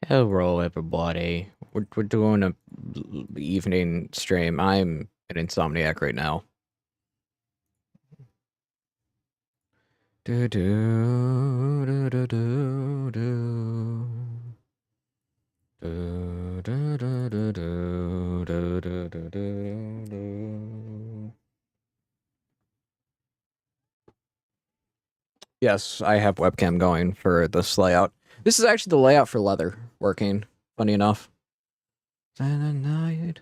Hello, everybody. We're doing a evening stream. I'm an insomniac right now. Do do do do do do. Do do do do do do do do do. Yes, I have webcam going for this layout. This is actually the layout for leather working, funny enough. Night.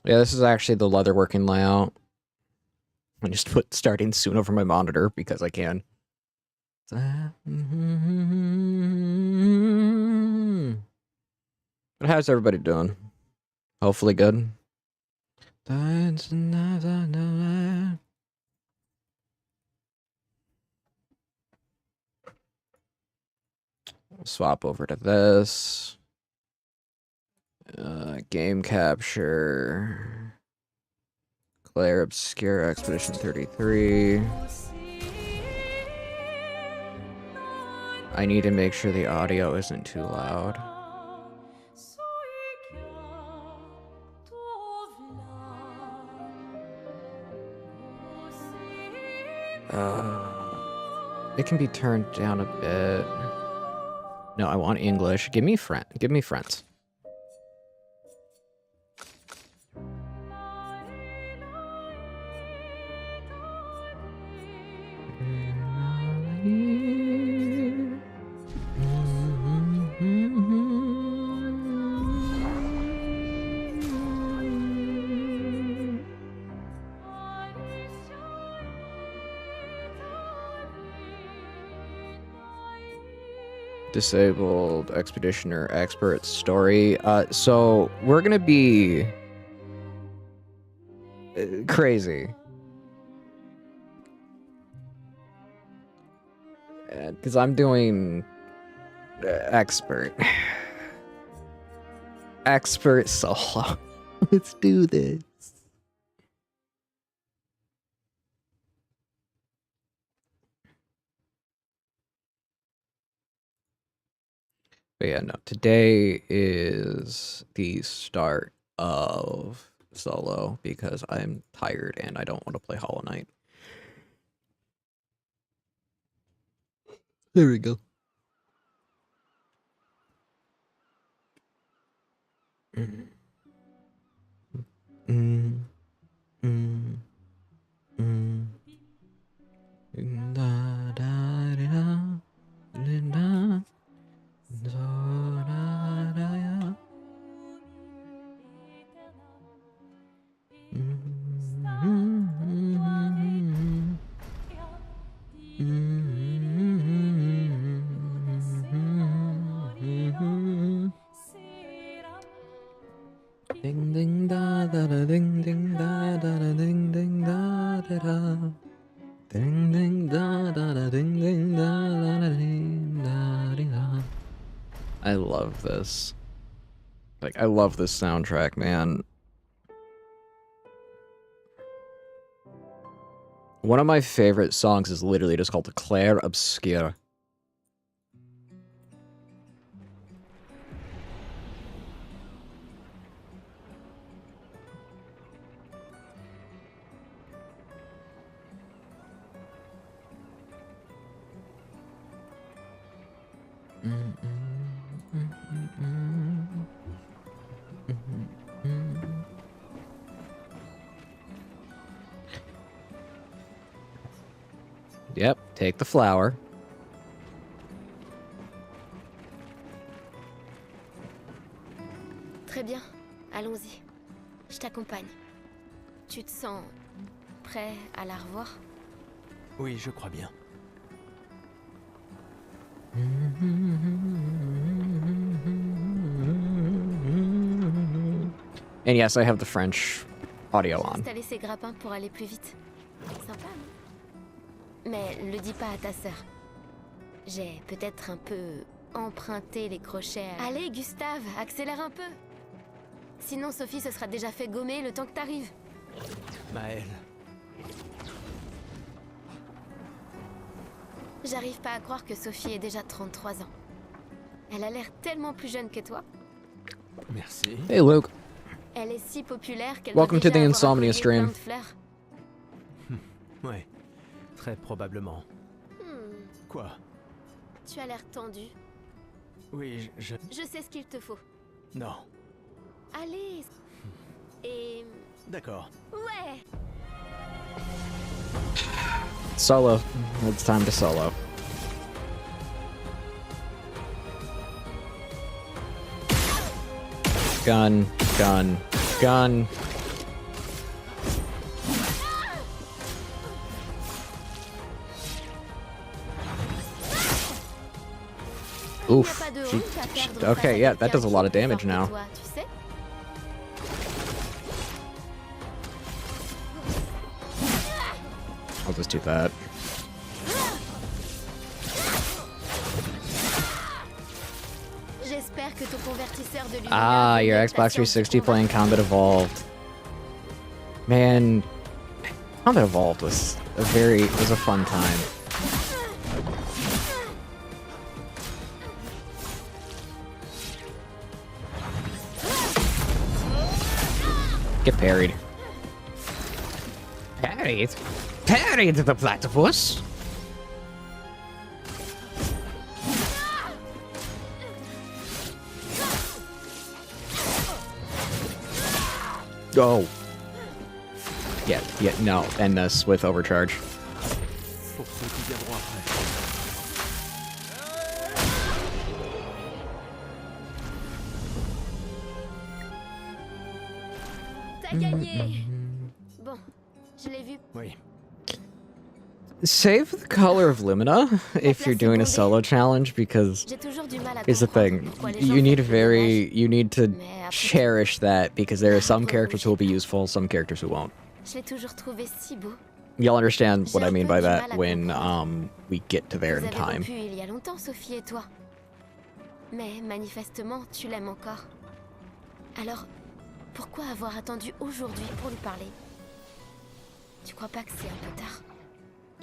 Yeah, this is actually the leather working layout. I just put starting soon over my monitor because I can. But how's everybody doing? Hopefully good. Swap over to this. Game capture. Claire Obscure Expedition 33. I need to make sure the audio isn't too loud. It can be turned down a bit. No, I want English. Give me friends. Disabled Expeditioner Expert Story. So we're gonna be crazy. Because I'm doing expert. Expert solo. Let's do this. But yeah, no, today is the start of solo because I'm tired and I don't want to play Hollow Knight. There we go. Ding ding da da da ding ding da da da ding ding da da da. Ding ding da da da ding ding da da da ding da da. I love this. Like, I love this soundtrack, man. One of my favorite songs is literally just called Claire Obscure. Yep, take the flower. Très bien, allons-y. Je t'accompagne. Tu te sens prêt à la revoir? Oui, je crois bien. And yes, I have the French audio on. J'ai installé ces grappins pour aller plus vite. Sympa, non? Mais le dis pas à ta sœur. J'ai peut-être un peu emprunté les crochets à... Allez, Gustave, accélère un peu. Sinon, Sophie se sera déjà fait gommer le temps que t'arrives. Maëlle. J'arrive pas à croire que Sophie ait déjà 33 ans. Elle a l'air tellement plus jeune que toi. Merci. Hey, Luke. Elle est si populaire qu'elle Welcome doit to déjà the avoir un Insomnia collier stream. plein de fleurs. Ouais, très probablement. Quoi? Tu as l'air tendu. Oui, je... Je sais ce qu'il te faut. Non. Allez. Et... D'accord. Ouais. Solo. It's time to solo. Gun, gun, gun. Oof. Okay, yeah, that does a lot of damage now. I'll just do that. Ah, your Xbox 360 playing Combat Evolved. Man, Combat Evolved was a fun time. Get parried. Parried? Parried the platypus? Oh. Yeah, no. End this with overcharge. Pour ceux qui viendront après. T'as gagné. Bon, je l'ai vu. Oui. Save the color of Lumina if you're doing a solo challenge, because J'ai toujours du mal à here's the thing, comprendre pourquoi les gens you font need des dommages. you need to Mais après, cherish that, because there are some characters who will be useful, some characters who won't. Je l'ai toujours trouvé si beau. You'll understand what J'ai I un mean peu by du that mal à when comprendre. we get to there Vous in avez time. rompu il y a longtemps, Sophie et toi. Mais manifestement, tu l'aimes encore. Alors, pourquoi avoir attendu aujourd'hui pour lui parler? Tu crois pas que c'est un peu tard?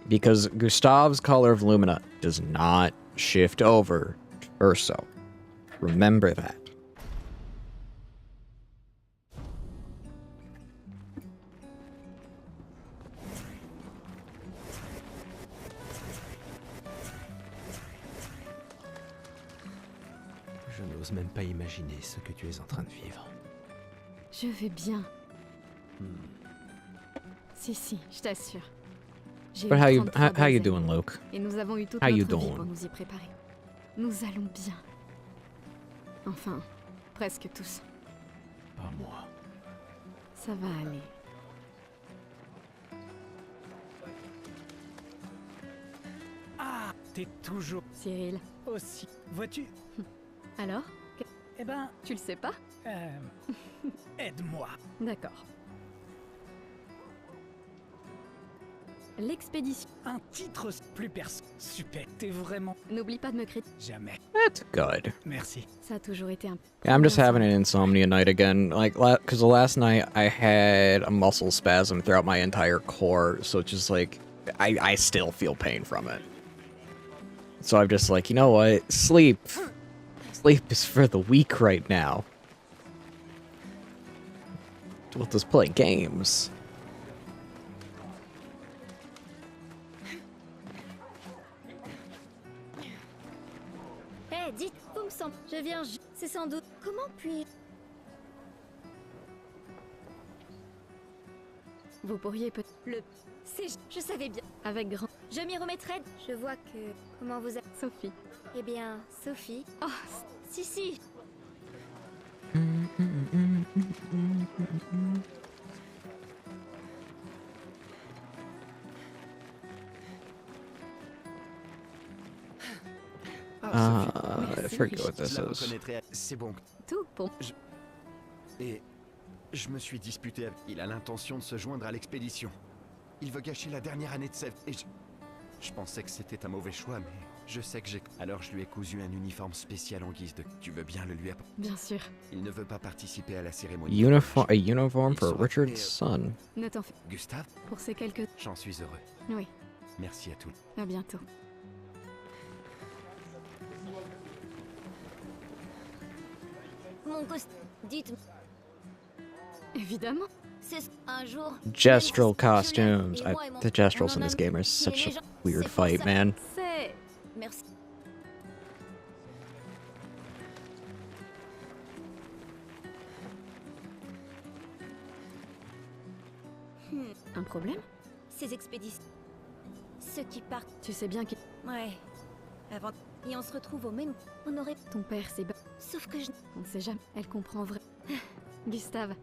Because Gustav's color of Lumina does not shift over to Urso. Remember that. Je n'ose même pas imaginer ce que tu es en train de vivre. Je vais bien. Si, je t'assure. J'ai But eu how you 33 how you belles doing, années, Luke? Et nous avons eu toute How you notre vie doing? pour nous y préparer. Nous allons bien. Enfin, presque tous. Pas moi. Ça va aller. Ah, t'es toujours Cyril, aussi. Vois-tu? alors? Eh ben, Tu le sais pas? aide-moi. D'accord. L'expédition. Un titre plus perso. Super. T'es vraiment N'oublie pas de me critiquer. jamais. That's good. Merci. Ça a toujours été un... Yeah, I'm just having an insomnia night again. Like, because the last night I had a muscle spasm throughout my entire core, so it's just like, I still feel pain from it. So I'm just like, you know what? Sleep. Sleep is for the weak right now. We'll just play games. Eh, dites, vous me semblez. Je viens. C'est sans doute. Comment puis-je? Vous pourriez peut... Je savais bien. Avec grand... Je m'y remettrai. Je vois que. Comment vous êtes? Sophie. Eh bien, Sophie. Oh, Si. I forget what this Je la is. reconnaîtrai. C'est bon. tout pour... Et je me suis disputé avec... Il a l'intention de se joindre à l'expédition. Il veut gâcher la dernière année de sa vie. Et je pensais que c'était un mauvais choix, mais je sais que j'ai... Alors je lui ai cousu un uniforme spécial en guise de... Tu veux bien le lui apporter? Bien sûr. Il ne veut pas participer à la cérémonie. A uniform for Richard's son. Ne t'en fais... Gustave, Pour ces quelques... j'en suis heureux. Oui, Merci à tous. à bientôt. Mon costume. Dites. Évidemment. C'est un jour. Gestural costumes. The gestuals in this game are such a weird fight, man. C'est... Merci. Un problème? Ces expéditions. Ceux qui partent. Tu sais bien que Ouais. Avant. Et on se retrouve au même. On aurait. ton père s'est... Sauf que je. On ne sait jamais. Elle comprend vrai. Gustave.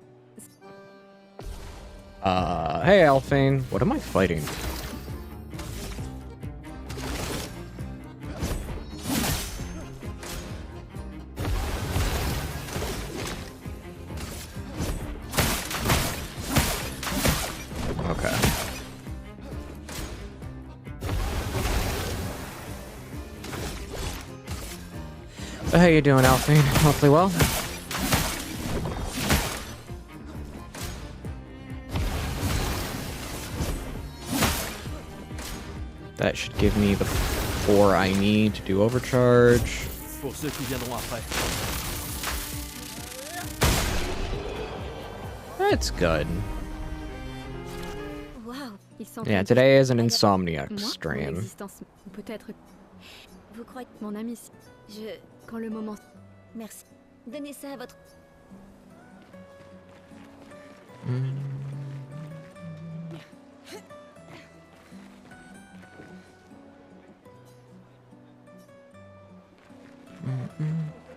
Hey Alphine, what am I fighting? Okay. How you doing, Alphine? Hopefully well. That should give me the 4 I need to do overcharge. Pour ceux qui viendront après. That's good. Waouh. Ils sont... Yeah, today is an Insomniac Moi, mon stream. existence... Ou peut-être... Vous croyez. Mon ami... Je. Quand le moment... Merci. Donnez ça à votre.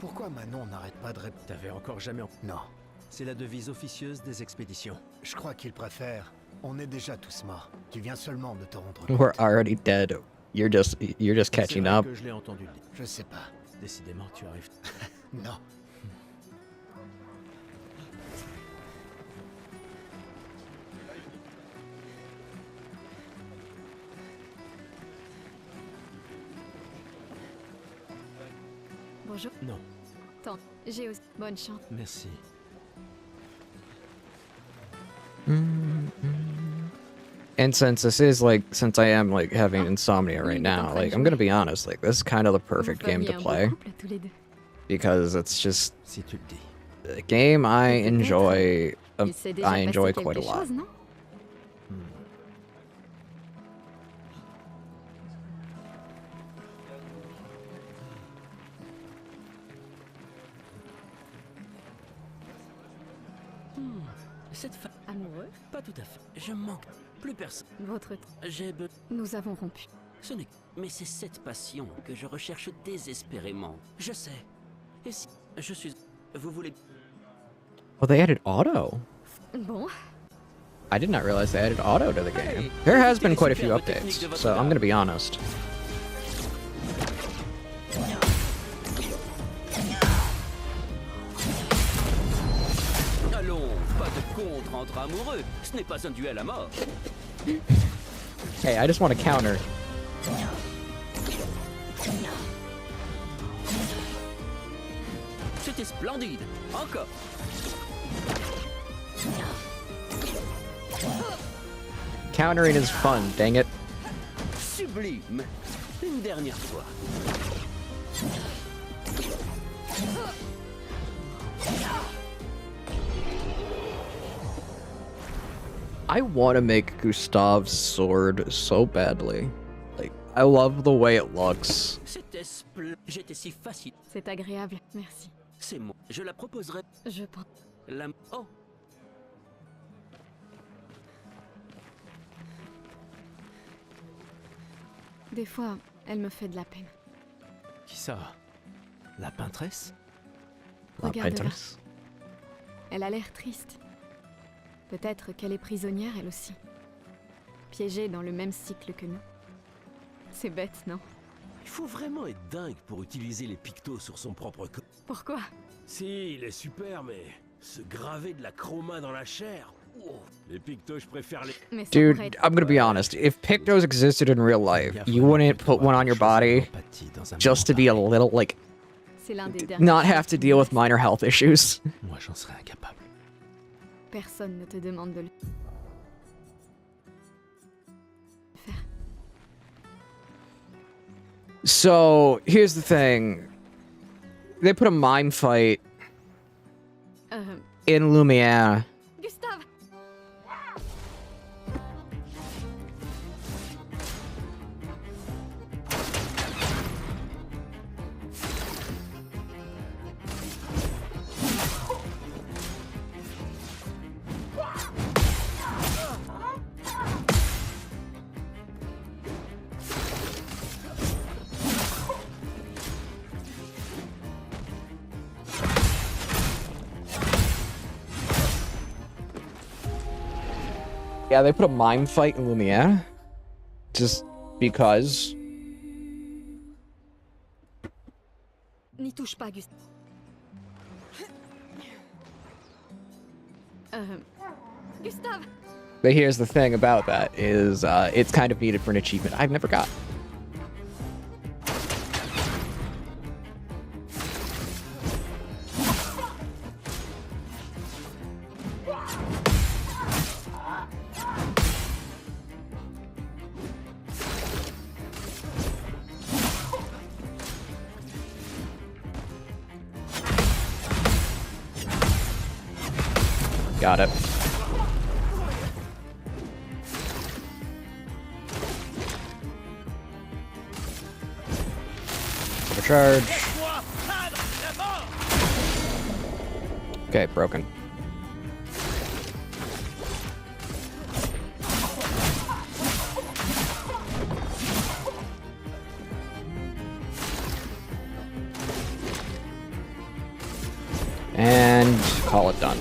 Pourquoi Manon n'arrête pas de répondre? T'avais encore jamais... Non, C'est la devise officieuse des expéditions. je crois qu'il préfère. On est déjà tous morts. Tu viens seulement de te rendre compte. We're already dead. You're just C'est catching vrai up. que je l'ai entendu le dire. Je sais pas. Décidément, tu arrives. Non. Bonjour. Non, Tant. J'ai aussi... Bonne chance. merci. And since this is like, since I am like having insomnia right now, like I'm gonna be honest, like this is kind of the perfect game to play because it's just Si tu le dis. a game I enjoy. Il s'est déjà I enjoy passé quite a quelque lot. chose, non? Cette femme... Amoureux? Pas tout à fait. Je manque. Plus personne. Votre... J'ai be... Nous avons rompu. Ce n'est... Mais c'est cette passion que je recherche désespérément. Je sais. Et si... Je suis... Vous voulez... Oh, they added auto. Bon. I did not realize they added auto to the game. There has been quite a few updates, so I'm gonna be honest. Allons, pas de contre entre amoureux. Ce n'est pas un duel à mort. Hey, I just want to counter. C'était splendide. Encore. Countering is fun, dang it. Sublime. Une dernière fois. I want to make Gustav's sword so badly. Like, I love the way it looks. C'était J'étais si facile. C'est agréable. Merci. C'est moi. Je la proposerai. Je pense... La... Oh. Des fois, elle me fait de la peine. Qui ça? La peintresse? La Regarde-la. peintress. Elle a l'air triste. Peut-être qu'elle est prisonnière, elle aussi. Piégée dans le même cycle que nous. C'est bête, non? Il faut vraiment être dingue pour utiliser les pictos sur son propre corps. Pourquoi? Si, il est super, mais se graver de la chroma dans la chair. Oh, les pictos, je préfère les... Mais ça Dude, pourrait être... I'm gonna be honest. If Pictos existed in real life, you wouldn't put one on your body just to be a little, like, C'est l'un des derniers. not have to deal with minor health issues. Moi, j'en serais incapable. Personne ne te demande de le faire. So, here's the thing. They put a mime fight In Lumiere. Gustave! Yeah, they put a mime fight in Lumiere. Just because. N'y touche pas, Gustave. Gustave! But here's the thing about that is it's kind of needed for an achievement I've never got. Got it. Charge. Okay, broken. And call it done.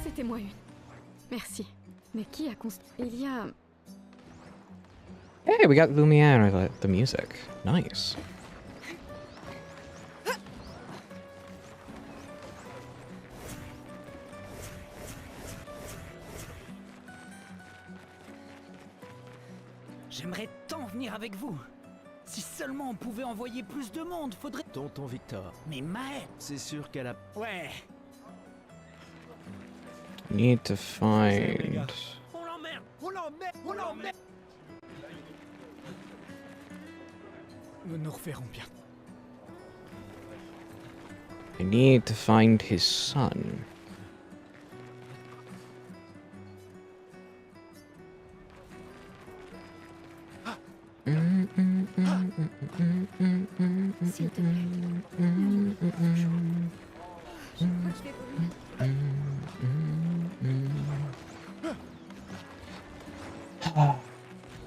C'était moi une. Merci. Mais qui a construit... Il y a... Hey, we got Lumiere, the music. Nice. J'aimerais tant venir avec vous. Si seulement on pouvait envoyer plus de monde, faudrait... Tonton Victor, Mais Maë... c'est sûr qu'elle a... Ouais. Need to find... On l'emmerde. On l'emmerde. On l'emmerde. Nous nous reverrons bien. I need to find his son. S'il te plaît. Je crois que je vais vomir.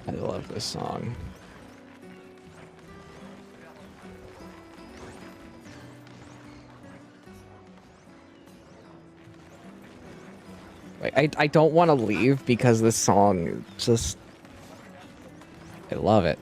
I love this song. Like, I don't want to leave because this song just... I love it.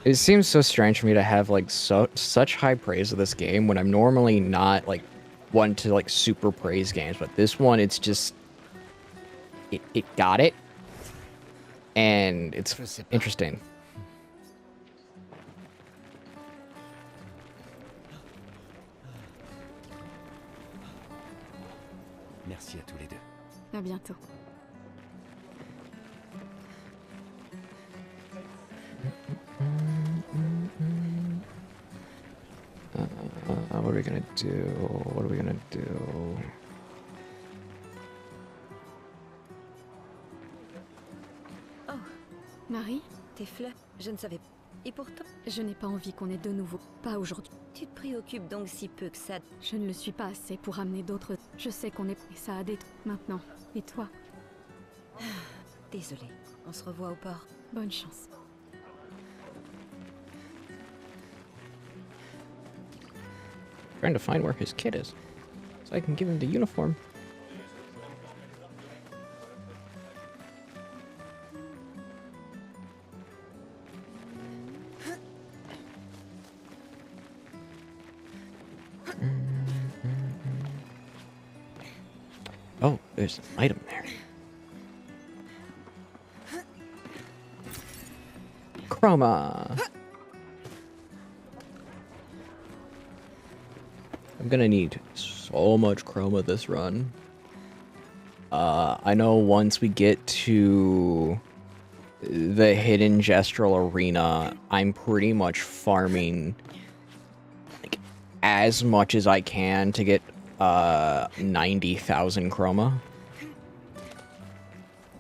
It seems so strange for me to have like such high praise of this game when I'm normally not like one to like super praise games, but this one it's just it got it, and it's interesting. Merci à tous les deux. À bientôt. What are we gonna do? What are we gonna do? Oh, Marie, Tes fleurs, je ne savais pas. Et pourtant, je n'ai pas envie qu'on ait de nouveau. Pas aujourd'hui. tu te préoccupes donc si peu que ça. Je ne le suis pas assez pour amener d'autres. Je sais qu'on est... Et ça a des... Maintenant. Et toi? Désolée. On se revoit au port. Bonne chance. Trying to find where his kid is, so I can give him the uniform. Oh, there's an item there. chroma. I'm gonna need so much chroma this run. I know once we get to the hidden gestural arena, I'm pretty much farming like as much as I can to get 90,000 chroma.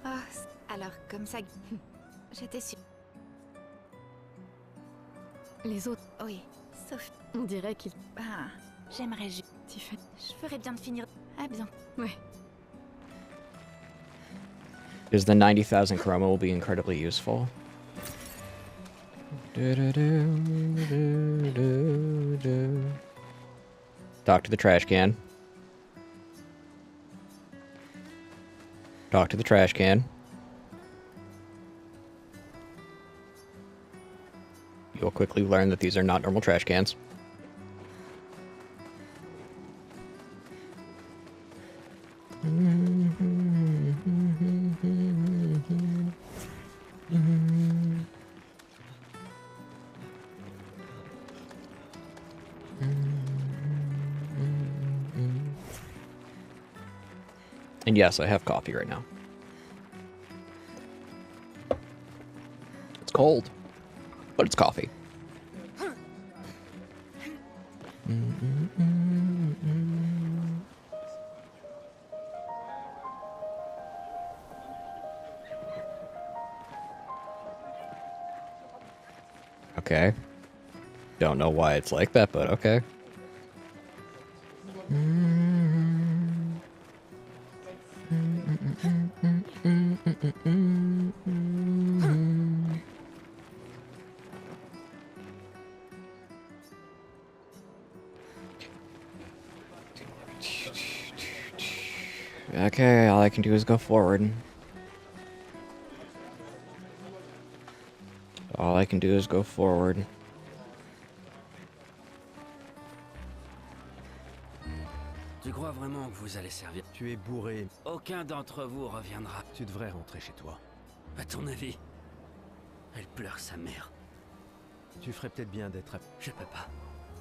Ah, alors comme ça, j'étais sûre. Les autres, Oui, sauf. on dirait qu'ils... Ah, j'aimerais juste. Je ferais bien de finir. Ah bien. Ouais. Because the 90,000 chroma will be incredibly useful. Talk to the trash can. Talk to the trash can. You'll quickly learn that these are not normal trash cans. And yes, I have coffee right now. It's cold, but it's coffee. Okay. Don't know why it's like that, but okay. Okay, all I can do is go forward. All I can do is go forward. Tu crois vraiment que vous allez servir? Tu es bourré. Aucun d'entre vous reviendra. Tu devrais rentrer chez toi. À ton avis, elle pleure sa mère. Tu ferais peut-être bien d'être... Je peux pas.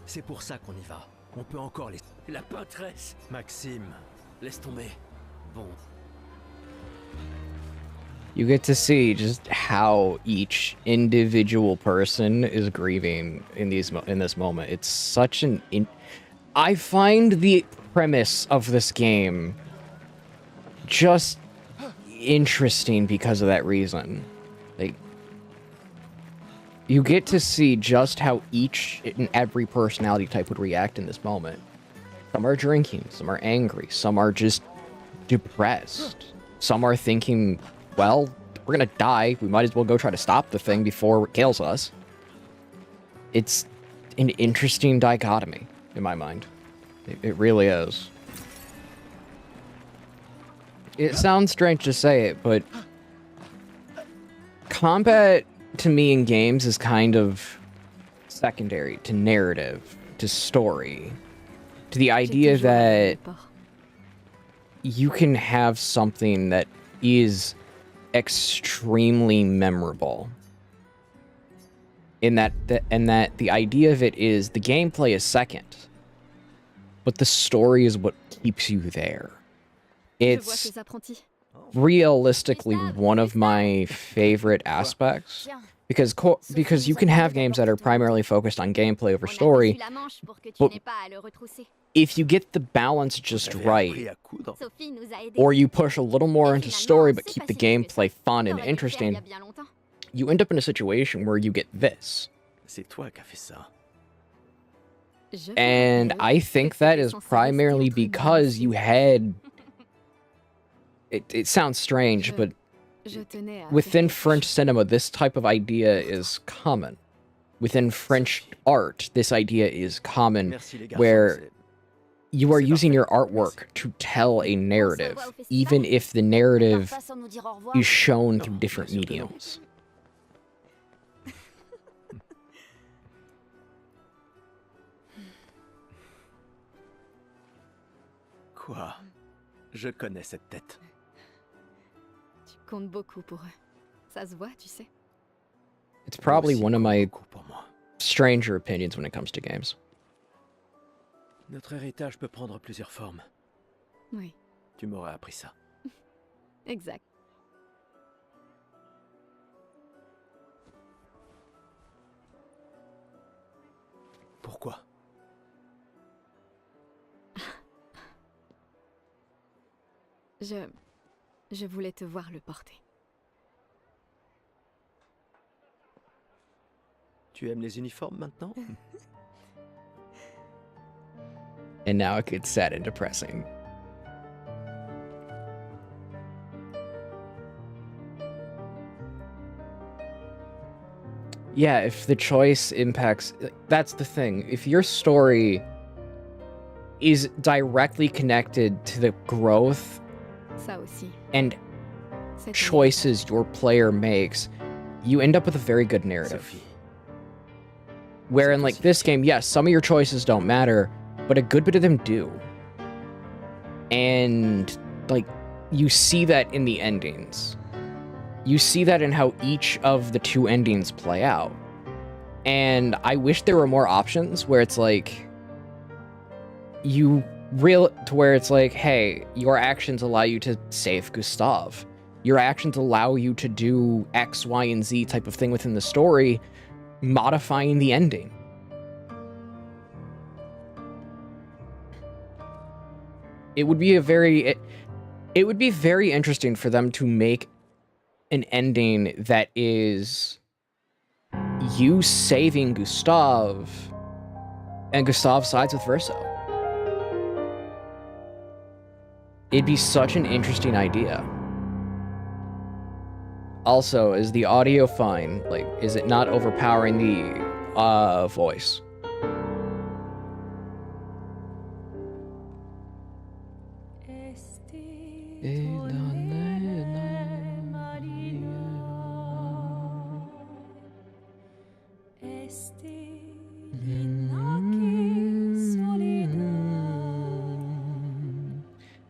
C'est pour ça qu'on y va. On peut encore les... La peintresse! Maxime. Laisse tomber. Bon. You get to see just how each individual person is grieving in this moment. It's such an... I find the premise of this game just interesting because of that reason. Like, you get to see just how each and every personality type would react in this moment. Some are drinking, some are angry, some are just depressed. Some are thinking, well, we're gonna die, we might as well go try to stop the thing before it kills us. It's an interesting dichotomy, in my mind. It really is. It sounds strange to say it, but combat to me in games is kind of secondary to narrative, to story, to the idea that you can have something that is extremely memorable. And that the idea of it is the gameplay is second, but the story is what keeps you there. It's realistically one of my favorite aspects because you can have games that are primarily focused on gameplay over story, but if you get the balance just right, or you push a little more into story but keep the gameplay fun and interesting, you end up in a situation where you get this. C'est toi qui as fait ça. And I think that is primarily because you had... It sounds strange, but within French cinema, this type of idea is common. Within French art, this idea is common, where you are using your artwork to tell a narrative, even if the narrative is shown through different mediums. Quoi? Je connais cette tête. Tu comptes beaucoup pour eux. Ça se voit, tu sais. It's probably Aussi one of my beaucoup pour moi. stranger opinions when it comes to games. Notre héritage peut prendre plusieurs formes. Oui, Tu m'aurais appris ça. exact. Pourquoi? Je voulais te voir le porter. Tu aimes les uniformes maintenant? And now it gets sad and depressing. Yeah, if the choice impacts... That's the thing. If your story is directly connected to the growth Ça aussi. and C'était- choices your player makes, you end up with a very good narrative. Sophie. Where in like this game, yes, some of your choices don't matter, but a good bit of them do. And like you see that in the endings. You see that in how each of the two endings play out. And I wish there were more options where it's like where it's like, hey, your actions allow you to save Gustav. Your actions allow you to do X, Y, and Z type of thing within the story, modifying the ending. It would be very interesting for them to make an ending that is you saving Gustav and Gustav sides with Verso. It'd be such an interesting idea. Also, is the audio fine? Like, is it not overpowering the voice?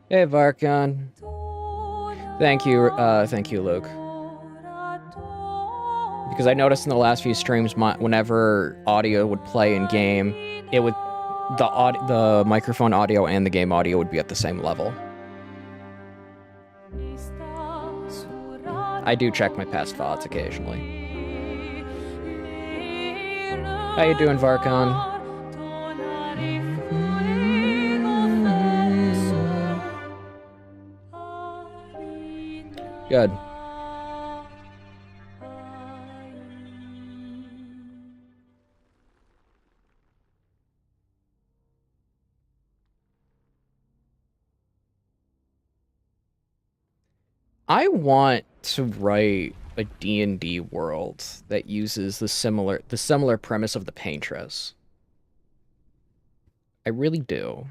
Hey, Varkon. Thank you, Luke. Because I noticed in the last few streams, whenever audio would play in game, it would the microphone audio and the game audio would be at the same level. I do check my past VODs occasionally. How you doing, Varkon? Good. I want to write a D&D world that uses the similar premise of the Paintress. I really do.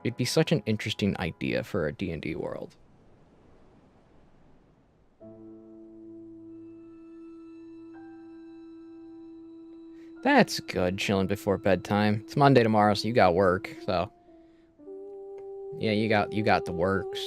It'd be such an interesting idea for a D&D world. That's good, chilling before bedtime. It's Monday tomorrow, so you got work, so... Yeah, you got the works.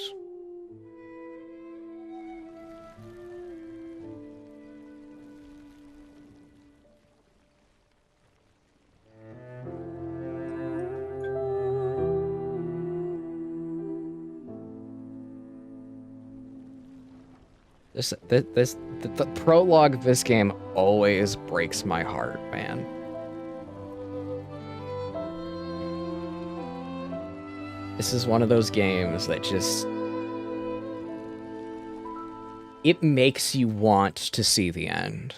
The prologue of this game always breaks my heart, man. This is one of those games that just... It makes you want to see the end.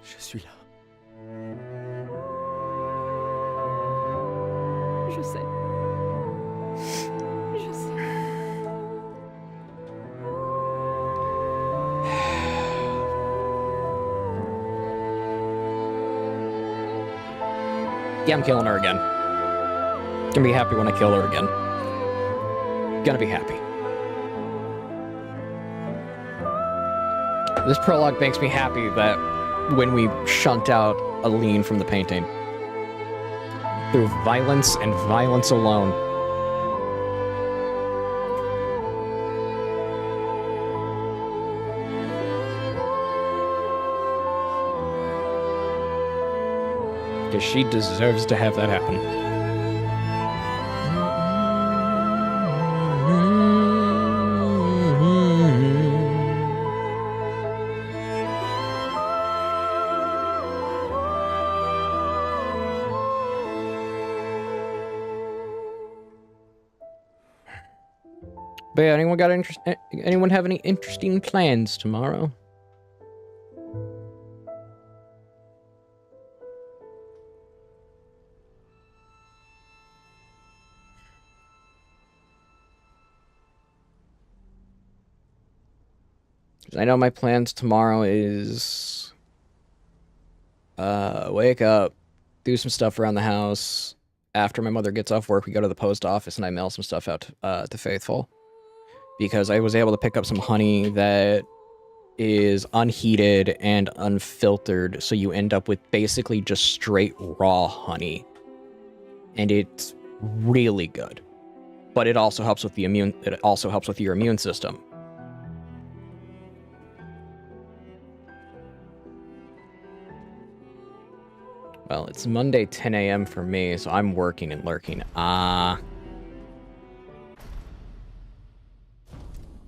Je suis là. Je sais. Je sais. Yeah, I'm killing her again. Gonna be happy when I kill her again. gonna be happy. This prologue makes me happy that when we shunt out Aline from the painting. Through violence and violence alone. Because she deserves to have that happen. But yeah, anyone have any interesting plans tomorrow? I know my plans tomorrow is wake up, do some stuff around the house. After my mother gets off work, we go to the post office and I mail some stuff out to Faithful. Because I was able to pick up some honey that is unheated and unfiltered, so you end up with basically just straight raw honey. And it's really good. But it also helps with your immune system. Well, it's Monday 10 a.m. for me, so I'm working and lurking.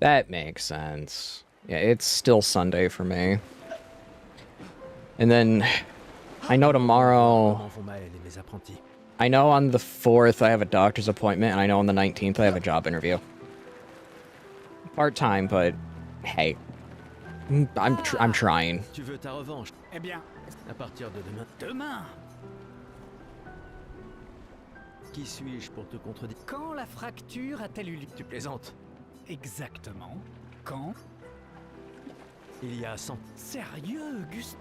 That makes sense. Yeah, it's still Sunday for me. And then, I know tomorrow... I know on the 4th I have a doctor's appointment, and I know on the 19th I have a job interview. Part-time, but hey. I'm trying. Tu veux ta revanche? Eh bien, à partir de demain. Demain? Qui suis-je pour te contredire? Quand la fracture a-t-elle eu lieu? Tu plaisantes? Exactement. Quand? Il y a 100. Sérieux, Auguste?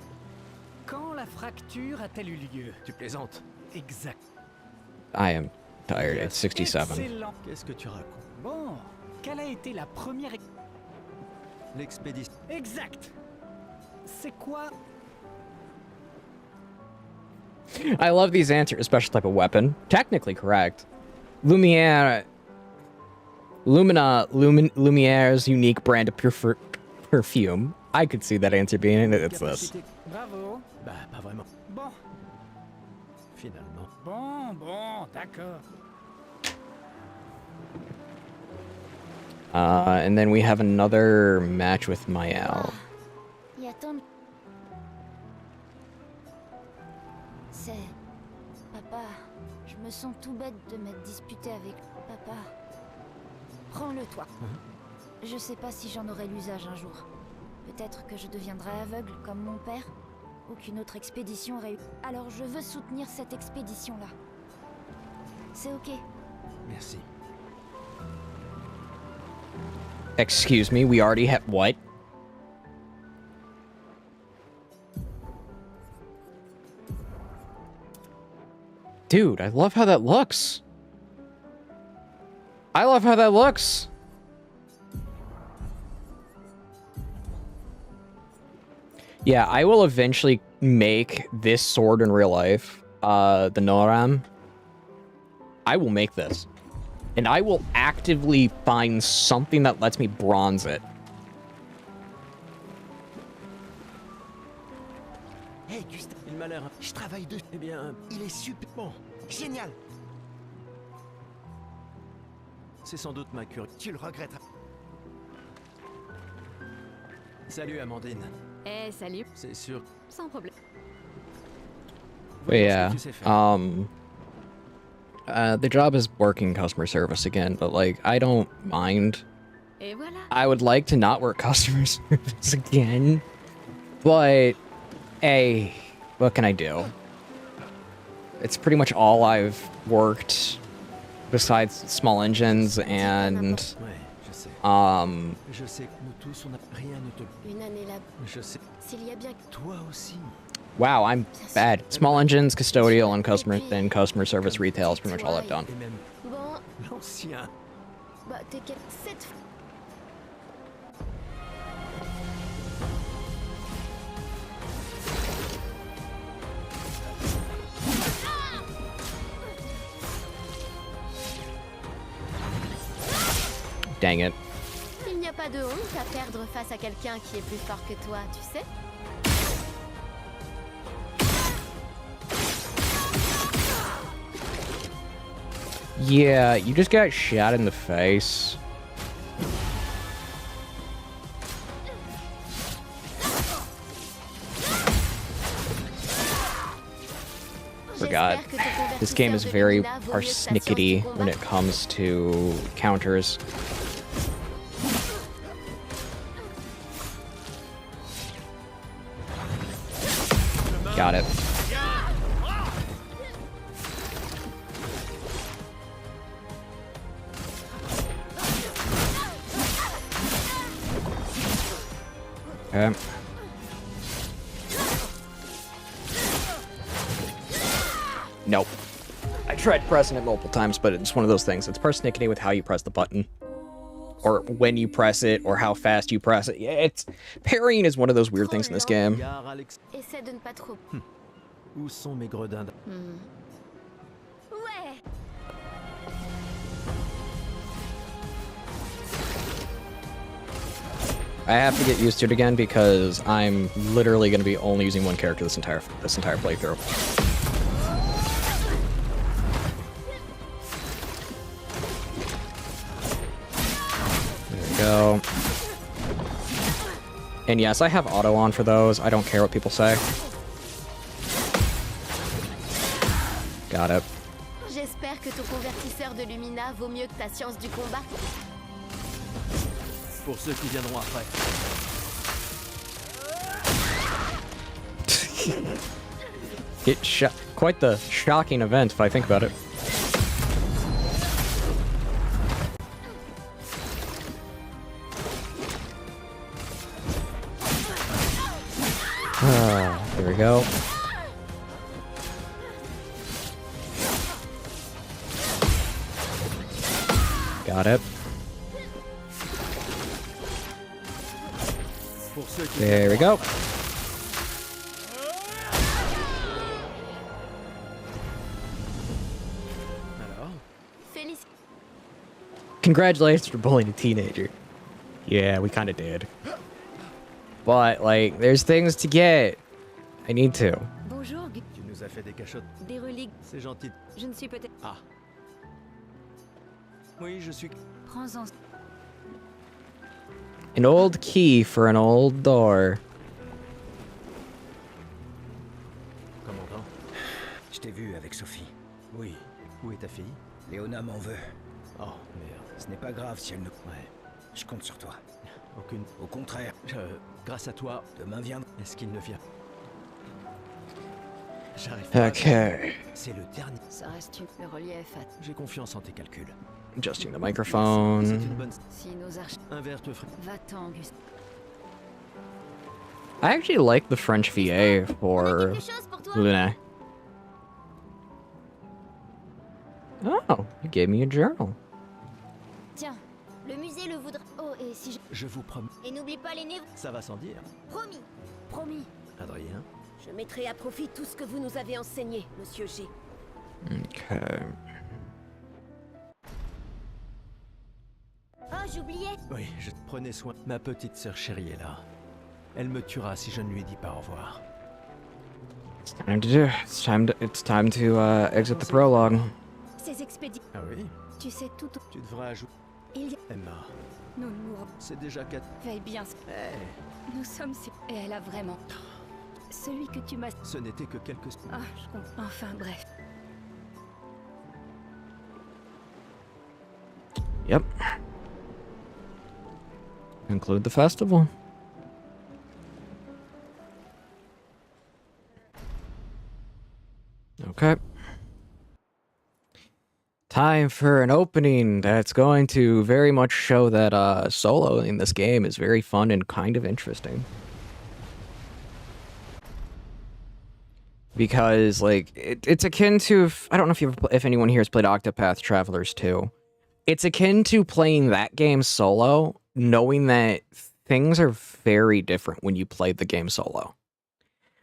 Quand la fracture a-t-elle eu lieu? Tu plaisantes? Exact. I am tired. It's 67. Excellent. Qu'est-ce que tu racontes? Bon, quelle a été la première... L'expédition. Exact. C'est quoi? I love these answers, special type of weapon. Technically correct. Lumiere's unique brand of perfume. I could see that answer being in it. It's this. Bravo. Bah, pas vraiment. Bon. Finalement. Bon, d'accord. And then we have another match with Maëlle. C'est... Papa, je me sens tout bête de m'être disputé avec papa. Prends-le toi. Je sais pas si j'en aurai l'usage un jour. Peut-être que je deviendrai aveugle comme mon père, ou qu'une autre expédition aurait eu. Alors je veux soutenir cette expédition-là. C'est ok. Merci. Excuse me, we already have... What? Dude, I love how that looks. I love how that looks. Yeah, I will eventually make this sword in real life. The Noram. I will make this. And I will actively find something that lets me bronze it. Hey, Gustave, il m'a l'air... Je travaille dessus. Eh bien, il est super bon. Génial. C'est sans doute ma cure. Tu le regretteras. Salut, Amandine. Eh, salut. C'est sûr. Sans problème. But yeah, the job is working customer service again, but like, I don't mind. Et voilà. I would like to not work customer service again, but hey, what can I do? It's pretty much all I've worked besides small engines and wow, I'm bad. Small engines, custodial, and customer service retail is pretty much all I've done. Bah, t'es quel... Cette... Dang it. Il n'y a pas de honte à perdre face à quelqu'un qui est plus fort que toi, tu sais? Yeah, you just got shot in the face. Forgot. This game is very persnickety when it comes to counters. Got it. Okay. Nope. I tried pressing it multiple times, but it's one of those things. It's persnickety with how you press the button. Or when you press it, or how fast you press it. Yeah, it's... Parrying is one of those weird things in this game. Essaie de ne pas trop. Où sont mes gredins? Ouais. I have to get used to it again because I'm literally going to be only using one character this entire playthrough. There we go. And yes, I have auto on for those. I don't care what people say. Got it. J'espère que ton convertisseur de Lumina vaut mieux que ta science du combat. Pour ceux qui viendront après. It shot quite the shocking event if I think about it. There we go. Got it. There we go. Congratulations for bullying a teenager. Yeah, we kind of did. But, like, there's things to get. I need to. Bonjour. Tu nous as fait des cachottes. Des reliques. C'est gentil. Je ne suis peut-être... Ah. Oui, je suis... Prends-en. An old key for an old door. Commandant. Je t'ai vu avec Sophie. Oui. Où est ta fille? Léona m'en veut. Oh, merde. Ce n'est pas grave si elle ne... Ouais. Je compte sur toi. Aucune... Au contraire. Grâce à toi... Demain viendra. Est-ce qu'il ne vient? J'arrive pas. Ok. C'est le dernier. Ça reste le relief. J'ai confiance en tes calculs. Adjusting the C'est microphone. une bonne... Si nos arches... Un verre te ferait... Va-t'en, Auguste. I actually like the French VA for Luna. Oh, you gave me a journal. Tiens, le musée le voudra. Oh, et si je... Je vous promets... Et n'oublie pas les névroses. Ça va sans dire. Promis. Promis. Adrien? Je mettrai à profit tout ce que vous nous avez enseigné, Monsieur G. Okay. Oh, j'oubliais. Oui, je prenais soin. Ma petite sœur chérie est là. Elle me tuera si je ne lui dis pas au revoir. It's time to exit the prologue. Ces expéditions. Ah oui? Tu sais tout. Tu devrais ajouter... Il y a... Emma, Nous nous... c'est déjà 4... Veille bien. Hey, Nous sommes... Et elle a vraiment... Celui que tu m'as... ce n'était que quelques... Ah, je comprends. Enfin, bref. Yep. Conclude the festival. Okay. Time for an opening that's going to very much show that solo in this game is very fun and kind of interesting. Because, like, it's akin to... I don't know if anyone here has played Octopath Travelers 2. It's akin to playing that game solo, knowing that things are very different when you play the game solo.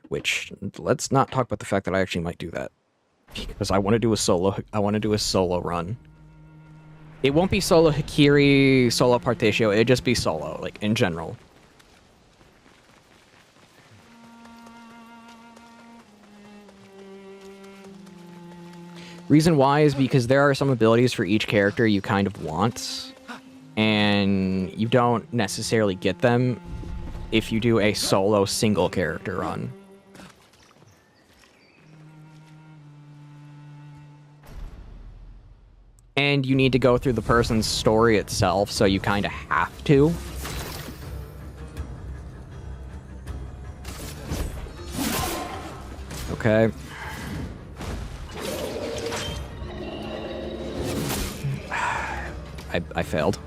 Which, let's not talk about the fact that I actually might do that. Because I want to do a solo run. It won't be solo Hikiri, solo Partatio, it'd just be solo, like, in general. Reason why is because there are some abilities for each character you kind of want, and you don't necessarily get them if you do a solo single character run. And you need to go through the person's story itself, so you kind of have to. Okay. I failed.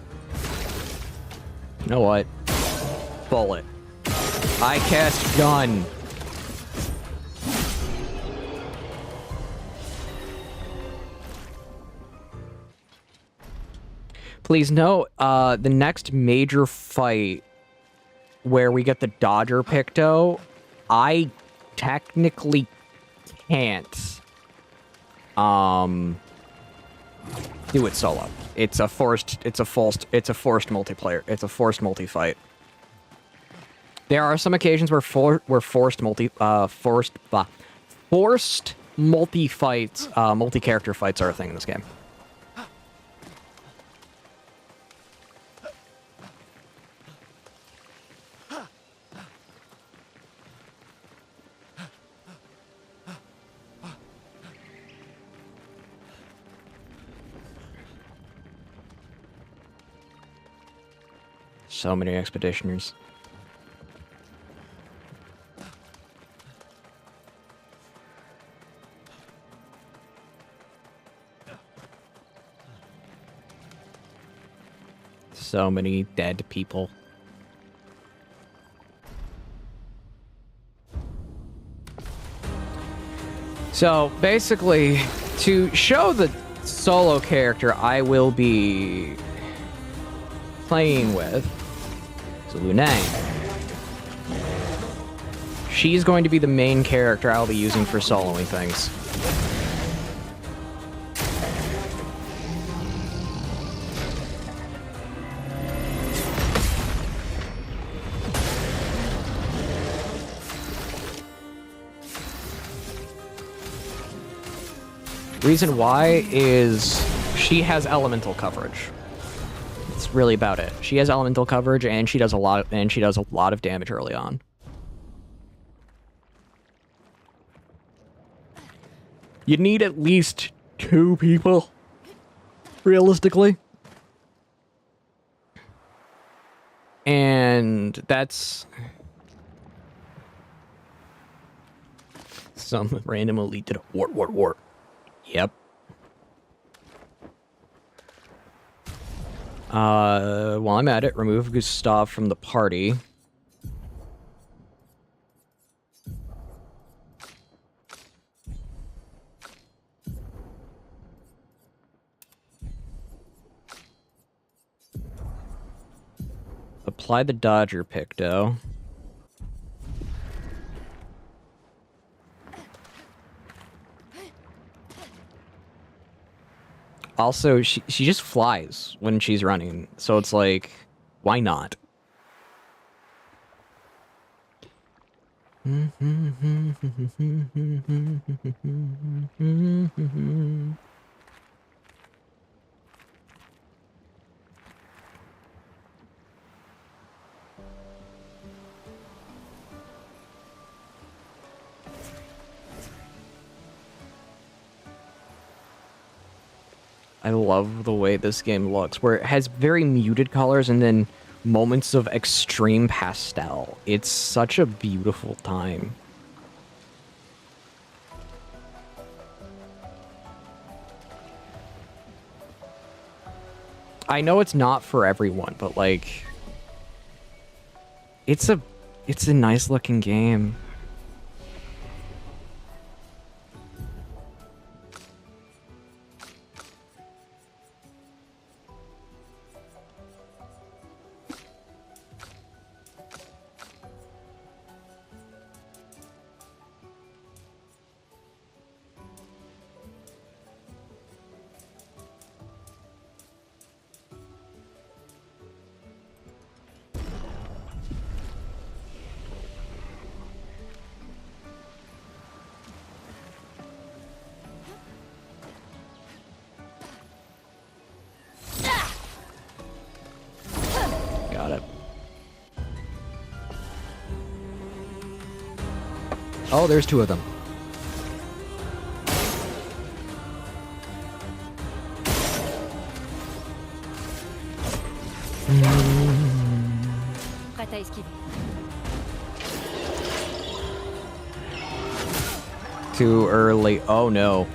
You know what? Bullet. I cast gun. Please note, the next major fight where we get the Dodger Picto, I technically can't do it solo. It's a forced multiplayer. It's a forced multi-fight. There are some occasions where forced multi-fights, multi-character fights are a thing in this game. So many expeditioners. So many dead people. So basically, to show the solo character I will be playing with, so Lunang. She's going to be the main character I'll be using for soloing things. Reason why is she has elemental coverage. That's really about it. She has elemental coverage, and she does a lot of damage early on. You need at least 2 people, realistically. And that's some random elite did a wart. Yep. While I'm at it, remove Gustav from the party. Apply the Dodger Picto. Also, she just flies when she's running, so it's like, why not? I love the way this game looks, where it has very muted colors and then moments of extreme pastel. It's such a beautiful time. I know it's not for everyone, but like, it's a nice looking game. Oh, there's two of them. Prête à esquiver. Too early. Oh no.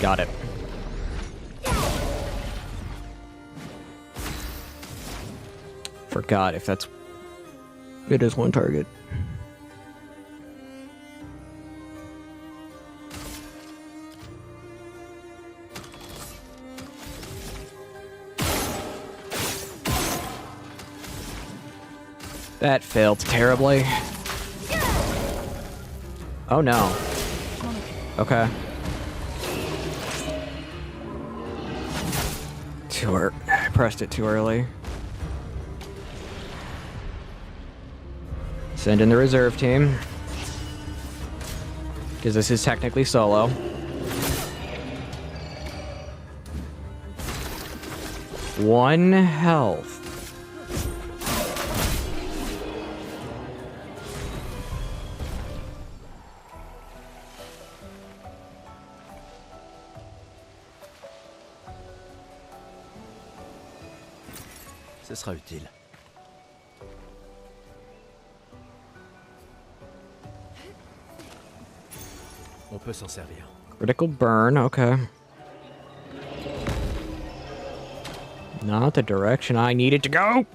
Got it. Forgot if that's... It is one target. That failed terribly. Oh no. Okay. I pressed it too early. Send in the reserve team. Because this is technically solo. One health. Ce sera utile. On peut s'en servir. Critical burn, okay. Not the direction I needed to go!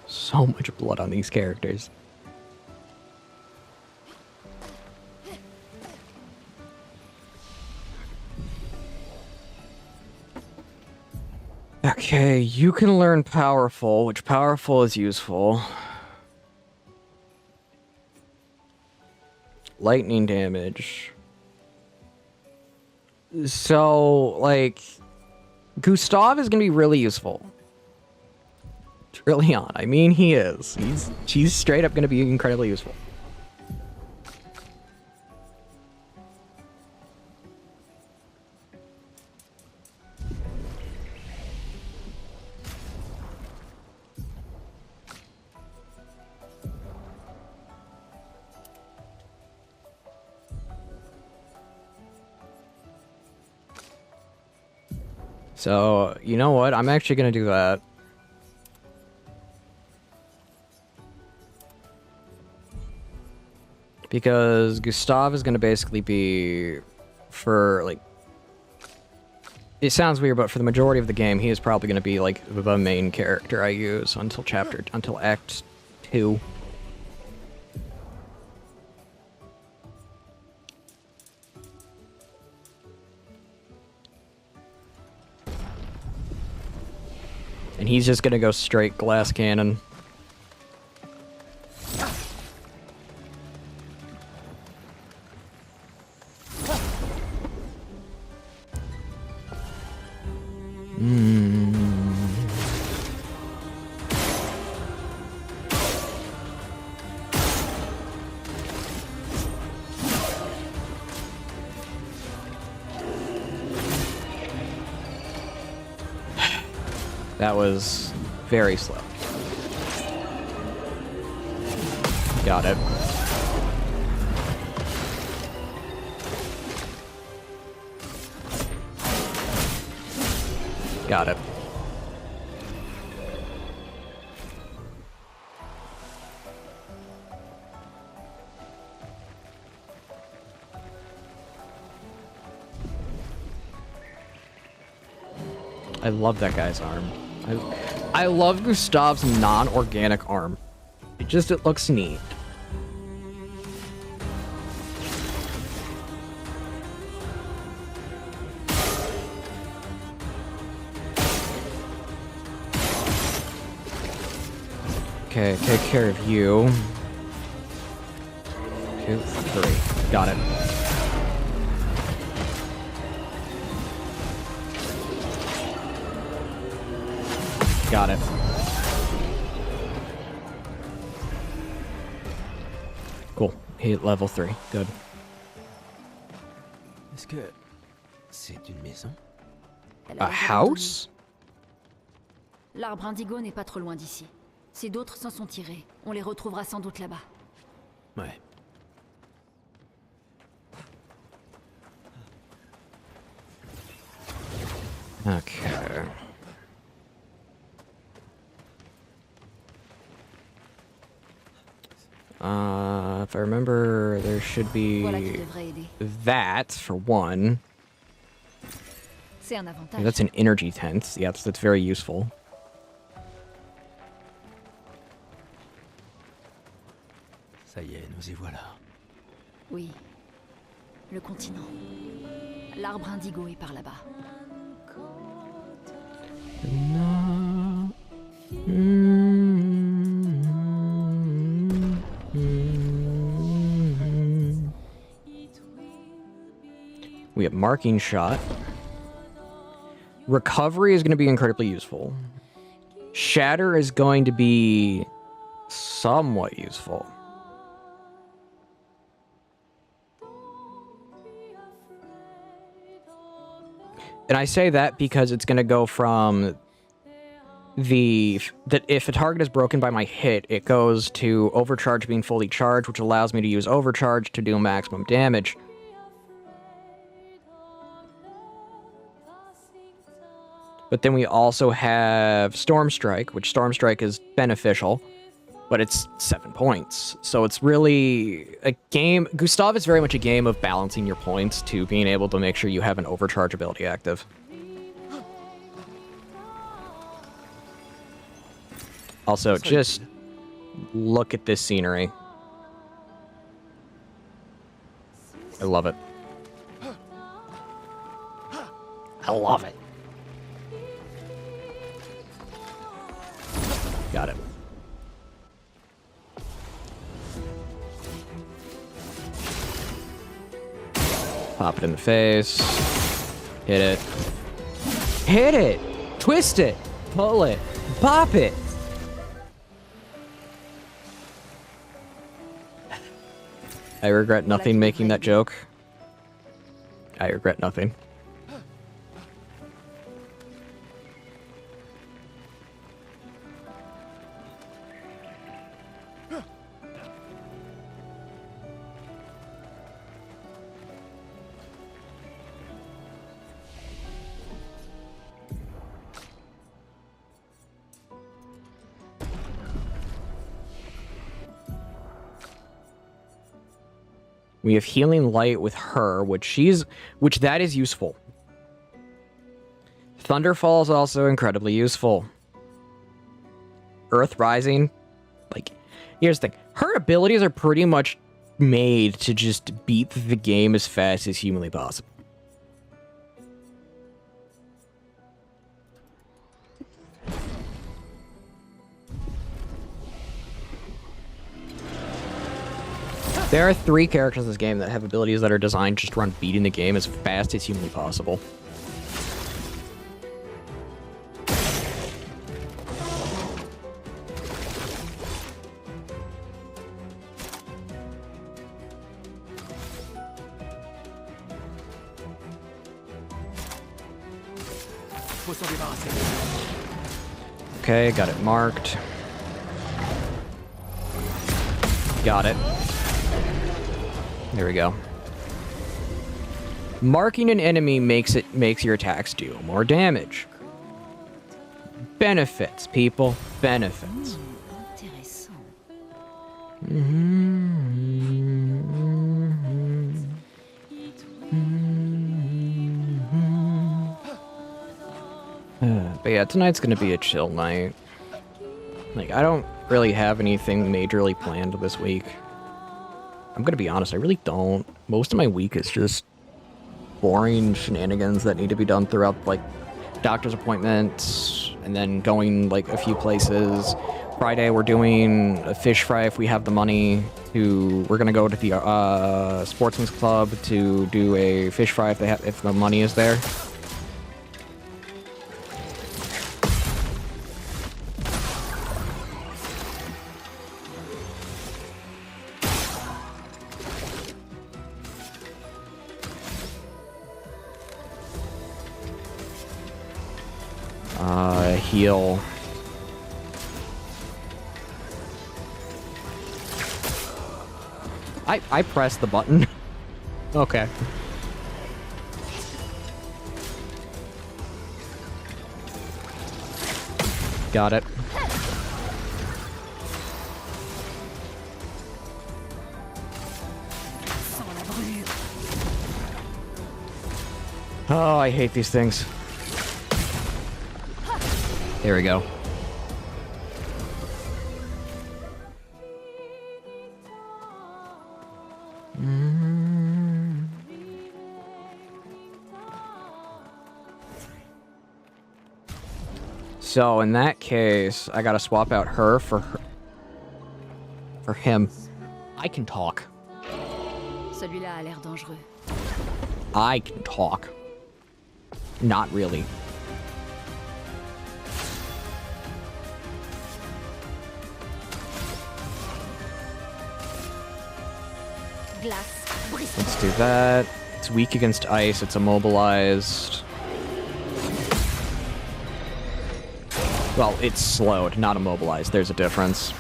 So much blood on these characters. Okay, you can learn powerful, which powerful is useful. Lightning damage. So, like, Gustav is gonna be really useful. Early on. I mean, he is. He's straight up gonna be incredibly useful. So, you know what? I'm actually gonna do that. Because Gustav is going to basically be, for, like... It sounds weird, but for the majority of the game, he is probably going to be, like, the main character I use until Act 2. And he's just going to go straight glass cannon. That was very slow. Got it. Got it. I love that guy's arm. I love Gustav's non-organic arm. It looks neat. Okay, take care of you. 2, 3. Got it. Got it. Hit level 3. Good. Est-ce que c'est une maison? A house? L'arbre indigo n'est pas trop loin d'ici. Si d'autres s'en sont tirés, on les retrouvera sans doute là-bas. Ouais. Okay. If I remember, there should Voilà qui be devrait aider. that for one. C'est un Yeah, avantage. that's an energy tent. Yeah, that's very useful. Ça y est, nous y voilà. Oui. Le continent. L'arbre indigo est par là-bas. We have marking shot. Recovery is going to be incredibly useful. Shatter is going to be somewhat useful. And I say that because it's going to go from that if a target is broken by my hit, it goes to overcharge being fully charged, which allows me to use overcharge to do maximum damage. But then we also have Storm Strike, which Storm Strike is beneficial, but it's 7 points. So it's really a game. Gustav is very much a game of balancing your points to being able to make sure you have an overcharge ability active. Also, just look at this scenery. I love it. I love it. Got it. Pop it in the face. Hit it. Hit it! Twist it! Pull it! Pop it! I regret nothing making that joke. I regret nothing. We have Healing Light with her, which that is useful. Thunderfall is also incredibly useful. Earth Rising, like, here's the thing. Her abilities are pretty much made to just beat the game as fast as humanly possible. There are 3 characters in this game that have abilities that are designed just to run beating the game as fast as humanly possible. Okay, got it marked. Got it. There we go. Marking an enemy makes your attacks do more damage. Benefits, people. Benefits. But yeah, tonight's gonna be a chill night. Like, I don't really have anything majorly planned this week. I'm gonna be honest, I really don't. Most of my week is just boring shenanigans that need to be done throughout, like, doctor's appointments, and then going, like, a few places. Friday, we're doing a fish fry if we have the money. We're gonna go to the Sportsman's Club to do a fish fry if the money is there. Heal. I pressed the button. Okay. Got it. Oh, I hate these things. There we go. So in that case, I gotta swap out her for him. I can talk. Celui-là a l'air dangereux. I can talk. Not really. Let's do that. It's weak against ice. It's immobilized. Well, it's slowed, not immobilized. There's a difference.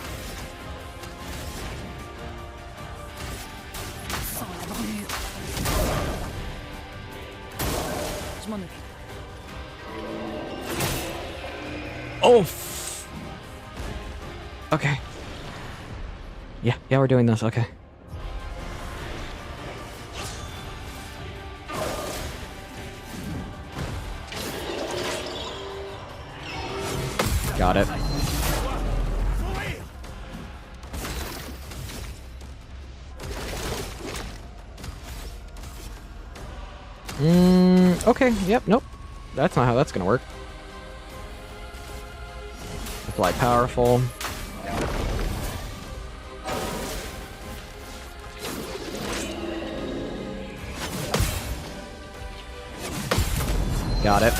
Oh! Okay. Yeah, we're doing this. Okay. Got it. Okay, yep, nope. That's not how that's gonna work. Apply powerful. Got it.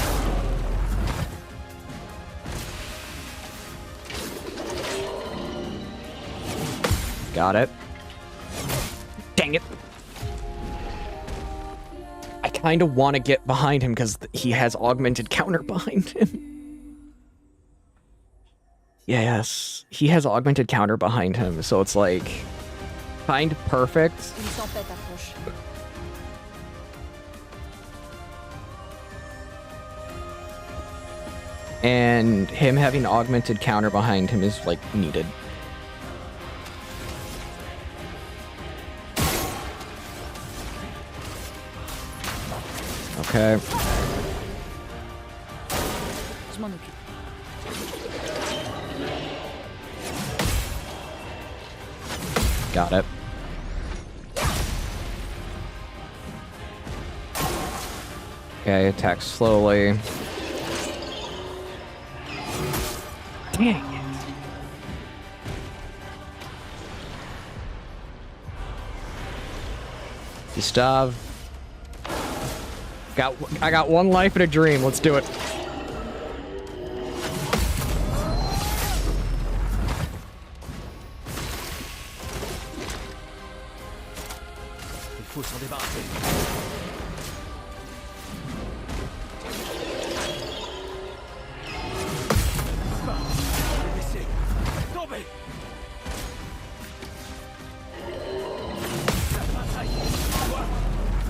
Got it. Dang it. I kind of want to get behind him because he has augmented counter behind him. Yes, he has augmented counter behind him, so it's like kind of perfect. And him having augmented counter behind him is like needed. Okay. Got it. Okay, attack slowly. Dang it. Gustav. I got one life and a dream. Let's do it. Il faut s'en débarrasser.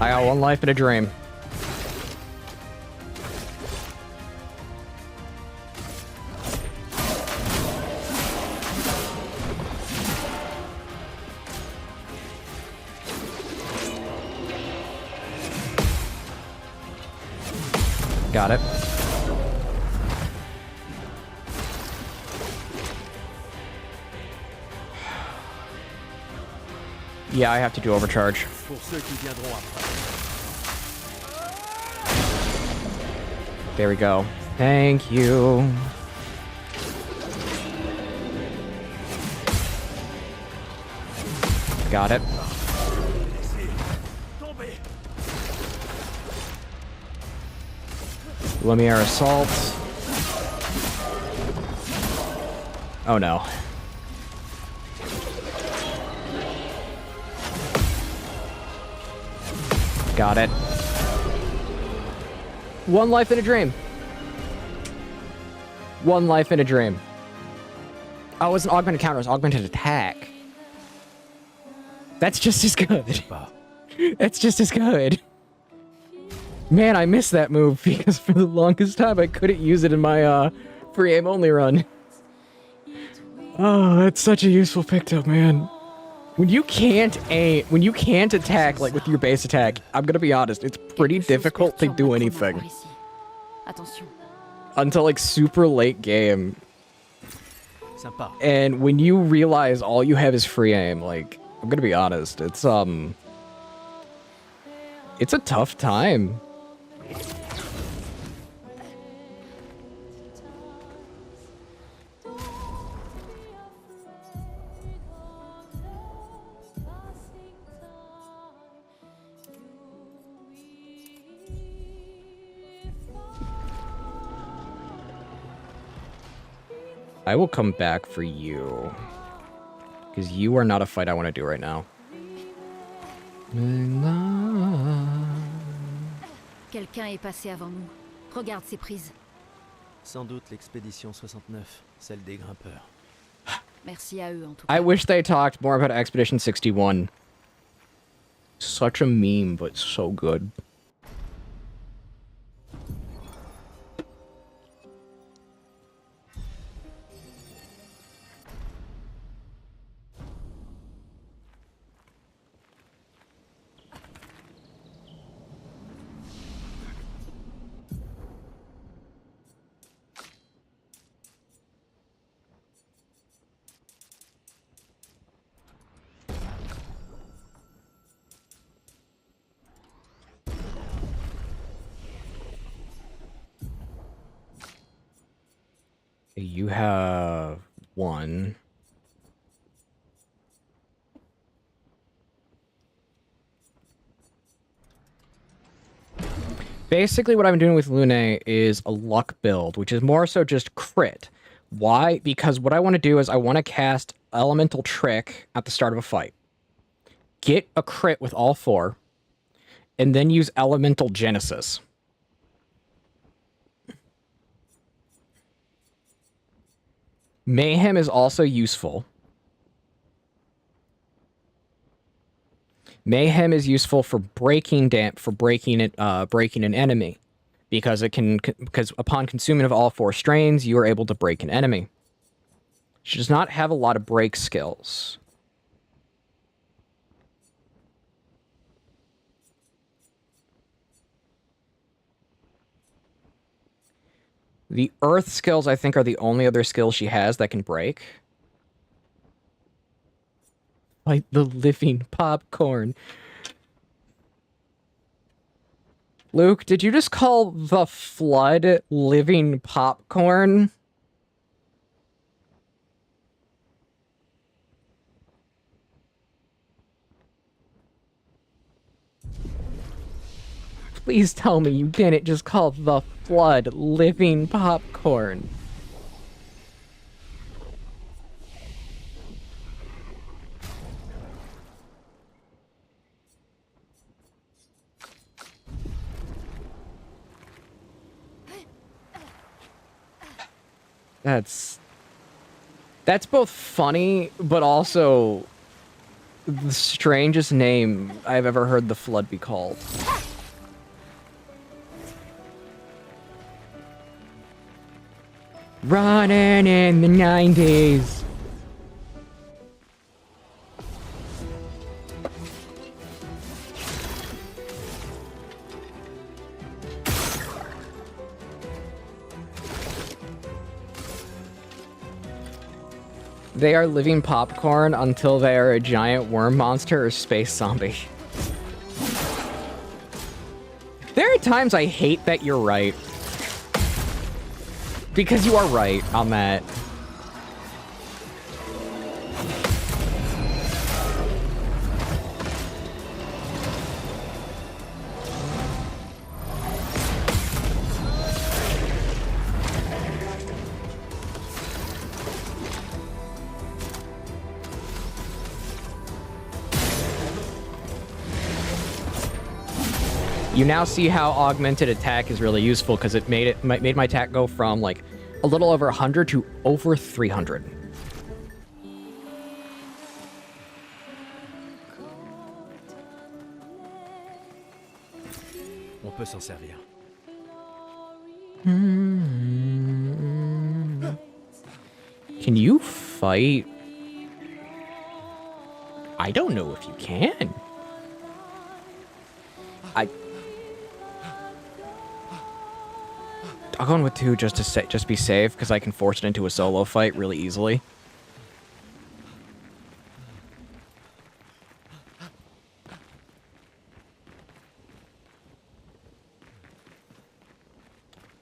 I got one life and a dream. Got it. Yeah, I have to do overcharge. There we go. Thank you. Got it. Lumiere Assault. Oh no. Got it. One life in a dream. 1 life in a dream. Oh, it was an augmented counter. It was augmented attack. That's just as good. That's just as good. Man, I missed that move because for the longest time I couldn't use it in my free aim only run. Oh, that's such a useful pickup, man. When you can't attack like with your base attack, I'm gonna be honest, it's pretty difficult to do anything. Until like super late game. And when you realize all you have is free aim, like, I'm gonna be honest, it's a tough time. I will come back for you. Because you are not a fight I want to do right now. Quelqu'un est passé avant nous. Regarde ces prises. Sans doute l'expédition 69, celle des grimpeurs. Merci à eux en tout cas. I wish they talked more about Expedition 61. Such a meme, but so good. You have 1. Basically, what I'm doing with Lune is a luck build, which is more so just crit. Why? Because what I want to do is I want to cast Elemental Trick at the start of a fight. Get a crit with all 4, and then use Elemental Genesis. Mayhem is also useful. Mayhem is useful for breaking an enemy, because upon consuming of all 4 strains, you are able to break an enemy. She does not have a lot of break skills. The earth skills, I think, are the only other skills she has that can break. Like the living popcorn. Luke, did you just call the flood living popcorn? Please tell me you didn't just call the flood living popcorn. That's both funny, but also the strangest name I've ever heard the flood be called. Running in the 90s. They are living popcorn until they are a giant worm monster or space zombie. There are times I hate that you're right. Because you are right on that. You now see how augmented attack is really useful, because it made my attack go from like a little over 100 to over 300. On peut s'en servir. Can you fight? I don't know if you can. I'll go in with 2 just to be safe, because I can force it into a solo fight really easily.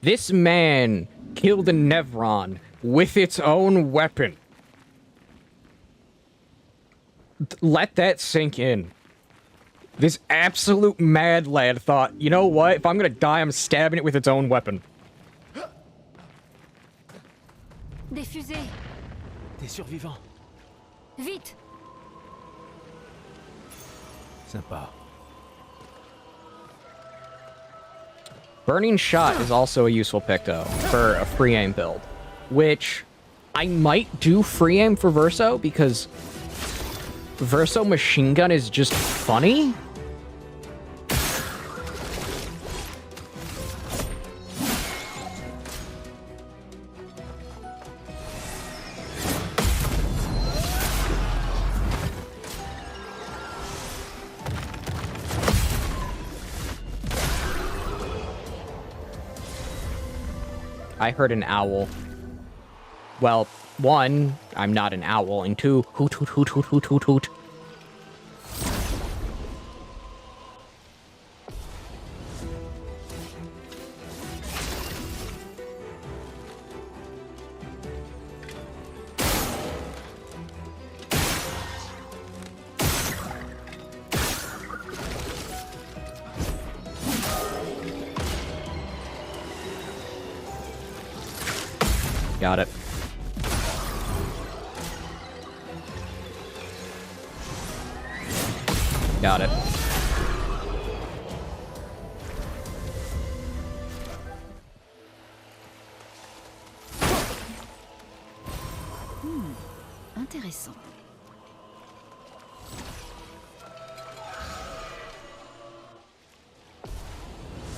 This man killed a Nevron with its own weapon. Let that sink in. This absolute mad lad thought, you know what? If I'm gonna die, I'm stabbing it with its own weapon. Des fusées. Des survivants. Vite. Sympa. Burning Shot is also a useful pick, though, for a free aim build. Which I might do free aim for Verso, because Verso Machine Gun is just funny. I heard an owl. Well, 1, I'm not an owl, and 2, hoot hoot hoot hoot hoot hoot hoot. Got it. Got it. Intéressant.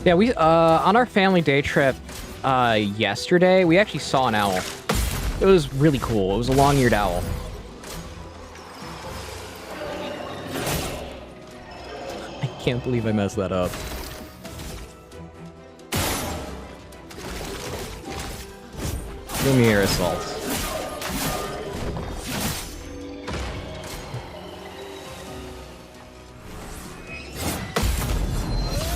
Yeah, we on our family day trip yesterday, we actually saw an owl. It was really cool. It was a long-eared owl. I can't believe I messed that up. Give me your assaults.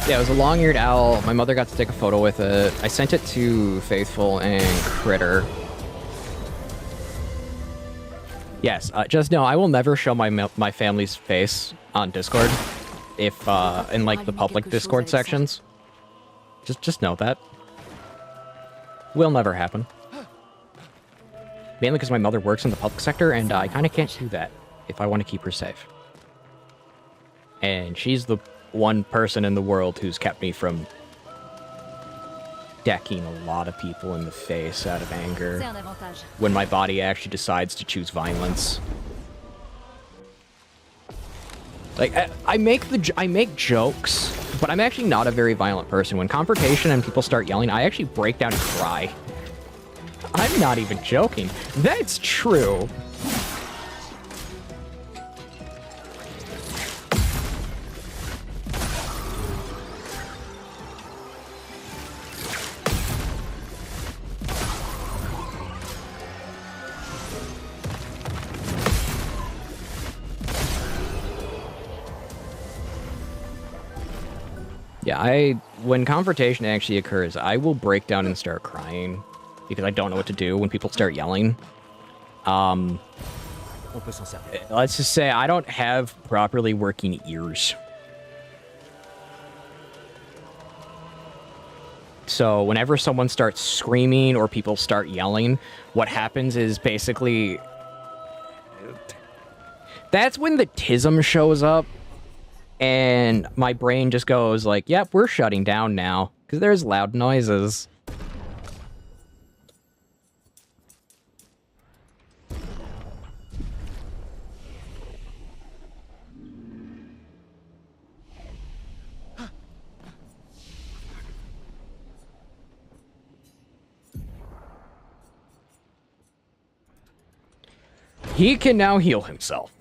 Yeah, it was a long-eared owl. My mother got to take a photo with it. I sent it to Faithful and Critter. Yes, just know I will never show my family's face on Discord, if in like the public Discord sections. Just know that will never happen. Mainly because my mother works in the public sector, and I kind of can't do that if I want to keep her safe. And she's the one person in the world who's kept me from decking a lot of people in the face out of anger when my body actually decides to choose violence. Like, I make jokes, but I'm actually not a very violent person. When confrontation and people start yelling, I actually break down and cry. I'm not even joking. That's true. Yeah, when confrontation actually occurs, I will break down and start crying because I don't know what to do when people start yelling. Let's just say I don't have properly working ears. So whenever someone starts screaming or people start yelling, what happens is basically that's when the tism shows up. And my brain just goes like, yep, we're shutting down now, because there's loud noises. He can now heal himself.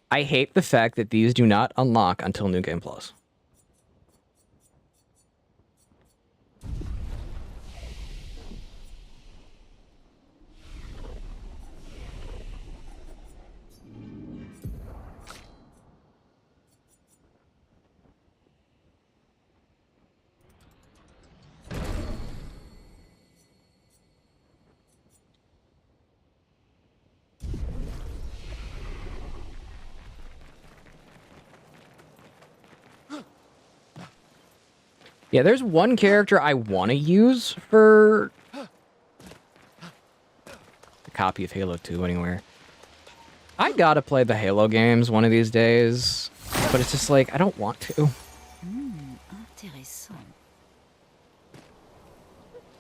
I hate the fact that these do not unlock until New Game Plus. Yeah, there's one character I want to use for a copy of Halo 2 anywhere. I gotta play the Halo games one of these days, but it's just like, I don't want to.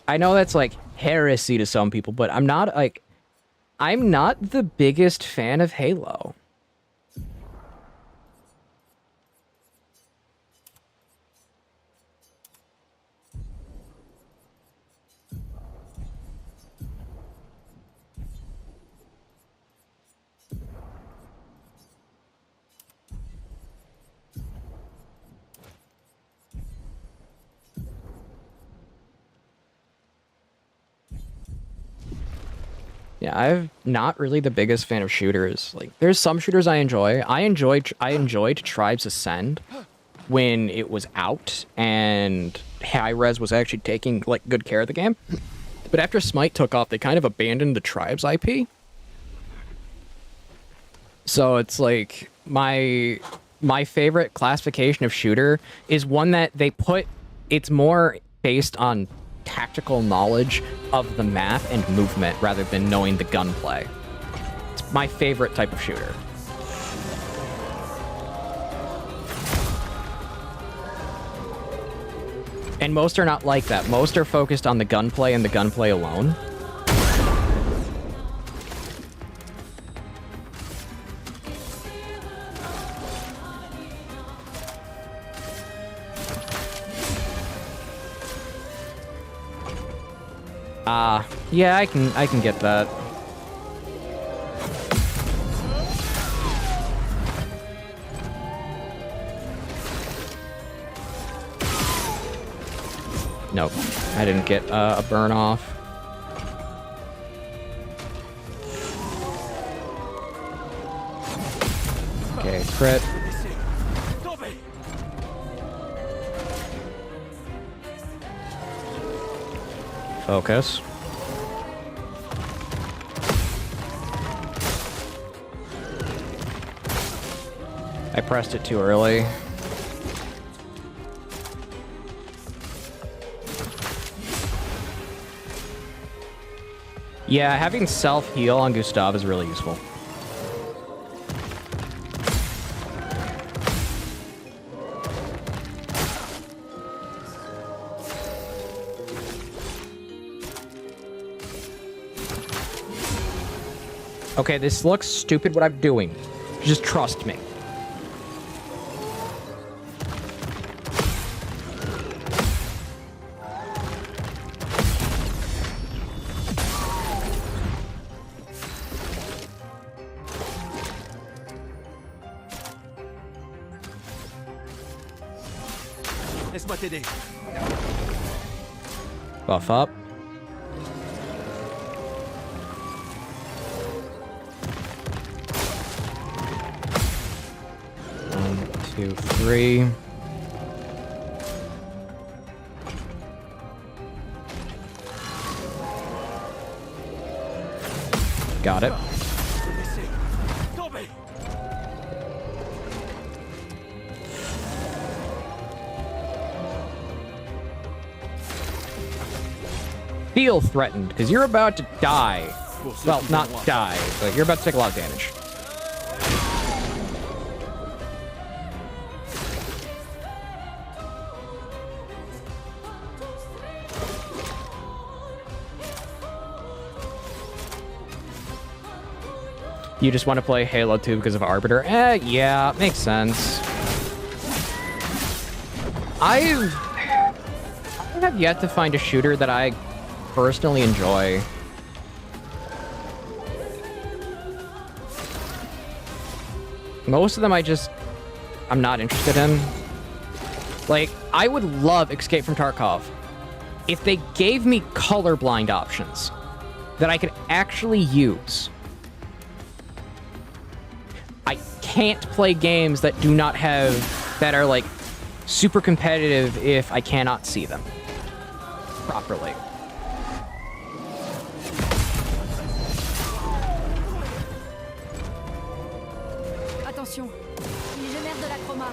I know that's like heresy to some people, but I'm not the biggest fan of Halo. Yeah, I'm not really the biggest fan of shooters. Like, there's some shooters I enjoy. I enjoyed Tribes Ascend when it was out and Hi-Rez was actually taking like good care of the game. But after Smite took off, they kind of abandoned the Tribes IP. So it's like my favorite classification of shooter is one that they put, it's more based on tactical knowledge of the map and movement rather than knowing the gunplay. It's my favorite type of shooter. And most are not like that. Most are focused on the gunplay and the gunplay alone. Yeah, I can get that. Nope, I didn't get a burn off. Okay, crit. Focus. I pressed it too early. Yeah, having self-heal on Gustav is really useful. Okay, this looks stupid what I'm doing. Just trust me. Laisse-moi t'aider. Buff up. One, two, three. Got it. Feel threatened, because you're about to die. Well, not die, but you're about to take a lot of damage. You just want to play Halo 2 because of Arbiter? Yeah, makes sense. I have yet to find a shooter that I personally enjoy. Most of them I'm not interested in. Like, I would love Escape from Tarkov if they gave me colorblind options that I could actually use. I can't play games that do not have, that are like super competitive if I cannot see them properly. Attention, il génère de la chroma.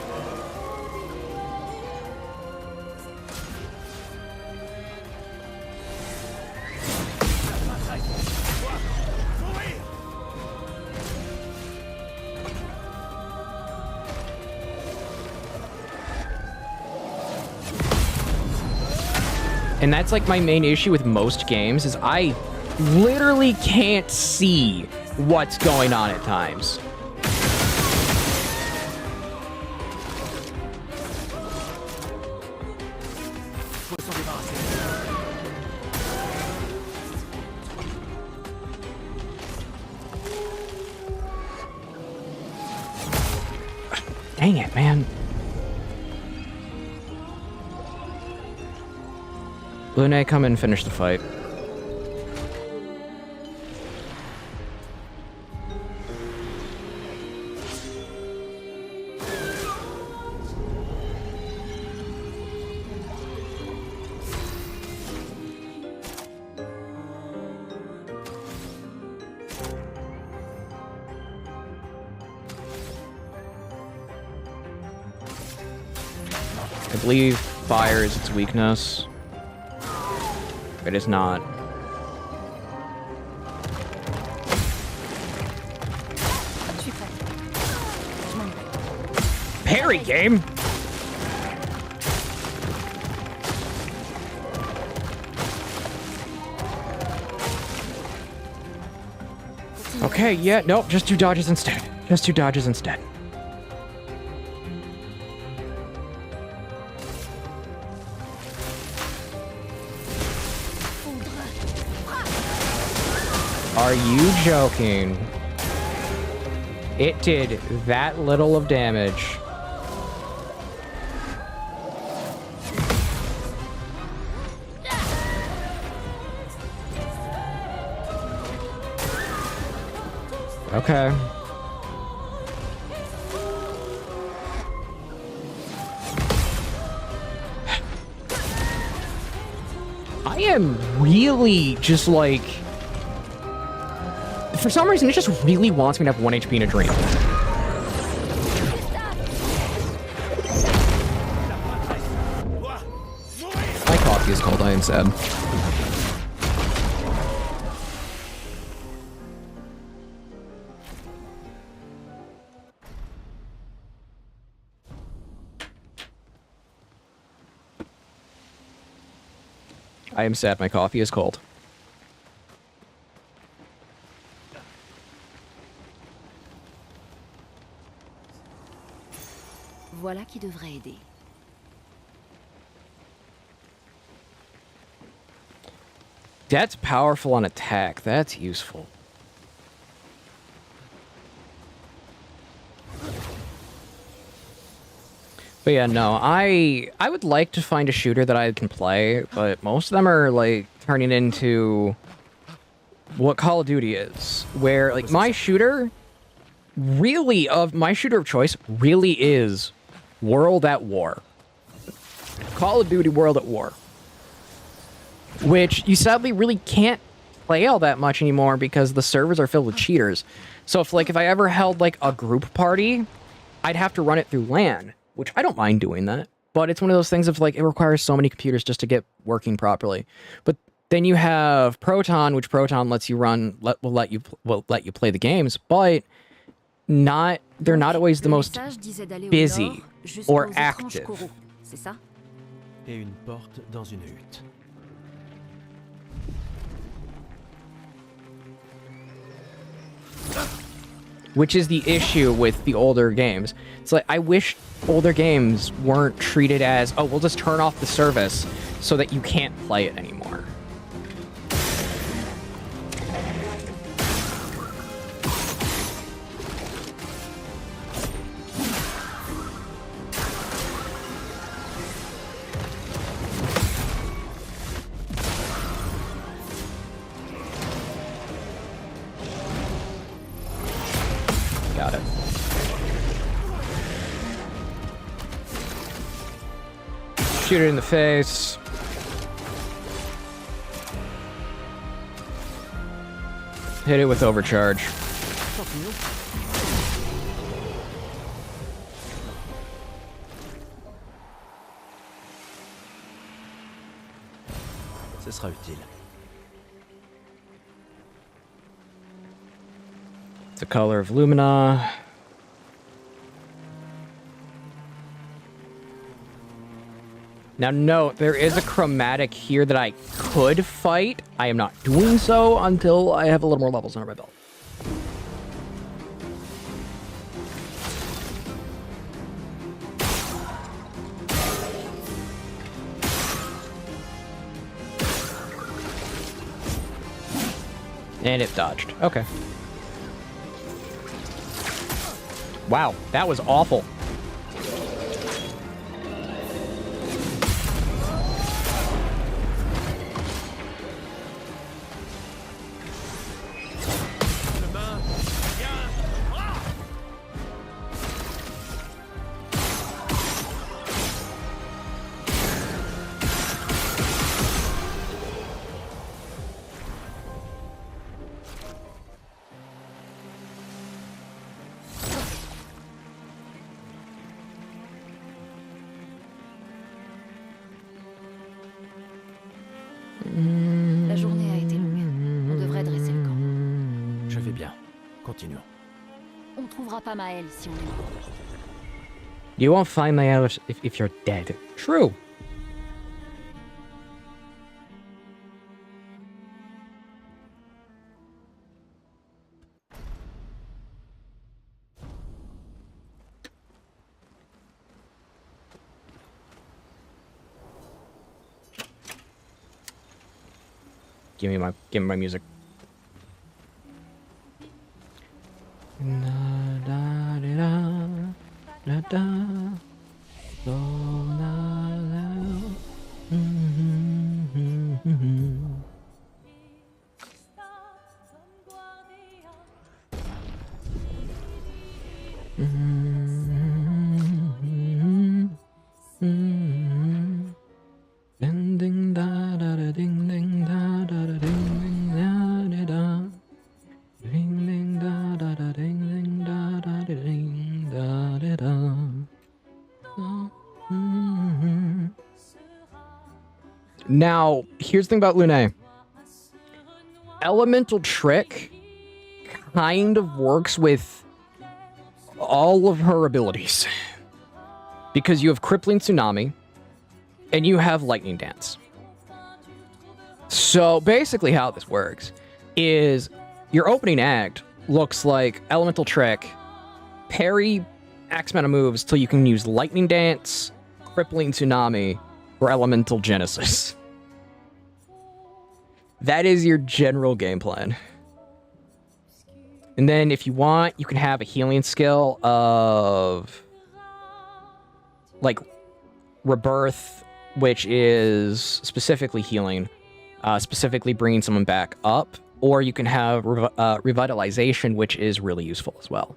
And that's like my main issue with most games, is I literally can't see what's going on at times. Dang it, man. Lune, come and finish the fight. I believe fire is its weakness. It is not. Parry game? Okay, yeah, nope, just 2 dodges instead. Just 2 dodges instead. Are you joking? It did that little of damage. Okay. I am really just like... For some reason, it just really wants me to have 1 HP in a dream. My coffee is cold, I am sad. I am sad, my coffee is cold. Voilà qui devrait aider. That's powerful on attack. That's useful. But yeah, no, I would like to find a shooter that I can play, but most of them are like turning into what Call of Duty is, where like my shooter of choice really is World at War. Call of Duty World at War. Which you sadly really can't play all that much anymore because the servers are filled with cheaters. So if I ever held like a group party, I'd have to run it through LAN, which I don't mind doing that. But it's one of those things of like it requires so many computers just to get working properly. But then you have Proton, which Proton lets you run, will let you play the games, but they're not always the most busy or active. Et une porte dans une hutte. Which is the issue with the older games. It's like, I wish older games weren't treated as, oh, we'll just turn off the service so that you can't play it anymore. Shoot it in the face. Hit it with overcharge. Ce sera utile. The color of Lumina. Now note, there is a chromatic here that I could fight. I am not doing so until I have a little more levels under my belt. And it dodged. Okay. Wow, that was awful. La journée a été longue. On devrait dresser le camp. Je vais bien. Continuons. On trouvera pas Maël si on est mort. You won't find my Alice if you're dead. True. Give me my music. Now, here's the thing about Lune. Elemental Trick kind of works with all of her abilities. Because you have Crippling Tsunami, and you have Lightning Dance. So basically how this works is your opening act looks like Elemental Trick, parry X amount of moves till you can use Lightning Dance, Crippling Tsunami, or Elemental Genesis. That is your general game plan. And then if you want, you can have a healing skill of like Rebirth, which is specifically healing, specifically bringing someone back up, or you can have Revitalization, which is really useful as well.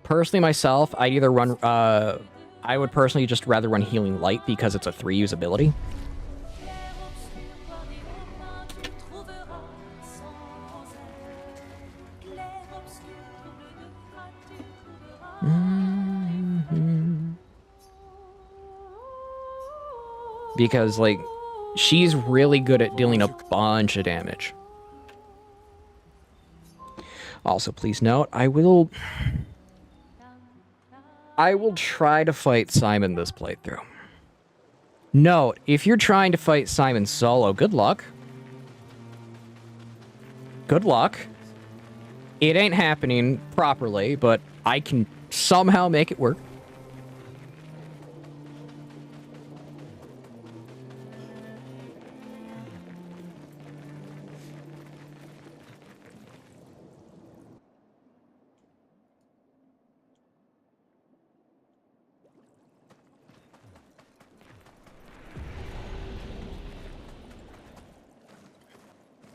Personally, myself, I'd either run, I would personally just rather run Healing Light because it's a 3-use ability. Because, like, she's really good at dealing a bunch of damage. Also, please note, I will try to fight Simon this playthrough. Note, if you're trying to fight Simon solo, good luck. Good luck. It ain't happening properly, but I can somehow make it work.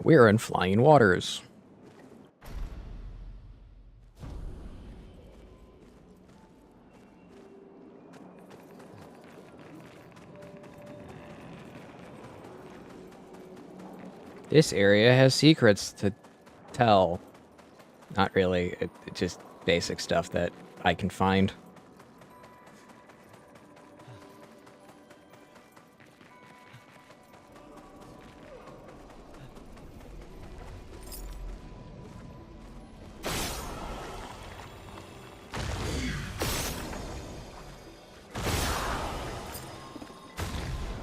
We're in flying waters. This area has secrets to tell. Not really. It's just basic stuff that I can find.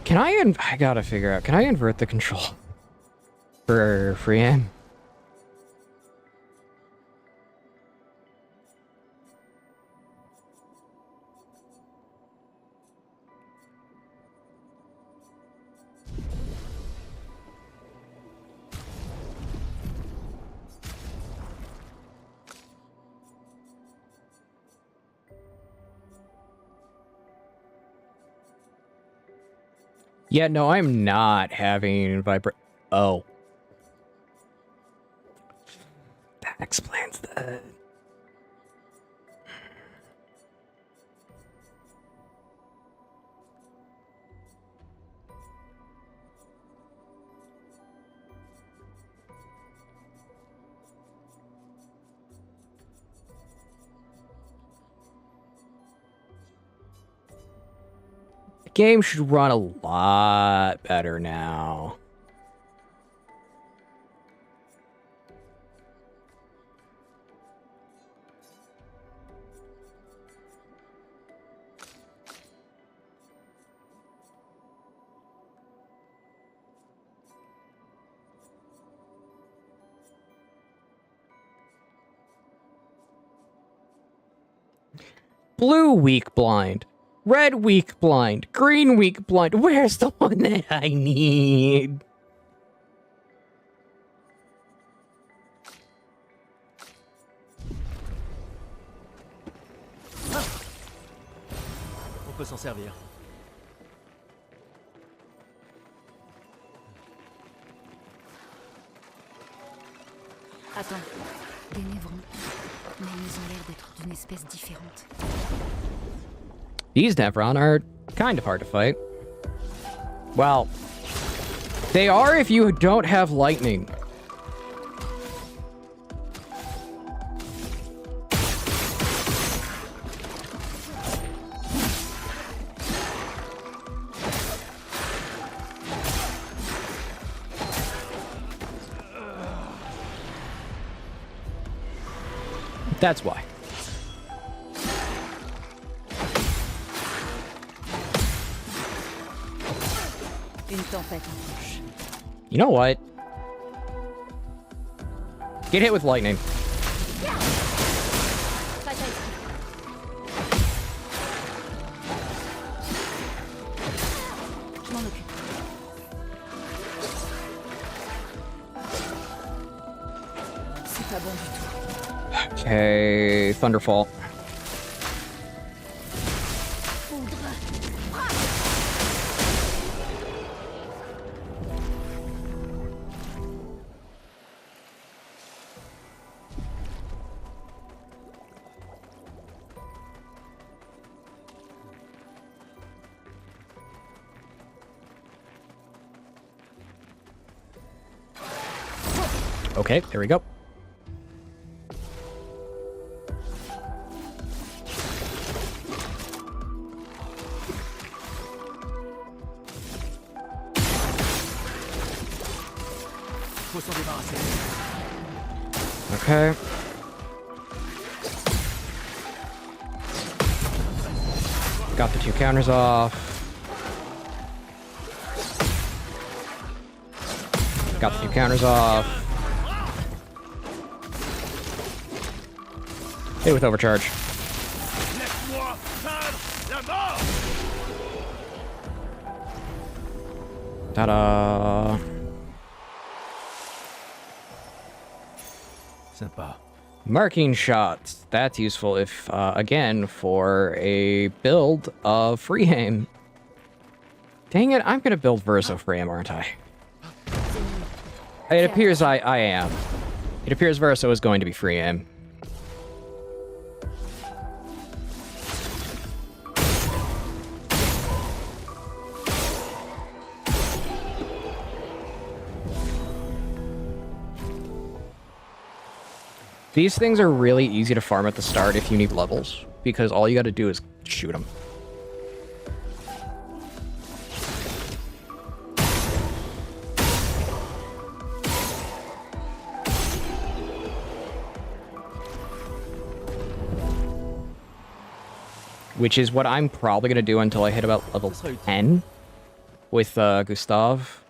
Can I gotta figure out, can I invert the control for free aim? Yeah, no, I'm not having Oh. That explains that. The game should run a lot better now. Blue weak blind. Red weak blind. Green weak blind. Where's the one that I need? On peut s'en servir. Attends, des névrons. Mais ils ont l'air d'être d'une espèce différente. These Nevron are kind of hard to fight. Well, they are if you don't have lightning. That's why. Une tempête en touche. You know what? Get hit with lightning. Je m'en occupe. C'est pas bon du tout. Okay, Thunderfall. Okay, there we go. Okay. Got the two counters off. Got the two counters off. Hit with overcharge. Ta-da! Sympa. Marking shots. That's useful if, again, for a build of free aim. Dang it, I'm gonna build Verso free aim, aren't I? It appears I am. It appears Verso is going to be free aim. These things are really easy to farm at the start if you need levels, because all you gotta do is shoot them. Which is what I'm probably gonna do until I hit about level 10 with Gustav.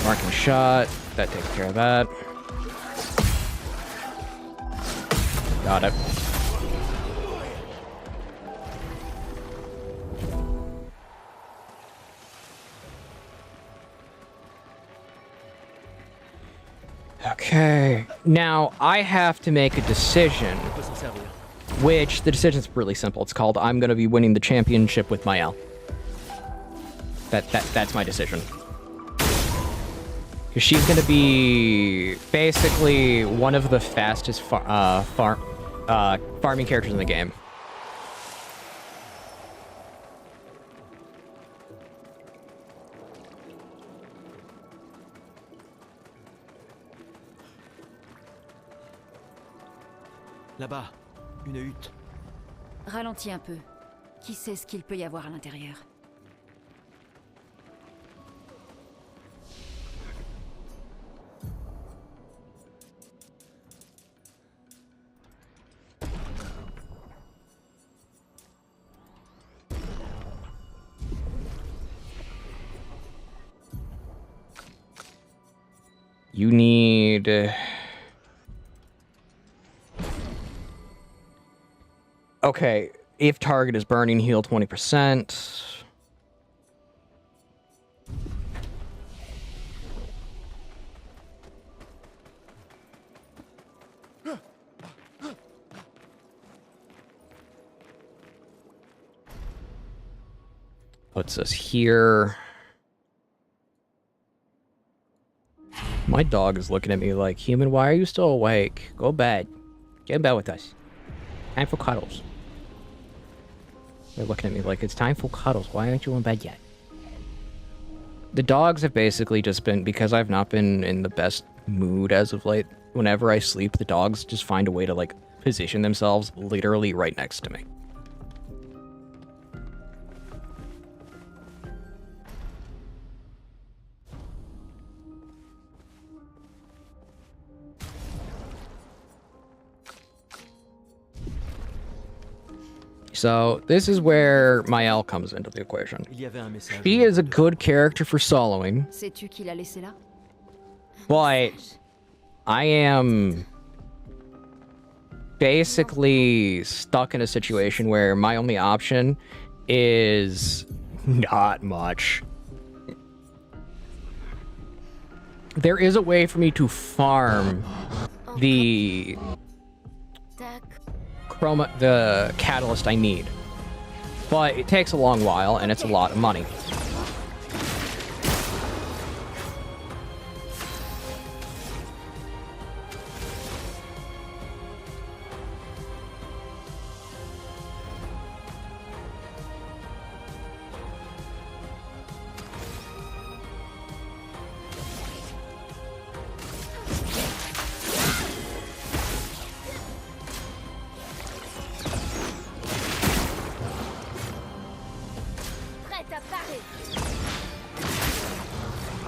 Marking shot. That takes care of that. Got it. Okay, now I have to make a decision, which the decision's really simple. It's called I'm going to be winning the championship with Mael. That's my decision. Because she's going to be basically one of the fastest farming characters in the game. Là-bas, une hutte. Ralentis un peu. Qui sait ce qu'il peut y avoir à l'intérieur? You need... Okay, if target is burning, heal 20%. Puts us here. My dog is looking at me like, human, why are you still awake? Go to bed. Get in bed with us. Time for cuddles. They're looking at me like, it's time for cuddles. Why aren't you in bed yet? The dogs have basically just been, because I've not been in the best mood as of late, whenever I sleep, the dogs just find a way to, like, position themselves literally right next to me. So, this is where Mael comes into the equation. She is a good character for soloing. Sais-tu qui l'a laissé là? But I am basically stuck in a situation where my only option is not much. There is a way for me to farm the catalyst I need, but it takes a long while and it's a lot of money.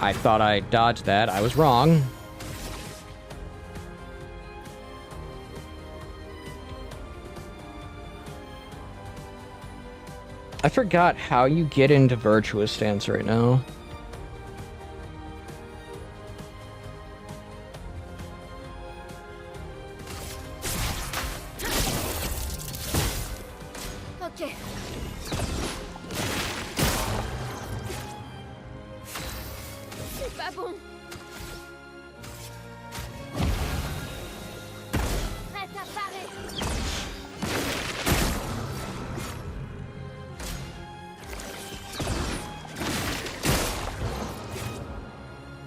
I thought I dodged that. I was wrong. I forgot how you get into Virtuous Stance right now. Okay. C'est pas bon. Prête à parer.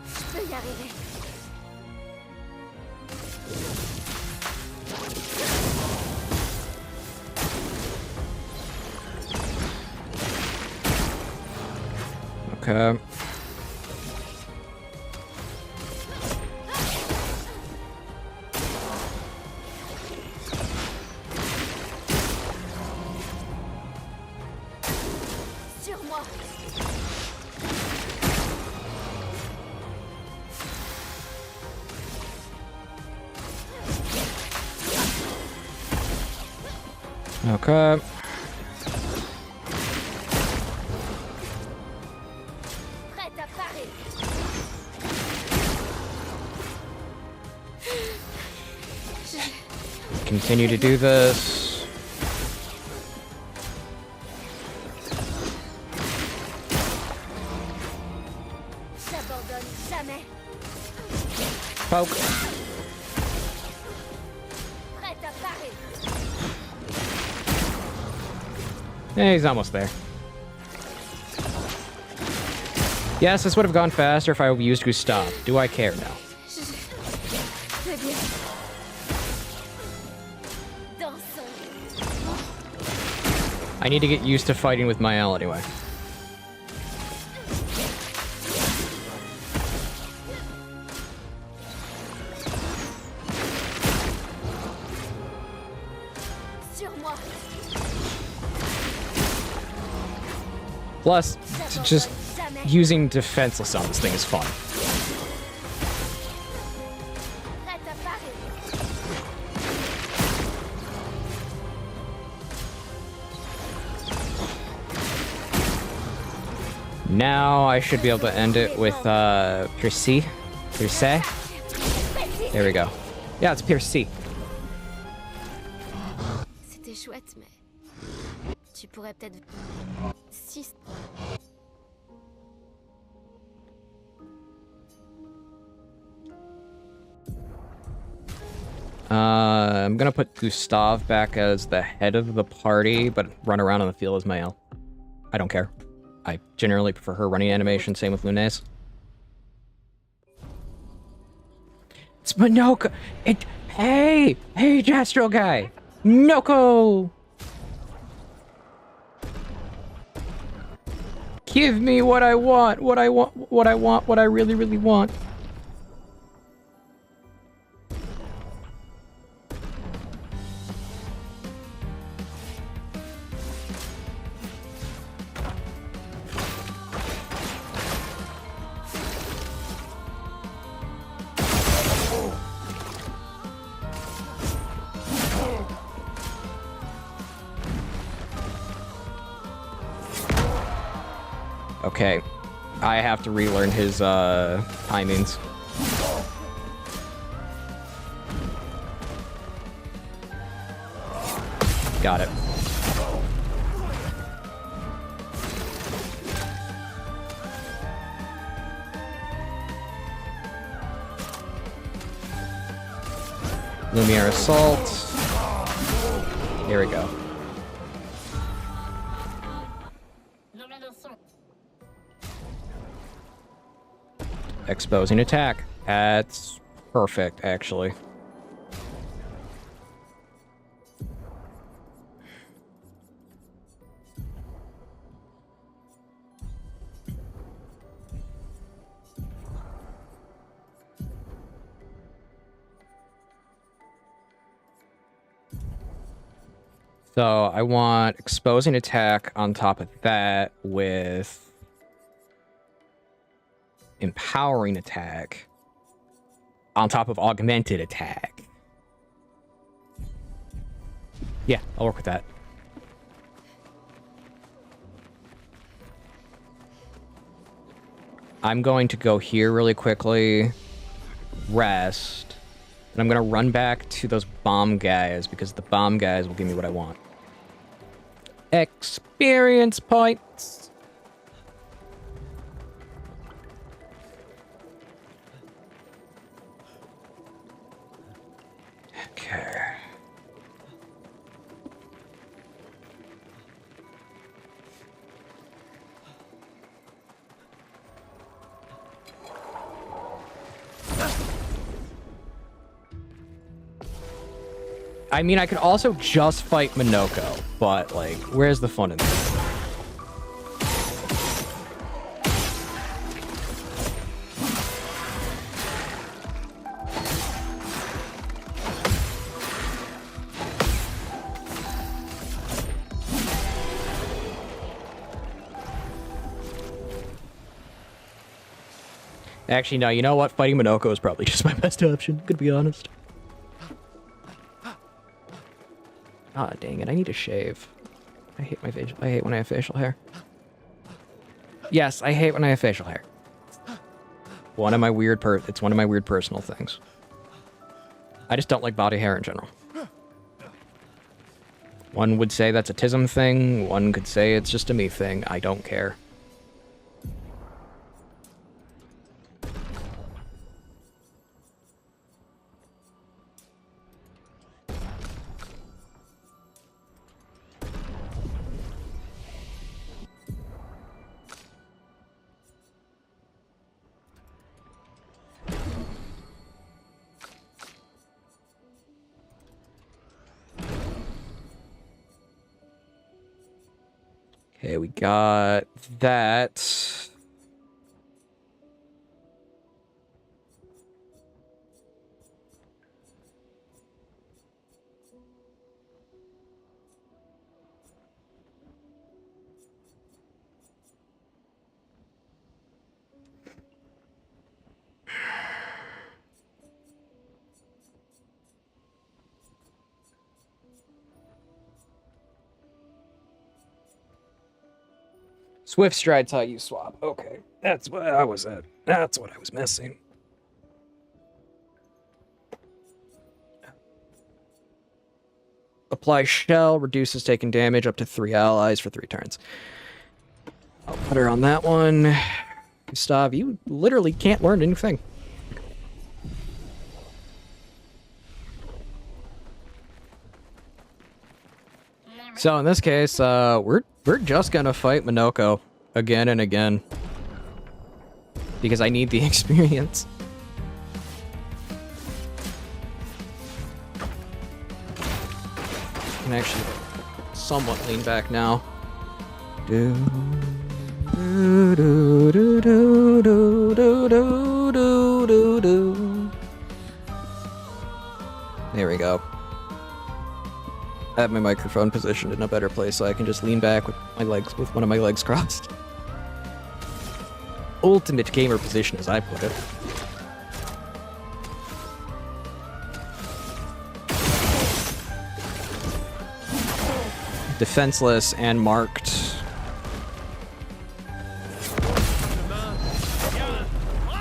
Je peux y arriver. Okay. Sur moi. Okay. Prête à parer. Continue to do this. J'abandonne jamais. Poke. Prête à parer. Yeah, he's almost there. Yes, this would have gone faster if I used Gustav. Do I care now? Très bien. Dansons. I need to get used to fighting with Mael anyway. Sur moi. Plus, just using defenseless on this thing is fun. Prête à parer. Now I should be able to end it with Pierce. Pierce? There we go. Yeah, it's Pierce. C'était chouette, mais tu pourrais peut-être si. I'm gonna put Gustav back as the head of the party, but run around on the field as Mael. I don't care. I generally prefer her running animation, same with Lunes. It's Minoka! Hey! Hey, Jastro guy! Noko! Give me what I want! What I really, really want. Okay, I have to relearn his timings. Got it. Lumiere Assault. Here we go. Exposing attack. That's perfect, actually. So I want exposing attack on top of that with empowering attack on top of augmented attack. Yeah, I'll work with that. I'm going to go here really quickly, rest, and I'm going to run back to those bomb guys because the bomb guys will give me what I want. Experience points! Okay. I mean, I could also just fight Minoko, but, like, where's the fun in this? Actually, no, you know what? Fighting Minoko is probably just my best option, to be honest. Ah, dang it, I need to shave. I hate my facial. I hate when I have facial hair. Yes, I hate when I have facial hair. One of my weird it's one of my weird personal things. I just don't like body hair in general. One would say that's a Tism thing, one could say it's just a me thing. I don't care. Okay, we got that. Swift stride's how you swap. Okay, that's what I was at. That's what I was missing. Apply shell, reduces taking damage up to 3 allies for 3 turns. I'll put her on that one. Gustav, you literally can't learn anything. So in this case, we're just gonna fight Minoko again and again because I need the experience. I can actually somewhat lean back now. Do do do do do do do do do do. There we go. I have my microphone positioned in a better place so I can just lean back with my legs, with one of my legs crossed. Ultimate gamer position, as I put it. Defenseless and marked.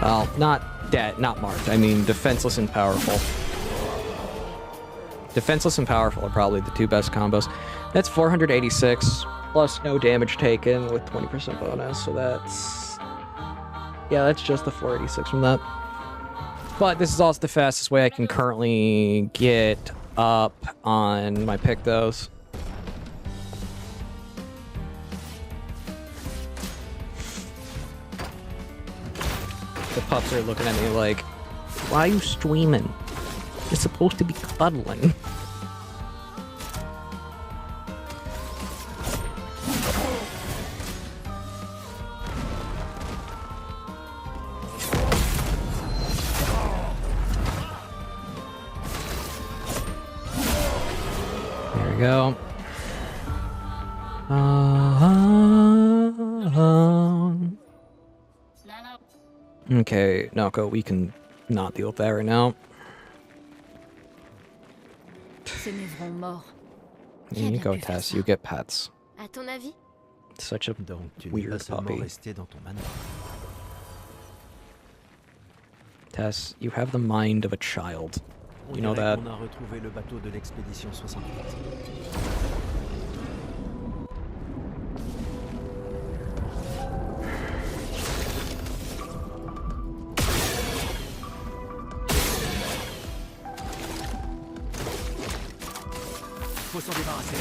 Well, not dead, not marked. I mean defenseless and powerful. Defenseless and powerful are probably the 2 best combos. That's 486, plus no damage taken with 20% bonus, so that's... Yeah, that's just the 486 from that. But this is also the fastest way I can currently get up on my Pictos. The pups are looking at me like, why are you streaming? You're supposed to be cuddling. There we go. Okay, Naoko, we can not deal with that right now. There you go, Tess. You get pets. À ton avis? Such a weird puppy. Tess, you have the mind of a child. You know that? On a retrouvé le bateau de l'expédition 68. Faut s'en débarrasser.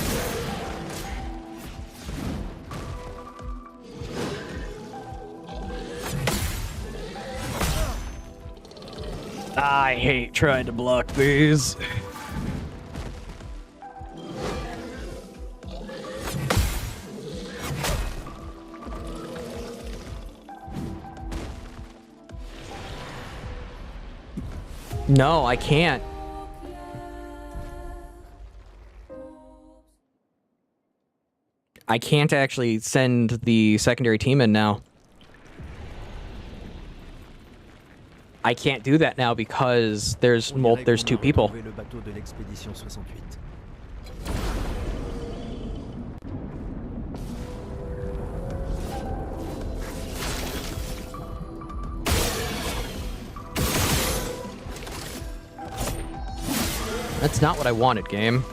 I hate trying to block these. No, I can't. I can't actually send the secondary team in now. I can't do that now because there's two people. Le bateau de l'expédition 68. That's not what I wanted, game.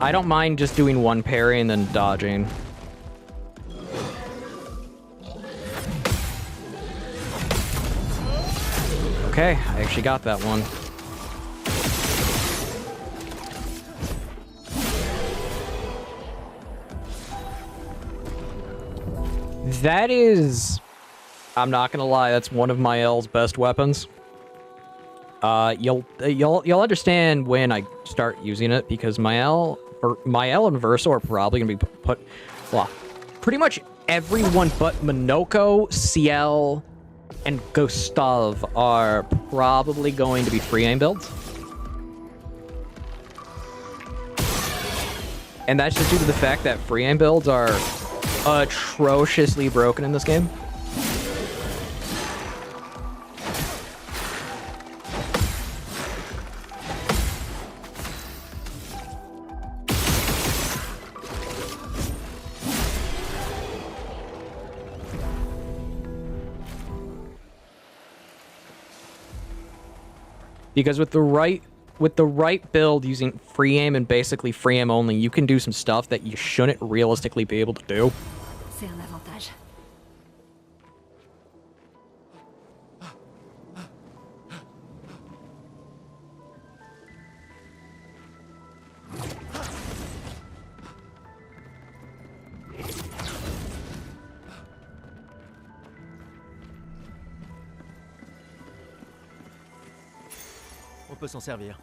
I don't mind just doing one parry and then dodging. Okay, I actually got that one. That is... I'm not gonna lie, that's one of my L's best weapons. You'll understand when I start using it, because my L and Verso are probably gonna be put... Well, pretty much everyone but Minoko, CL, and Gustav are probably going to be free aim builds. And that's just due to the fact that free aim builds are atrociously broken in this game. Because with the right build using free aim and basically free aim only, you can do some stuff that you shouldn't realistically be able to do. C'est un avantage. On peut s'en servir.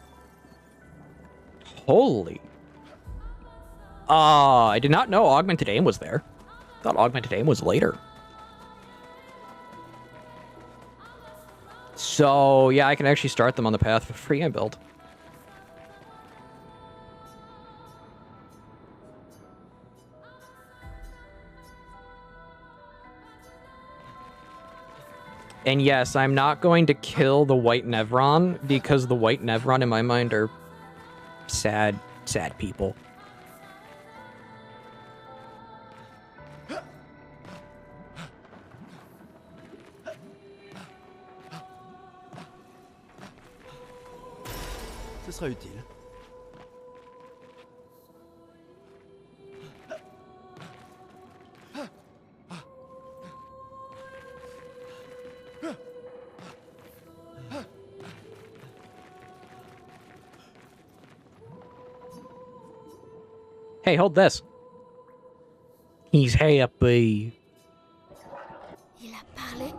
Holy. I did not know augmented aim was there. I thought augmented aim was later. So, yeah, I can actually start them on the path for free aim build. And yes, I'm not going to kill the White Nevron, because the White Nevron in my mind are sad, sad people. Ce sera utile. Hey, hold this. He's happy. Il a parlé?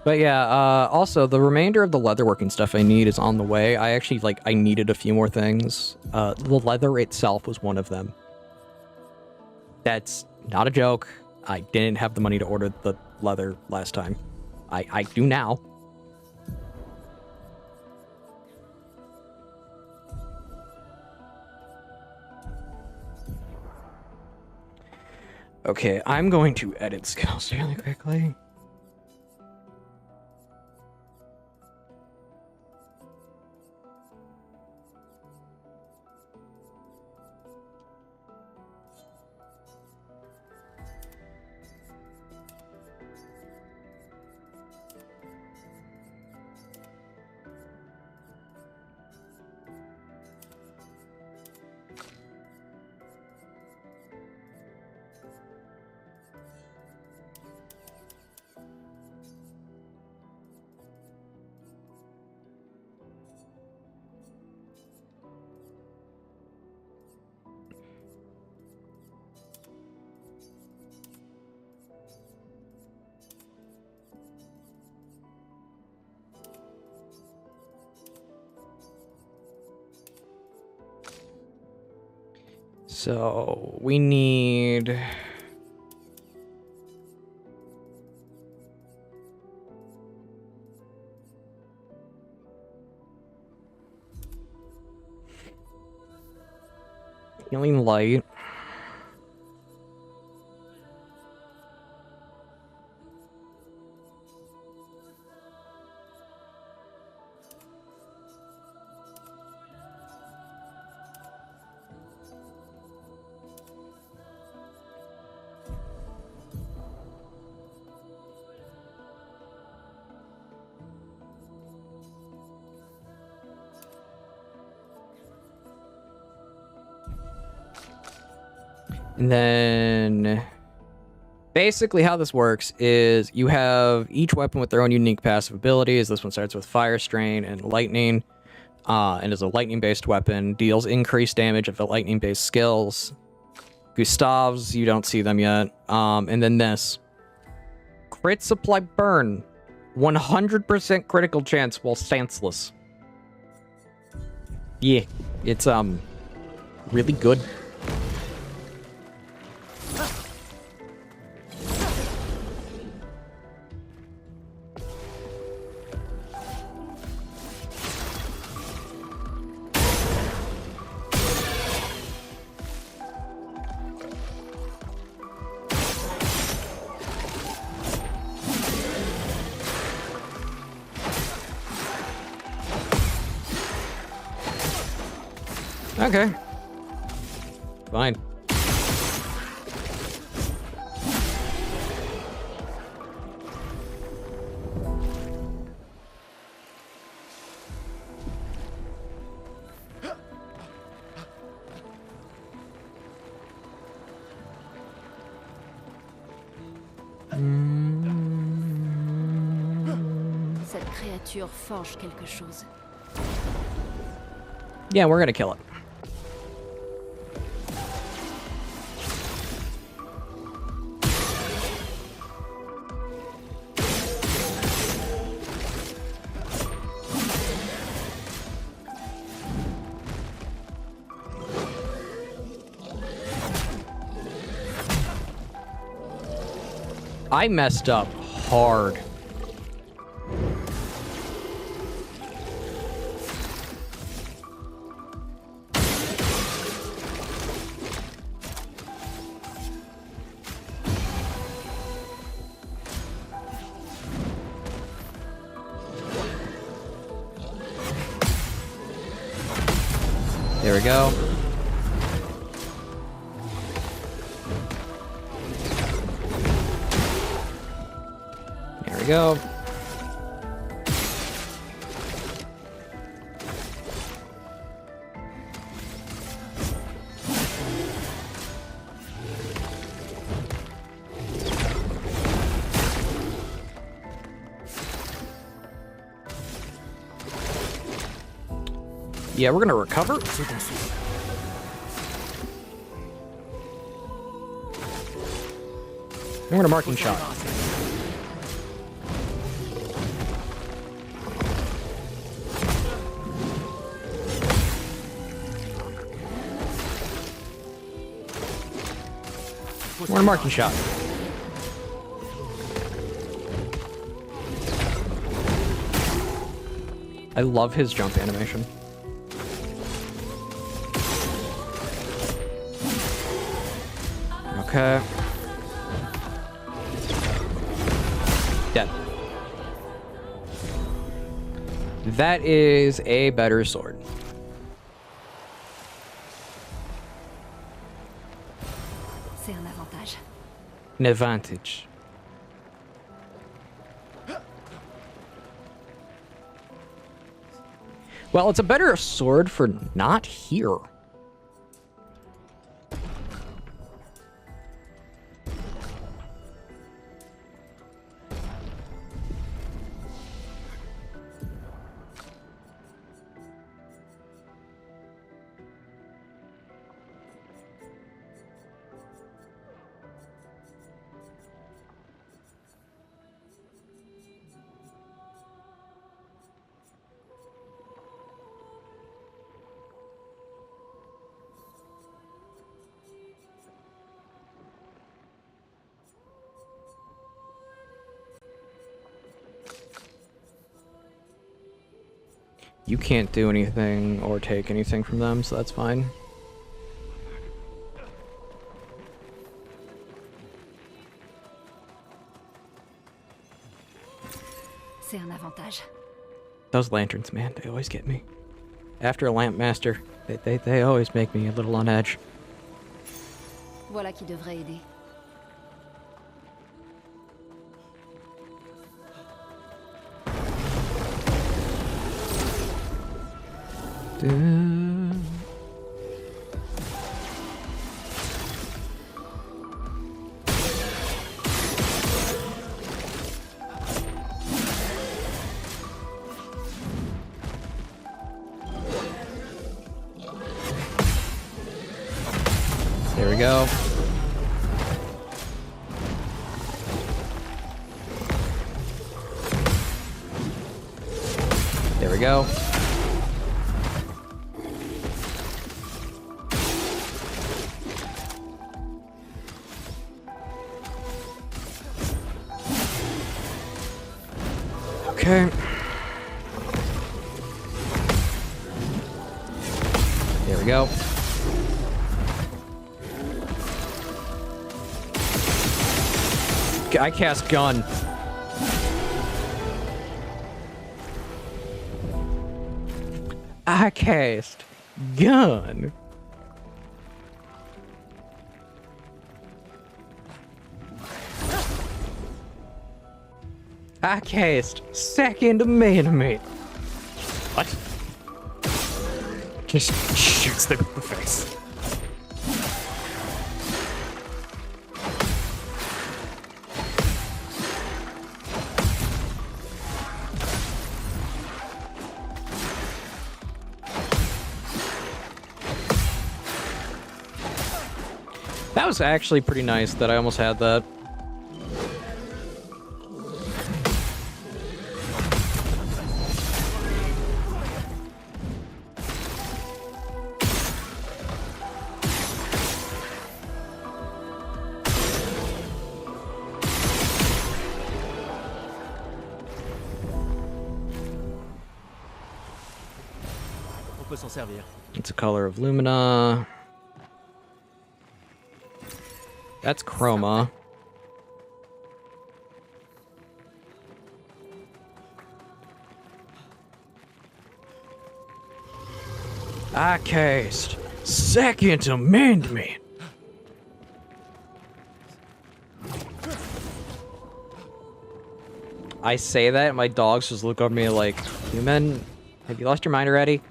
But yeah, also, the remainder of the leatherworking stuff I need is on the way. I actually, I needed a few more things. The leather itself was one of them. That's not a joke. I didn't have the money to order the leather last time. I do now. Okay, I'm going to edit skills really quickly. So we need... Healing light. And then basically how this works is you have each weapon with their own unique passive abilities. This one starts with Fire Strain and Lightning, and is a lightning-based weapon. Deals increased damage of the lightning-based skills. Gustav's, you don't see them yet. And then this. Crit Supply Burn. 100% critical chance while stanceless. Yeah, it's really good. Okay. Fine. Cette créature forge quelque chose. Yeah, we're gonna kill it. I messed up hard. There we go. There we go. Yeah, we're gonna recover. I'm gonna marking shot. We're gonna marking shot. I love his jump animation. Okay. Dead. That is a better sword. C'est un avantage. An advantage. Well, it's a better sword for not here. You can't do anything or take anything from them, so that's fine. C'est un avantage. Those lanterns, man, they always get me. After a lamp master, they always make me a little on edge. Voilà qui devrait aider. There we go. There we go. Okay. There we go. I cast gun. I cast gun. I cast Second Amendment. What? Just shoots them in the face. That was actually pretty nice that I almost had that. On peut s'en servir. It's a color of Lumina. That's Chroma. I cast Second Amendment. I say that, and my dogs just look over me like, "Human, have you lost your mind already?"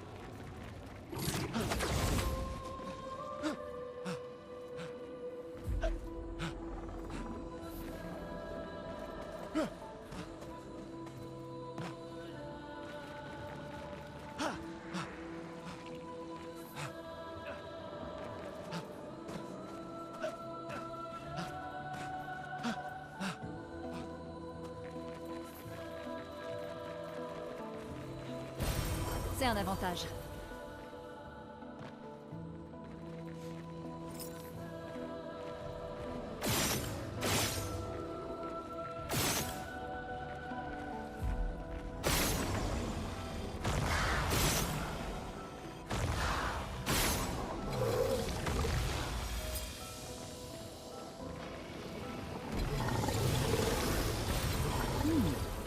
C'est un avantage.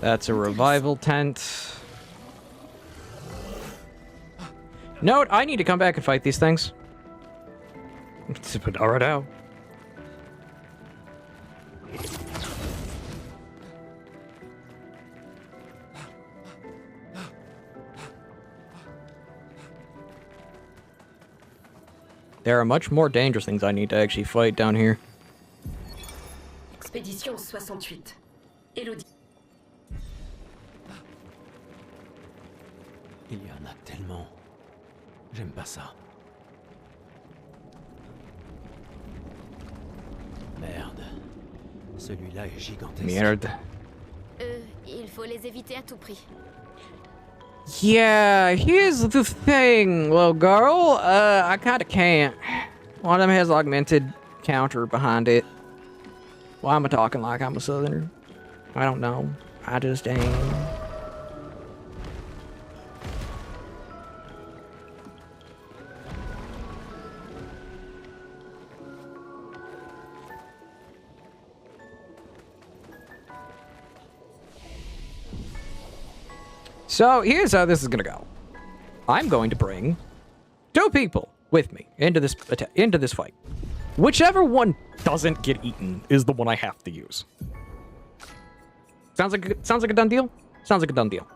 That's a revival tent. Note, I need to come back and fight these things. But alright now. There are much more dangerous things I need to actually fight down here. Expédition 68. Elodie. Il y en a tellement. J'aime pas ça. Merde. Celui-là est gigantesque. Merde. Il faut les éviter à tout prix. Yeah, here's the thing, little girl. I kinda can't. One of them has augmented counter behind it. Why am I talking like I'm a southerner? I don't know. I just ain't. So here's how this is gonna go. I'm going to bring 2 people with me into this fight. Whichever one doesn't get eaten is the one I have to use. Sounds like a done deal? Sounds like a done deal.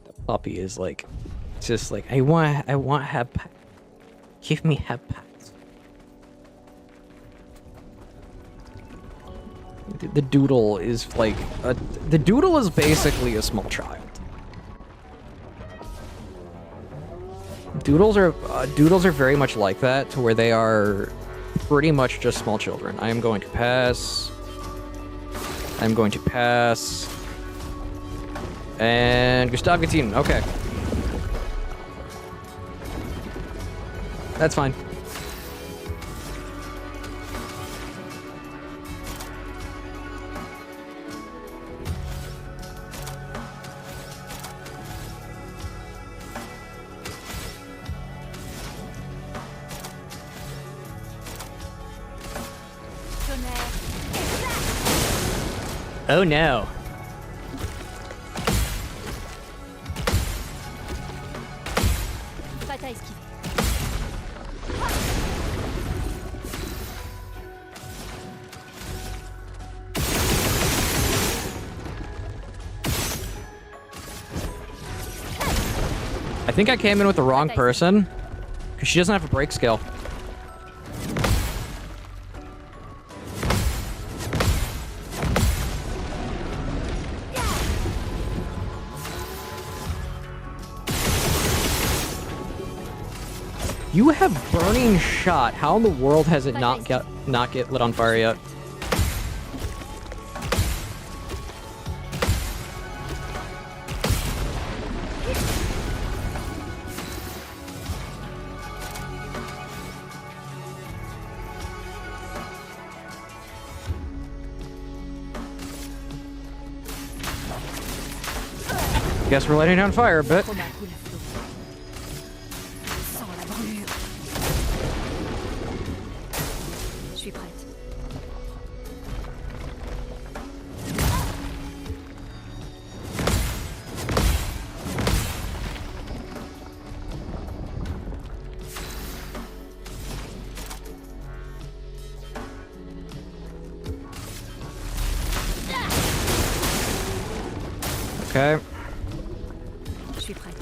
The puppy is like, just like, I want to have pets. Give me have pets. The doodle is like the doodle is basically a small child. Doodles are very much like that, to where they are pretty much just small children. I am going to pass. I'm going to pass. And Gustav gets eaten. Okay. That's fine. Oh no. I think I came in with the wrong person, because she doesn't have a break skill. You have burning shot. How in the world has it not get lit on fire yet? Guess we're letting down fire a bit. Okay. Je suis prête.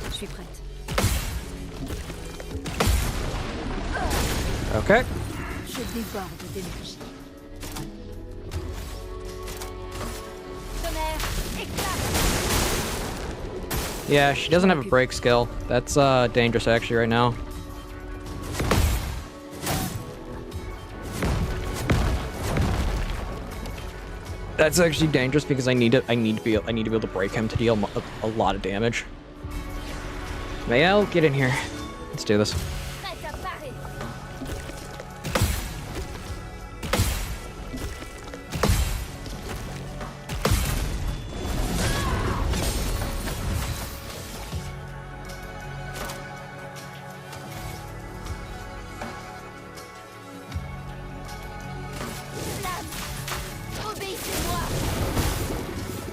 Je suis prête. Okay. Je déborde d'énergie. Yeah, she doesn't have a break skill. That's dangerous actually right now. That's actually dangerous because I need to be able to break him to deal a lot of damage. Mael, get in here. Let's do this.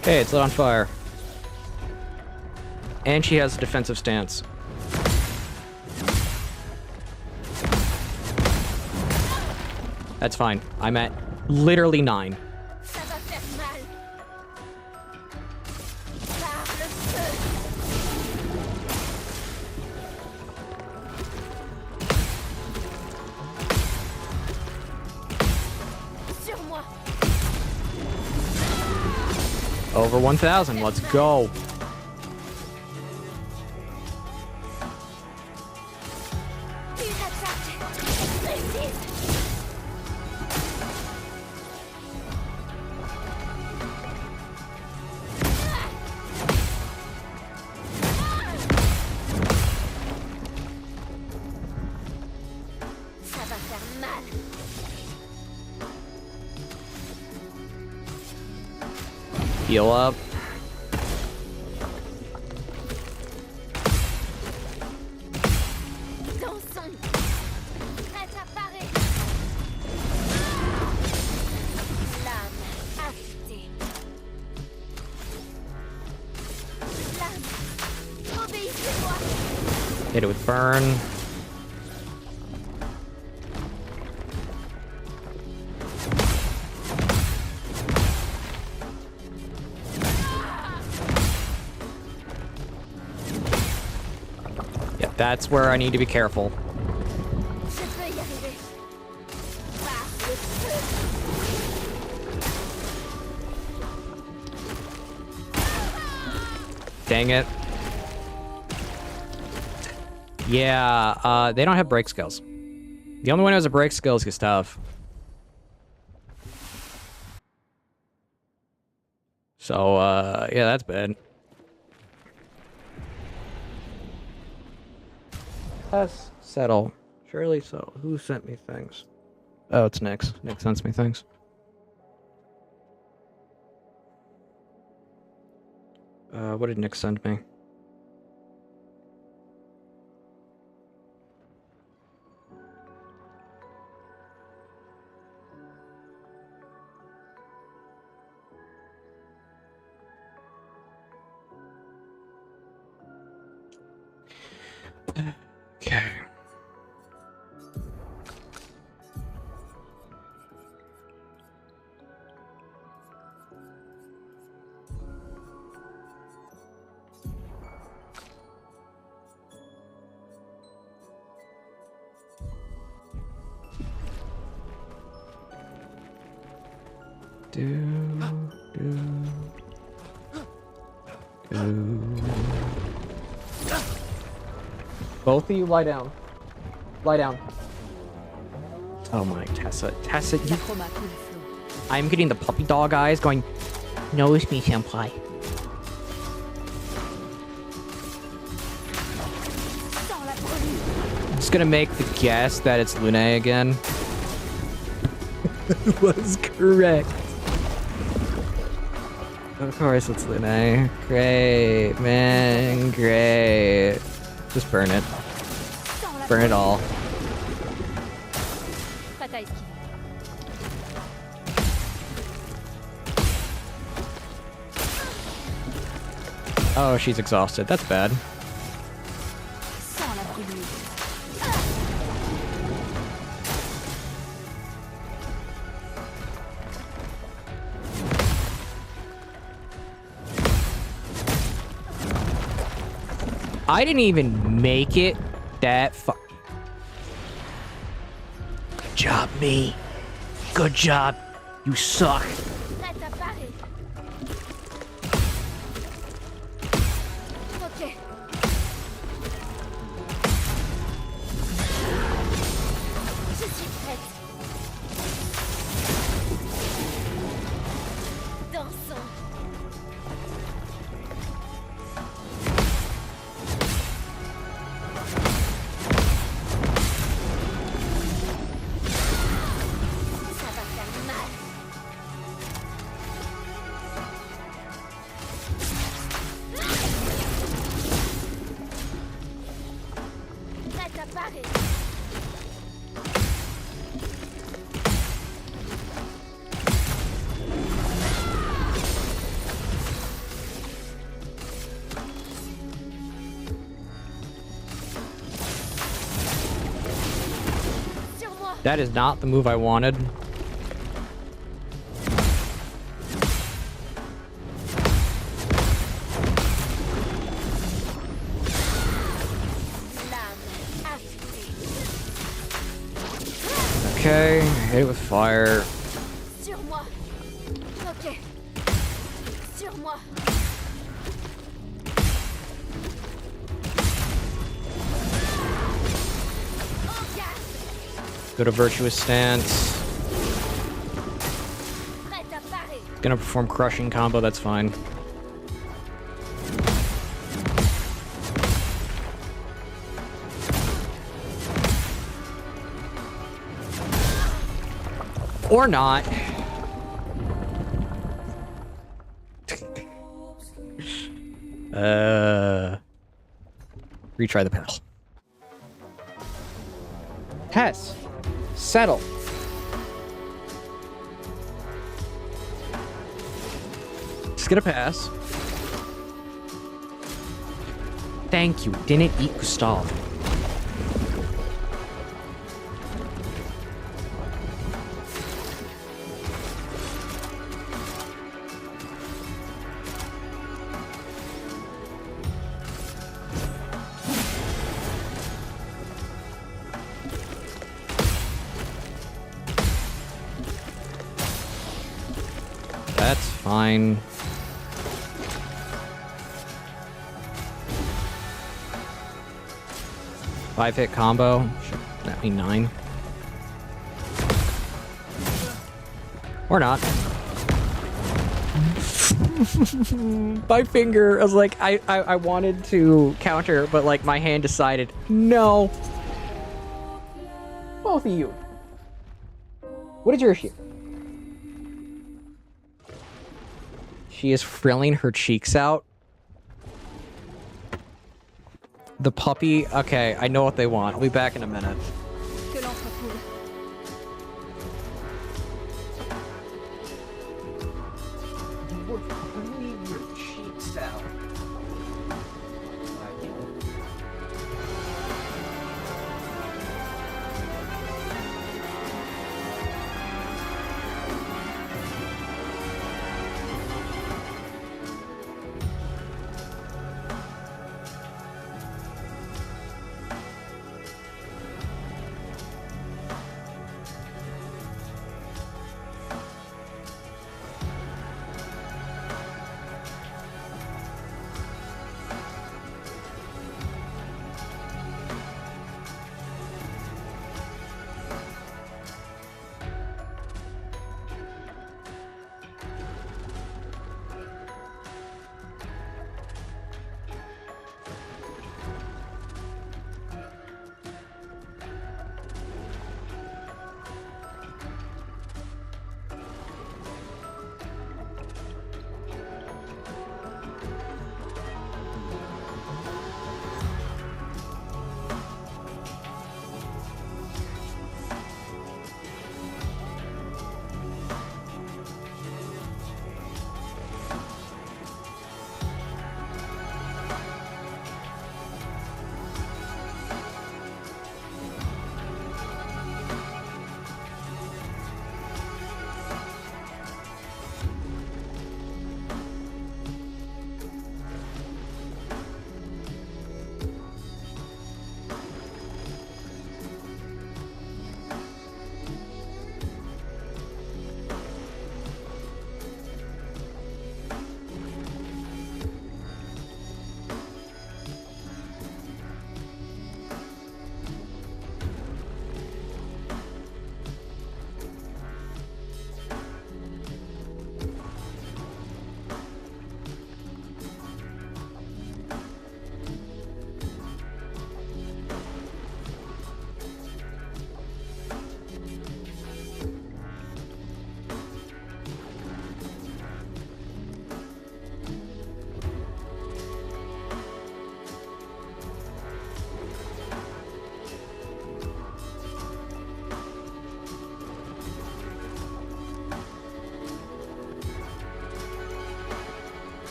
Okay, it's lit on fire. And she has a defensive stance. That's fine. I'm at literally 9. Over 1,000. Let's go. Heal up. Hit it with burn. Yeah, that's where I need to be careful. Dang it. Yeah, they don't have break skills. The only one who has a break skill is Gustav. So, yeah, that's bad. Let's settle. Surely so. Who sent me things? Oh, it's Nyx. Nyx sends me things. What did Nyx send me? Okay. Both of you lie down. Lie down. Oh my, Tessa. Tessa, you... I'm getting the puppy dog eyes going, knows me, senpai. I'm just gonna make the guess that it's Lune again. Was correct. Of course it's Lune. Great, man, great. Just burn it. Burn it all. Oh, she's exhausted. That's bad. I didn't even make it that far. Good job, me. Good job. You suck. That is not the move I wanted. Okay, hit it with fire. Sur moi. Ok. Sur moi. Go to virtuous stance. Gonna perform crushing combo, that's fine. Or not. Retry the pass. Tess. Settle. Just get a pass. Thank you. Didn't eat Gustav. That's fine. Five-hit combo. Should that be 9? Or not. My finger, I was like, I wanted to counter, but like my hand decided, no. Both of you. What is your issue? She is frilling her cheeks out. The puppy. Okay, I know what they want. I'll be back in a minute.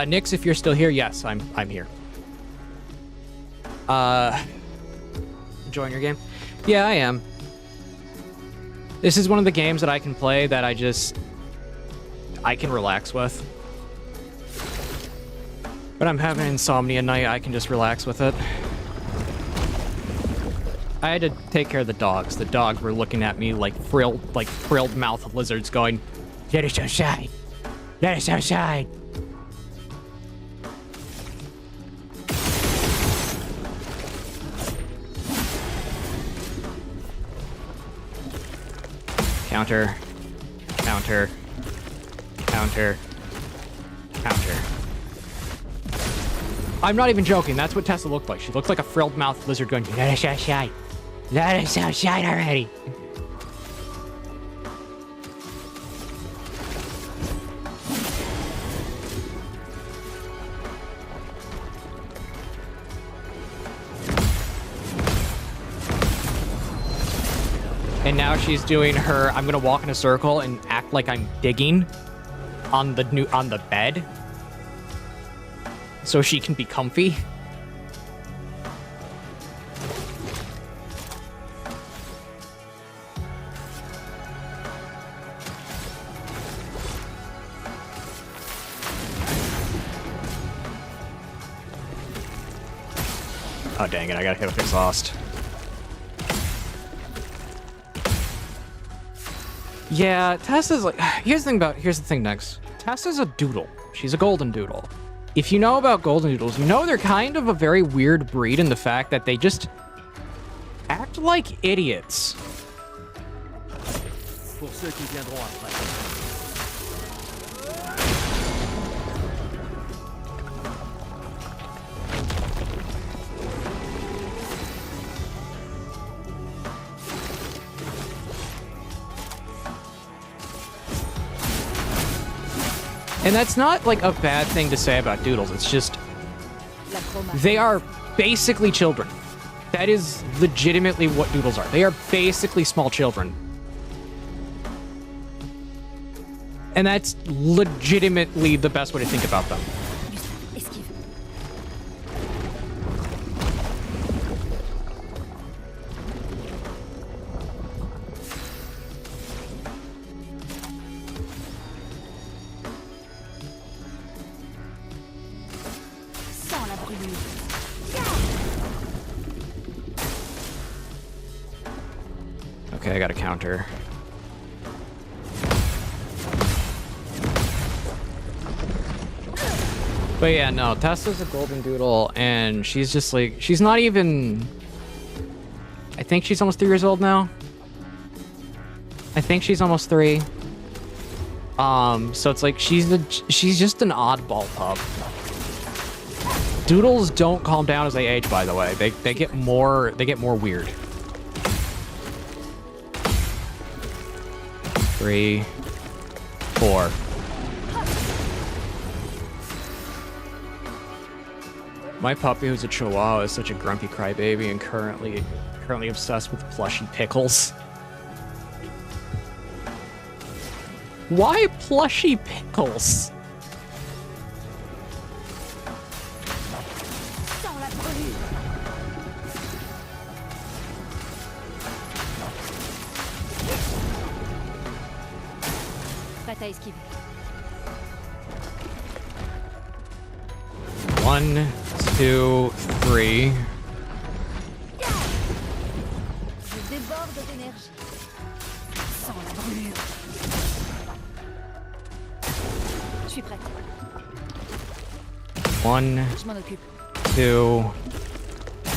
Nix, if you're still here, yes, I'm here. Enjoying your game? Yeah, I am. This is one of the games that I can play that I can relax with. When I'm having insomnia night, I can just relax with it. I had to take care of the dogs. The dogs were looking at me like frilled mouth lizards going, "Let us outside. Let us outside." Counter. Counter. Counter. Counter. I'm not even joking. That's what Tessa looked like. She looked like a frilled mouth lizard going, "Let us outside. Let us outside already." And now she's doing her, I'm gonna walk in a circle and act like I'm digging on the bed so she can be comfy. Oh dang it, I gotta hit with exhaust. Yeah, Tessa's like, here's the thing next. Tessa's a doodle. She's a golden doodle. If you know about golden doodles, you know they're kind of a very weird breed in the fact that they just act like idiots. Pour ceux qui viendront après. And that's not like a bad thing to say about doodles. It's just they are basically children. That is legitimately what doodles are. They are basically small children. And that's legitimately the best way to think about them. Okay, I got a counter. But yeah, no, Tessa's a golden doodle, and she's just like, she's not even... I think she's almost 3 years old now. I think she's almost 3. So it's like, she's just an oddball pup. Doodles don't calm down as they age, by the way. They get more weird. 3, 4. My puppy, who's a Chihuahua, is such a grumpy crybaby and currently obsessed with plushy pickles. Why plushy pickles? Prête à esquiver. 1, 2, 3. Je déborde d'énergie. Sans la brûlure. Je suis prête. 1, Je m'en occupe. 2,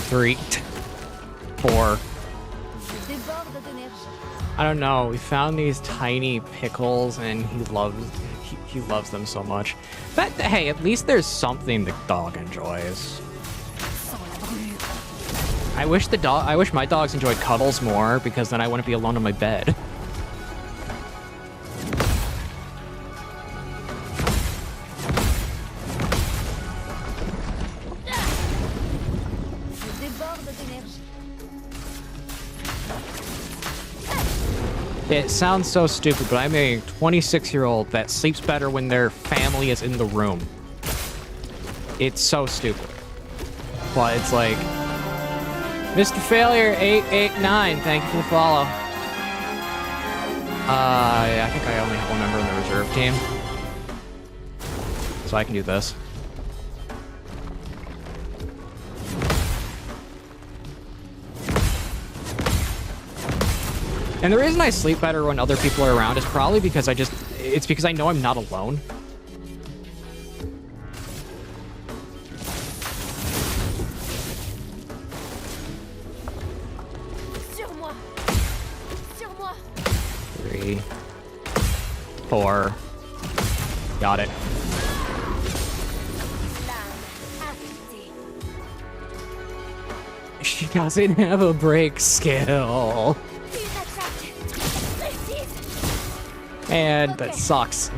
3, 4. Je déborde d'énergie. I don't know. We found these tiny pickles, and he loves them so much. But hey, at least there's something the dog enjoys. I wish my dogs enjoyed cuddles more, because then I wouldn't be alone in my bed. It sounds so stupid, but I'm a 26-year-old that sleeps better when their family is in the room. It's so stupid. But it's like, Mr. Failure 889, thank you for the follow. Yeah, I think I only have one member in the reserve team. So I can do this. And the reason I sleep better when other people are around is probably because it's because I know I'm not alone. Sur moi. Sur moi. 3, 4. Got it. She doesn't have a break skill. Man, that sucks.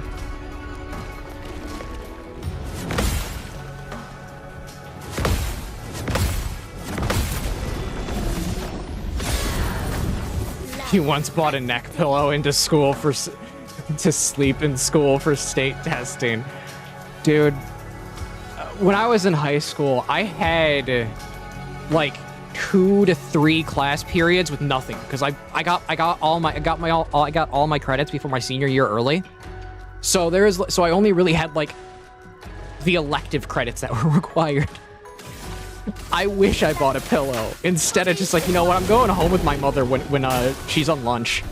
He once bought a neck pillow into school to sleep in school for state testing. Dude, when I was in high school, I had like 2 to 3 class periods with nothing because I got all my credits before my senior year early. So I only really had like the elective credits that were required. I wish I bought a pillow instead of just like, you know what, I'm going home with my mother when she's on lunch.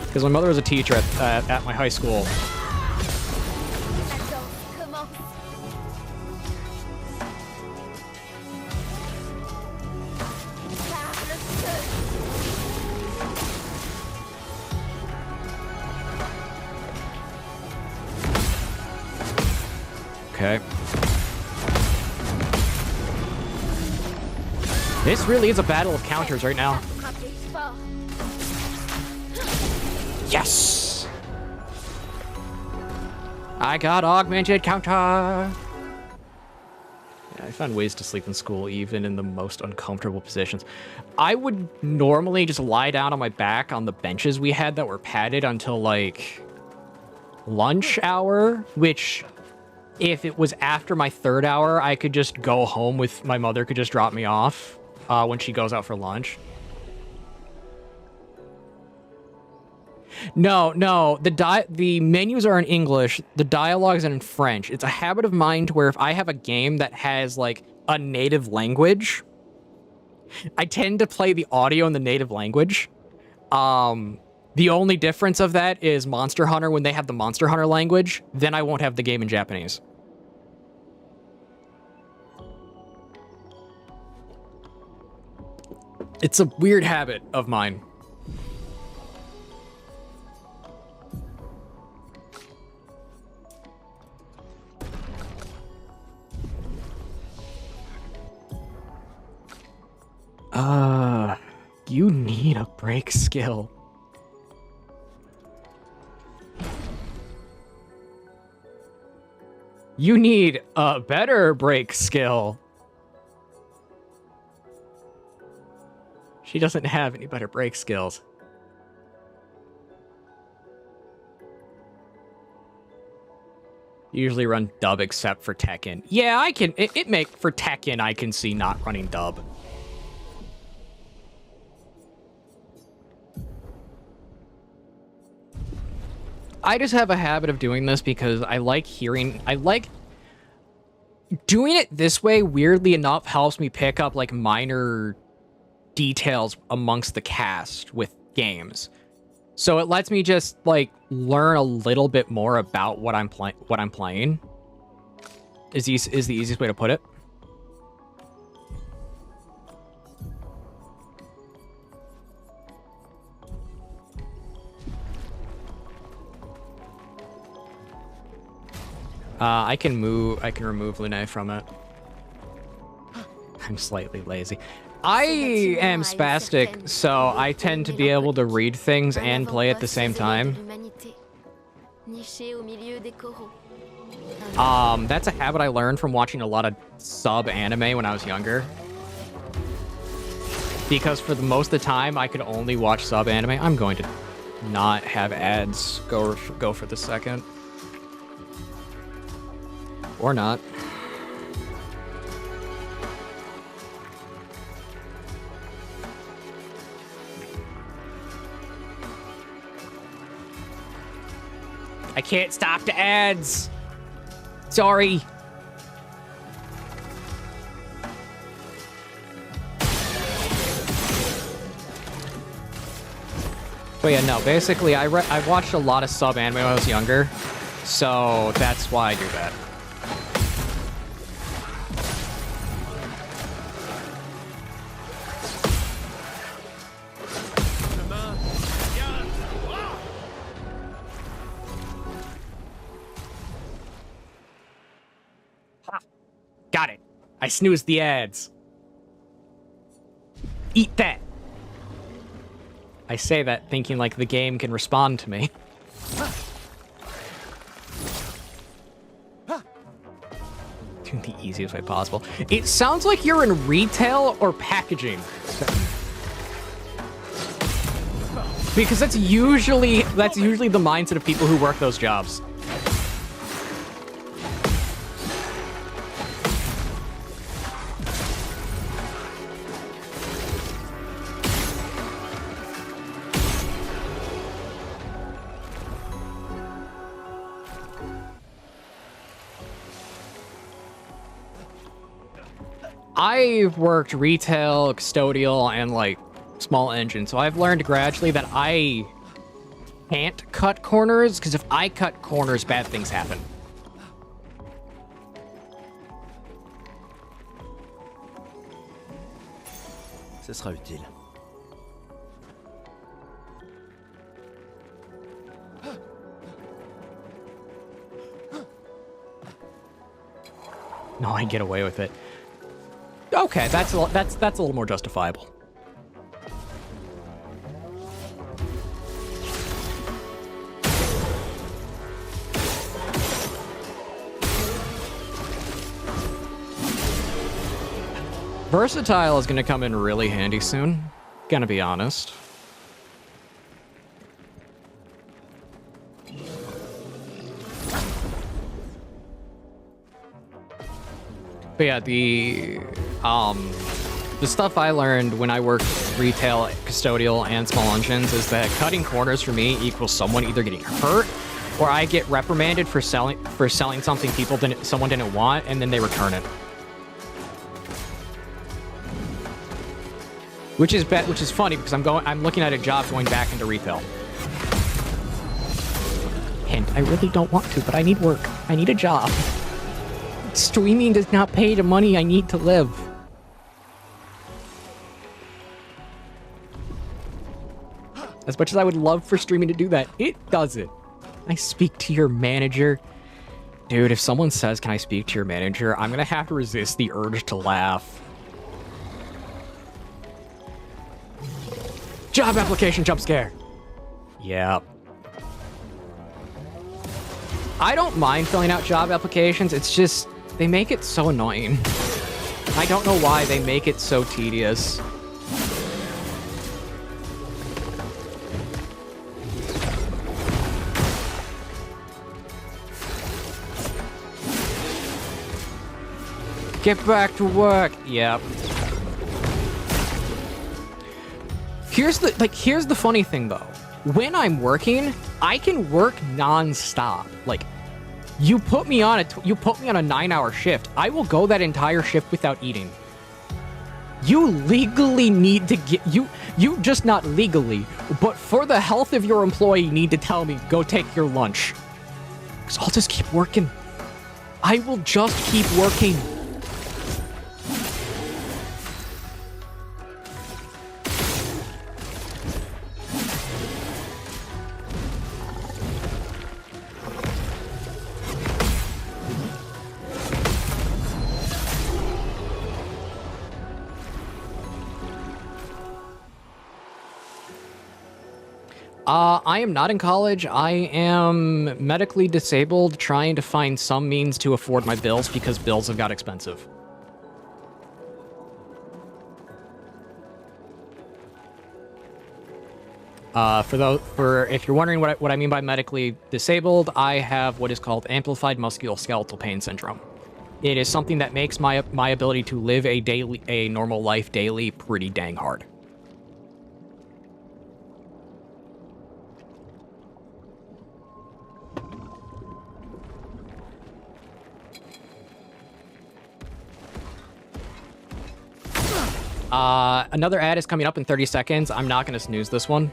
Because my mother was a teacher at my high school. Okay. This really is a battle of counters right now. Yes! I got augmented counter! Yeah, I found ways to sleep in school even in the most uncomfortable positions. I would normally just lie down on my back on the benches we had that were padded until like lunch hour, which if it was after my 3rd hour, I could just go home with my mother could just drop me off when she goes out for lunch. No, the menus are in English, the dialogue is in French. It's a habit of mine to where if I have a game that has like a native language, I tend to play the audio in the native language. The only difference of that is Monster Hunter, when they have the Monster Hunter language, then I won't have the game in Japanese. It's a weird habit of mine. You need a break skill. You need a better break skill. She doesn't have any better break skills. Usually run dub except for Tekken. Yeah, I can. For Tekken, I can see not running dub. I just have a habit of doing this because I like doing it this way, weirdly enough, helps me pick up like minor details amongst the cast with games. So it lets me just like learn a little bit more about what I'm playing. Is the easiest way to put it. I can remove Lune from it. I'm slightly lazy. I am spastic, so I tend to be able to read things and play at the same time. That's a habit I learned from watching a lot of sub-anime when I was younger. Because for the most of the time, I could only watch sub-anime. I'm going to not have ads go for the second. Or not. I can't stop the ads. Sorry. But yeah, no, basically I watched a lot of sub-anime when I was younger, so that's why I do that. Got it. I snoozed the ads. Eat that. I say that thinking like the game can respond to me. Do the easiest way possible. It sounds like you're in retail or packaging. Because that's usually the mindset of people who work those jobs. I've worked retail, custodial, and like small engine, so I've learned gradually that I can't cut corners, because if I cut corners, bad things happen. Ce sera utile. No, I get away with it. Okay, that's a little more justifiable. Versatile is gonna come in really handy soon. Gonna be honest. But yeah, the stuff I learned when I worked retail, custodial, and small engines is that cutting corners for me equals someone either getting hurt or I get reprimanded for selling something someone didn't want, and then they return it. Which is funny because I'm looking at a job going back into retail. Hint, I really don't want to, but I need work. I need a job. Streaming does not pay the money I need to live. As much as I would love for streaming to do that, it doesn't. I speak to your manager. Dude, if someone says, "Can I speak to your manager?" I'm gonna have to resist the urge to laugh. Job application jump scare. Yep. I don't mind filling out job applications, it's just, they make it so annoying. I don't know why they make it so tedious. Get back to work. Yep. Here's the funny thing though. When I'm working, I can work non-stop. Like, you put me on a 9-hour shift, I will go that entire shift without eating. You legally need to you just not legally, but for the health of your employee, need to tell me, go take your lunch. Because I'll just keep working. I will just keep working. I am not in college. I am medically disabled, trying to find some means to afford my bills because bills have got expensive. For if you're wondering what I mean by medically disabled, I have what is called amplified musculoskeletal pain syndrome. It is something that makes my ability to live a normal life daily pretty dang hard. Another ad is coming up in 30 seconds. I'm not going to snooze this one.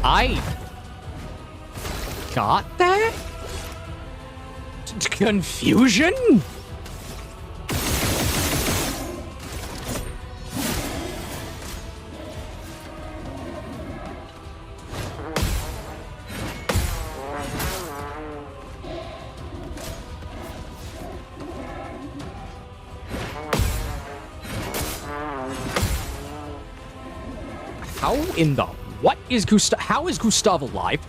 I got that? Confusion? How in the... What is Gustav? How is Gustav alive?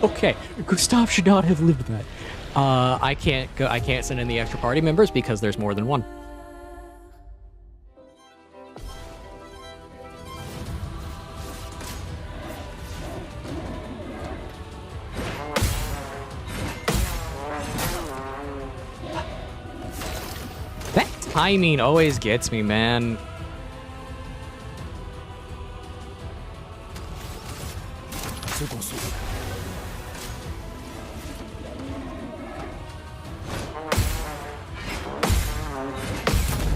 Okay, Gustav should not have lived that. I can't send in the extra party members because there's more than one. That timing always gets me, man.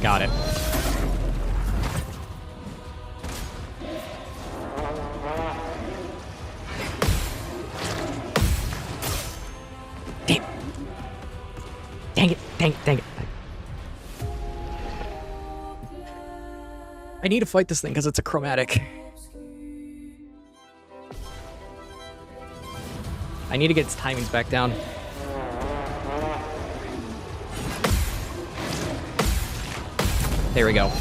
Got it. Damn. Dang it, dang it, dang it. I need to fight this thing because it's a chromatic. I need to get its timings back down. There we go.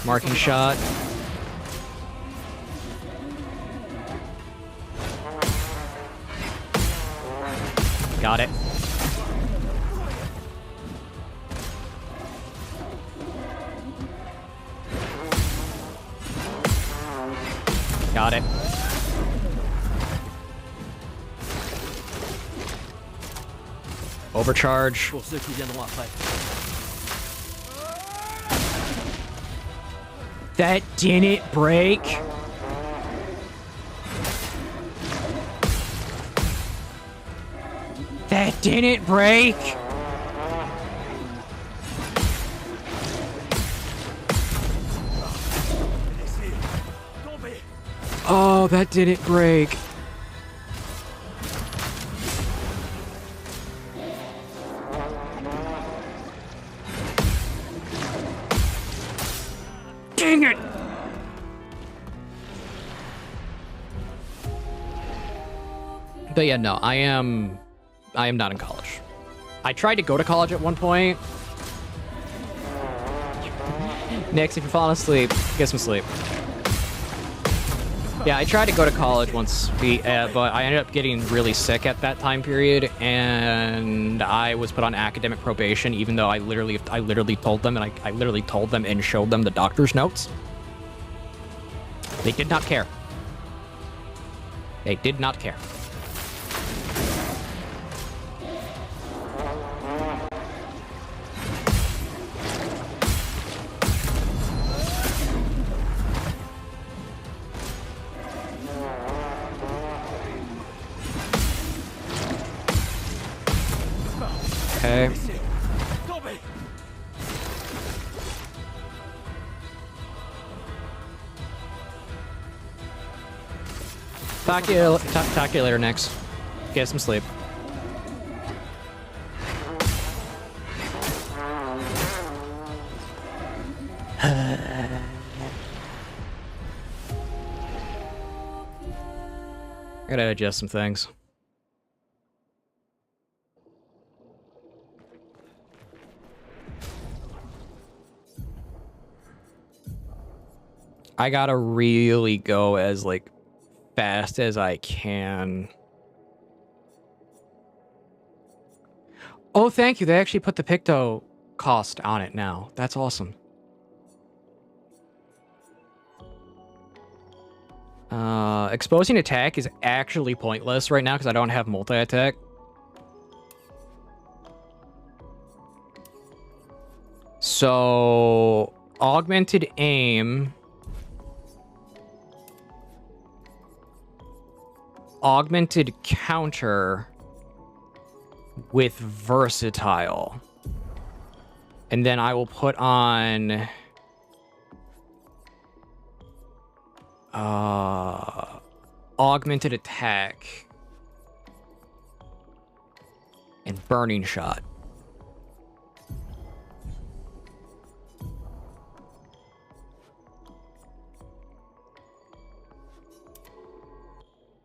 Marking shot. Got it. Got it. Overcharge. Pour ceux qui viendront après. That didn't break. That didn't break. Oh, that didn't break. Dang it! But yeah, no, I am not in college. I tried to go to college at one point. Next, if you're falling asleep, get some sleep. Yeah, I tried to go to college once, but I ended up getting really sick at that time period, and I was put on academic probation, even though I literally told them, and I literally told them and showed them the doctor's notes. They did not care. They did not care. Okay. Talk to you later, next. Get some sleep. I gotta adjust some things. I gotta really go as, like, fast as I can. Oh, thank you. They actually put the Picto cost on it now. That's awesome. Exposing attack is actually pointless right now because I don't have multi-attack. So, augmented aim, augmented counter with versatile. And then I will put on augmented attack and burning shot.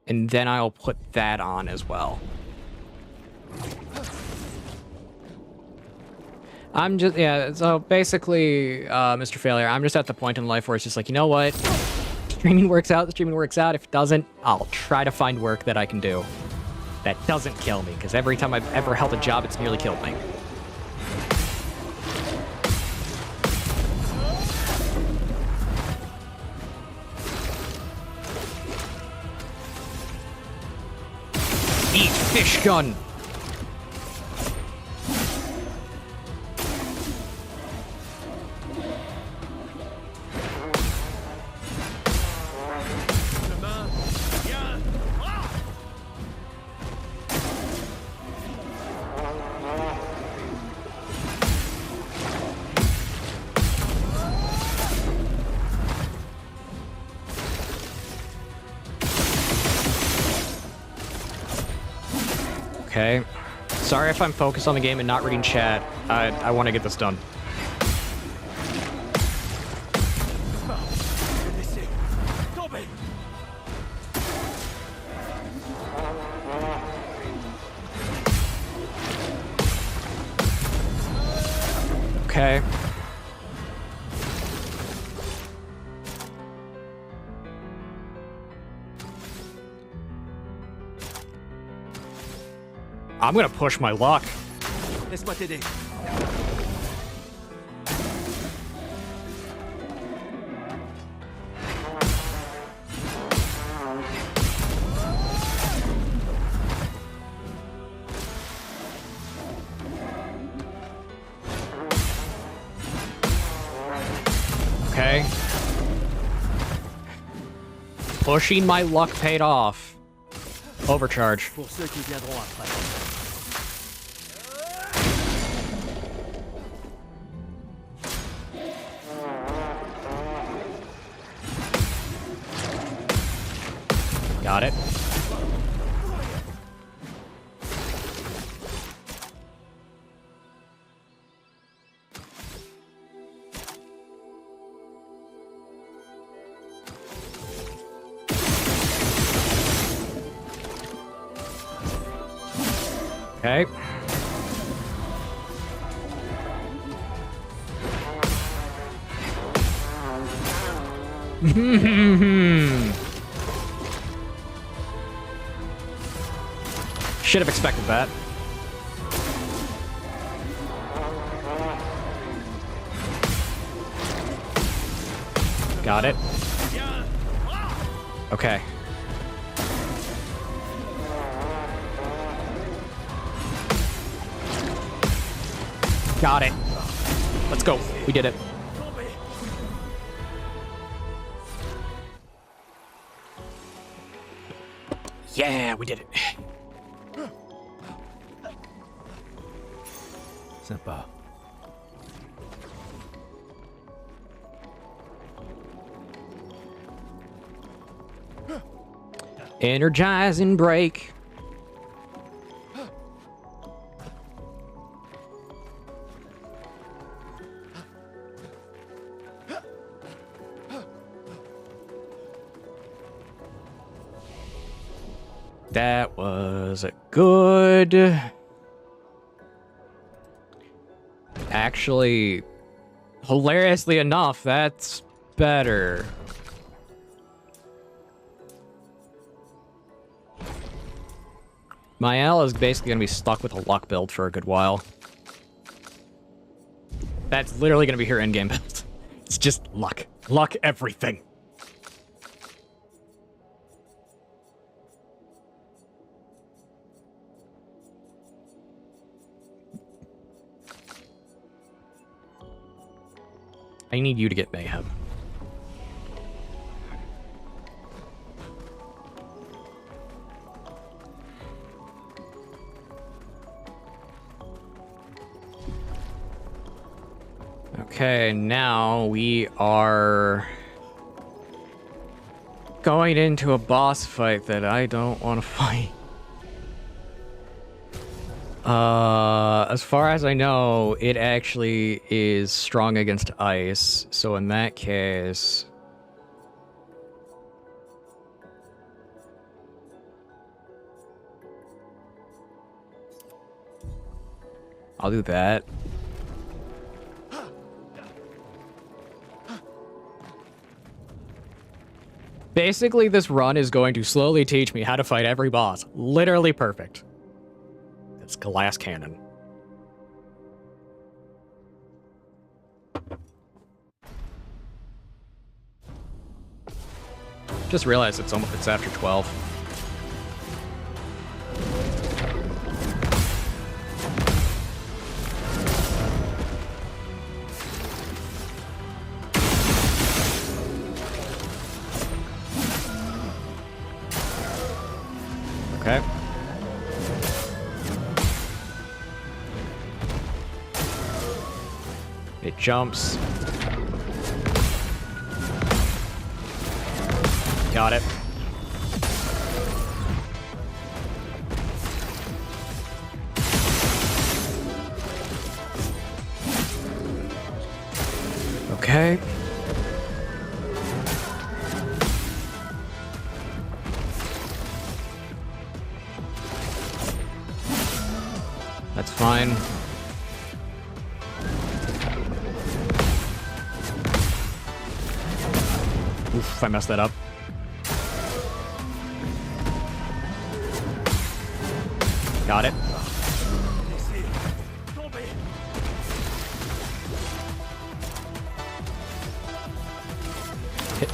And then I'll put that on as well. I'm just, yeah, so basically, Mr. Failure, I'm just at the point in life where it's just like, you know what? Streaming works out, the streaming works out. If it doesn't, I'll try to find work that I can do that doesn't kill me, because every time I've ever held a job, it's nearly killed me. Eat fish gun! Okay. Sorry if I'm focused on the game and not reading chat. I want to get this done. Okay. I'm gonna push my luck. Laisse-moi t'aider. Okay. Pushing my luck paid off. Overcharge. Pour ceux qui viendront après. Got it. Okay. Should have expected that. Got it. Okay. Got it. Let's go. We did it. Yeah, we did it. Sympa. Energize and break. That was good. Actually, hilariously enough, that's better. Mael is basically gonna be stuck with a luck build for a good while. That's literally gonna be her endgame build. It's just luck. Luck everything. I need you to get Mayhem. Okay, now we are going into a boss fight that I don't want to fight. As far as I know, it actually is strong against ice, so in that case... I'll do that. Basically, this run is going to slowly teach me how to fight every boss. Literally perfect. It's glass cannon. Just realized it's after 12. Okay. It jumps. Got it. Okay. That's fine. Oof, I messed that up. Got it.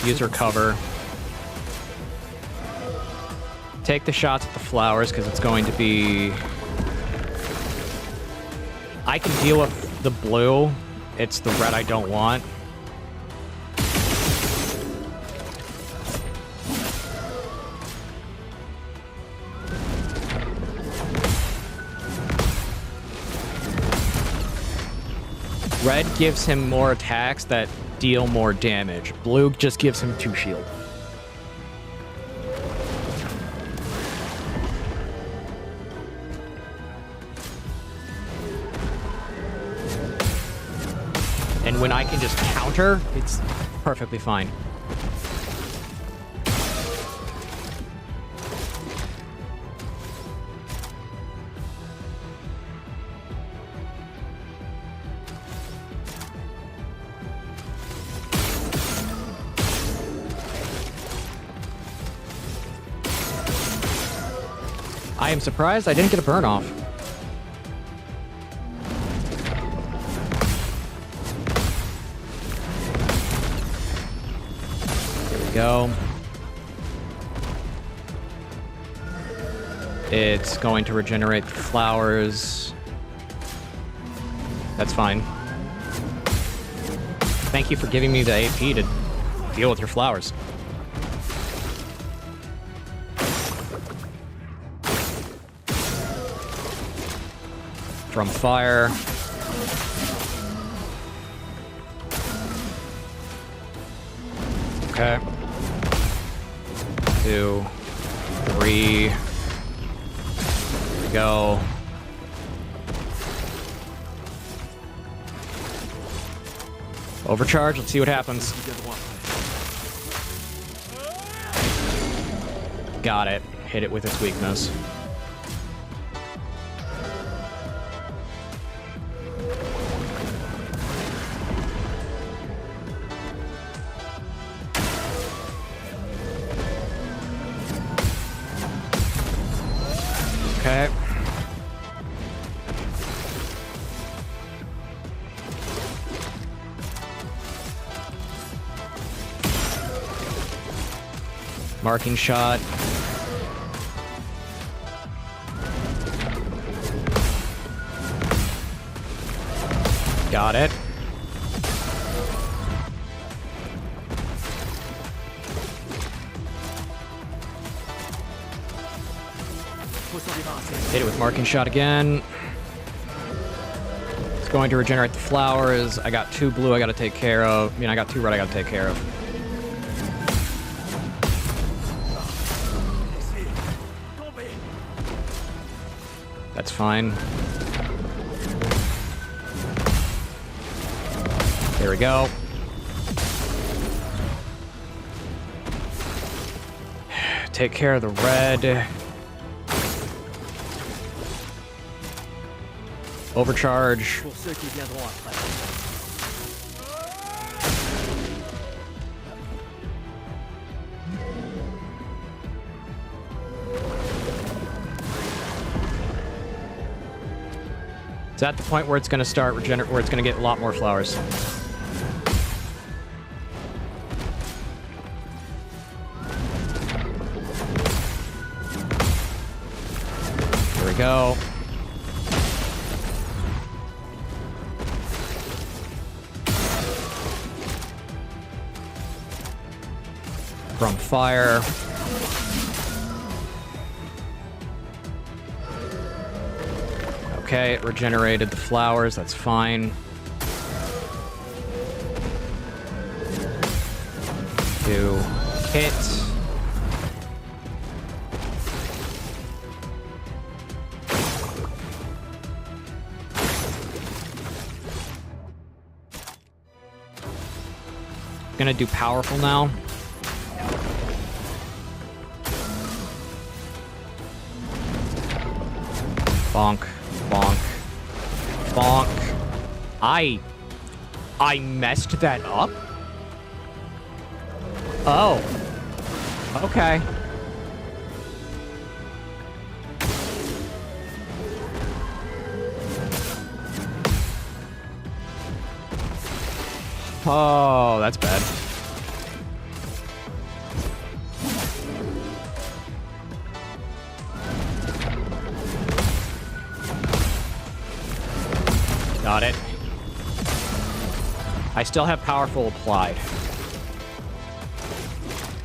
Use her cover. Take the shots at the flowers because it's going to be... I can deal with the blue. It's the red I don't want. Red gives him more attacks that deal more damage. Blue just gives him 2 shield. And when I can just counter, it's perfectly fine. I am surprised I didn't get a burn off. There we go. It's going to regenerate the flowers. That's fine. Thank you for giving me the AP to deal with your flowers. From fire. Okay. 2, 3. There we go. Overcharge, let's see what happens. Got it. Hit it with its weakness. Okay. Marking shot. Got it. Hit it with marking shot again. It's going to regenerate the flowers. I got 2 blue I gotta take care of. I mean, I got 2 red I gotta take care of. That's fine. There we go. Take care of the red. Overcharge. It's at the point where it's going to start where it's going to get a lot more flowers. There we go. From fire. Okay, it regenerated the flowers, that's fine. To hit. Gonna do powerful now. Bonk, bonk, bonk. I messed that up? Oh. Okay. Oh, that's bad. Got it. I still have powerful applied.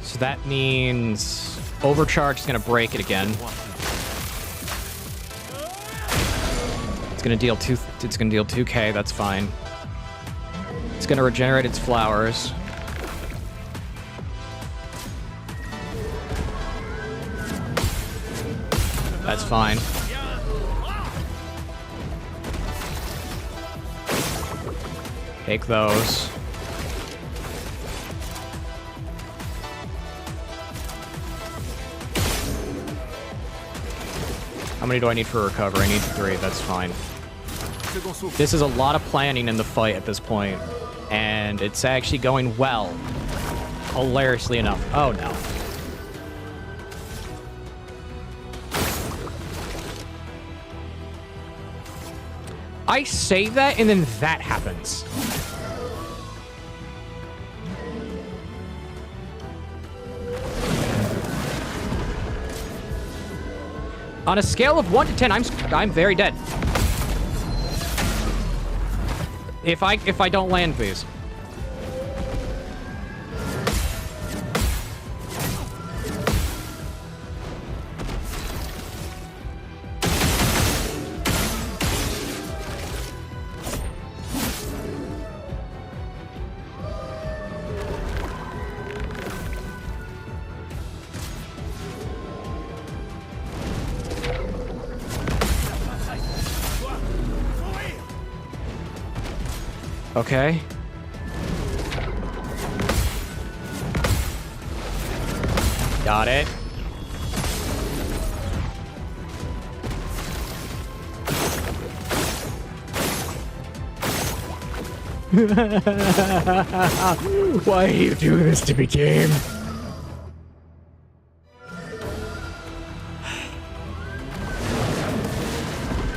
So that means overcharge is going to break it again. It's going to deal 2k, that's fine. It's going to regenerate its flowers. That's fine. Take those. How many do I need for recovery? I need 3, that's fine. This is a lot of planning in the fight at this point, and it's actually going well. Hilariously enough. Oh no. I say that, and then that happens. On a scale of 1 to 10, I'm very dead. If I don't land these. Okay. Got it. Why do you do this to me, game?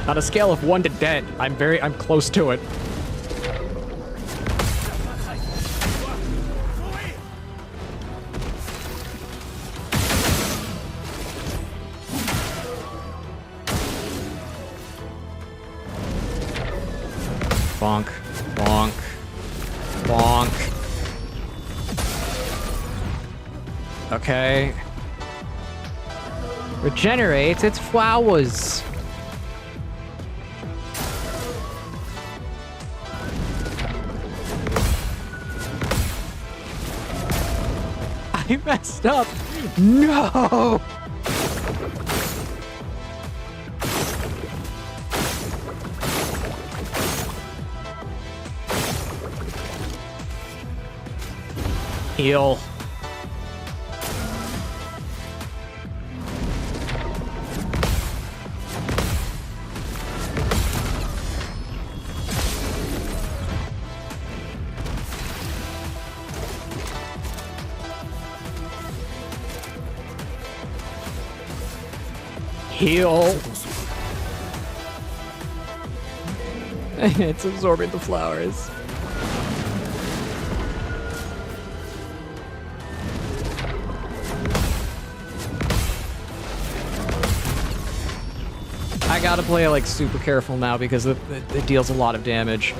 On a scale of 1 to dead, I'm close to it. Bonk, bonk, bonk. Okay. Regenerates its flowers. I messed up. No. Heal. Heal. It's absorbing the flowers. I gotta play like super careful now because it deals a lot of damage.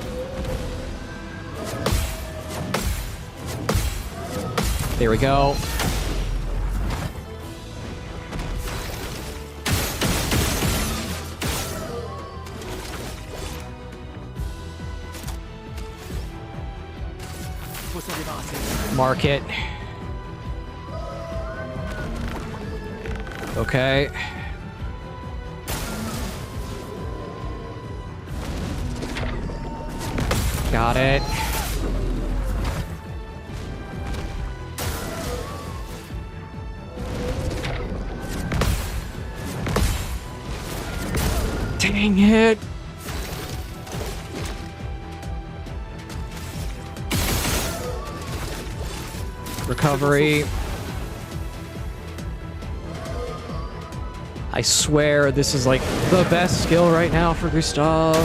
There we go. Mark it. Okay. Got it. Dang it. Recovery. I swear this is like the best skill right now for Gustav.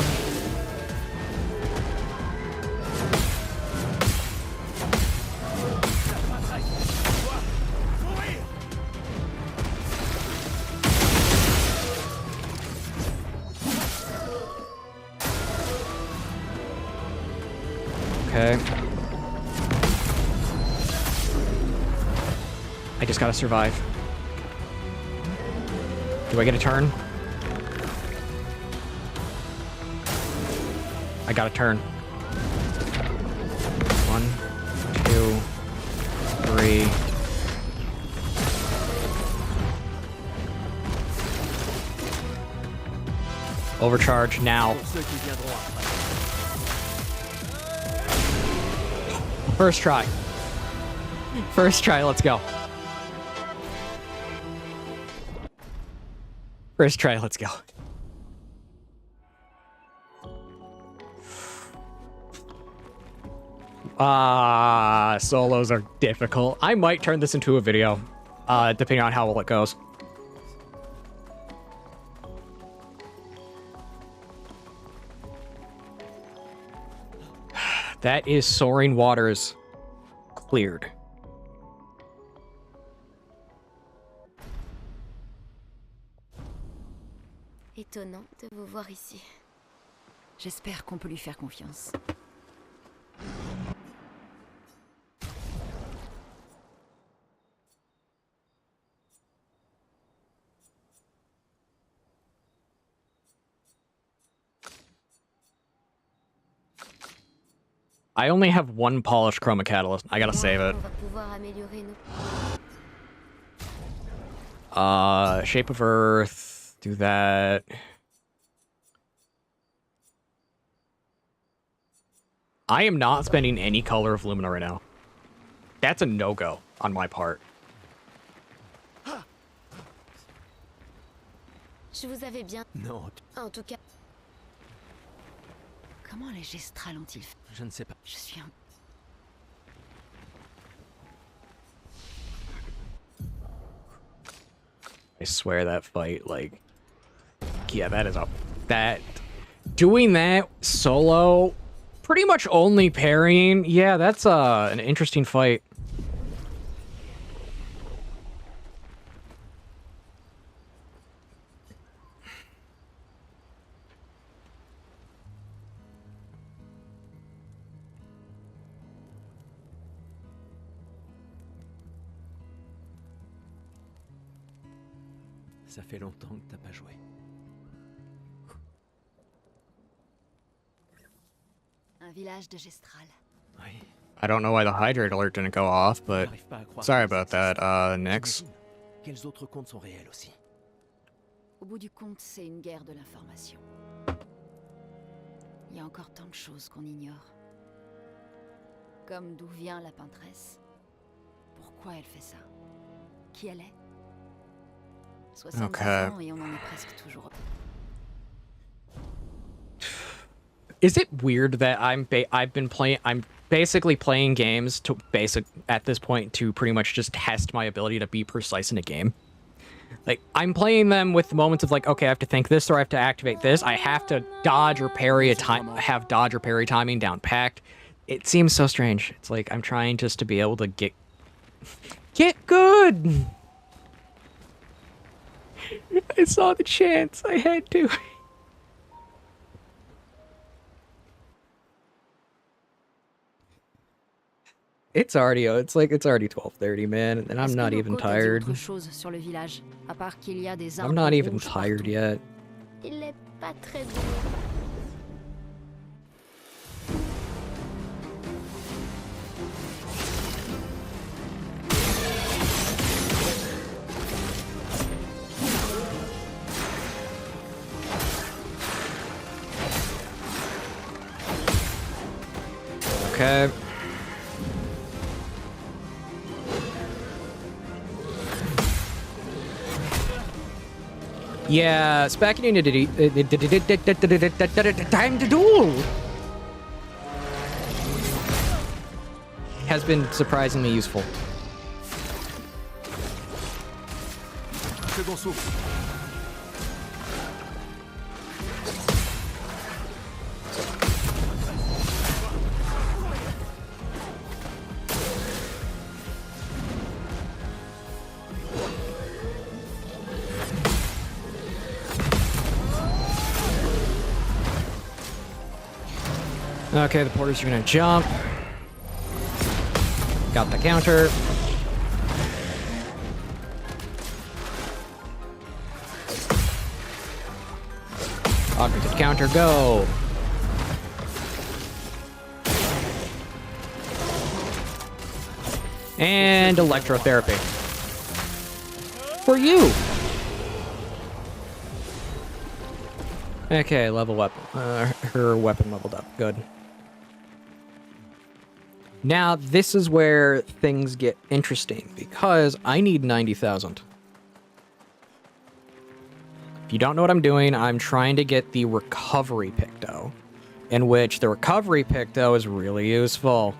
Okay. I just gotta survive. Do I get a turn? I got a turn. 1, 2, 3. Overcharge now. First try. First try, let's go. First try, let's go. Solos are difficult. I might turn this into a video, depending on how well it goes. That is Soaring Waters cleared. Étonnant de vous voir ici. J'espère qu'on peut lui faire confiance. I only have one polished chroma catalyst. I gotta save it. Shape of Earth. Do that. I am not spending any color of Lumina right now. That's a no-go on my part. Je vous avais bien. Non. En tout cas. Comment les gestrales ont-ils fait? Je ne sais pas. Je suis un... I swear that fight, like... Yeah, that is a that doing that solo, pretty much only parrying, yeah, that's an interesting fight. Ça fait longtemps que t'as pas joué. Un village de Gestral. Oui. I don't know why the hydrate alert didn't go off, but sorry about that, Nyx. Quels autres comptes sont réels aussi? Au bout du compte, c'est une guerre de l'information. Il y a encore tant de choses qu'on ignore. Comme d'où vient la peintresse. Pourquoi elle fait ça? Qui elle est? 70 ans et on en est presque toujours. Is it weird that I'm basically playing games to at this point to pretty much just test my ability to be precise in a game? Like, I'm playing them with moments of like, okay, I have to think this or I have to activate this. I have to dodge or parry have dodge or parry timing down packed. It seems so strange. It's like I'm trying just to be able to get good. I saw the chance. I had to. It's already 12:30, man, and I'm not even tired. I'm not even tired yet. Il est pas très dur. Okay. Yeah, spacking into time to duel has been surprisingly useful. Second souffle. Okay, the porters are gonna jump. Got the counter. Augmented counter, go. And electrotherapy. For you. Okay, level up. Her weapon leveled up. Good. Now, this is where things get interesting, because I need 90,000. If you don't know what I'm doing, I'm trying to get the recovery picto, in which the recovery picto is really useful.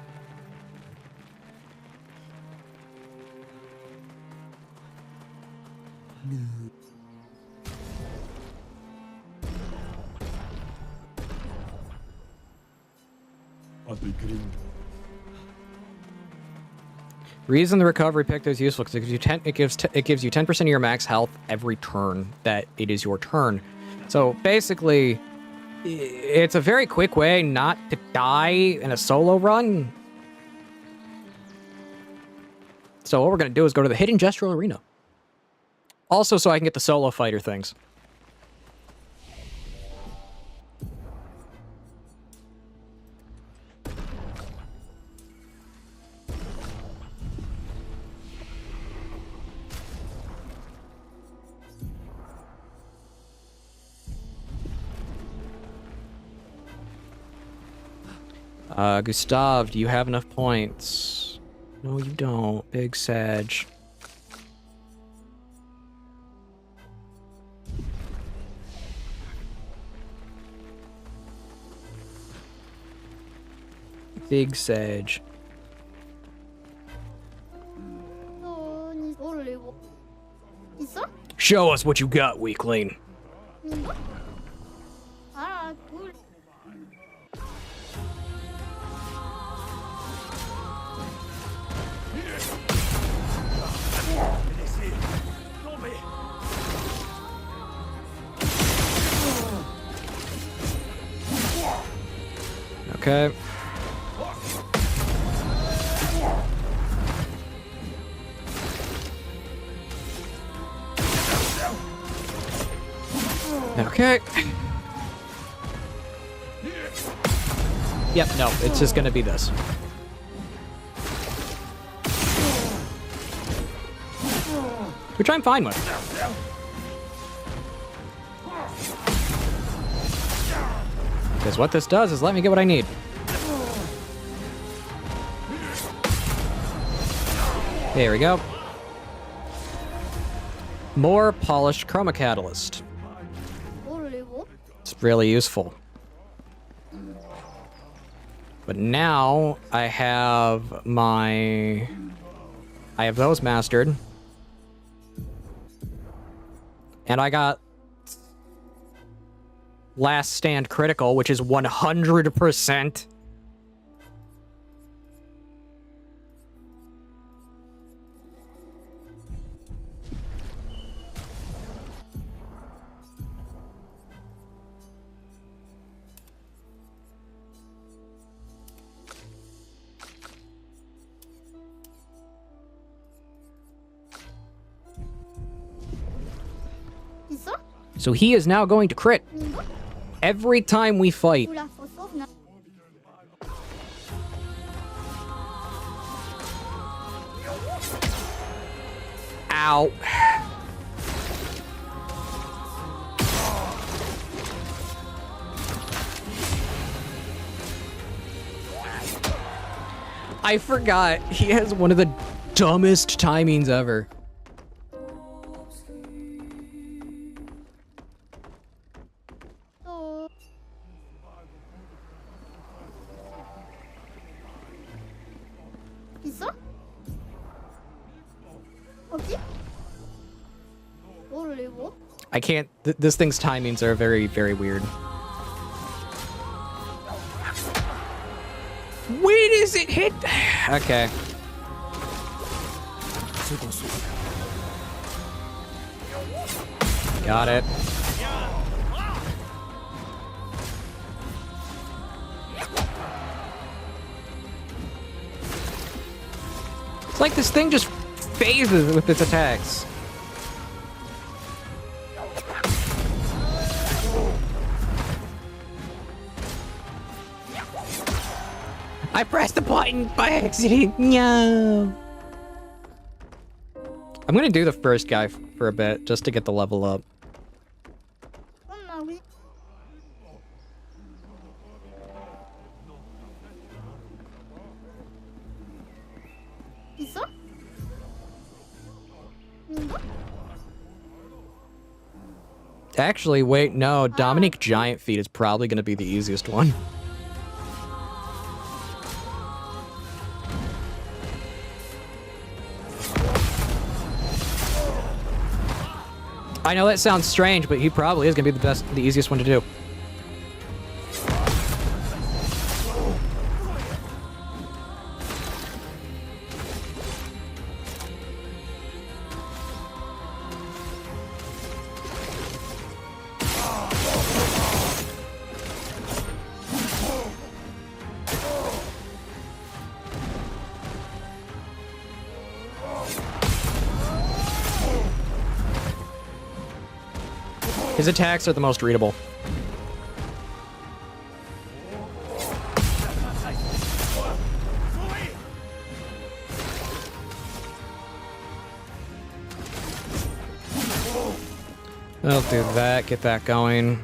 Reason the recovery picto is useful because it gives you 10% of your max health every turn that it is your turn. So basically, it's a very quick way not to die in a solo run. So what we're gonna do is go to the Hidden Gestural Arena. Also, so I can get the solo fighter things. Gustav, do you have enough points? No, you don't. Big Sag. Big Sag. Show us what you got, weakling. Okay. Okay. Yep, no, it's just gonna be this. Which I'm fine with. Because what this does is let me get what I need. There we go. More polished chroma catalyst. It's really useful. But now I have those mastered. And I got Last Stand Critical, which is 100%. So he is now going to crit every time we fight. Ow. I forgot. He has one of the dumbest timings ever. I can't. This thing's timings are very, very weird. When does it hit? Okay. Got it. It's like this thing just phases with its attacks. I pressed the button by accident. No. I'm gonna do the first guy for a bit just to get the level up. Actually, wait, no. Dominic Giant Feet is probably gonna be the easiest one. I know that sounds strange, but he probably is gonna be the easiest one to do. His attacks are the most readable. I'll do that, get that going.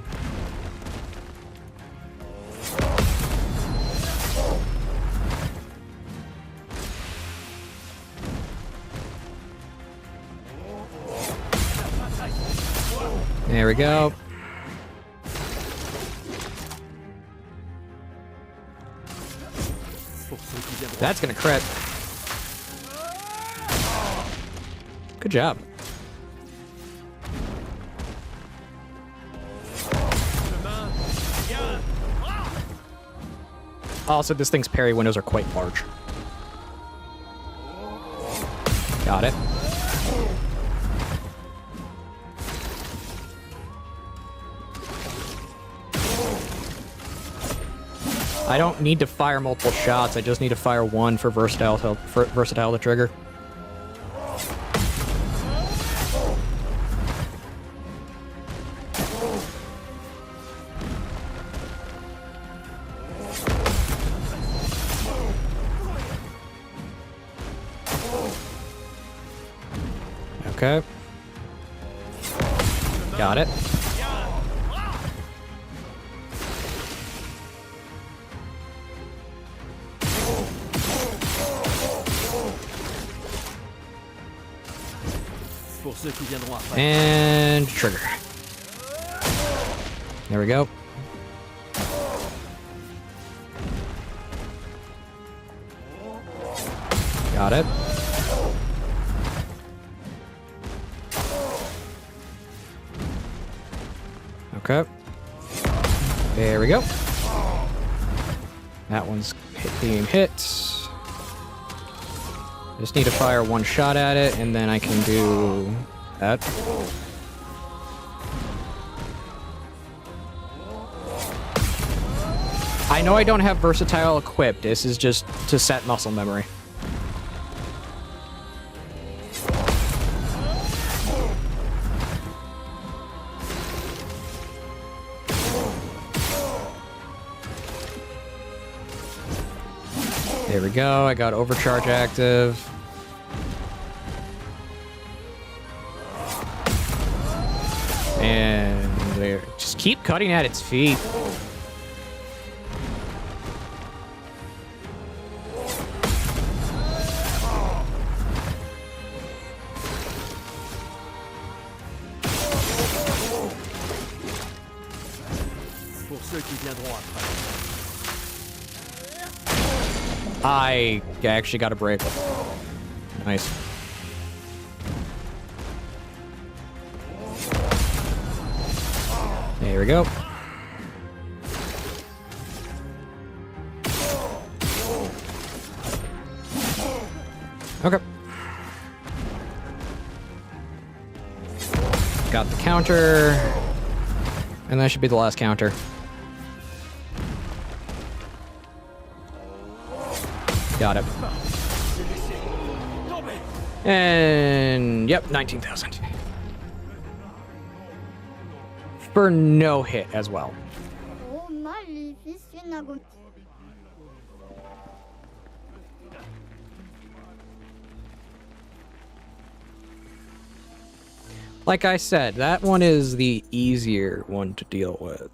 There we go. That's gonna crit. Good job. Also, this thing's parry windows are quite large. Got it. I don't need to fire multiple shots, I just need to fire one for versatile to trigger. Okay. Got it. And trigger. There we go. Got it. Okay. There we go. That one's being hit. Just need to fire one shot at it, and then I can do that. I know I don't have versatile equipped. This is just to set muscle memory. There we go, I got overcharge active. And there, just keep cutting at its feet. Pour ceux qui viendront après. I actually got a break. Nice. There we go. Okay. Got the counter. And that should be the last counter. Got it. And yep, 19,000. For no hit as well. Like I said, that one is the easier one to deal with.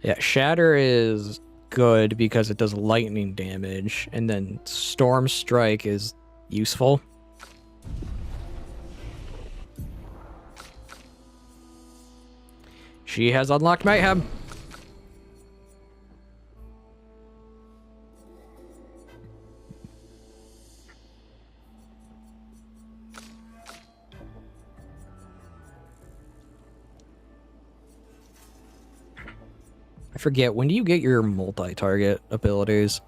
Yeah, Shatter is good because it does lightning damage, and then Storm Strike is useful. She has unlocked Mayhem. I forget, when do you get your multi-target abilities?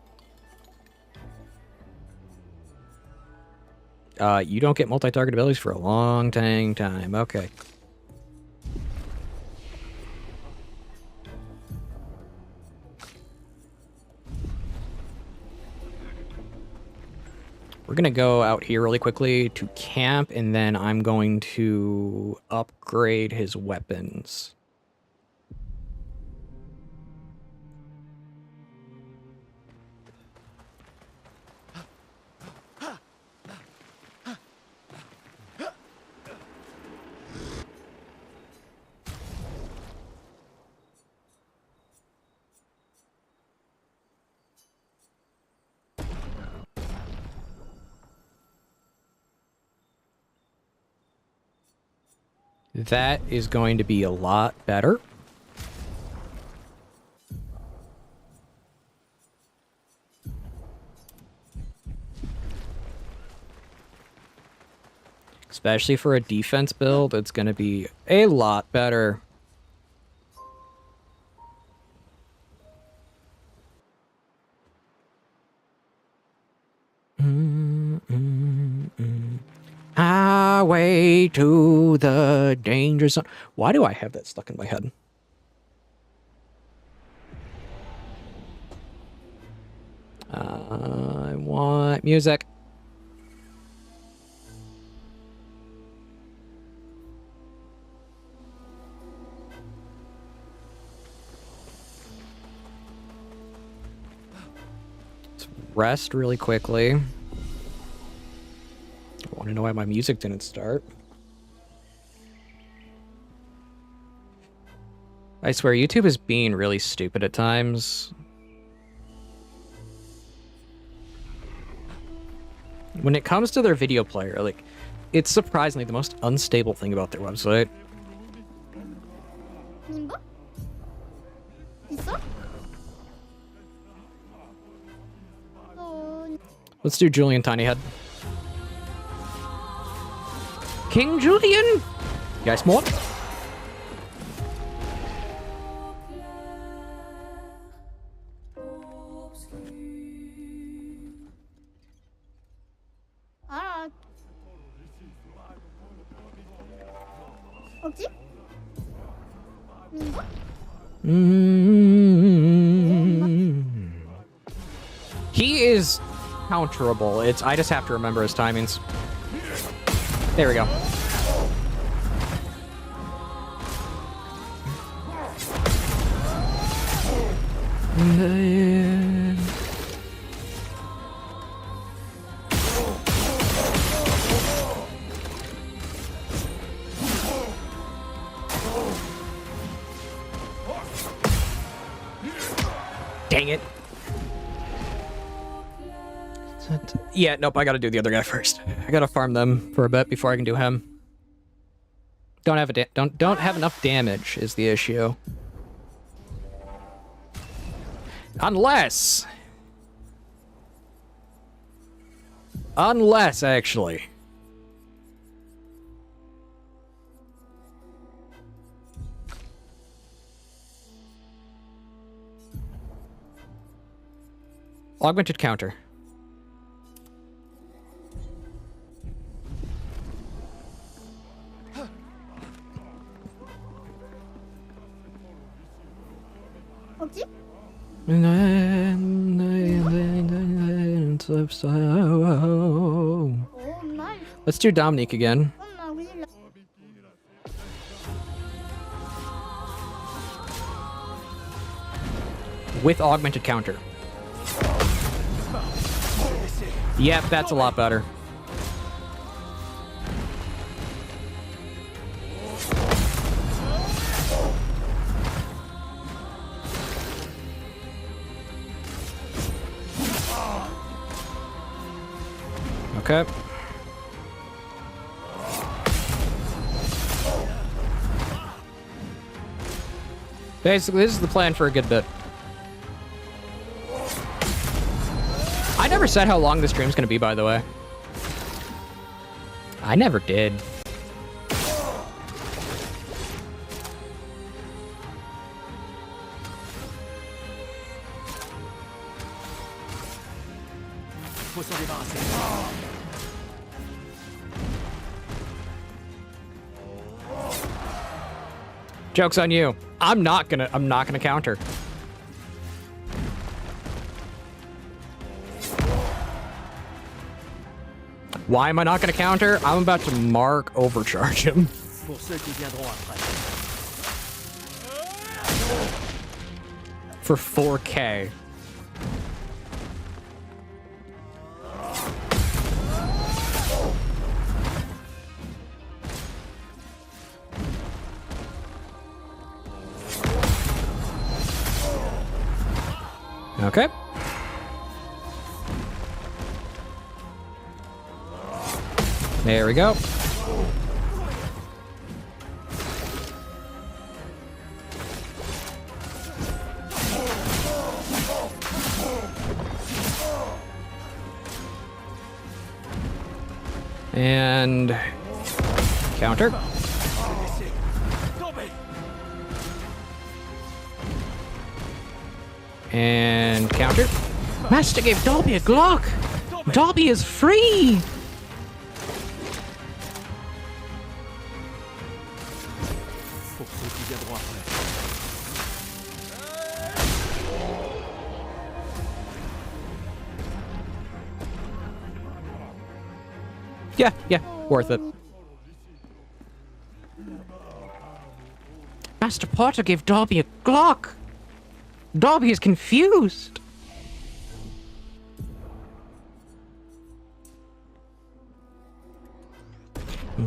You don't get multi-target abilities for a long time. Okay. We're gonna go out here really quickly to camp, and then I'm going to upgrade his weapons. That is going to be a lot better. Especially for a defense build, it's going to be a lot better. Highway to the danger zone. Why do I have that stuck in my head? I want music. Let's rest really quickly. I want to know why my music didn't start. I swear, YouTube is being really stupid at times. When it comes to their video player, like, it's surprisingly the most unstable thing about their website. Let's do Julian Tinyhead. King Julian! You guys want? He is counterable. I just have to remember his timings. There we go. Dang it. Yeah, nope, I gotta do the other guy first. I gotta farm them for a bit before I can do him. Don't have enough damage is the issue. Unless, actually. Augmented counter. Let's do Dominique again. With augmented counter. Yep, that's a lot better. Okay. Basically, this is the plan for a good bit. I never said how long this stream's gonna be, by the way. I never did. Joke's on you. I'm not gonna counter. Why am I not gonna counter? I'm about to Mark overcharge him. For 4K. Okay. There we go. And counter. And counter. Master gave Dobby a Glock! Dobby is free! Yeah, worth it. Master Potter gave Dobby a Glock! Dobby is confused!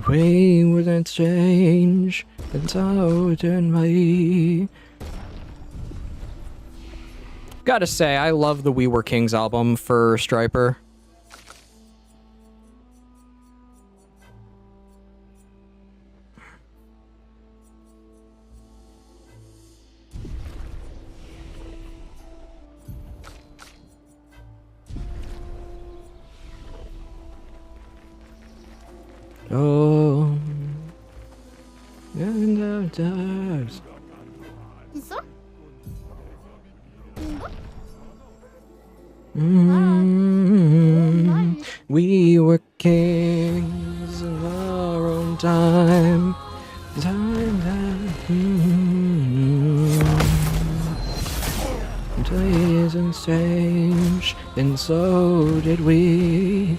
Wayward and strange, and out in my... Gotta say, I love the We Were Kings album for Striper. Oh, and the dogs. We were kings in our own time. Days and strange, and so did we.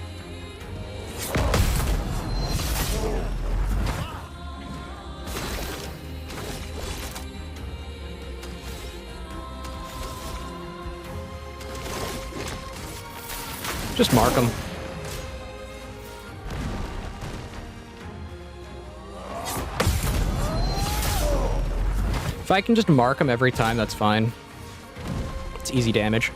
Just mark them. If I can just mark them every time, that's fine. It's easy damage.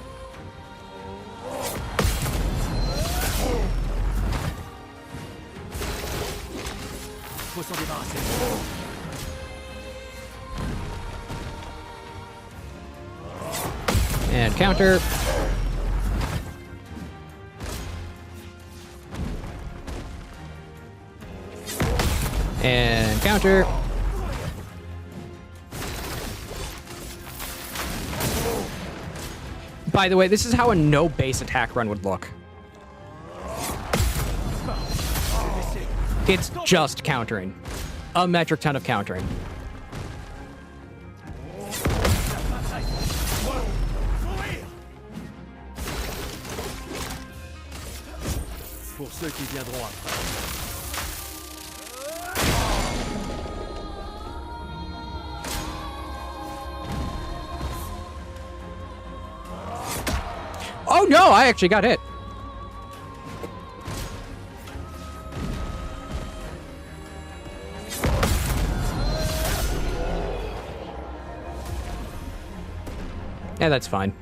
And counter. And counter. By the way, this is how a no base attack run would look. It's just countering. A metric ton of countering. Pour ceux qui viendront après. Oh no, I actually got hit. Yeah, that's fine.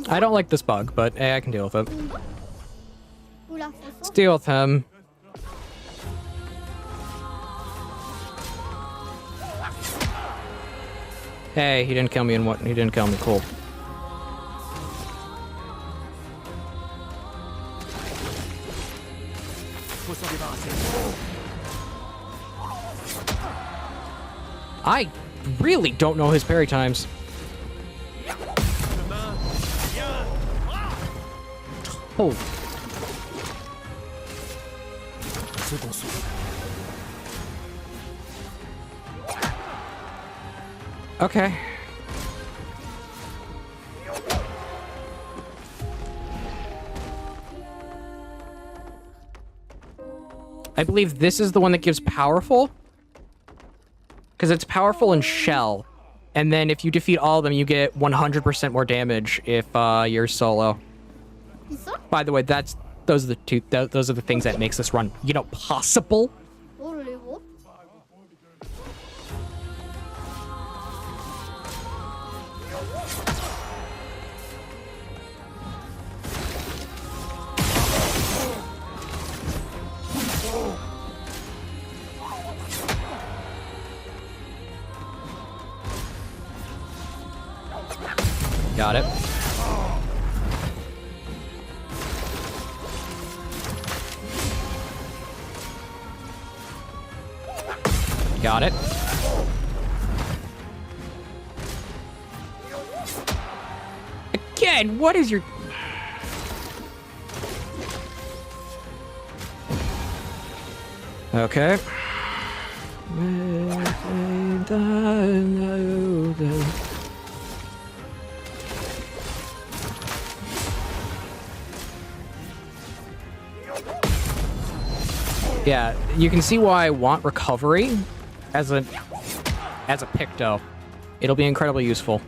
I don't like this bug, but hey, I can deal with it. Let's deal with him. Hey, he didn't kill me in what? He didn't kill me. Cool. I really don't know his parry times. Oh. Okay. I believe this is the one that gives powerful. Because it's powerful in shell. And then if you defeat all of them, you get 100% more damage if you're solo. By the way, those are the things that makes this run, you know, possible. Got it. Got it. Again, what is your... Okay. Yeah, you can see why I want recovery as a Picto. It'll be incredibly useful.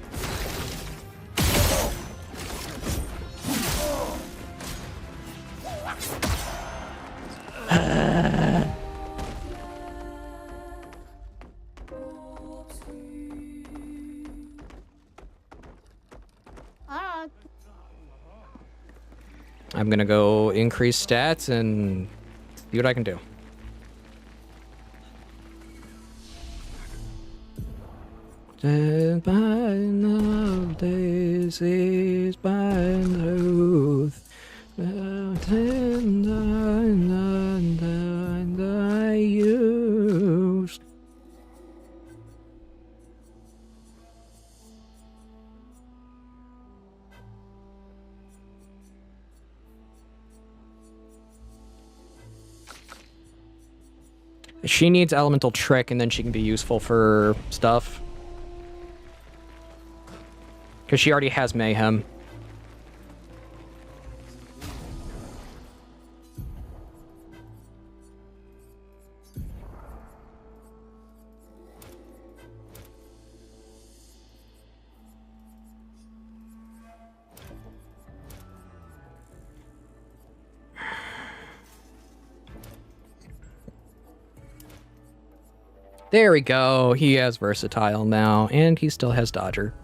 I'm gonna go increase stats and see what I can do. Daisies by truth. I used. She needs elemental trick, and then she can be useful for stuff. Because she already has mayhem. There we go. He has versatile now, and he still has dodger.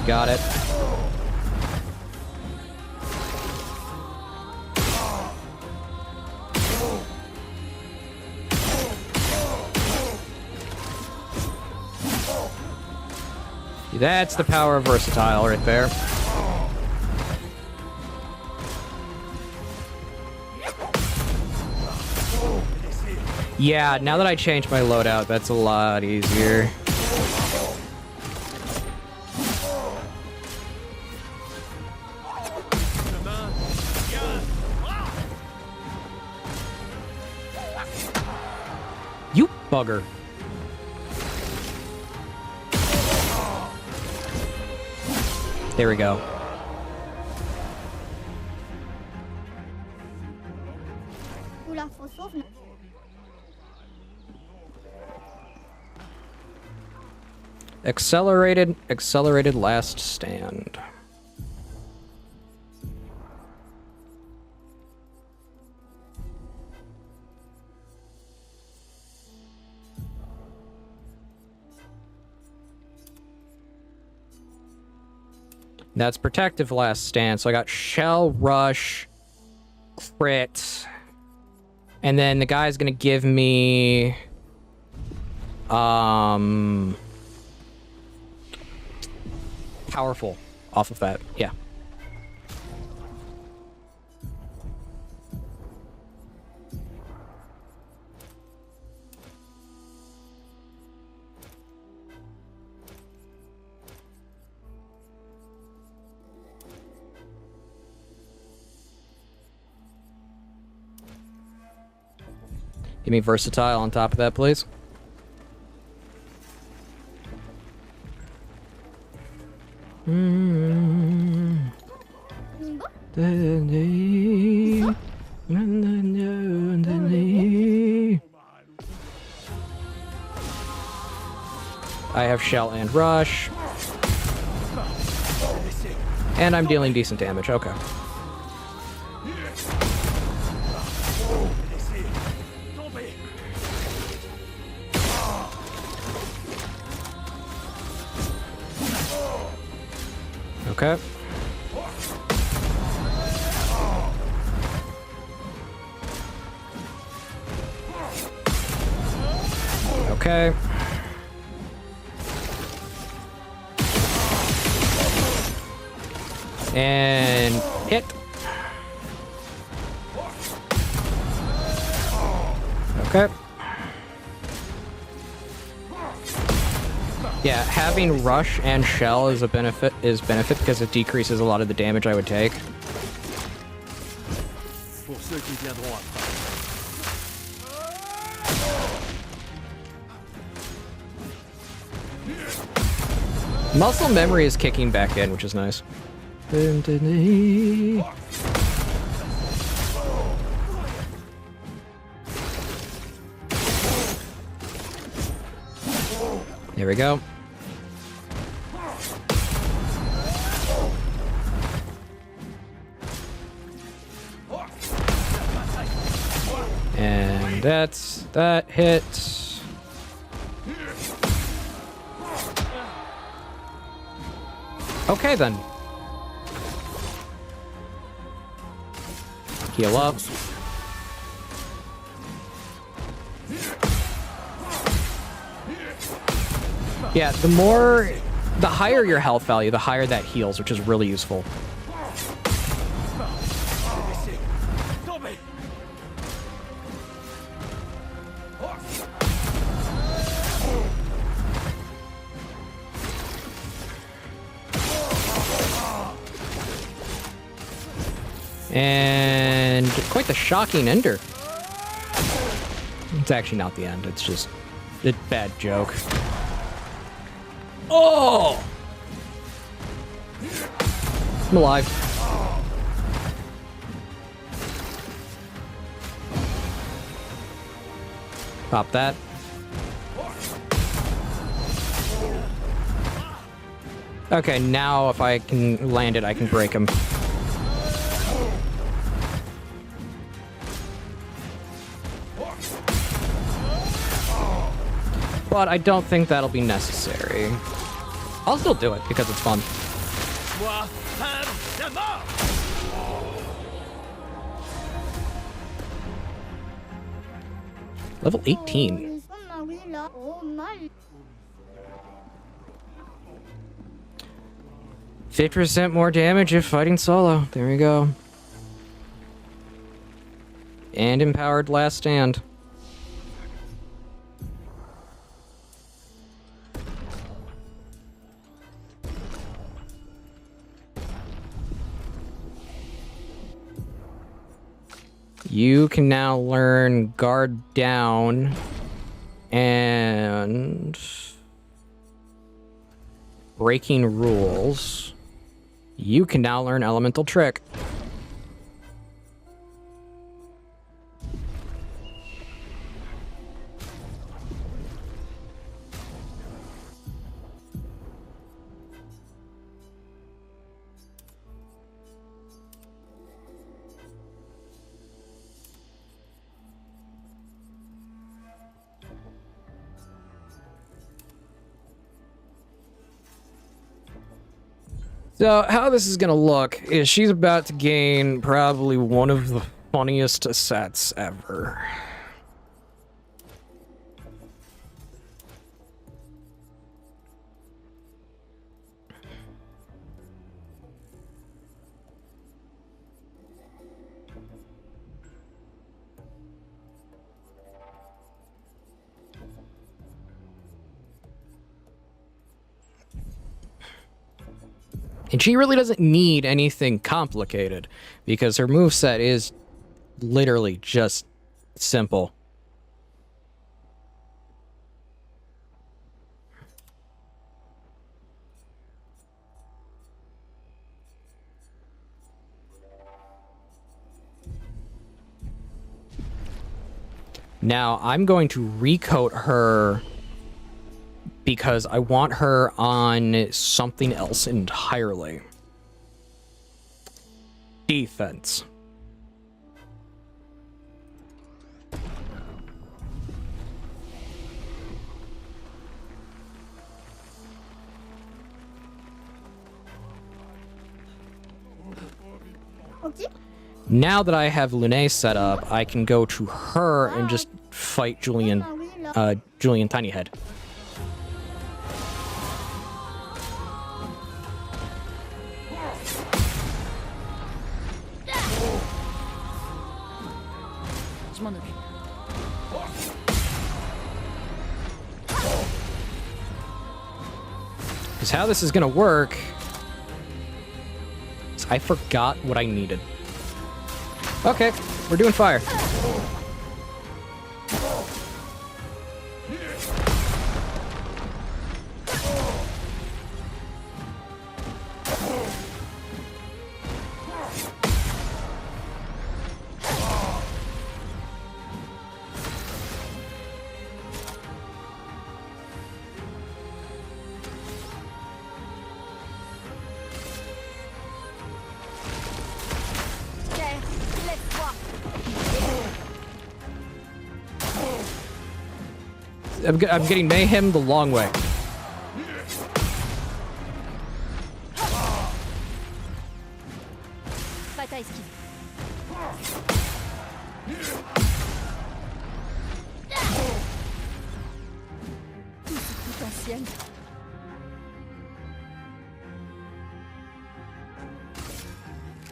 Got it. That's the power of versatile right there. Yeah, now that I changed my loadout, that's a lot easier. You bugger. There we go. Accelerated last stand. That's protective last stand. So I got shell, rush, crit, and then the guy's gonna give me powerful off of that. Yeah. Give me versatile on top of that, please. I have shell and rush. And I'm dealing decent damage. Okay. Okay. Okay. And hit. Okay. Yeah, having rush and shell is a benefit because it decreases a lot of the damage I would take. Pour ceux qui viendront après. Muscle memory is kicking back in, which is nice. There we go. And that hit. Okay then. Heal up. Yeah, the higher your health value, the higher that heals, which is really useful. And quite the shocking ender. It's actually not the end, it's just a bad joke. Oh! I'm alive. Pop that. Okay, now if I can land it, I can break him. But I don't think that'll be necessary. I'll still do it because it's fun. Level 18. 50% more damage if fighting solo. There we go. And empowered last stand. You can now learn guard down and breaking rules. You can now learn elemental trick. So how this is gonna look is she's about to gain probably one of the funniest sets ever. And she really doesn't need anything complicated, because her moveset is literally just simple. Now, I'm going to recoat her because I want her on something else entirely. Defense. Now that I have Lune set up, I can go to her and just fight Julian Julian Tinyhead. Je m'en occupe. Because how this is gonna work is I forgot what I needed. Okay, we're doing fire. I'm getting mayhem the long way. Bataille esquive. Tout ce potentiel.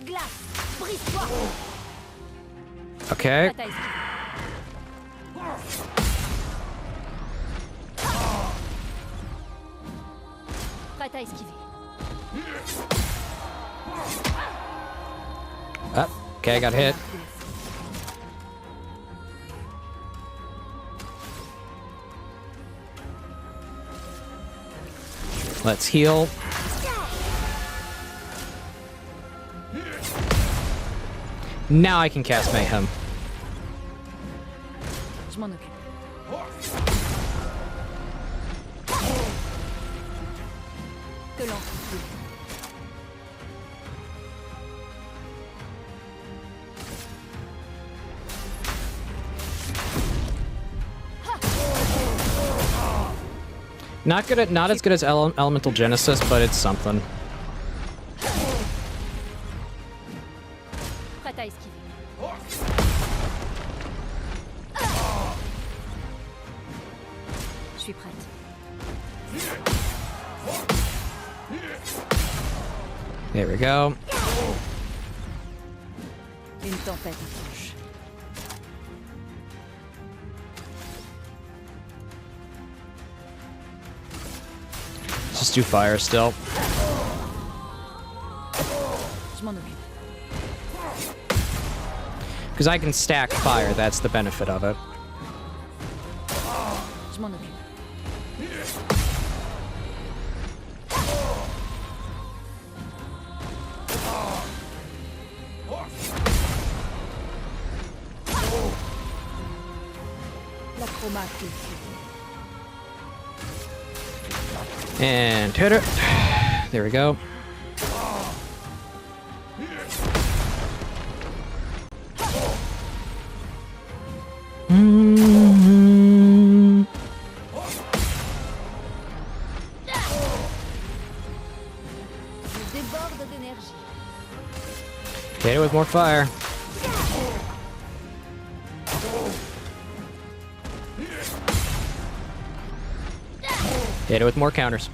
Glace, brise-toi. Okay. Bataille esquive. Prête à esquiver. Okay, I got hit. Let's heal. Now I can cast Mayhem. Je m'en occupe. Que l'on Not as good as Elemental Genesis, but it's something. prête à esquiver. Je suis prête. There we go. Une tempête approche. Let's just do fire still. Je m'en occupe. Because I can stack fire, that's the benefit of it. Je m'en occupe. La chromate. And hit it. There we go. Je déborde d'énergie. Hit it with more fire. Hit it with more counters.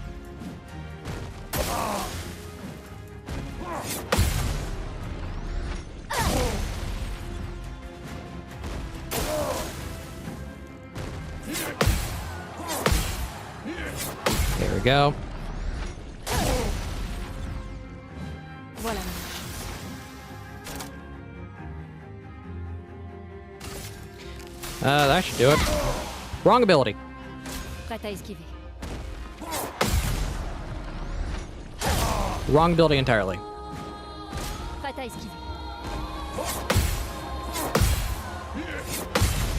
There we go. Voilà. That should do it. Wrong ability. Prête à esquiver. Wrong ability entirely. Prête à esquiver.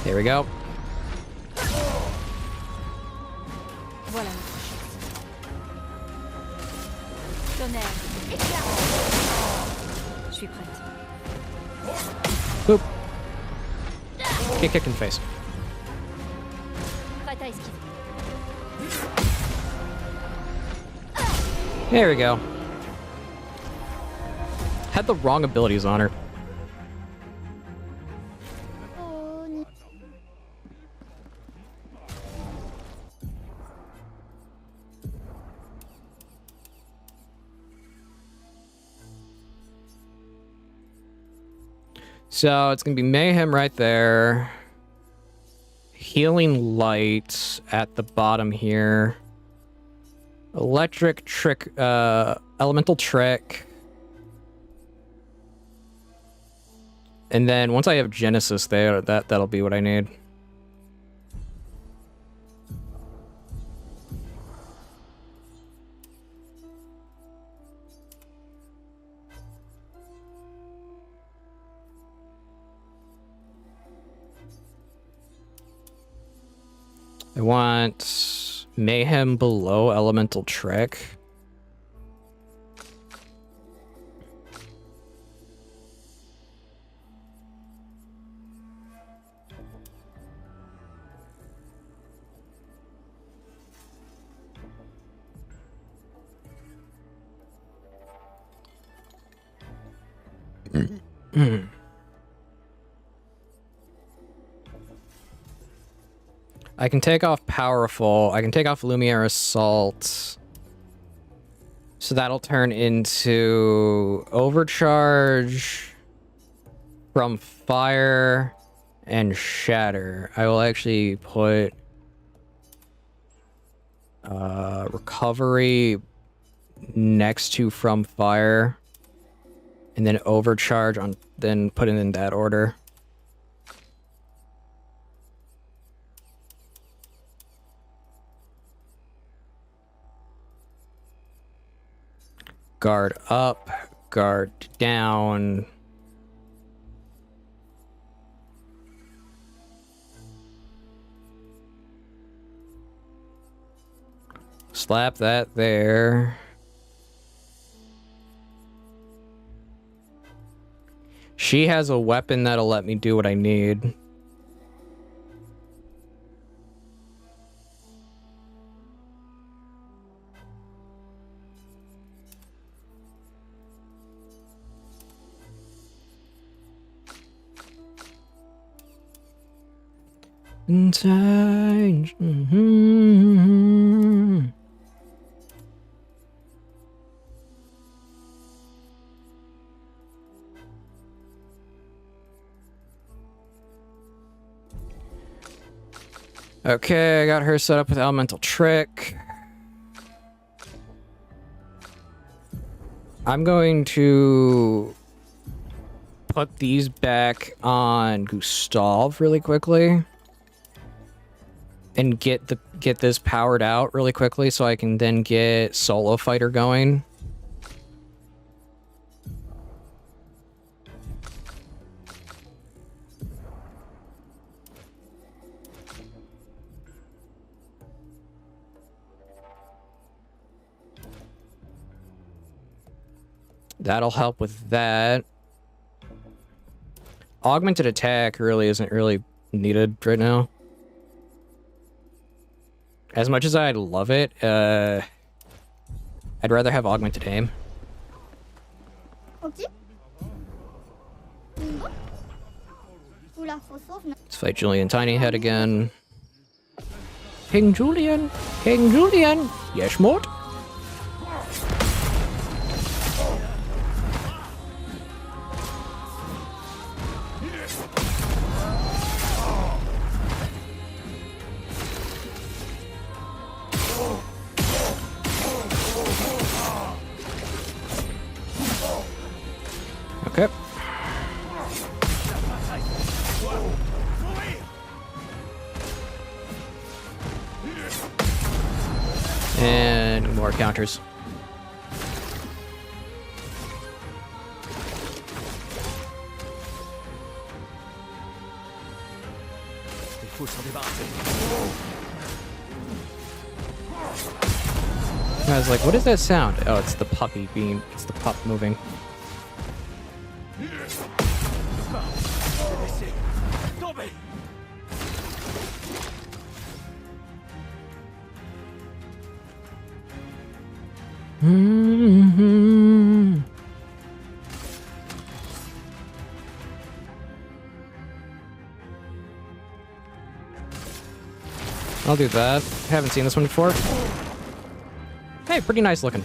There we go. Voilà notre chance. Tonnerre, éclat. Je suis prête. Boop. Get kicked in the face. Prête à esquiver. There we go. Had the wrong abilities on her. So it's gonna be Mayhem right there. Healing Light at the bottom here. Electric Trick, Elemental Trick. And then once I have Genesis there, that'll be what I need. I want Mayhem below Elemental Trick. I can take off Powerful. I can take off Lumiere Assault. So that'll turn into Overcharge from Fire and Shatter. I will actually put Recovery next to From Fire. And then Overcharge on, then put it in that order. Guard up, guard down. Slap that there. She has a weapon that'll let me do what I need. Change. Okay, I got her set up with Elemental Trick. I'm going to put these back on Gustav really quickly. And get this powered out really quickly so I can then get Solo Fighter going. That'll help with that. Augmented attack really isn't really needed right now. As much as I love it, I'd rather have augmented aim. Let's fight Julian Tiny Head again. King Julian! King Julian! Yes, Mort? Okay. And more counters. I was like, what is that sound? Oh, it's the puppy being, it's the pup moving. I'll do that. Haven't seen this one before. Hey, pretty nice looking.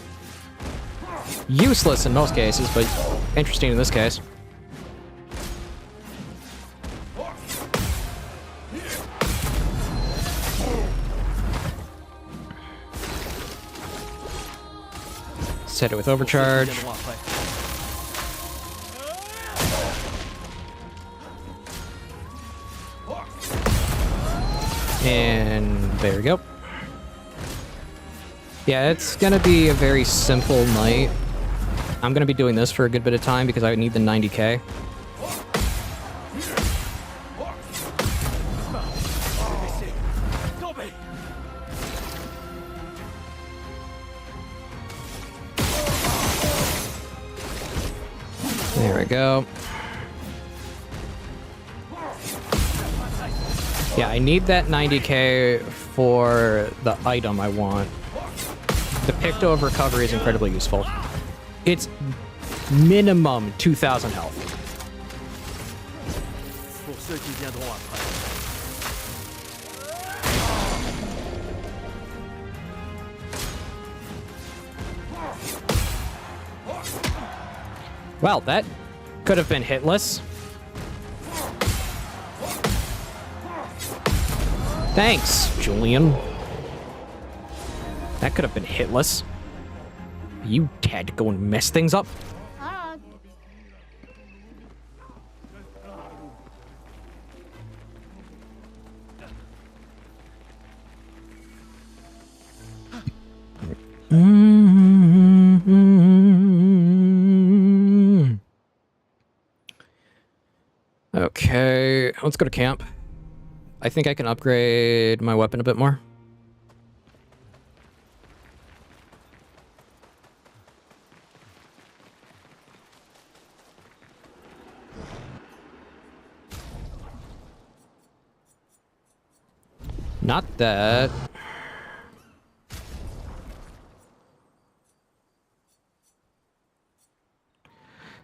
Useless in most cases, but interesting in this case. Let's hit it with overcharge. And there we go. Yeah, it's gonna be a very simple night. I'm gonna be doing this for a good bit of time because I need the 90k. There we go. Yeah, I need that 90k for the item I want. The Picto recovery is incredibly useful. It's minimum 2,000 health. Pour ceux qui viendront après. Well, that could have been hitless. Thanks, Julian. That could have been hitless. You had to go and mess things up. Okay, let's go to camp. I think I can upgrade my weapon a bit more. Not that.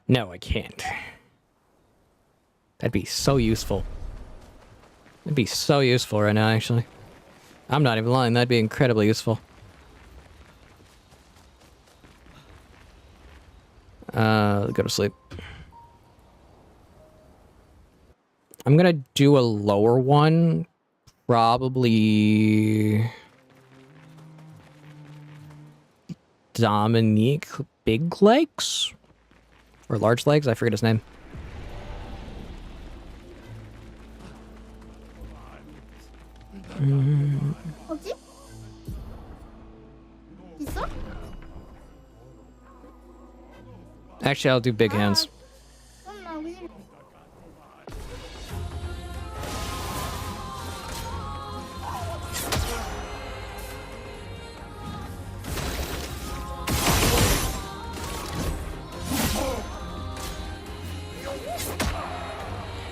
No, I can't. That'd be so useful. It'd be so useful right now, actually. I'm not even lying, that'd be incredibly useful. Go to sleep. I'm gonna do a lower one. Probably... Dominique Big Legs? Or Large Legs? I forget his name. Actually, I'll do big hands.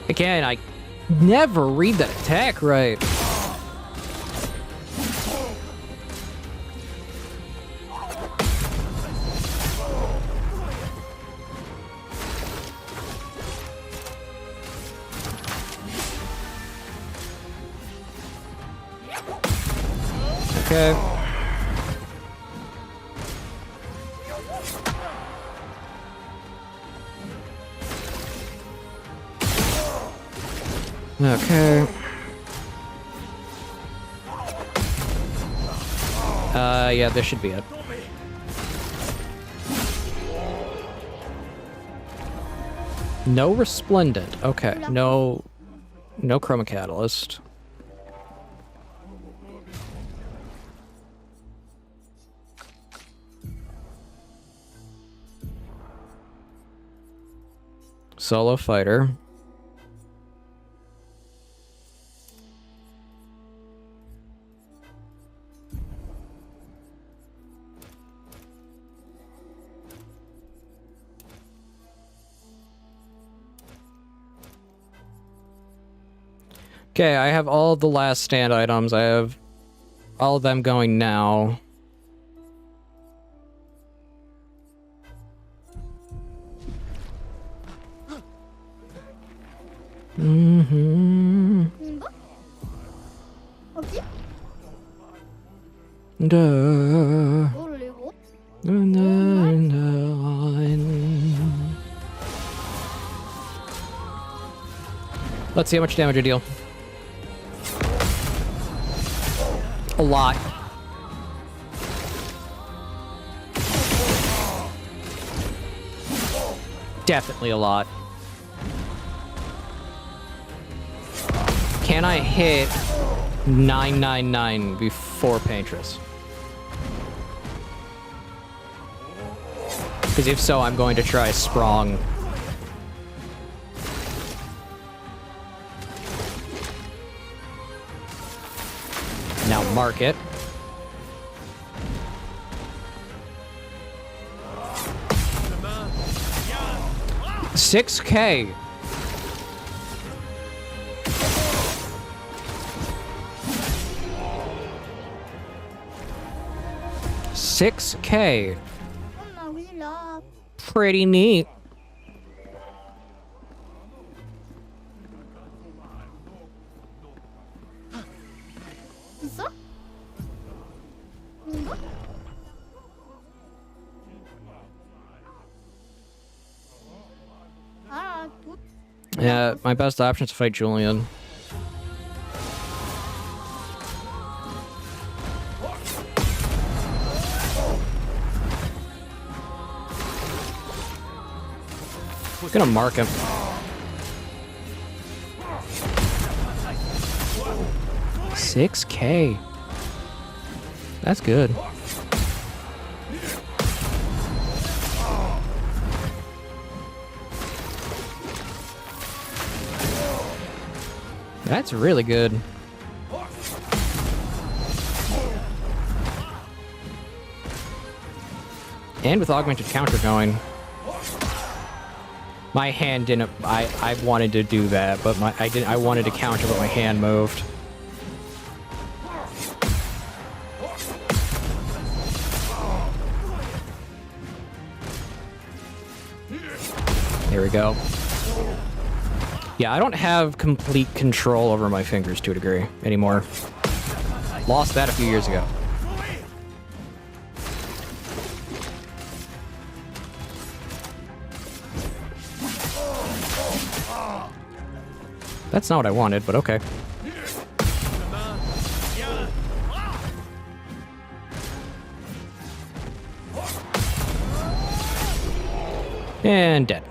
Again, I never read that attack right. Okay. Okay. Yeah, this should be it. No Resplendent. Okay. No Chroma Catalyst. Solo fighter. Okay, I have all the last stand items. I have all of them going now. Mm-hmm. Let's see how much damage I deal. A lot. definitely a lot. Can I hit 999 before Paintress? Because if so, I'm going to try Sprong. Now mark it. 6K. $6K. Pretty neat. Yeah, my best option is to fight Julian. I'm gonna mark him. $6K. That's good. That's really good. And with augmented counter going. My hand didn't. I wanted to do that, but I wanted to counter, but my hand moved. There we go. Yeah, I don't have complete control over my fingers to a degree anymore. Lost that a few years ago. That's not what I wanted, but okay. And dead.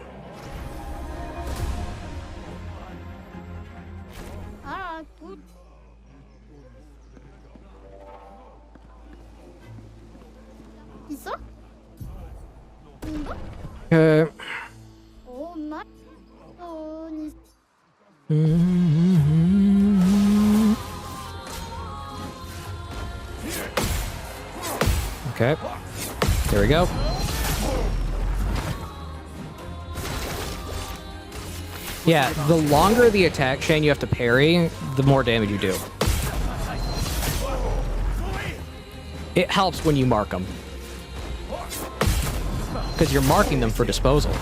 Okay. There we go. Yeah, the longer the attack chain you have to parry, the more damage you do. It helps when you mark them. Because you're marking them for disposal.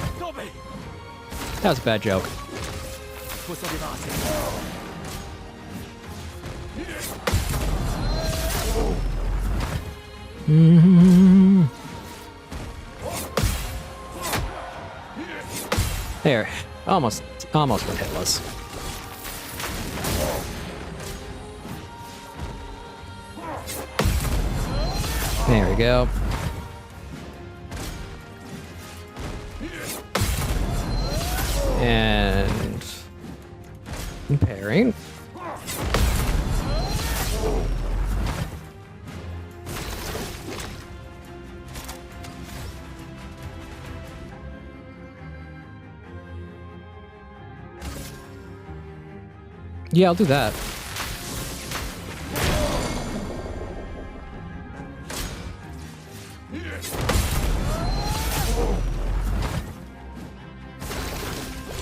That was a bad joke. There. Almost went hitless. There we go. And pairing. Yeah, I'll do that.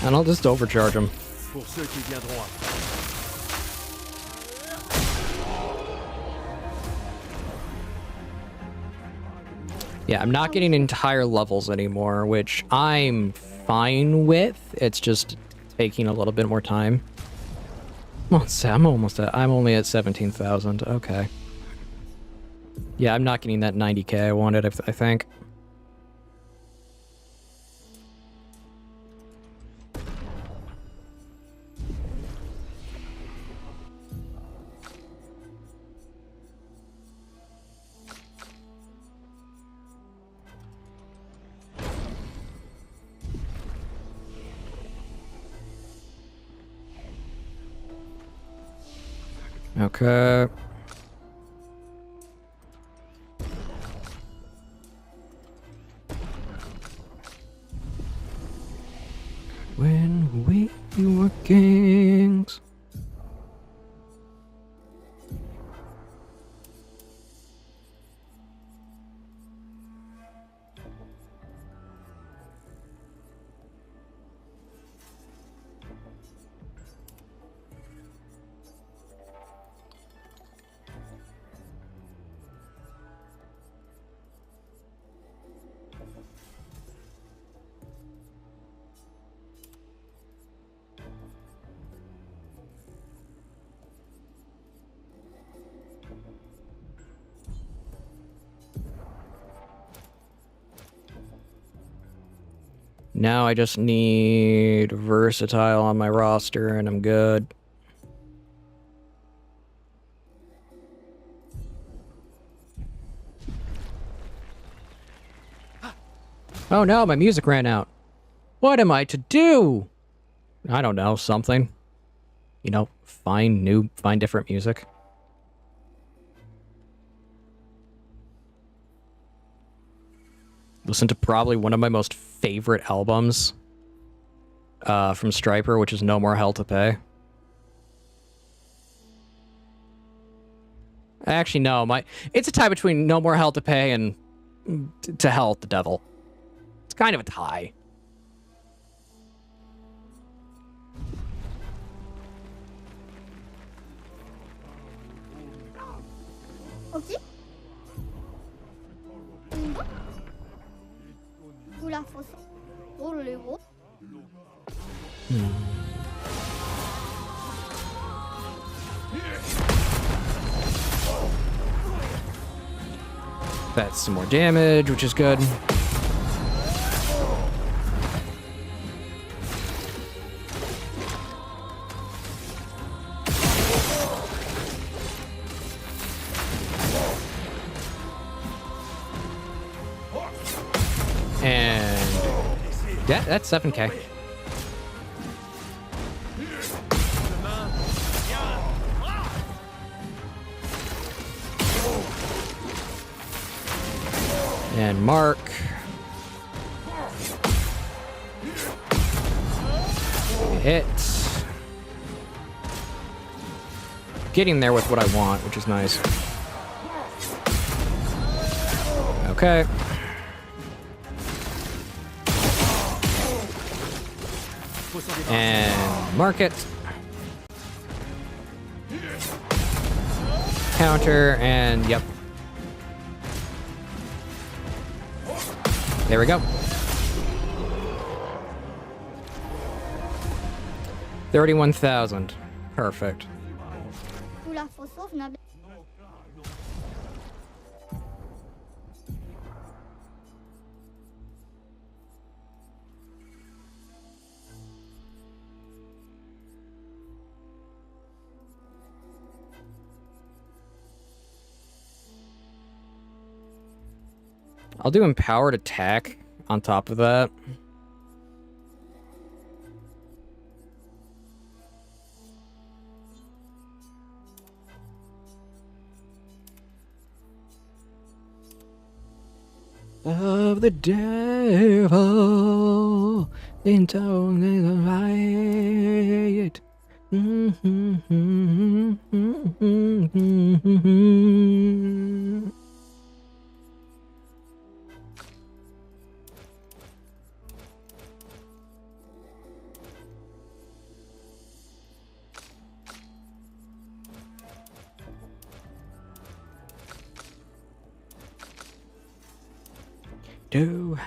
And I'll just overcharge him. Yeah, I'm not getting entire levels anymore, which I'm fine with. It's just taking a little bit more time. I'm only at 17,000. Okay. Yeah, I'm not getting that 90K I wanted, I think. Okay. When we were kings. Now I just need versatile on my roster and I'm good. Oh no, my music ran out. What am I to do? I don't know, something. You know, find different music. Listen to probably one of my most favorite albums from Striper, which is No More Hell to Pay. Actually, no, it's a tie between No More Hell to Pay and To Hell with the Devil. It's kind of a tie. Ok. Ou la fausse. Oh le héros. That's some more damage, which is good. And yeah, that's 7k. And Mark. Hit. Getting there with what I want, which is nice. Okay. And mark it. Counter, and yep. There we go. 31,000. Perfect. I'll do empowered attack on top of that. Of the devil into the light. To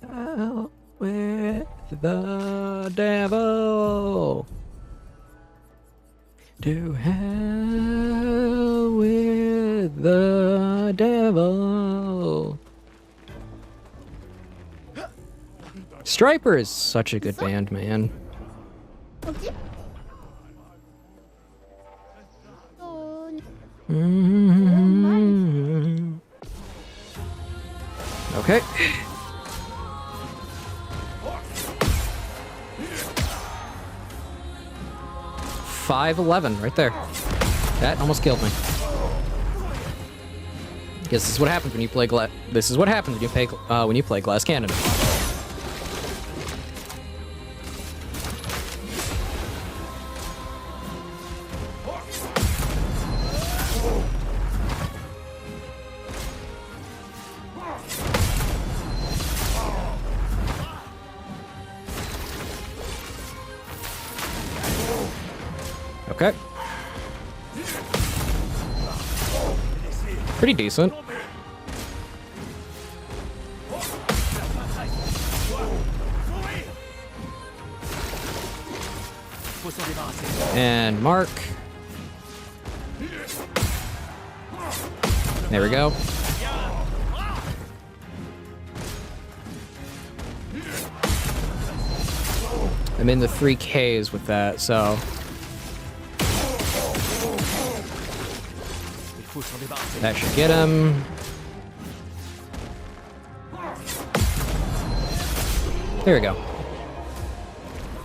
hell with the devil. To hell with the devil. Striper is such a good band, man. Okay. $511 right there. That almost killed me. Guess this is what happens when you play This is what happens when you play Glass Cannon. Okay. Pretty decent. And mark. There we go. I'm in the 3Ks with that, so... That should get him. There we go.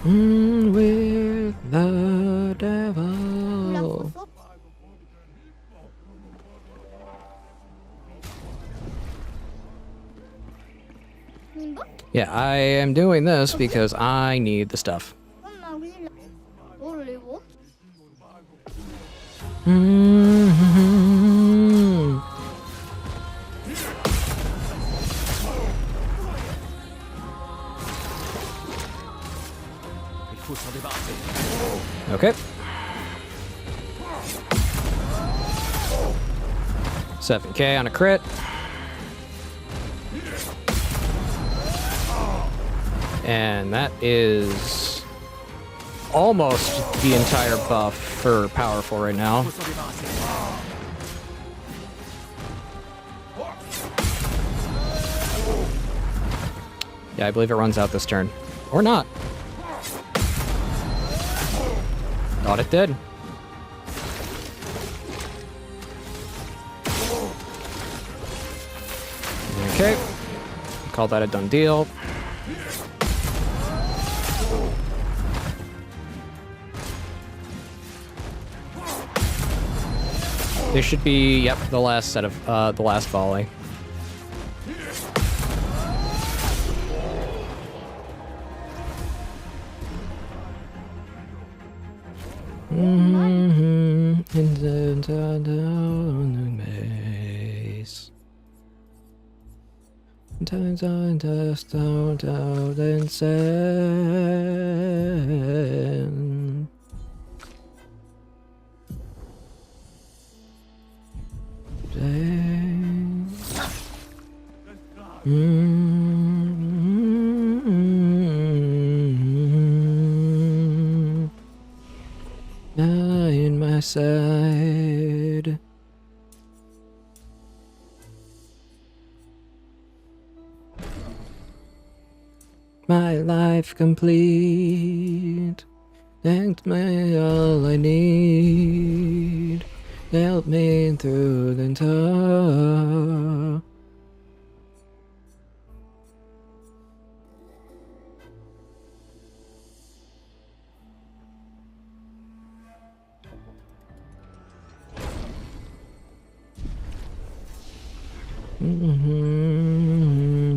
With the devil. Yeah, I am doing this because I need the stuff. Okay. 7K on a crit. And that is almost the entire buff for powerful right now. Yeah, I believe it runs out this turn. Or not. Thought it did. Okay. Call that a done deal. This should be, yep, the last set of, the last volley. Sometimes I just don't out and send. In my side. My life complete. Thanks me all I need. Help me through the entire.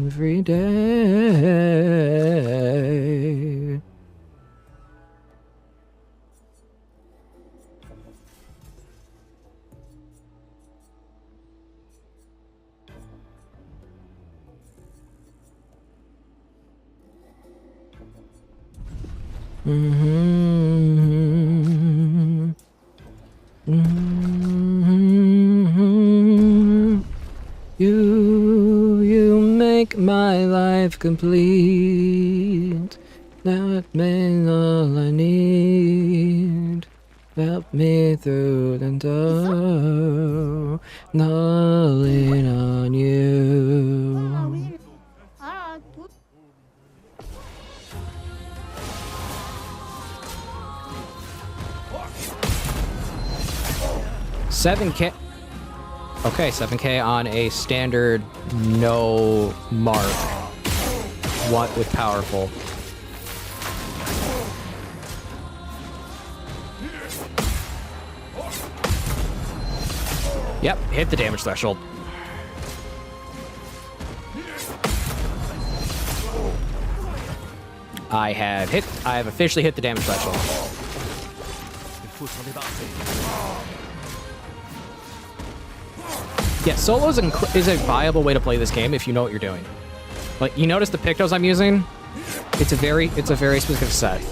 Every day. You make my life complete. That means all I need. Help me through the door. Knowing on you. 7K. Okay, 7K on a standard no mark. What with powerful? Yep, hit the damage threshold. I have officially hit the damage threshold. Yeah, solo is a viable way to play this game if you know what you're doing. Like, you notice the pictos I'm using? It's a very specific set.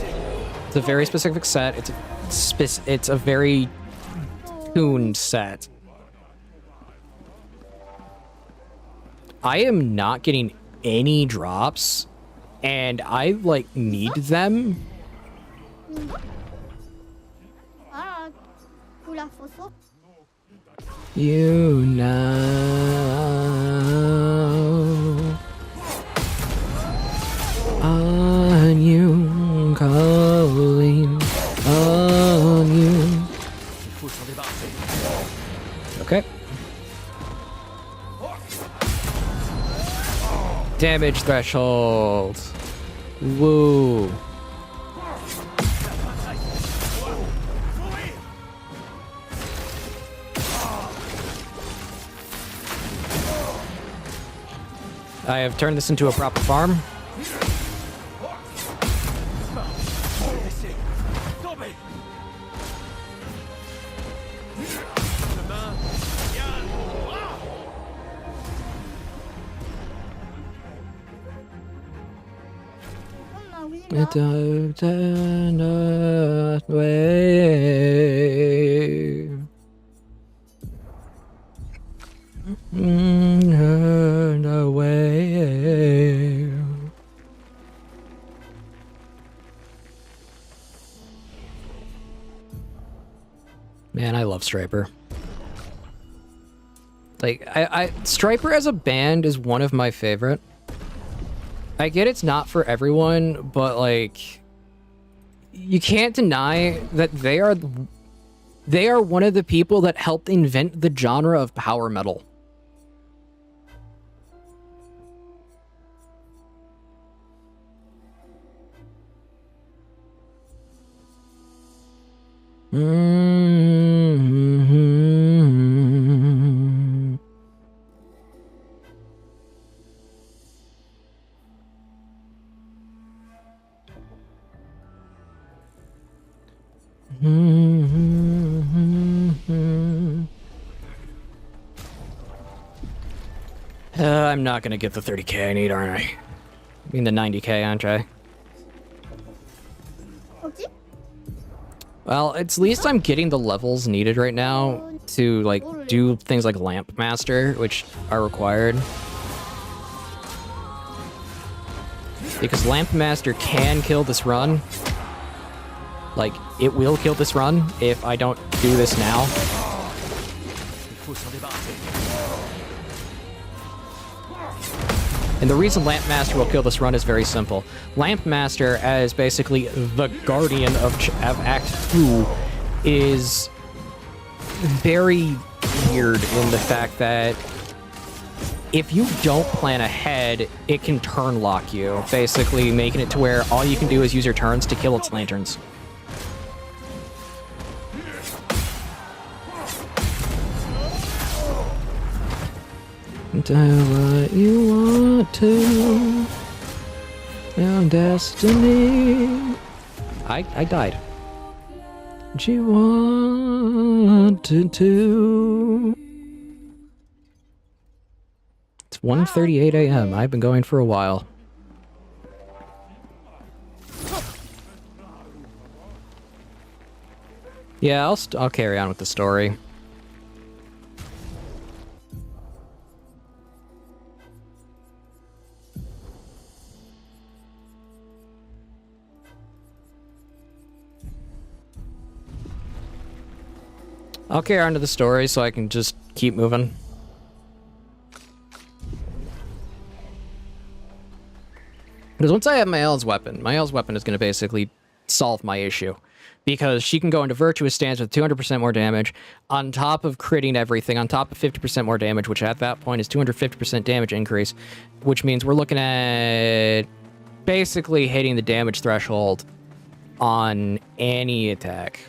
It's a very specific set. It's a very tuned set. I am not getting any drops, and I, like, need them. You know, on you, calling on you. Okay. Damage threshold. Woo. I have turned this into a proper farm. Man, I love Striper. Like, Striper as a band is one of my favorite. I get it's not for everyone, but, like, you can't deny that they are one of the people that helped invent the genre of power metal. I'm not gonna get the 30k I need, aren't I? I mean the 90k, aren't I? Okay. Well, at least I'm getting the levels needed right now to, like, do things like Lamp Master, which are required. Because Lamp Master can kill this run. Like, it will kill this run if I don't do this now. And the reason Lamp Master will kill this run is very simple. Lamp Master, as basically the guardian of Act 2, is very weird in the fact that if you don't plan ahead, it can turn lock you, basically making it to where all you can do is use your turns to kill its lanterns. Do what you want to. Your destiny. I died. What you wanted to. It's 1:38 a.m. I've been going for a while. Yeah, I'll carry on with the story. I'll carry on to the story so I can just keep moving. Because once I have Mael's weapon is going to basically solve my issue. Because she can go into Virtuous Stance with 200% more damage, on top of critting everything, on top of 50% more damage, which at that point is 250% damage increase, which means we're looking at basically hitting the damage threshold on any attack.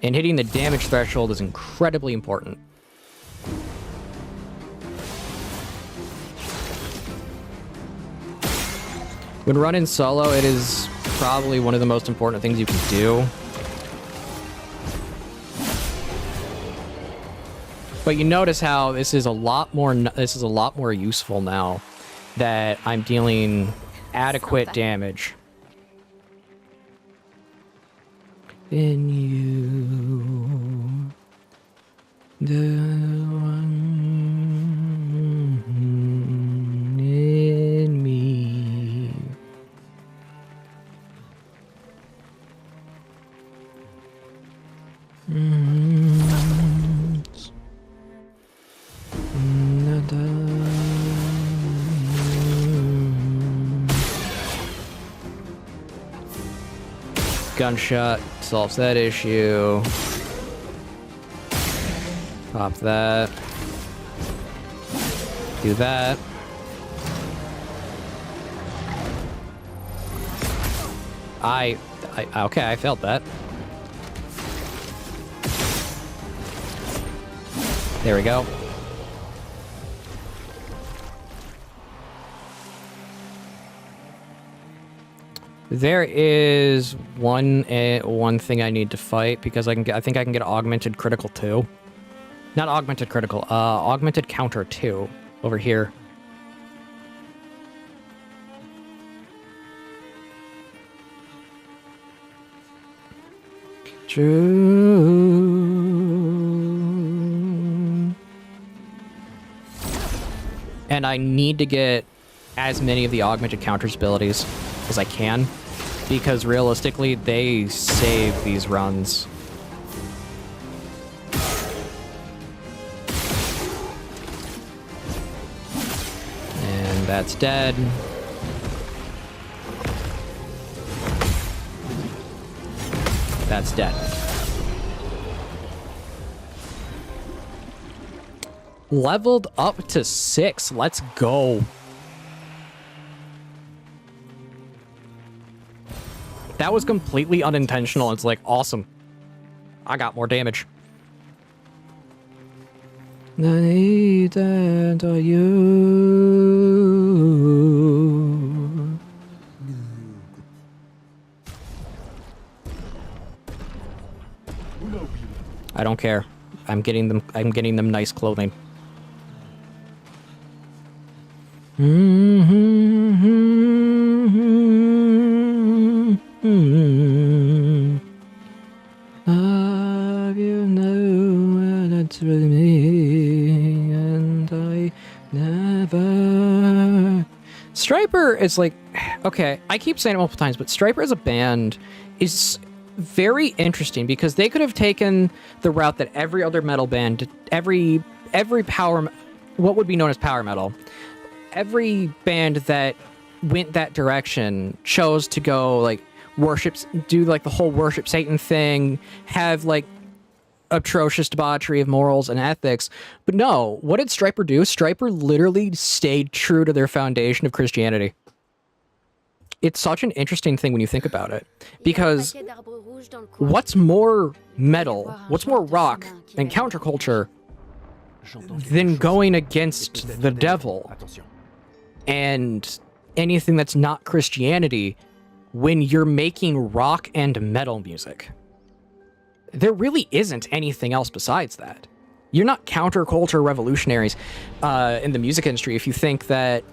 And hitting the damage threshold is incredibly important. When running solo, it is probably one of the most important things you can do. But you notice how this is a lot more useful now that I'm dealing adequate damage. In you, the one in me. Gunshot solves that issue. Pop that. Do that. Okay, I failed that. There we go. There is one thing I need to fight because I think I can get augmented critical 2. Not augmented critical, augmented counter 2 over here. True. And I need to get as many of the augmented counters abilities as I can, because realistically, they save these runs. And that's dead. That's dead. Leveled up to 6. Let's go. That was completely unintentional. It's like, awesome. I got more damage. I need you. I don't care. I'm getting them nice clothing. Have you know that's really me, and I never. Striper is like, okay, I keep saying it multiple times, but Striper as a band is very interesting because they could have taken the route that every other metal band, every power, what would be known as power metal, every band that went that direction chose to go like do like the whole worship Satan thing, have like atrocious debauchery of morals and ethics. But no, what did Striper do? Striper literally stayed true to their foundation of Christianity. It's such an interesting thing when you think about it, because what's more metal, what's more rock and counterculture than going against the devil and anything that's not Christianity when you're making rock and metal music? There really isn't anything else besides that. You're not counterculture revolutionaries in the music industry if you think that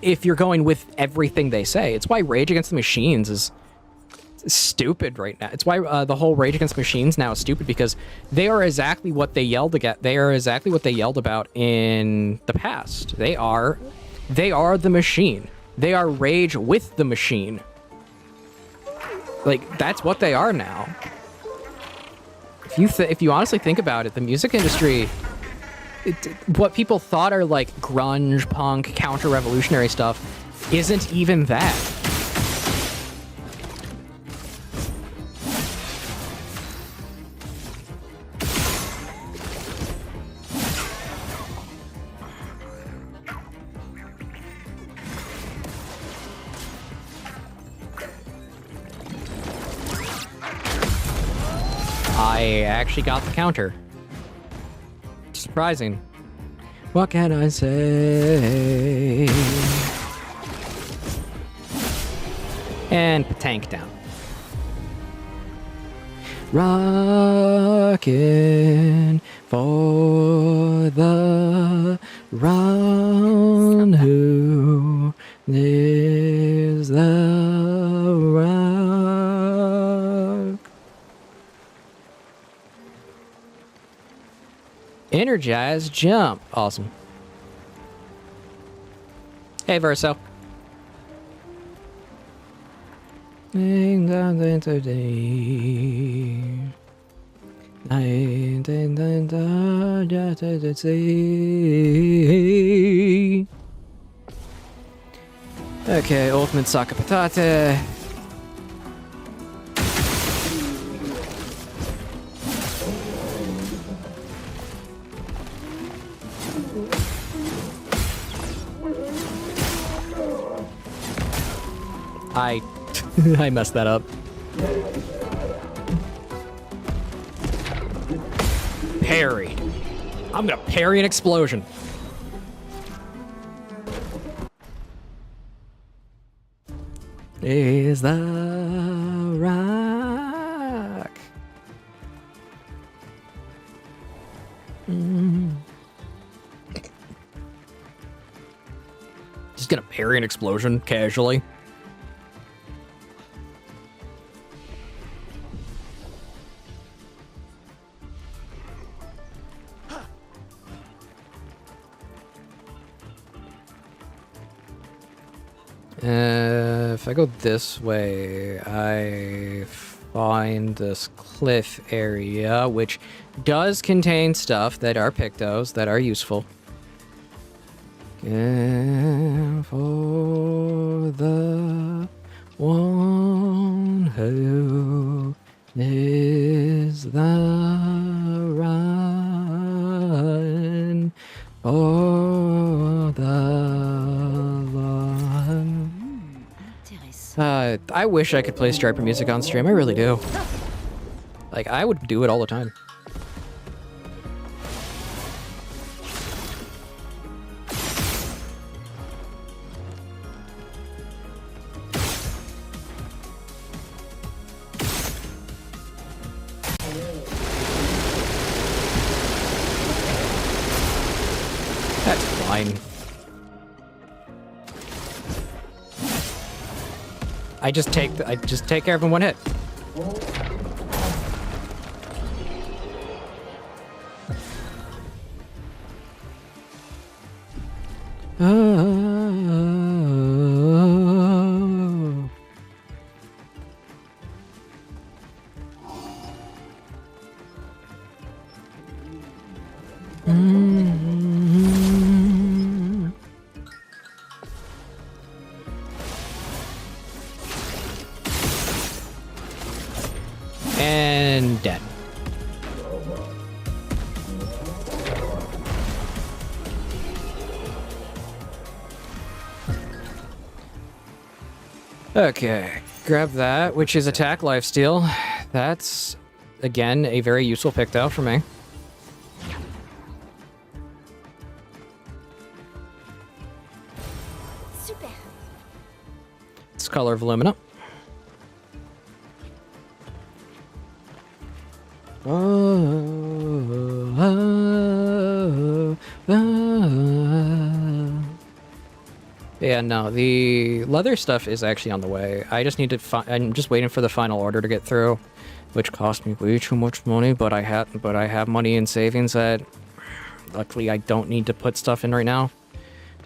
if you're going with everything they say. It's why Rage Against the Machines is stupid right now. It's why the whole Rage Against the Machines now is stupid, because they are exactly what they yelled against. They are exactly what they yelled about in the past. They are the machine. They are Rage with the machine. Like, that's what they are now. If you honestly think about it, the music industry, what people thought are like grunge, punk, counter-revolutionary stuff isn't even that. I actually got the counter. Surprising. What can I say? And tank down. Rockin' for the round. Who is the rock? Energize jump. Awesome. Hey, Verso. Okay, ultimate soccer patate. I messed that up. Parry. I'm gonna parry an explosion. Is the rock? Just gonna parry an explosion casually. If I go this way, I find this cliff area, which does contain stuff that are pictos that are useful. And for the one who is the run for the one. I wish I could play Striper music on stream. I really do. Like, I would do it all the time. That's fine. I just take care of him one hit. Oh. And dead. Okay, grab that, which is attack lifesteal. That's, again, a very useful picto for me. Super. It's Color of Illumina. Yeah, no, the leather stuff is actually on the way. I just need to I'm just waiting for the final order to get through, which cost me way too much money, but I have money in savings that luckily I don't need to put stuff in right now.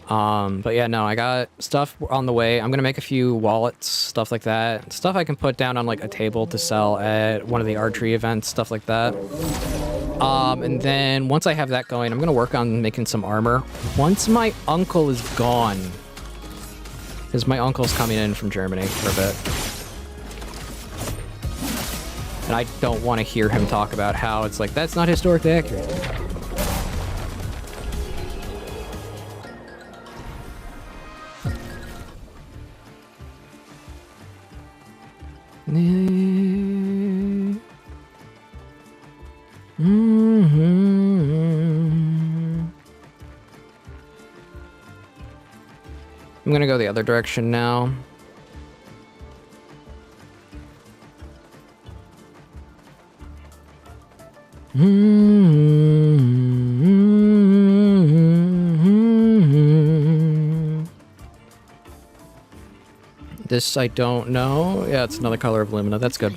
But yeah, no, I got stuff on the way. I'm gonna make a few wallets, stuff like that. Stuff I can put down on like a table to sell at one of the archery events, stuff like that. And then once I have that going, I'm gonna work on making some armor. Once my uncle is gone, because my uncle's coming in from Germany for a bit. And I don't want to hear him talk about how it's like, that's not historically accurate. I'm gonna go the other direction now. This I don't know. Yeah, it's another color of Lumina. That's good.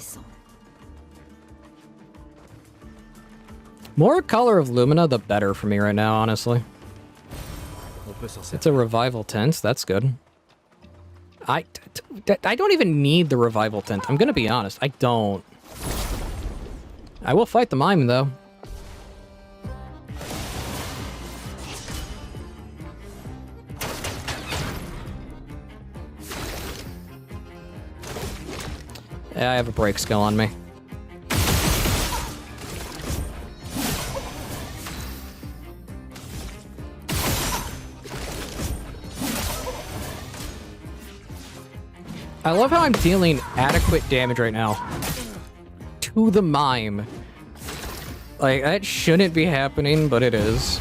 More color of Lumina, the better for me right now, honestly. It's a revival tint. That's good. I don't even need the revival tint. I'm gonna be honest. I don't. I will fight the mime, though. Yeah, I have a break skill on me. I love how I'm dealing adequate damage right now to the mime. Like, that shouldn't be happening, but it is.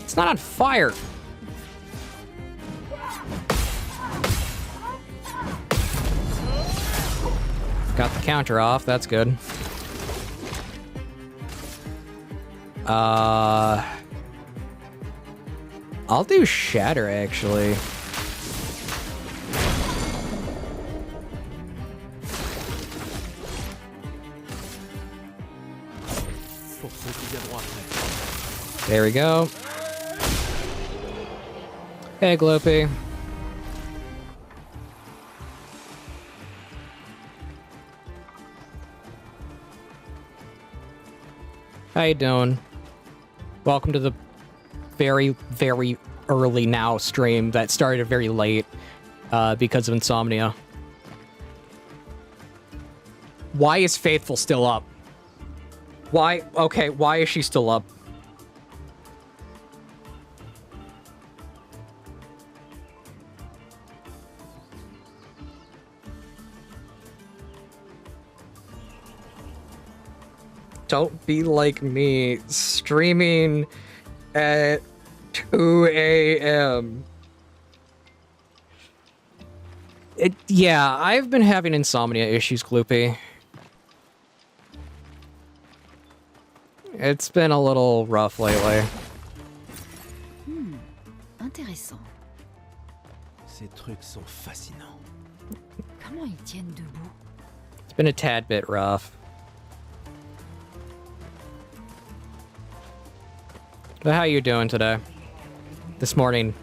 It's not on fire. Got the counter off, that's good. I'll do Shatter, actually. There we go. Hey, Gloopy. How you doing? Welcome to the very, very early now stream that started very late because of insomnia. Why is Faithful still up? Why? Okay, why is she still up? Don't be like me, streaming at 2 a.m. Yeah, I've been having insomnia issues, Gloopy. It's been a little rough lately. Intéressant. Ces trucs sont fascinants. Comment ils tiennent debout? It's been a tad bit rough. But how you doing today? This morning?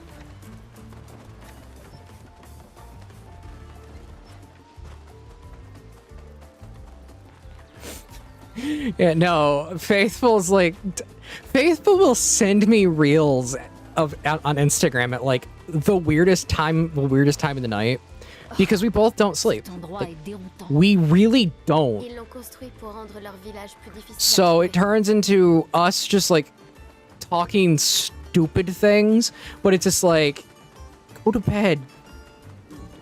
Yeah, no. Faithful's like... Faithful will send me reels on Instagram at like the weirdest time of the night. Because we both don't sleep. Like, we really don't. So it turns into us just like talking stupid things, but it's just like, go to bed.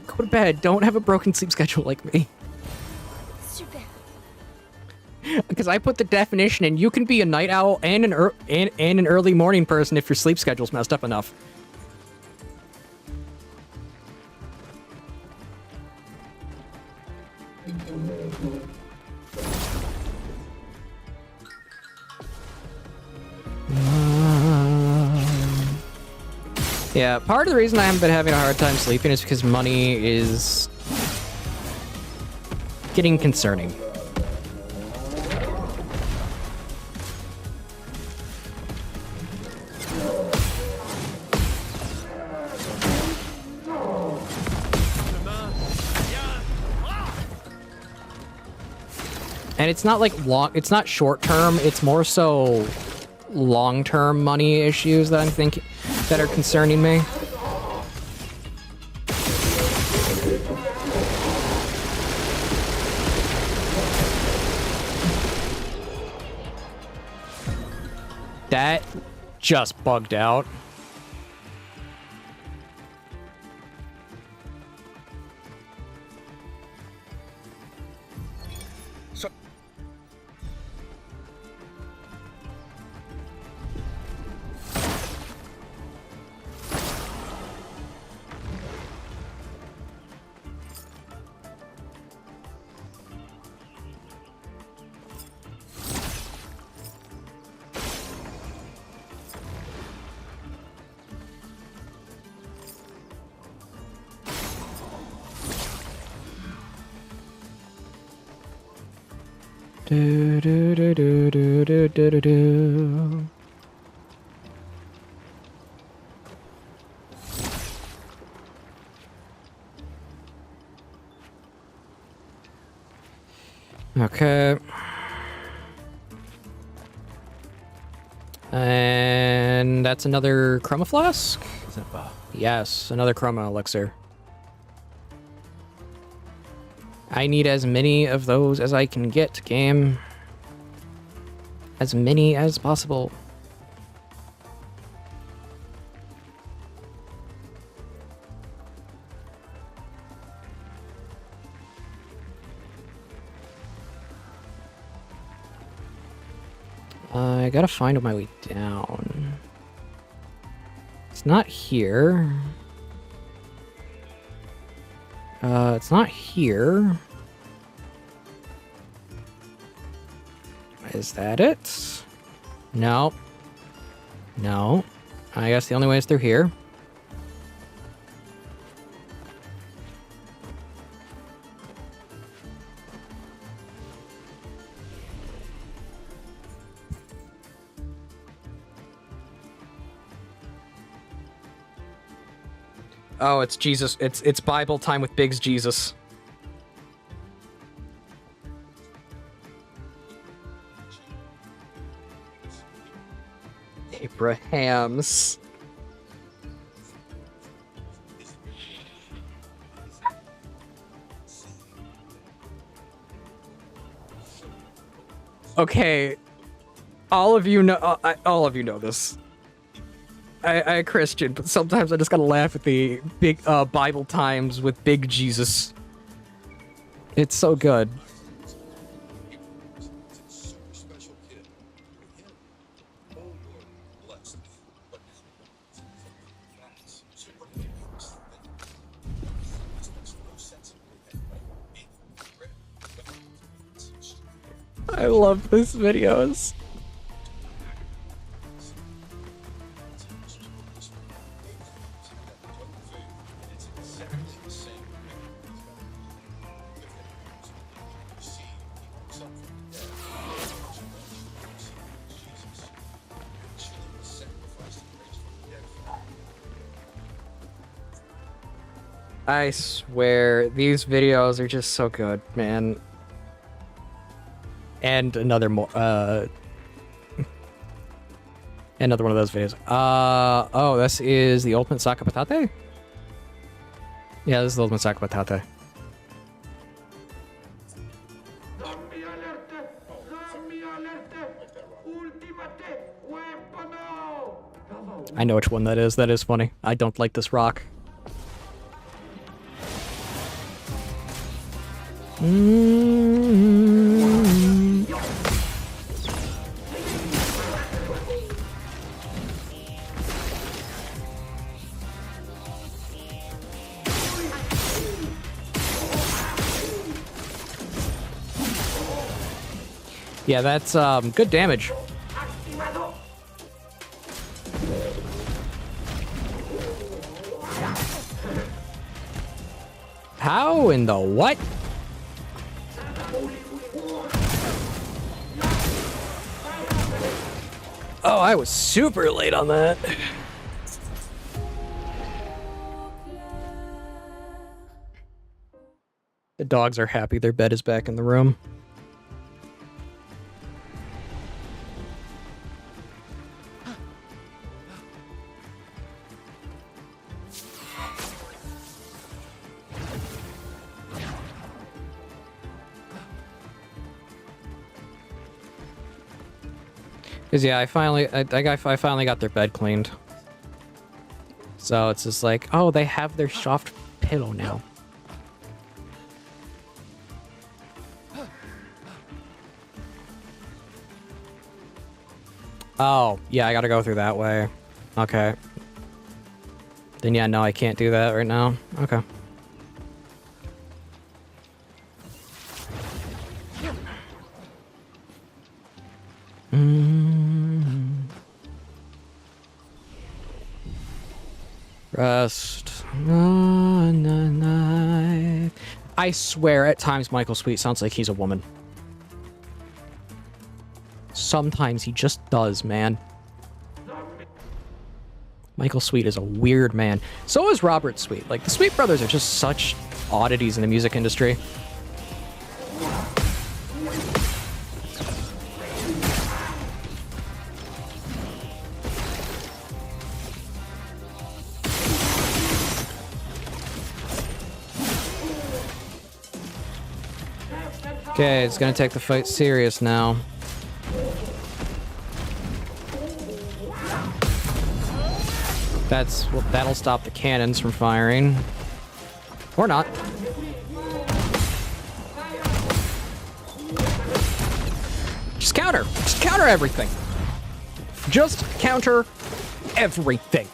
Go to bed. Don't have a broken sleep schedule like me. Super. Because I put the definition in, you can be a night owl and an early morning person if your sleep schedule's messed up enough. Yeah, part of the reason I haven't been having a hard time sleeping is because money is getting concerning. And it's not like it's not short term, it's more so long-term money issues that I'm thinking that are concerning me. That just bugged out. Do do do do do do do do do. Okay. And that's another chroma flask? Yes, another chroma elixir. I need as many of those as I can get, game. As many as possible. I gotta find my way down. It's not here. It's not here. Is that it? No. No. I guess the only way is through here. Oh, it's Jesus. It's Bible time with Biggs Jesus. Abrahams. Okay, all of you know this. I Christian, but sometimes I just gotta laugh at the big Bible times with Big Jesus. It's so good. I love these videos. I swear, these videos are just so good, man. And another another one of those videos. Oh, this is the ultimate sacca patate? Yeah, this is the ultimate sacca patate. I know which one that is. That is funny. I don't like this rock. Yeah, that's good damage. How in the what? Oh, I was super late on that. The dogs are happy their bed is back in the room. Cause yeah, I finally got their bed cleaned. So it's just like, oh, they have their soft pillow now. Oh, yeah, I gotta go through that way. Okay. Then yeah, no, I can't do that right now. Okay. Rest on the night. I swear, at times Michael Sweet sounds like he's a woman. Sometimes he just does, man. Michael Sweet is a weird man. So is Robert Sweet. Like, the Sweet brothers are just such oddities in the music industry. Okay, it's gonna take the fight serious now. That'll stop the cannons from firing. Or not. Just counter. Just counter everything. Just counter everything.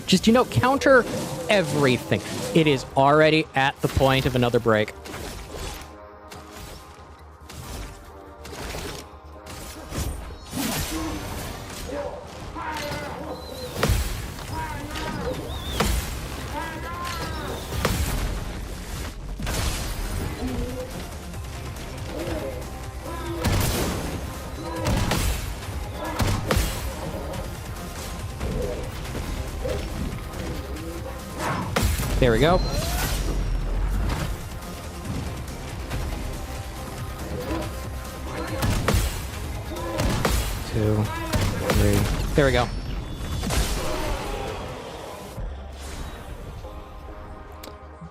Just, you know, counter everything. It is already at the point of another break. There we go. Two, three. There we go.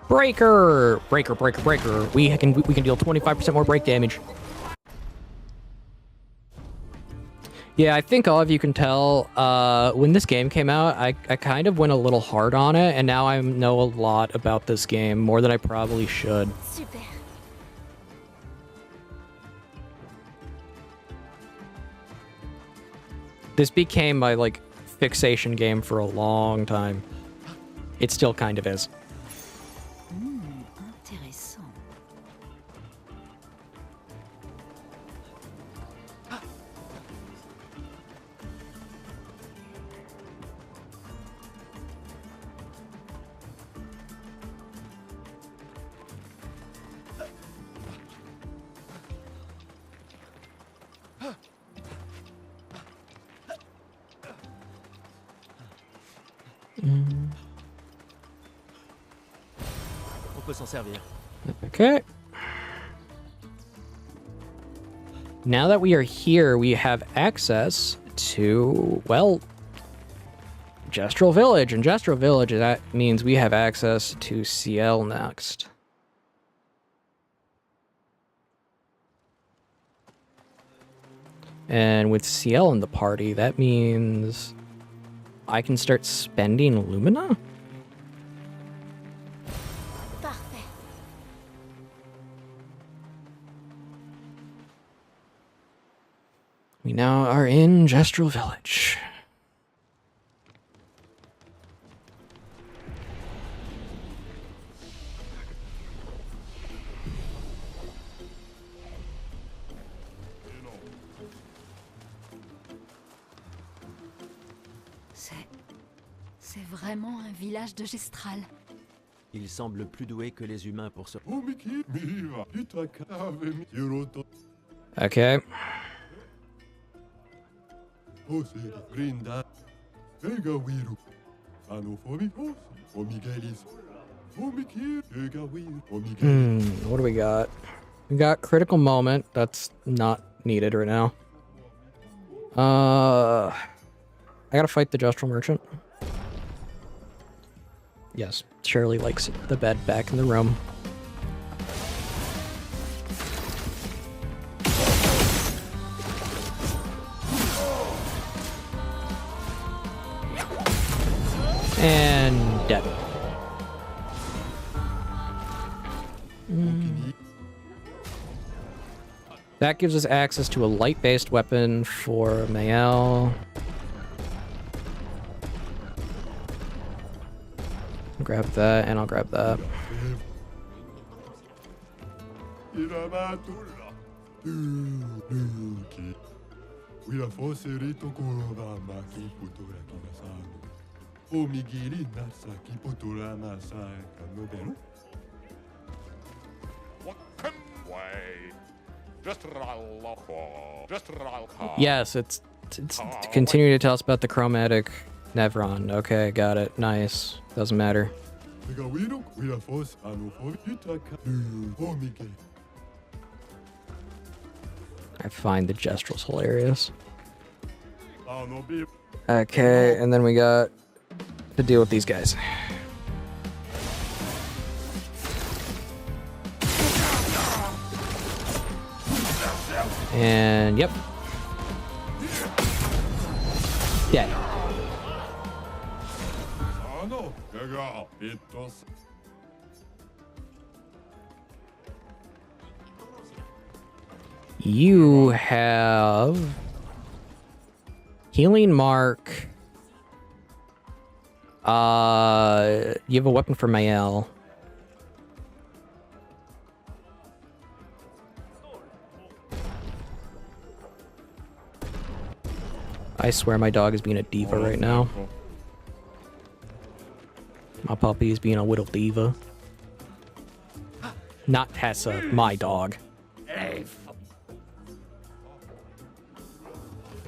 Breaker! Breaker, breaker, breaker. We can deal 25% more break damage. Yeah, I think all of you can tell, when this game came out, I kind of went a little hard on it, and now I know a lot about this game, more than I probably should. Super. This became my, like, fixation game for a long time. It still kind of is. Intéressant. On peut s'en servir. Okay. Now that we are here, we have access to, well, Gestural Village. And Gestural Village, that means we have access to CL next. And with CL in the party, that means I can start spending Lumina? Parfait. We now are in Gestural Village. C'est vraiment un village de Gestral. Il semble plus doué que les humains pour se... Okay. What do we got? We got Critical Moment. That's not needed right now. I gotta fight the Gestural Merchant. Yes, Shirley likes the bed back in the room. And dead. That gives us access to a light-based weapon for Mael. I'll grab that, and I'll grab that. Yes, it's continue to tell us about the chromatic Nevron. Okay, got it. Nice. Doesn't matter. I find the gestrels hilarious. Okay, and then we got to deal with these guys. And yep. Dead. You have healing mark. You have a weapon for Mael. I swear my dog is being a diva right now. My puppy is being a little diva. Not Tessa, my dog.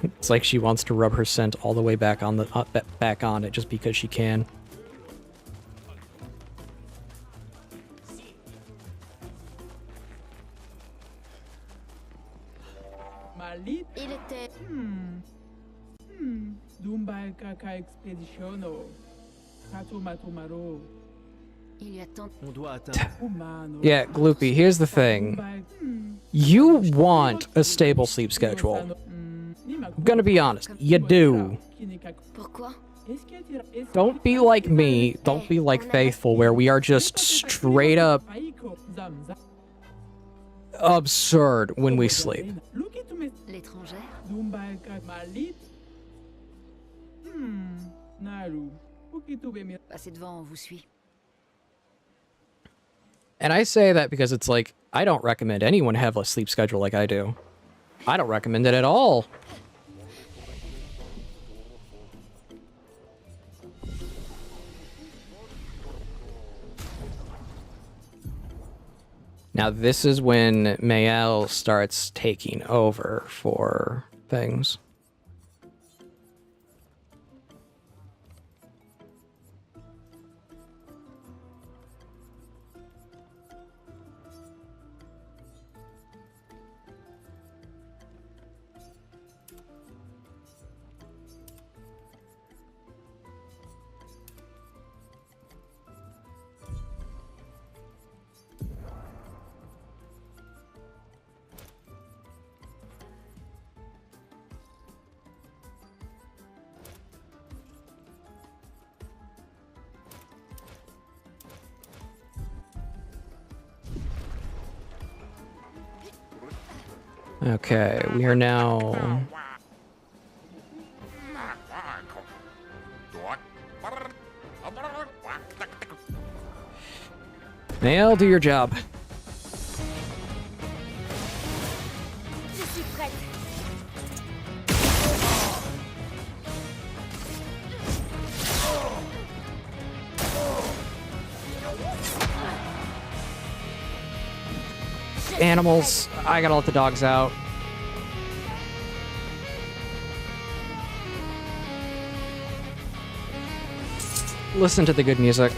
It's like she wants to rub her scent all the way back on the back on it just because she can. Il était... Il y a tant... On doit atteindre... Yeah, Gloopy, here's the thing. You want a stable sleep schedule. I'm gonna be honest, you do. Pourquoi? Don't be like me, don't be like Faithful, where we are just straight up absurd when we sleep. L'étrangère? Passez devant, on vous suit. And I say that because it's like, I don't recommend anyone have a sleep schedule like I do. I don't recommend it at all. Now this is when Mael starts taking over for things. Okay, we are now... Mael, do your job. Je suis prête. Animals, I gotta let the dogs out. Listen to the good music.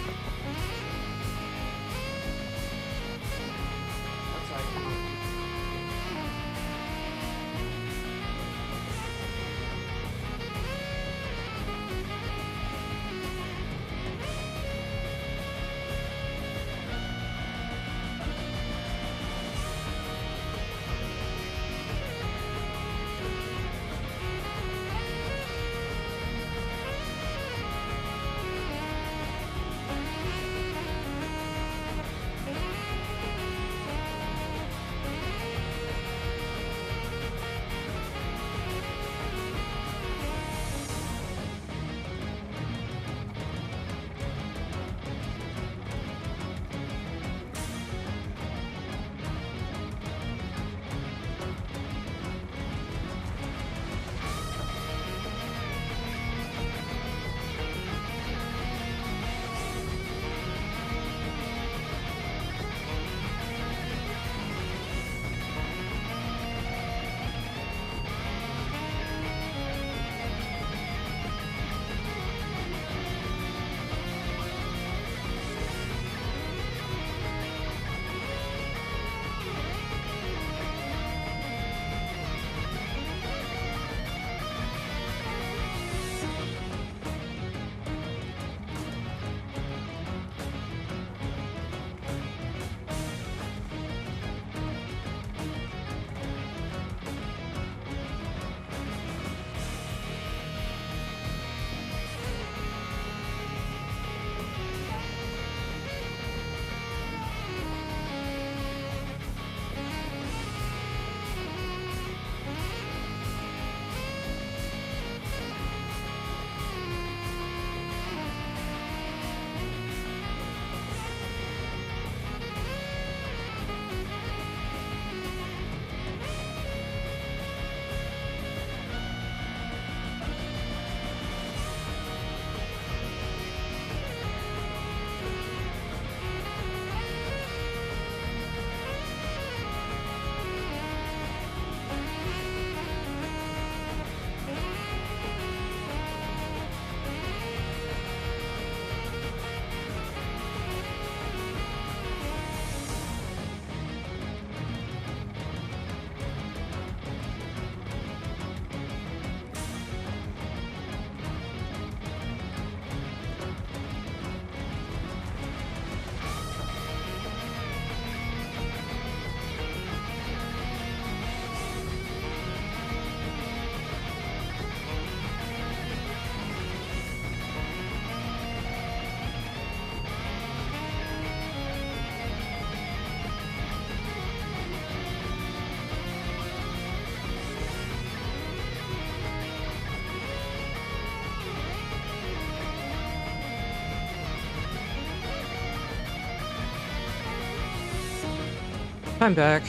I'm back.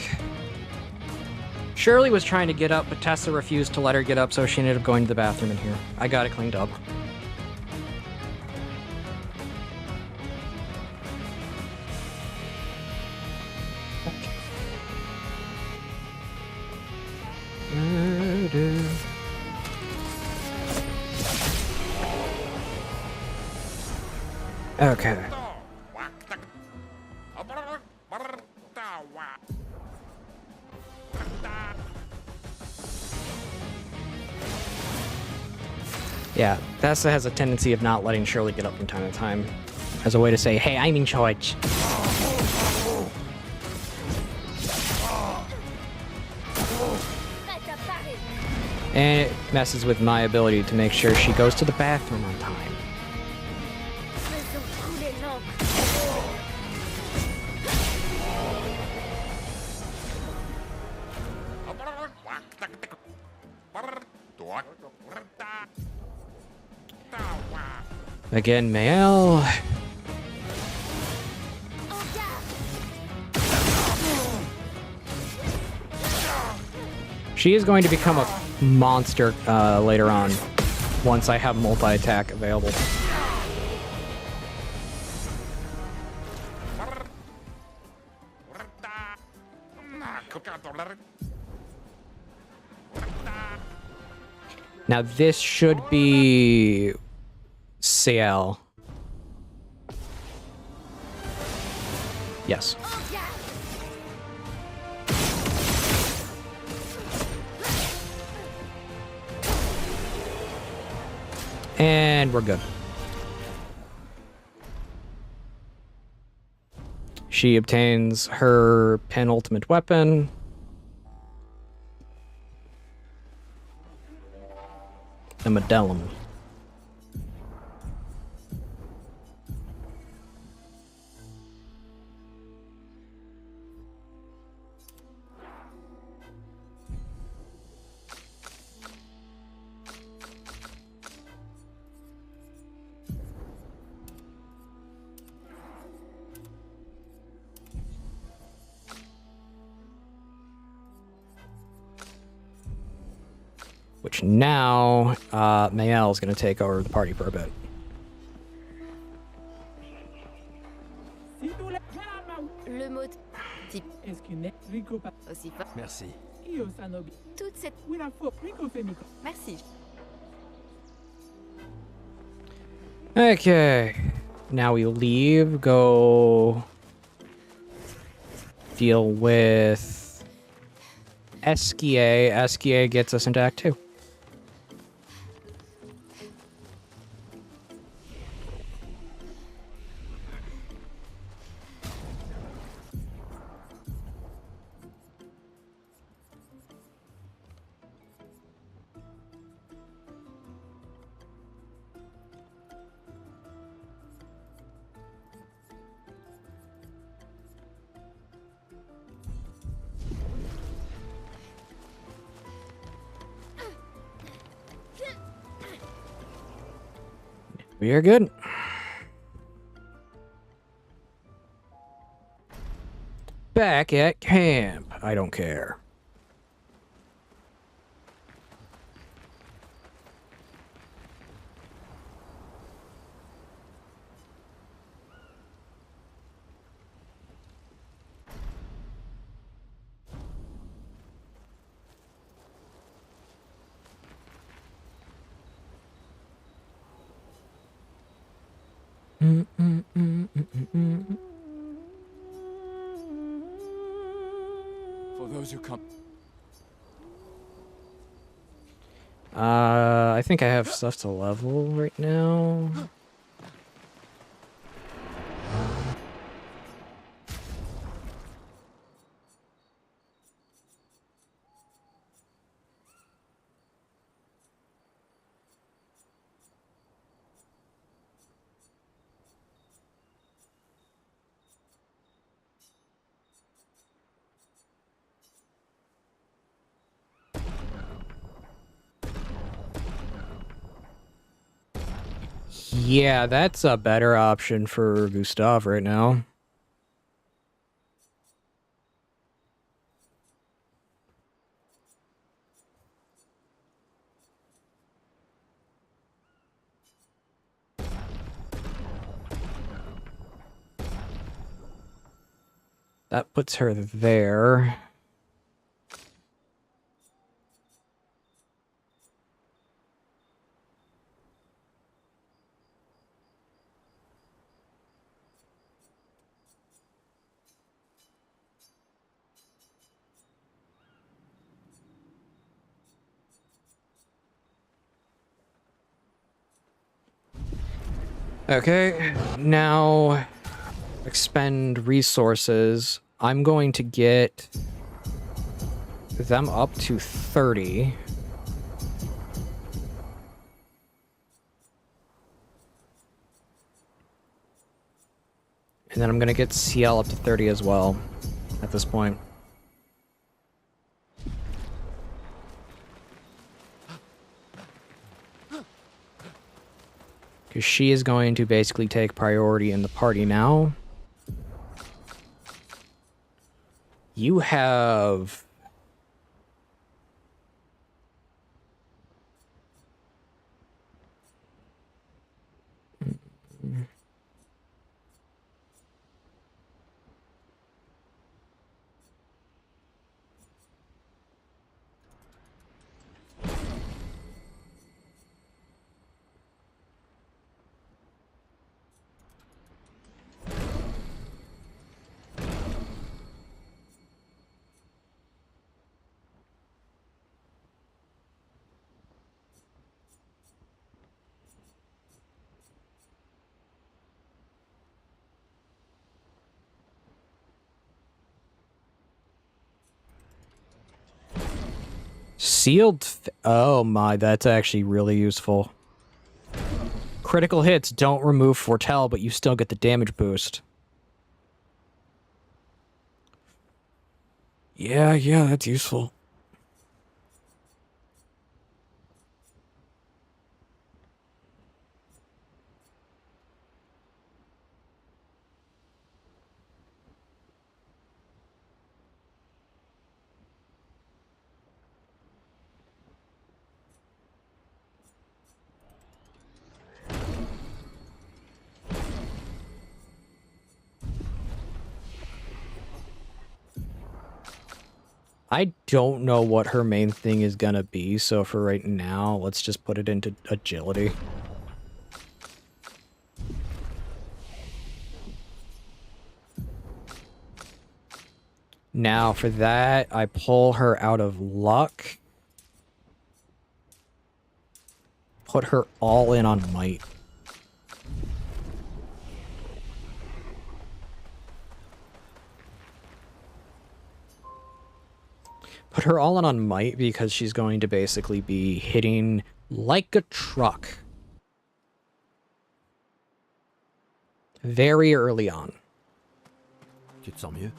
Shirley was trying to get up, but Tessa refused to let her get up, so she ended up going to the bathroom in here. I got it cleaned up. Okay. Yeah, Tessa has a tendency of not letting Shirley get up from time to time as a way to say, hey, I'm in charge. And it messes with my ability to make sure she goes to the bathroom on time. Again, Mael. She is going to become a monster later on, once I have multi-attack available. Now this should be CL. Yes. And we're good. She obtains her penultimate weapon. The Medellum. Which now, Mael is going to take over the party for a bit. Merci. Merci. Okay. Now we leave, go deal with Esquier. Esquier gets us into Act 2. We are good. Back at camp. I don't care. For those who come. I think I have stuff to level right now. Yeah, that's a better option for Gustav right now. That puts her there. Okay, now expend resources. I'm going to get them up to 30. And then I'm going to get CL up to 30 as well at this point. Because she is going to basically take priority in the party now. You have... Sealed... Oh my, that's actually really useful. Critical hits don't remove Foretell, but you still get the damage boost. Yeah, that's useful. I don't know what her main thing is gonna be, so for right now, let's just put it into agility. Now, for that, I pull her out of luck. Put her all in on might. Put her all in on might because she's going to basically be hitting like a truck. Very early on. Tu te sens mieux?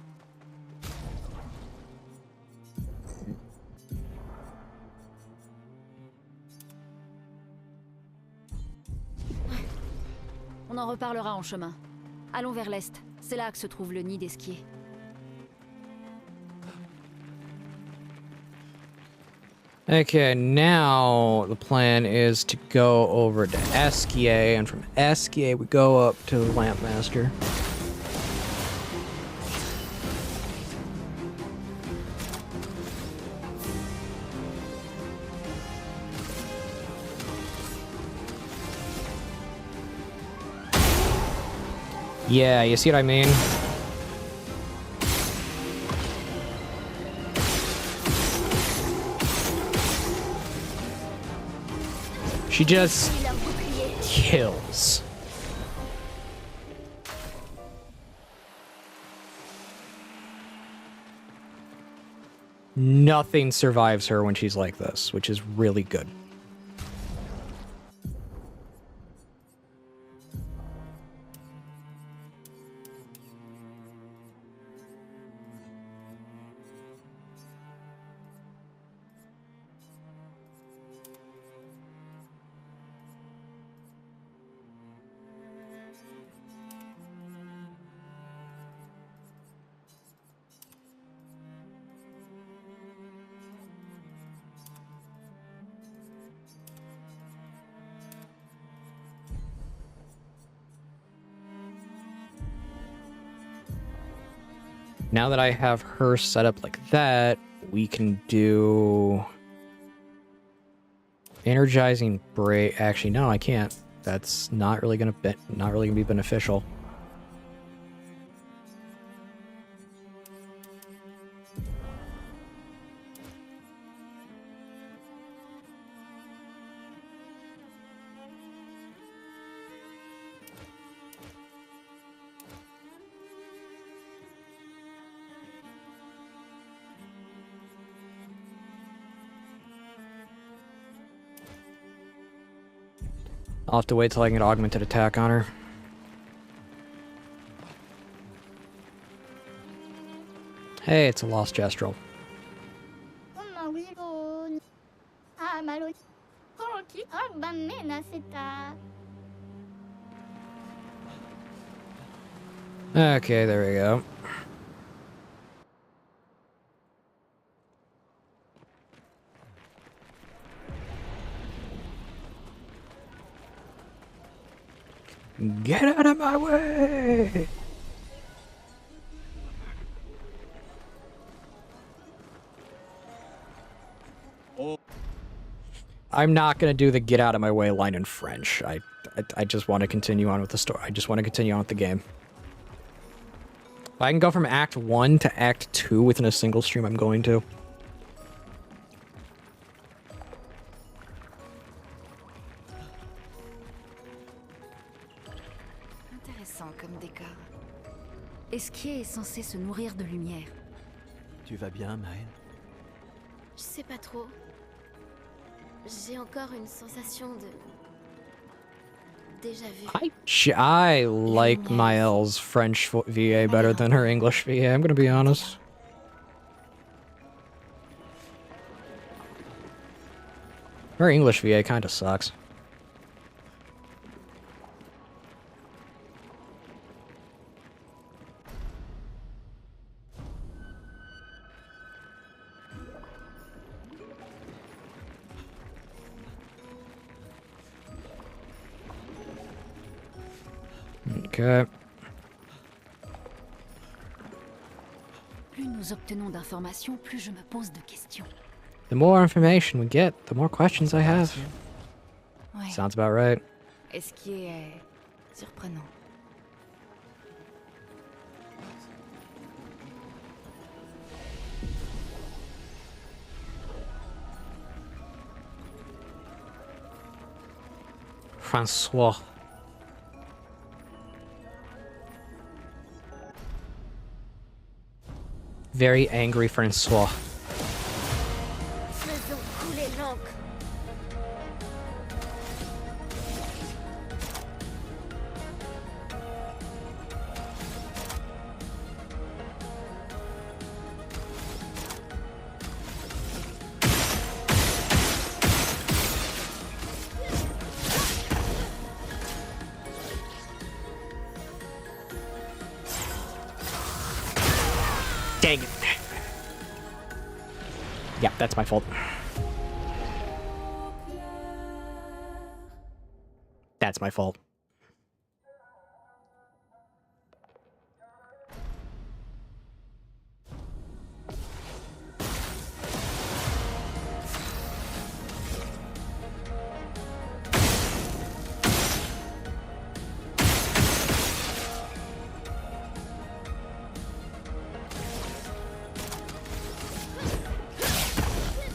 On en reparlera en chemin. Allons vers l'est. C'est là que se trouve le nid d'Esquier. Okay, now the plan is to go over to Esquier, and from Esquier we go up to the Lampmaster. Yeah, you see what I mean? She just kills. Nothing survives her when she's like this, which is really good. Now that I have her set up like that, we can do energizing break. Actually, no, I can't. That's not really gonna be beneficial. I'll have to wait till I can get augmented attack on her. Hey, it's a lost Gestrel. Okay, there we go. Get out of my way! I'm not gonna do the get out of my way line in French. I just want to continue on with the story. I just want to continue on with the game. If I can go from Act 1 to Act 2 within a single stream, I'm going to. Comme décor. Esquier est censé se nourrir de lumière. Tu vas bien, Maël? Je sais pas trop. J'ai encore une sensation de... déjà vu. I like Maëlle's French VA better than her English VA, I'm gonna be honest. Her English VA kinda sucks. Okay. Plus nous obtenons d'informations, plus je me pose de questions. The more information we get, the more questions I have. Ouais. Sounds about right. Esquier est surprenant. Francois. Very angry Francois. Faisons couler l'encre. Dang it. Yeah, that's my fault. That's my fault.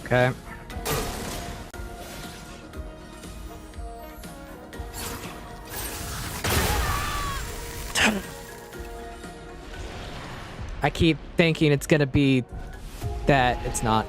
Okay. I keep thinking it's gonna be that. It's not.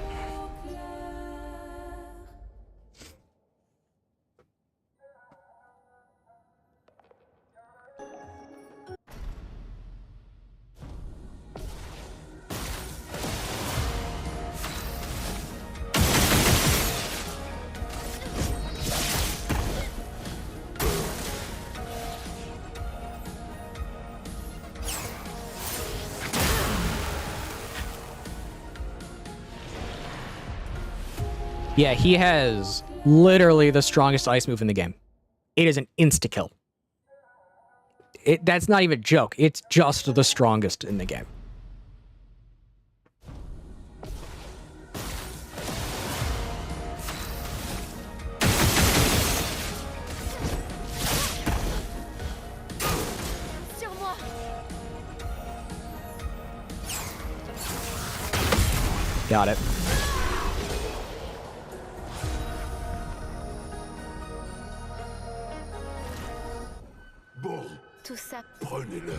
Yeah, he has literally the strongest ice move in the game. It is an insta-kill. That's not even a joke. It's just the strongest in the game. Got it. Bon, Tout ça. prenez-le.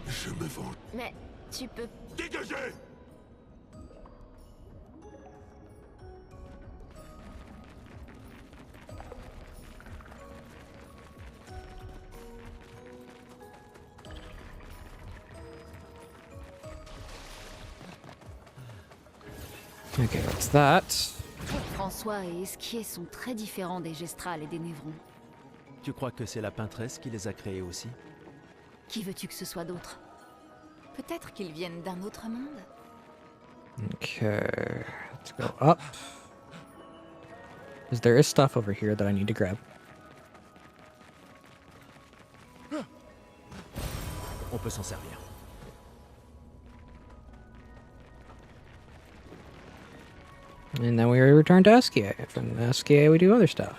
Je me venge. Mais tu peux. Dégagez! Okay, that's that. François et Esquier sont très différents des Gestrales et des Névrons. Tu crois que c'est la peintresse qui les a créés aussi? Qui veux-tu que ce soit d'autre? Peut-être qu'ils viennent d'un autre monde. Okay, let's go up. Because there is stuff over here that I need to grab. On peut s'en servir. And then we return to Esquier. From Esquier, we do other stuff.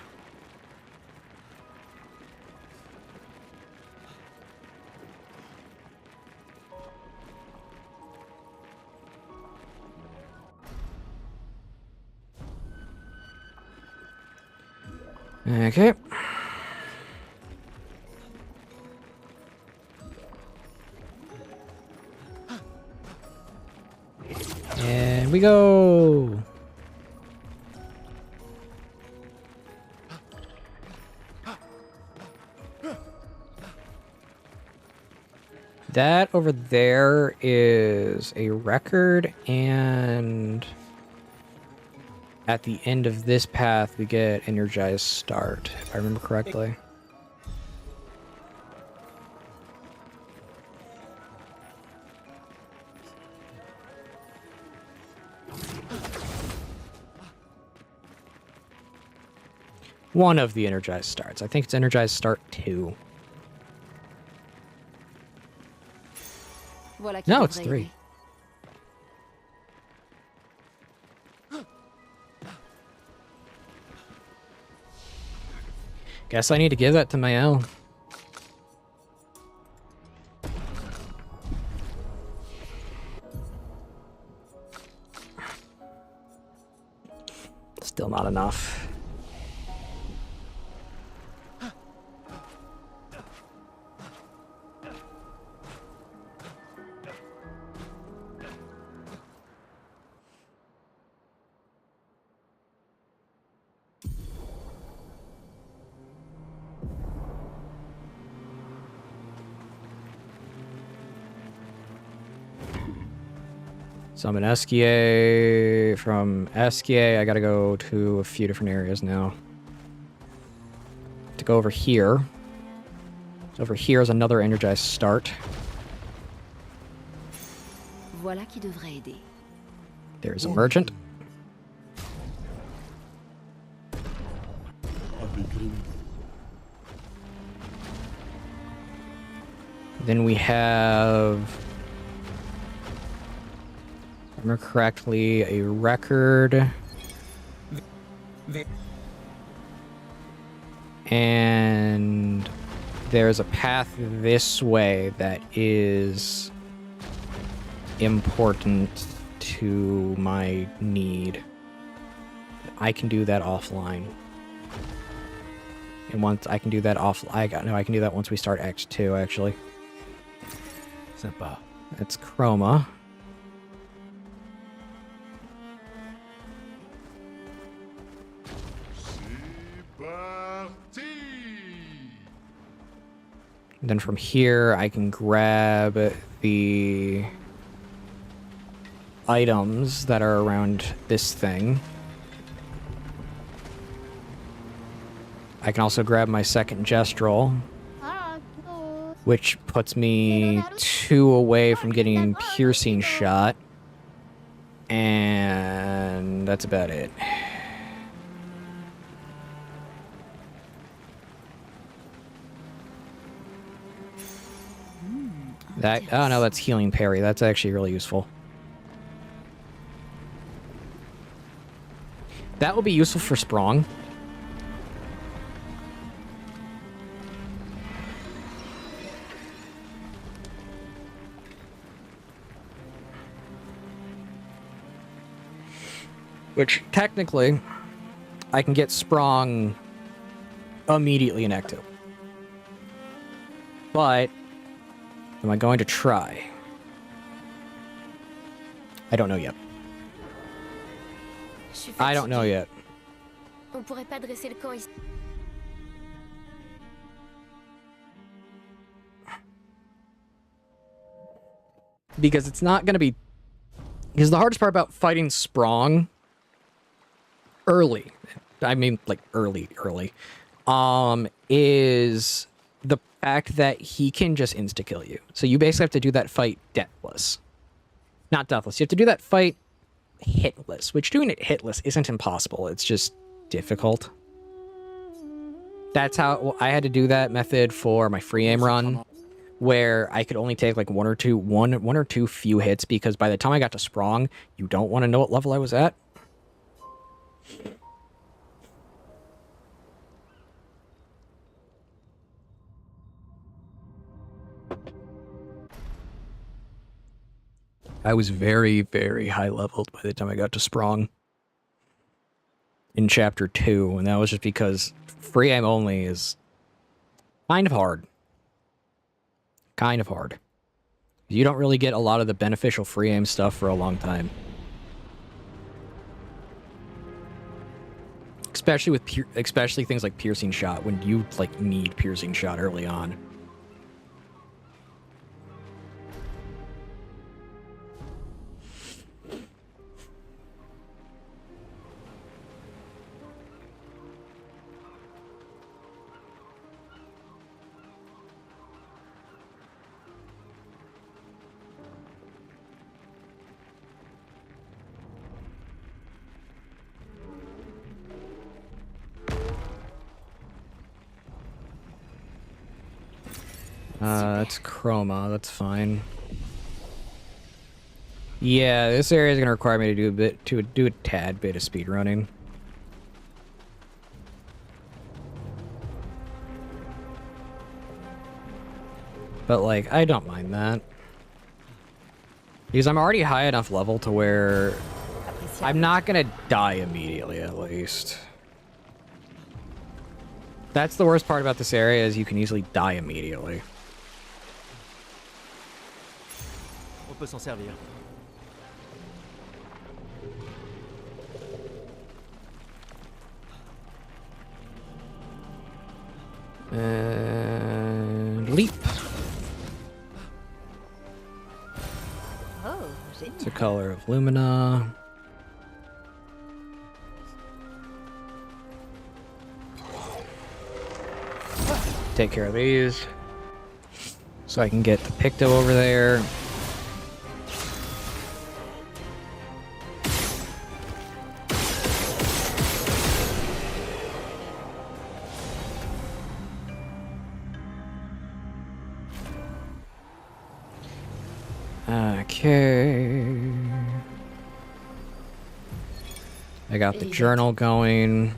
Okay. And we go. That over there is a record, and at the end of this path, we get energized start, if I remember correctly. One of the energized starts. I think it's energized start 2. Voilà qui No, it's devrait 3. aider. Guess I need to give that to Mael. Still not enough. So I'm in Esquier. From Esquier, I gotta go to a few different areas now. To go over here. So over here is another energized start. Voilà qui devrait aider. There's a merchant. Then we have, if I remember correctly, a record. And there's a path this way that is important to my need. I can do that offline. And once I can do that I can do that once we start Act 2, actually. Sympa. That's Chroma. Then from here, I can grab the items that are around this thing. I can also grab my second Gestrel, which puts me 2 away from getting piercing shot. And that's about it. Oh no, that's healing parry. That's actually really useful. That will be useful for Sprong. Which, technically, I can get Sprung immediately in Act 2. But, am I going to try? I don't know yet. I don't know yet. On pourrait pas dresser le camp ici. Because it's not going to be... Because the hardest part about fighting Sprung early, I mean, like, early, is the fact that he can just insta-kill you. So you basically have to do that fight deathless. Not deathless. You have to do that fight hitless, which doing it hitless isn't impossible. It's just difficult. That's how I had to do that method for my free aim run, where I could only take like one or two few hits, because by the time I got to Sprung, you don't want to know what level I was at. I was very, very high leveled by the time I got to Sprung in Chapter 2, and that was just because free aim only is kind of hard. Kind of hard. You don't really get a lot of the beneficial free aim stuff for a long time. Especially with things like piercing shot, when you like need piercing shot early on. That's Chroma, that's fine. Yeah, this area is gonna require me to do a tad bit of speedrunning. But like, I don't mind that. Because I'm already high enough level to where I'm not gonna die immediately, at least. That's the worst part about this area, is you can easily die immediately. On peut s'en servir. And leap. Oh, it's a color of Lumina. Take care of these. So I can get the Picto over there. Okay. I got the journal going.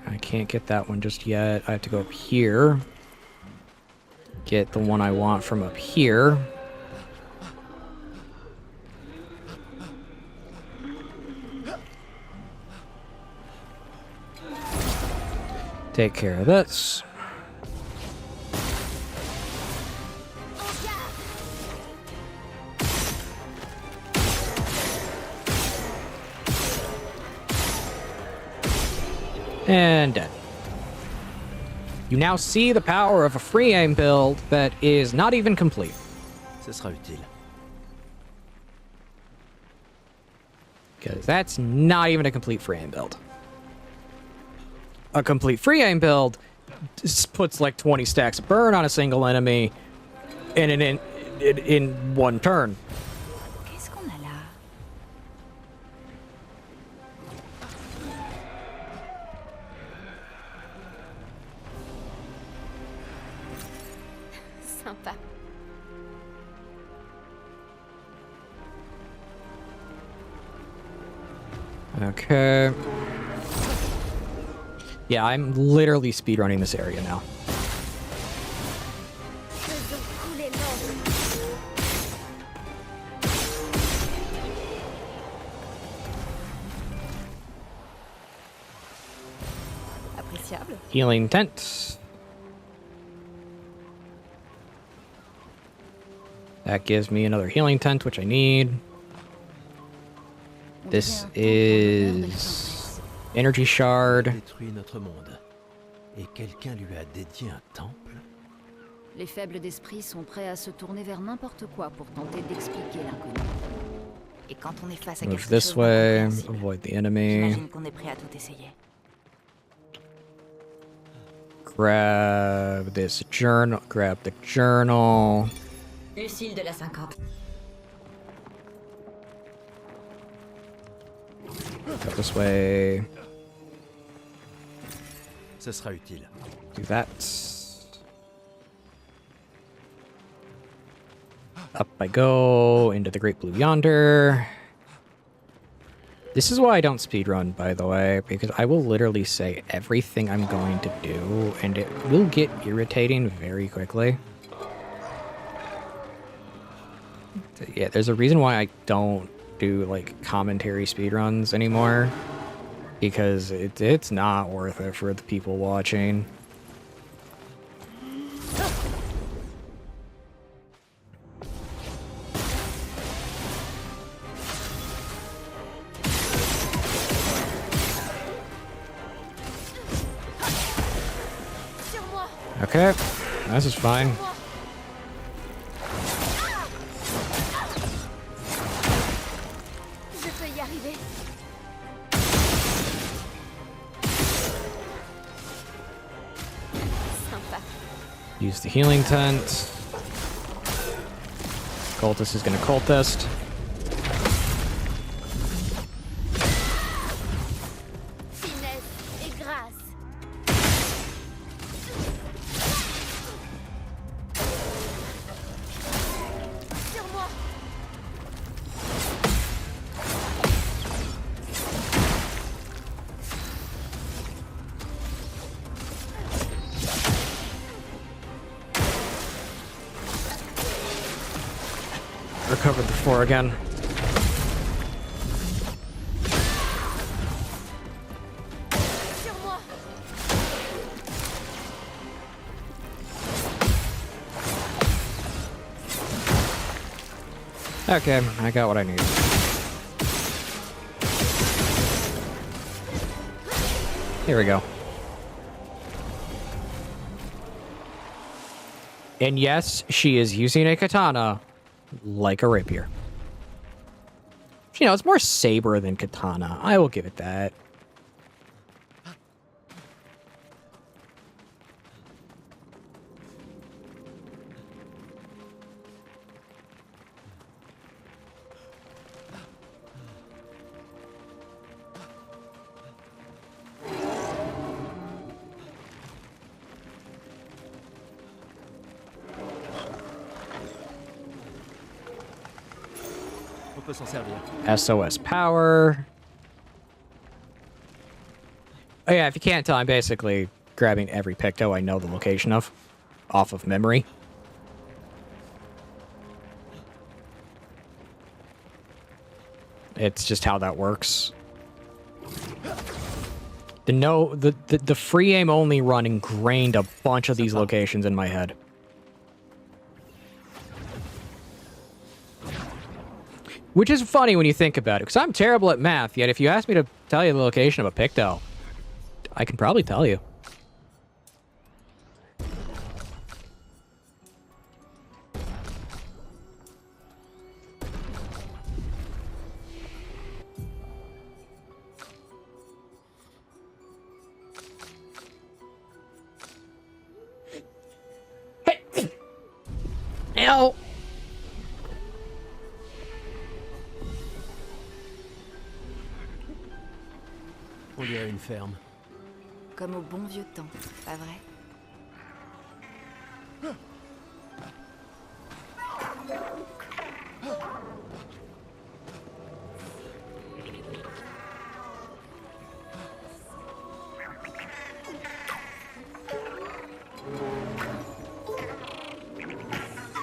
I can't get that one just yet. I have to go up here. Get the one I want from up here. Take care of this. And dead. You now see the power of a free aim build that is not even complete. Ce sera utile. Because that's not even a complete free aim build. A complete free aim build just puts like 20 stacks of burn on a single enemy in one turn. Qu'est-ce qu'on a là? Sympa. Okay. Yeah, I'm literally speedrunning this area now. Appréciable. Healing tent. That gives me another healing tent, which I need. This is energy shard. Détruit notre monde. Et quelqu'un lui a dédié un temple. Les faibles d'esprit sont prêts à se tourner vers n'importe quoi pour tenter d'expliquer l'inconnu. Et quand on est face à Move quelque this chose way. d'incompréhensible, Avoid the enemy. j'imagine qu'on est prêt à tout essayer. Grab this journal. Grab the journal. Lucille de la 50. Go this way. Ce sera utile. Do that. Up I go into the Great Blue Yonder. This is why I don't speedrun, by the way, because I will literally say everything I'm going to do, and it will get irritating very quickly. Yeah, there's a reason why I don't do, like, commentary speedruns anymore, because it's not worth it for the people watching. Okay, this is fine. Je peux y arriver. Sympa. Use the healing tent. Cultist is gonna cultist. Finesse et grâce. Sur moi. Recovered the 4 again. Sur moi. Okay, I got what I need. Here we go. And yes, she is using a katana like a rapier. You know, it's more saber than katana. I will give it that. On peut s'en servir. SOS power. Oh yeah, if you can't tell, I'm basically grabbing every picto I know the location of off of memory. It's just how that works. The free aim only run ingrained a bunch of these locations in my head. Which is funny when you think about it, because I'm terrible at math, yet if you ask me to tell you the location of a picto, I can probably tell you. Ow! On dirait une ferme. Comme au bon vieux temps, pas vrai?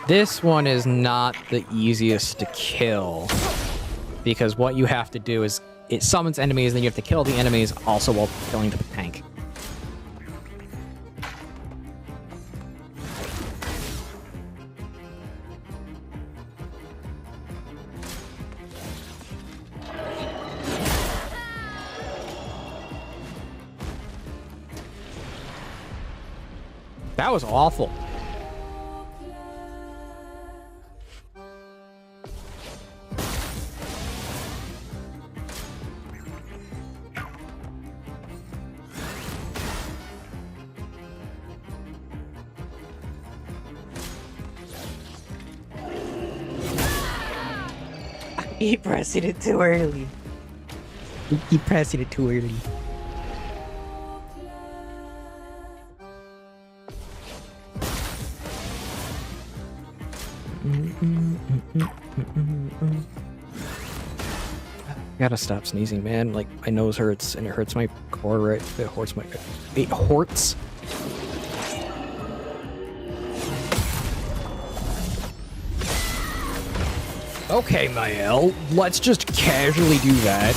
This one is not the easiest to kill, because what you have to do is it summons enemies, and then you have to kill the enemies also while killing the tank. That was awful. He pressed it too early. He pressed it too early. Gotta stop sneezing, man. Like, my nose hurts, and it hurts my core, right? It hurts my... It hurts. Okay, Mael, let's just casually do that.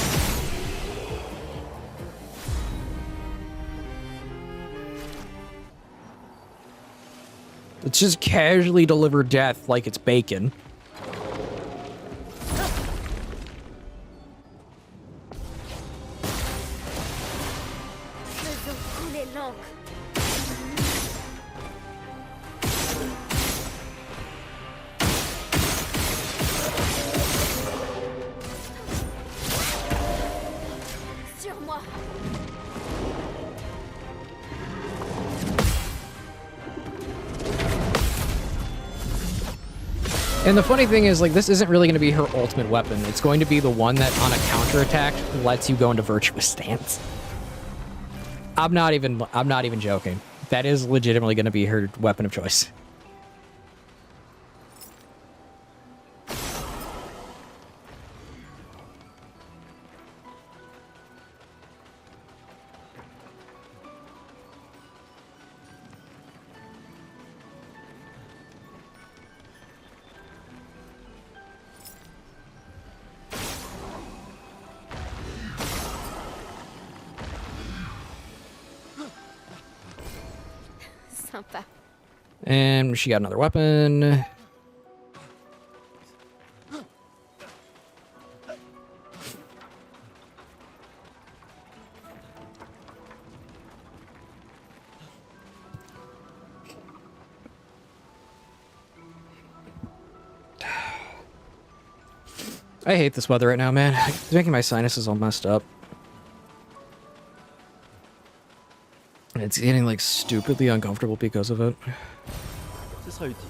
Let's just casually deliver death like it's bacon. And the funny thing is, like, this isn't really going to be her ultimate weapon. It's going to be the one that, on a counterattack, lets you go into virtuous stance. I'm not even joking. That is legitimately going to be her weapon of choice. Sympa. And she got another weapon. I hate this weather right now, man. It's making my sinuses all messed up. And it's getting, like, stupidly uncomfortable because of it. Ce sera utile.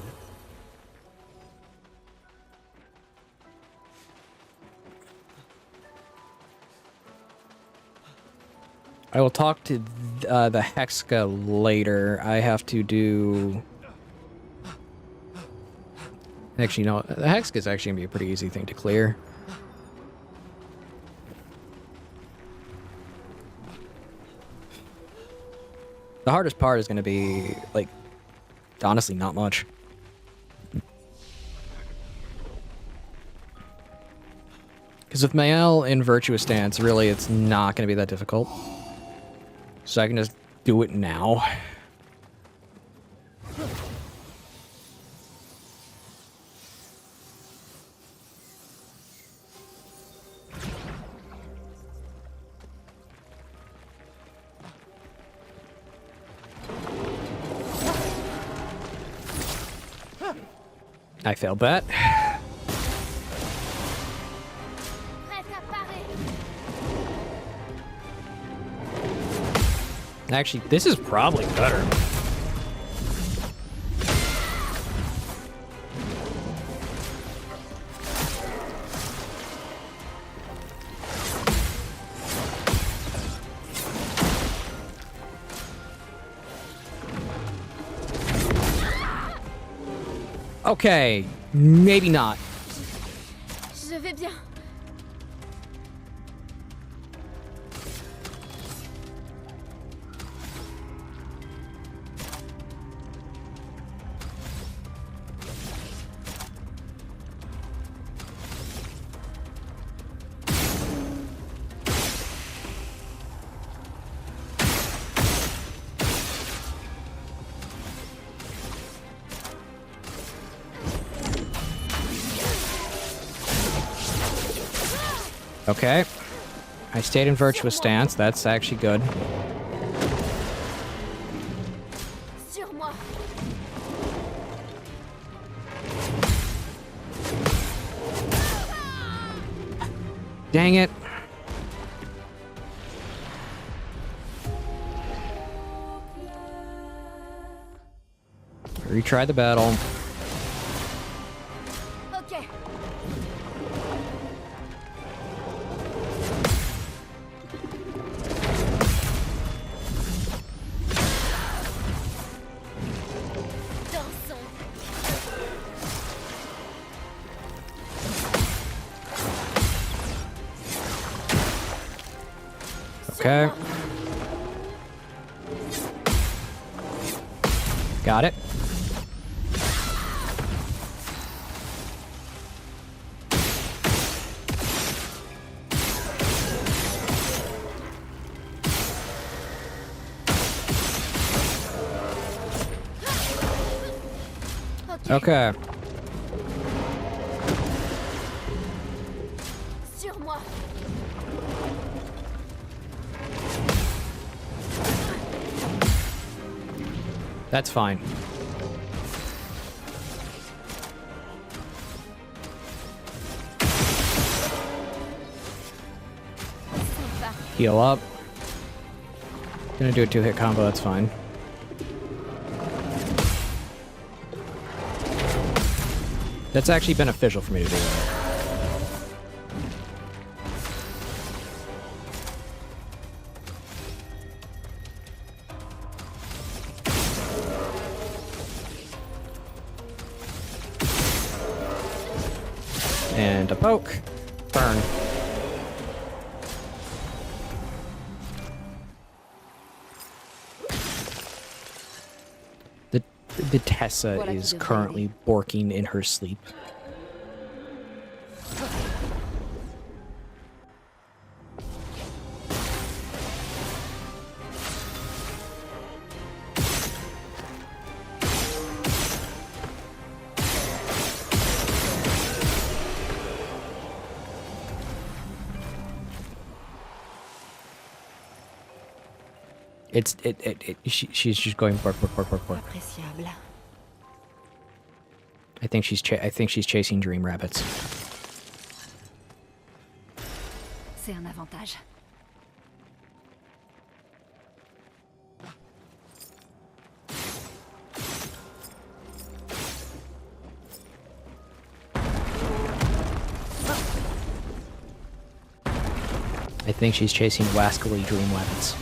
I will talk to the Hexka later. I have to do... Actually, no. The Hexka is actually going to be a pretty easy thing to clear. The hardest part is going to be, like, honestly, not much. Because with Mael in Virtuous Stance, really, it's not going to be that difficult. So I can just do it now. I failed that. Actually, this is probably better. Okay, maybe not. Je vais bien. Okay. I stayed in virtuous stance. That's actually good. Sur moi. Dang it. Retry the battle. Ok. Dansons. Okay. Got it. Okay. Sur moi. That's fine. Heal up. Gonna do a 2-hit combo, that's fine. That's actually beneficial for me to do that. And a poke. Burn. The Tessa is currently borking in her sleep. She's just going bark. I think she's chasing dream rabbits. C'est un avantage. I think she's chasing wascally dream rabbits.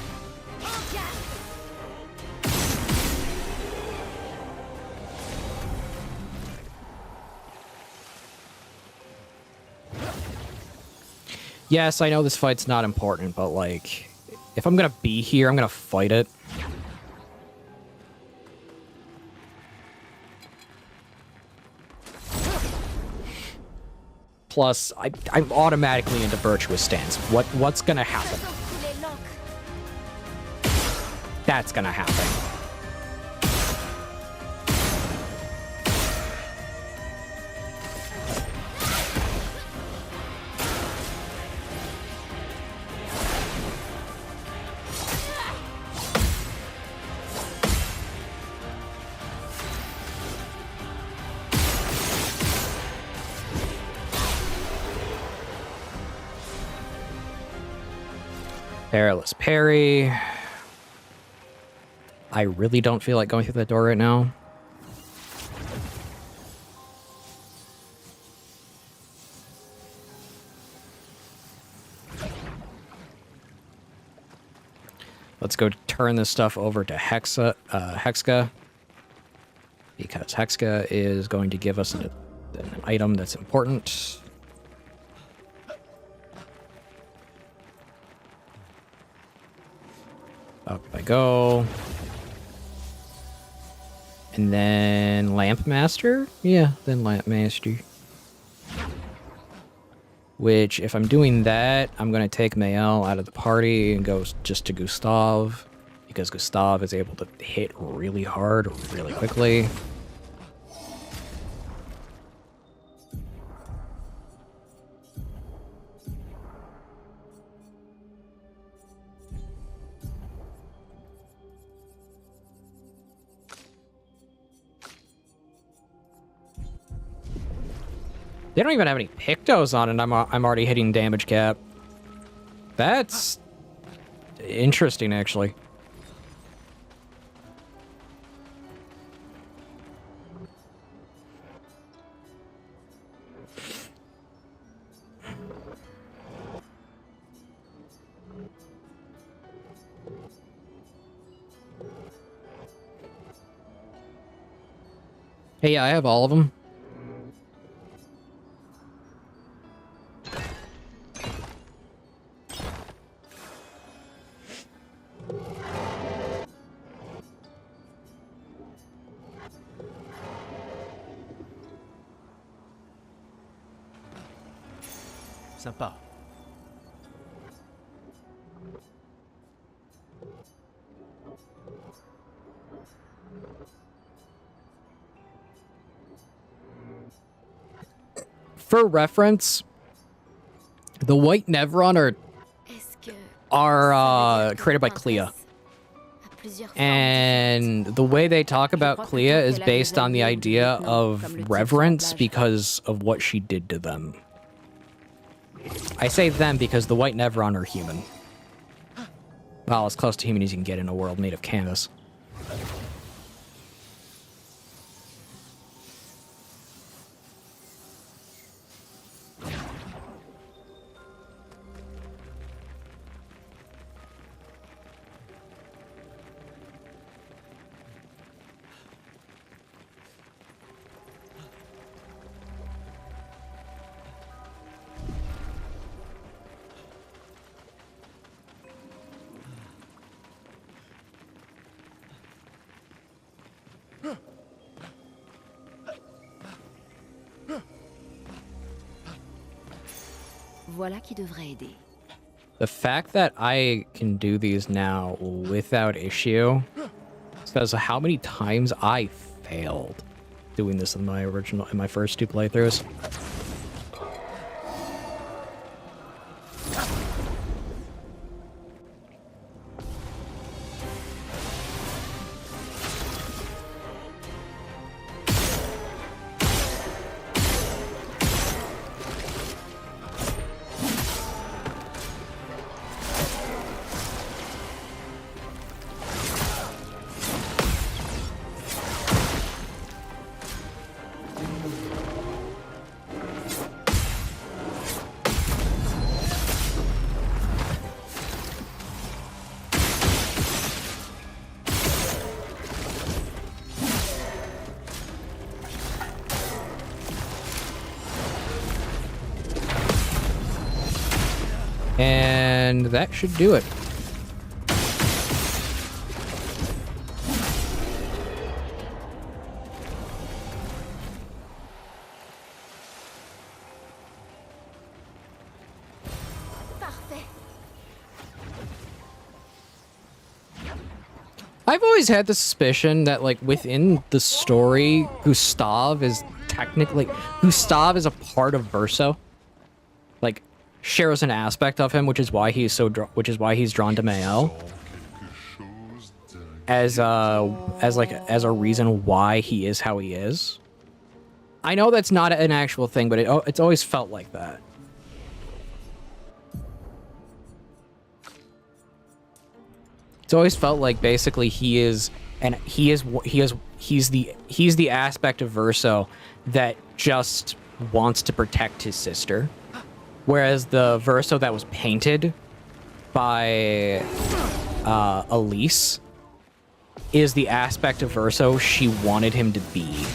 Yes, I know this fight's not important, but, like, if I'm gonna be here, I'm gonna fight it. Plus, I'm automatically into virtuous stance. What's gonna happen? That's gonna happen. Perilous parry. I really don't feel like going through that door right now. Let's go turn this stuff over to Hexka, because Hexka is going to give us an item that's important. Up I go. And then Lamp Master? Yeah, then Lamp Master. Which, if I'm doing that, I'm going to take Mael out of the party and go just to Gustav. Because Gustav is able to hit really hard, really quickly. They don't even have any Pictos on it. I'm already hitting damage cap. That's interesting, actually. Hey, yeah, I have all of them. Sympa. For reference, the White Nevron are created by Clea. And the way they talk about Clea is based on the idea of reverence because of what she did to them. I say them because the White Nevron are human. Well, as close to human as you can get in a world made of canvas. Voilà qui devrait aider. The fact that I can do these now without issue says how many times I failed doing this in my first two playthroughs. And that should do it. I've always had the suspicion that, like, within the story, Gustav is a part of Verso. Like, shares an aspect of him, which is why he's drawn to Mael. As a reason why he is how he is. I know that's not an actual thing, but it's always felt like that. It's always felt like basically he's the aspect of Verso that just wants to protect his sister. Whereas the Verso that was painted by Elise is the aspect of Verso she wanted him to be.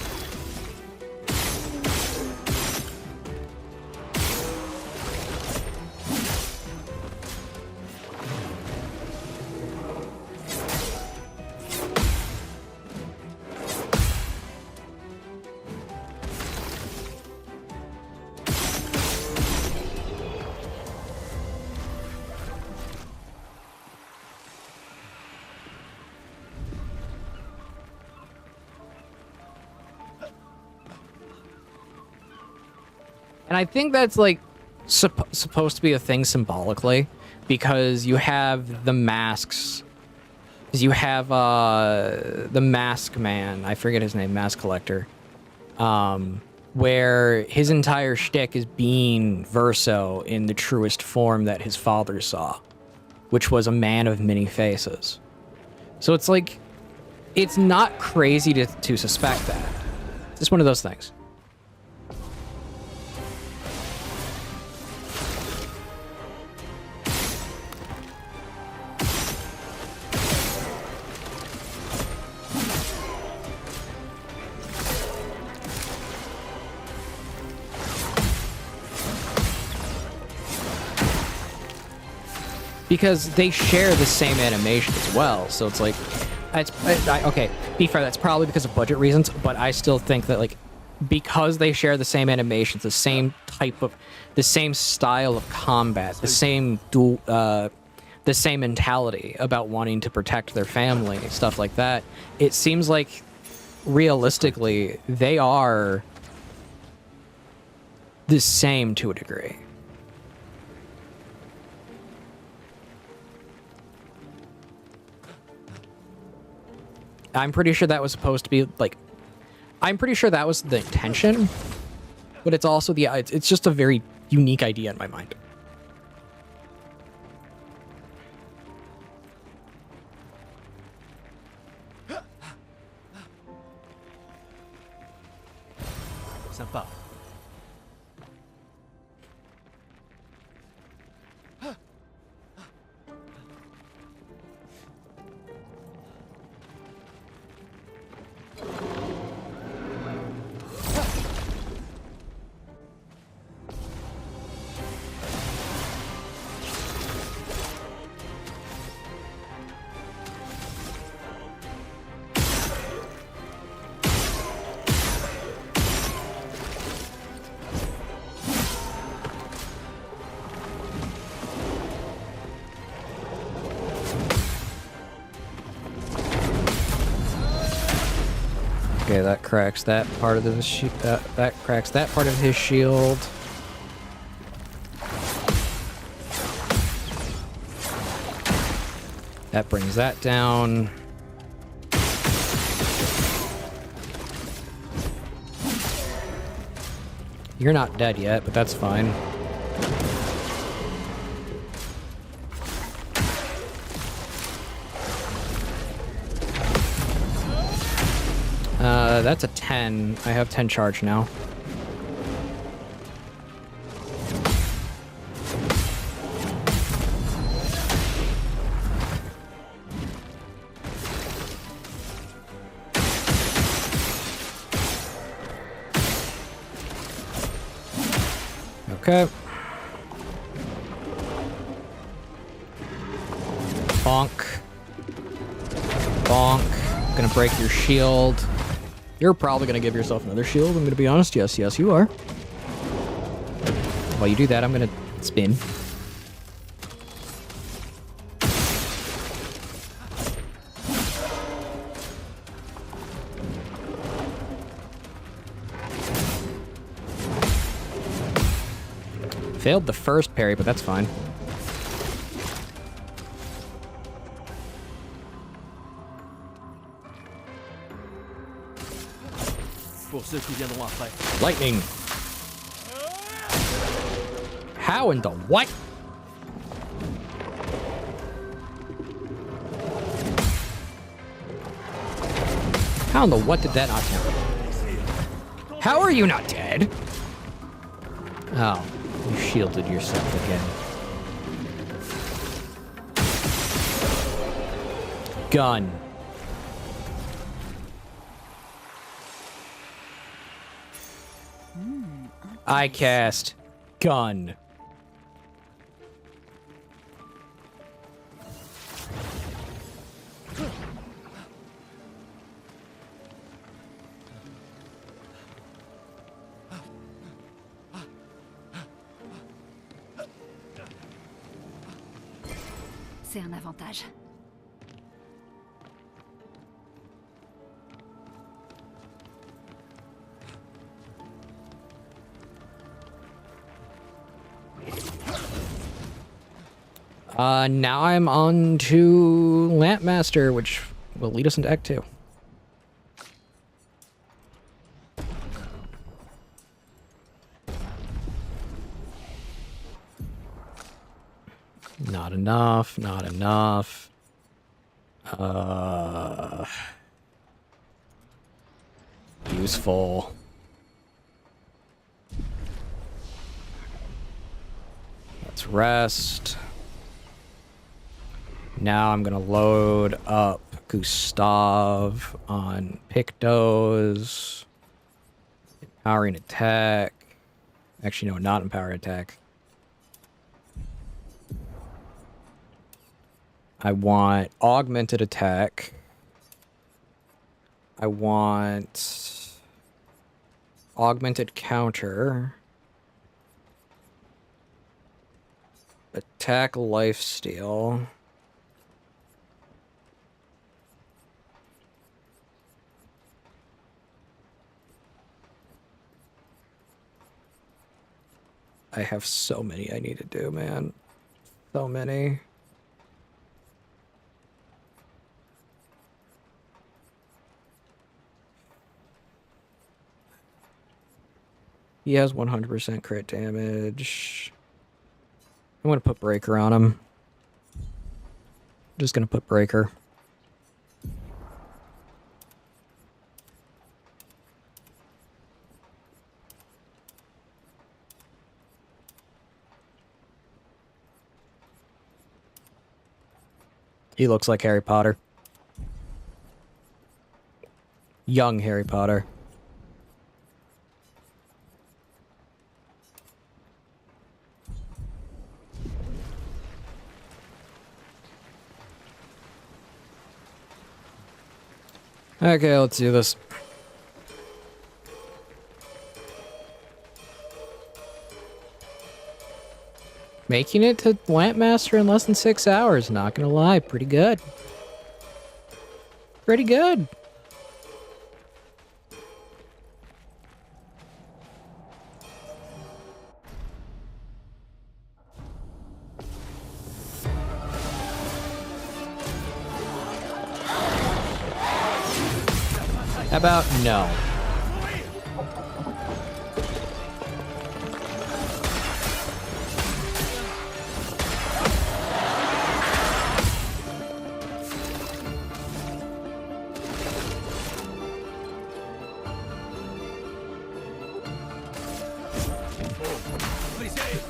And I think that's, like, supposed to be a thing symbolically, because you have the masks. Because you have the mask man. I forget his name, Mask Collector. where his entire shtick is being Verso in the truest form that his father saw, which was a man of many faces. So it's like, it's not crazy to suspect that. It's just one of those things. Because they share the same animation as well, so it's like, okay, be fair, that's probably because of budget reasons, but I still think that, like, because they share the same animations, the same style of combat, the same the same mentality about wanting to protect their family, stuff like that, it seems like, realistically, they are the same to a degree. I'm pretty sure that was supposed to be, like, I'm pretty sure that was the intention, but it's also it's just a very unique idea in my mind. Sympa. Okay, that cracks that part of the that cracks that part of his shield. That brings that down. You're not dead yet, but that's fine. That's a 10. I have 10 charge now. Okay. Bonk. Bonk. Gonna break your shield. You're probably gonna give yourself another shield, I'm gonna be honest. Yes, yes, you are. While you do that, I'm gonna spin. Failed the first parry, but that's fine. Lightning. How in the what? How in the what did that not count? How are you not dead? Oh, you shielded yourself again. Gun. I cast gun. C'est un avantage. Now I'm on to Lampmaster, which will lead us into Act 2. Not enough, not enough. Useful. Let's rest. Now I'm gonna load up Gustav on Pictos. Empowering attack. Actually, no, not empowering attack. I want augmented attack. I want augmented counter. Attack lifesteal. I have so many I need to do, man. So many. He has 100% crit damage. I'm gonna put Breaker on him. Just gonna put Breaker. He looks like Harry Potter. Young Harry Potter. Okay, let's do this. Making it to Lampmaster in less than 6 hours, not gonna lie, pretty good. Pretty good. How about no?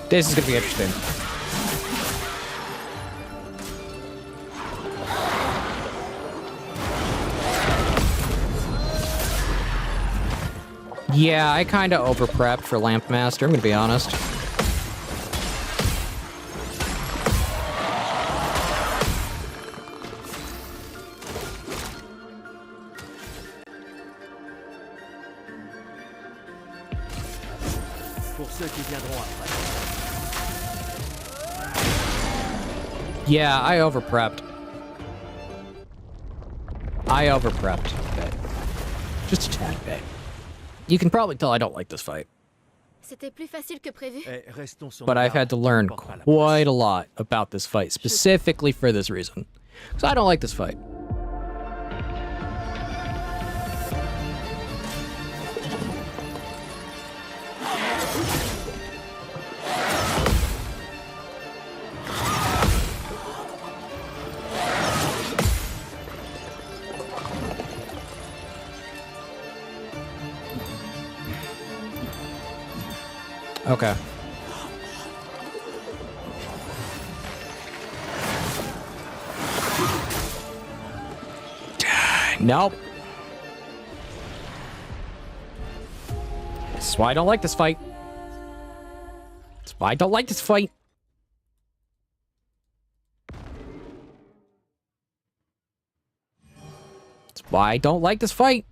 This is gonna be interesting. Yeah, I kind of over-prepped for Lampmaster, I'm gonna be honest. Pour ceux qui viendront après. Yeah, I over-prepped. I over-prepped a bit. Just a tad bit. You can probably tell I don't like this fight. C'était plus facile que prévu. But I've had to learn quite a lot about this fight, specifically for this reason. Because I don't like this fight. Okay. Nope. That's why I don't like this fight. That's why I don't like this fight. That's why I don't like this fight.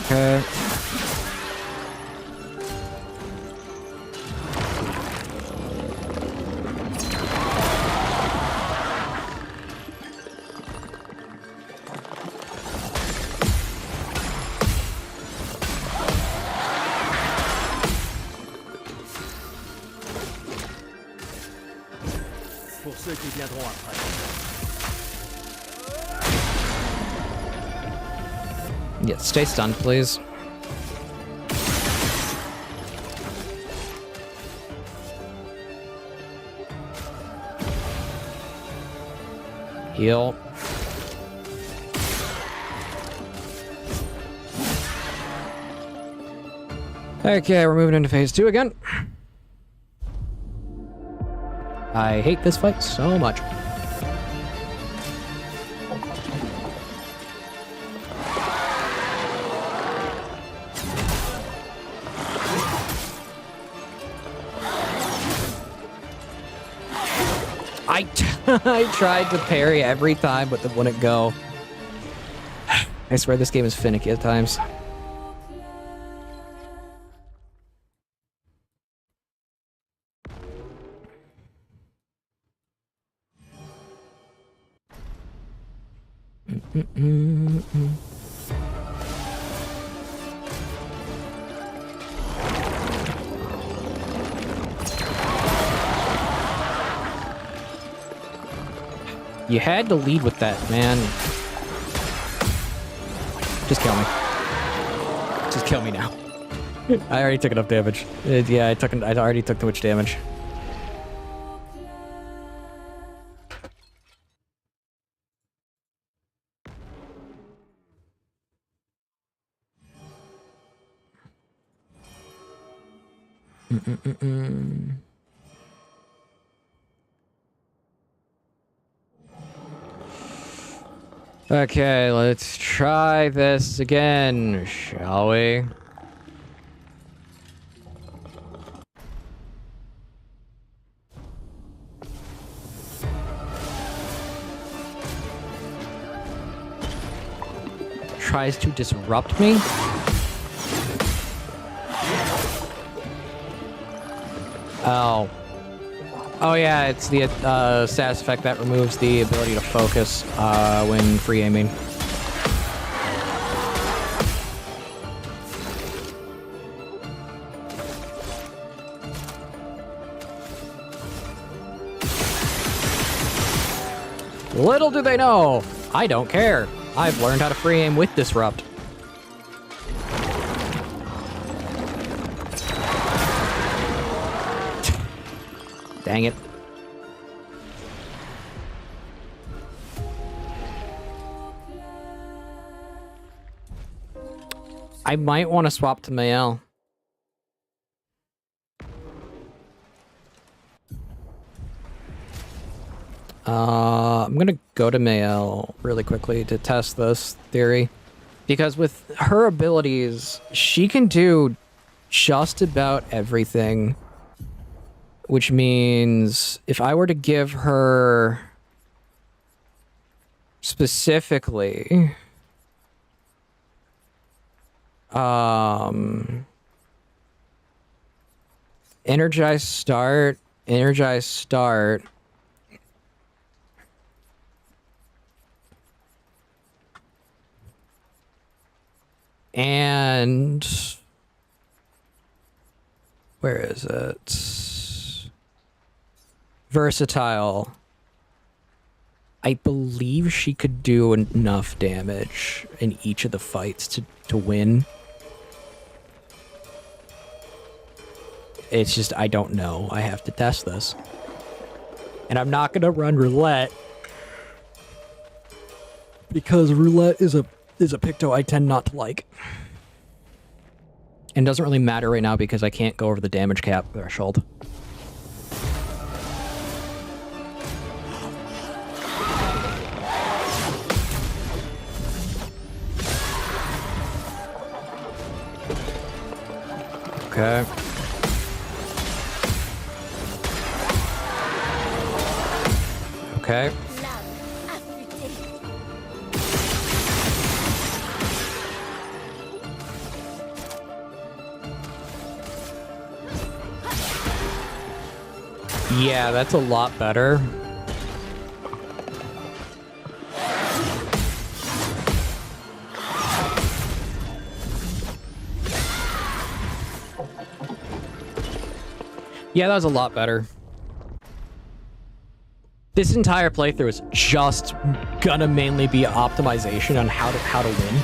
Okay. ceux qui viendront après. Yeah, stay stunned, please. Heal. Okay, we're moving into phase 2 again. I hate this fight so much. I tried to parry every time, but it wouldn't go. I swear this game is finicky at times. You had to lead with that, man. Just kill me. Just kill me now. I already took enough damage. Yeah, I already took too much damage. Okay, let's try this again, shall we? Tries to disrupt me? Oh. Oh yeah, it's the status effect that removes the ability to focus when free aiming. Little do they know, I don't care. I've learned how to free aim with Disrupt. Dang it. I might want to swap to Mael. I'm gonna go to Mael really quickly to test this theory. Because with her abilities, she can do just about everything. Which means if I were to give her specifically energize start, and where is it? Versatile. I believe she could do enough damage in each of the fights to win. It's just, I don't know. I have to test this. And I'm not gonna run roulette. Because roulette is a picto I tend not to like. And it doesn't really matter right now because I can't go over the damage cap threshold. Okay. Okay. Yeah, that's a lot better. Yeah, that was a lot better. This entire playthrough is just gonna mainly be optimization on how to win.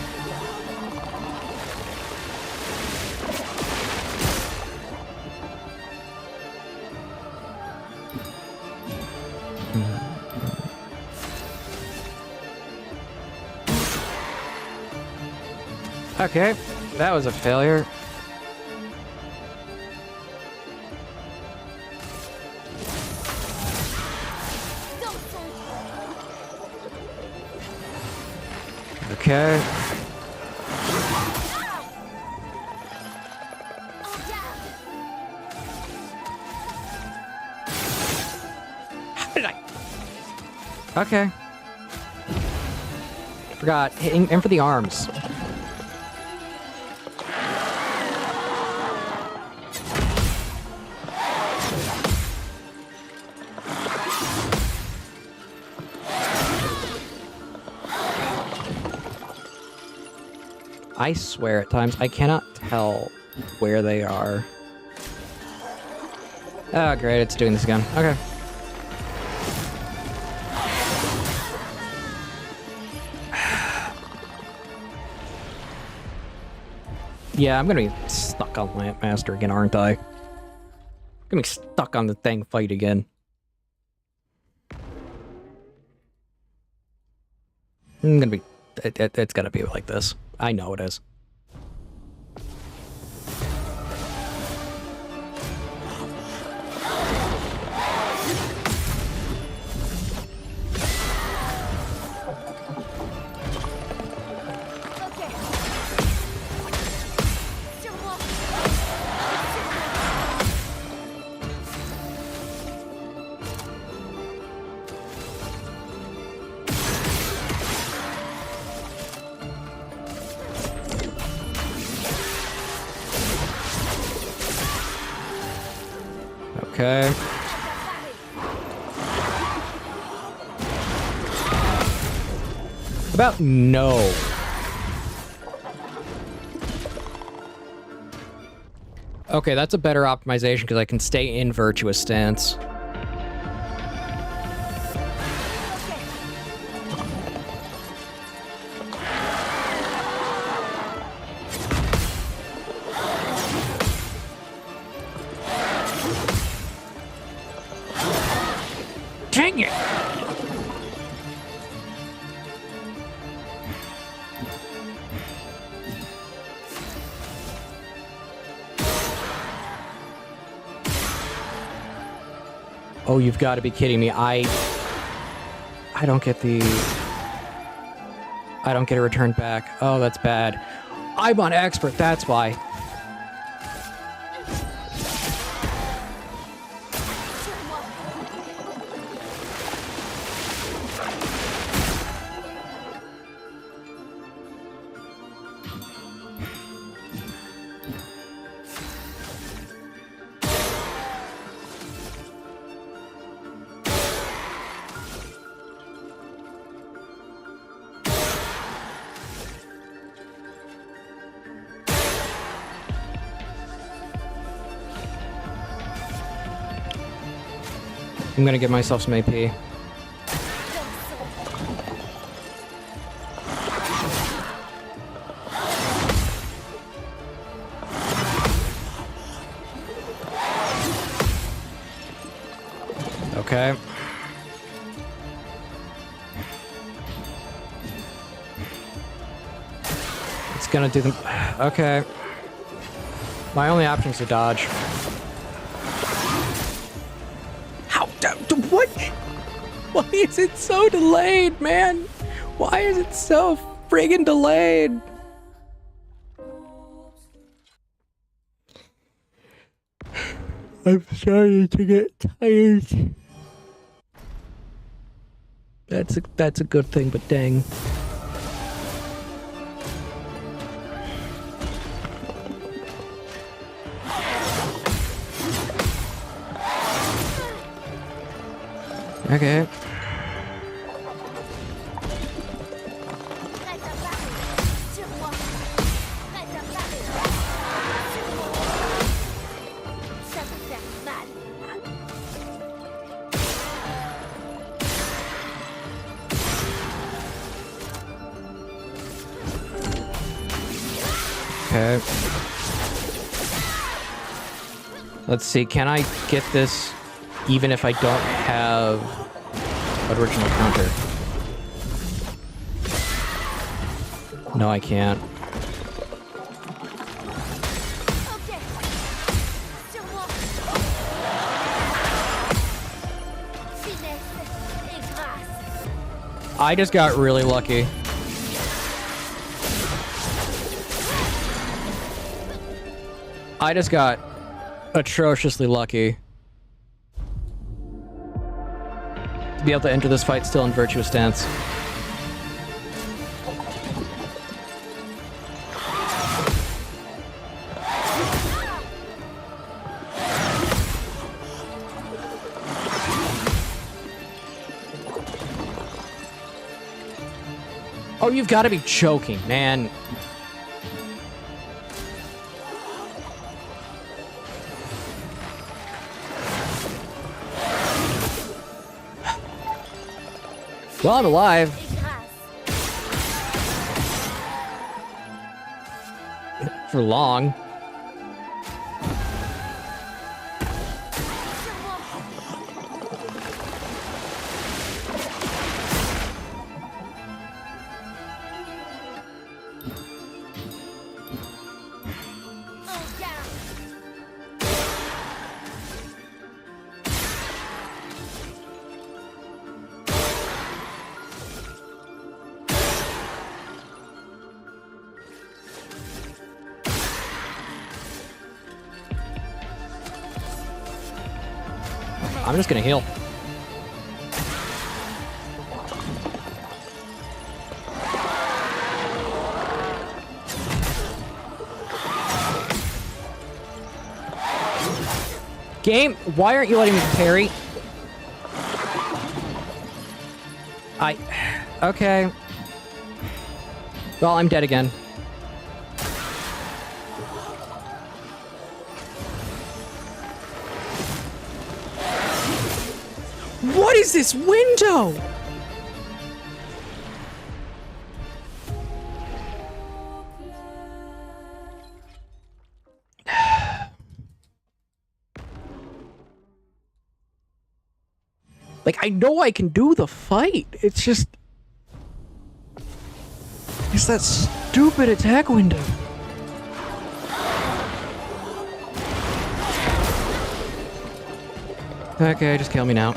Okay, that was a failure. Okay. How did I? Okay. Forgot. Aim for the arms. I swear at times I cannot tell where they are. Oh, great, it's doing this again. Okay. Yeah, I'm gonna be stuck on Lampmaster again, aren't I? I'm gonna be stuck on the thing fight again. I'm gonna be... It's gonna be like this. I know it is. Okay. About no. Okay, that's a better optimization because I can stay in virtuous stance. Dang it! Oh, you've got to be kidding me. I don't get the... I don't get a return back. Oh, that's bad. I'm on expert, that's why. I'm gonna give myself some AP. Okay. It's gonna do them. Okay. My only option is to dodge. What? Why is it so delayed, man? Why is it so friggin' delayed? I'm starting to get tired. That's a good thing, but dang. Okay. Okay. Let's see, can I get this even if I don't have an original counter? No, I can't. I just got really lucky. I just got atrociously lucky to be able to enter this fight still in virtuous stance. Oh, you've got to be joking, man. Well, I'm alive. For long. I'm just gonna heal. Game, why aren't you letting me parry? Okay. Well, I'm dead again. What is this window? Like, I know I can do the fight. It's just... It's that stupid attack window. Okay, just kill me now.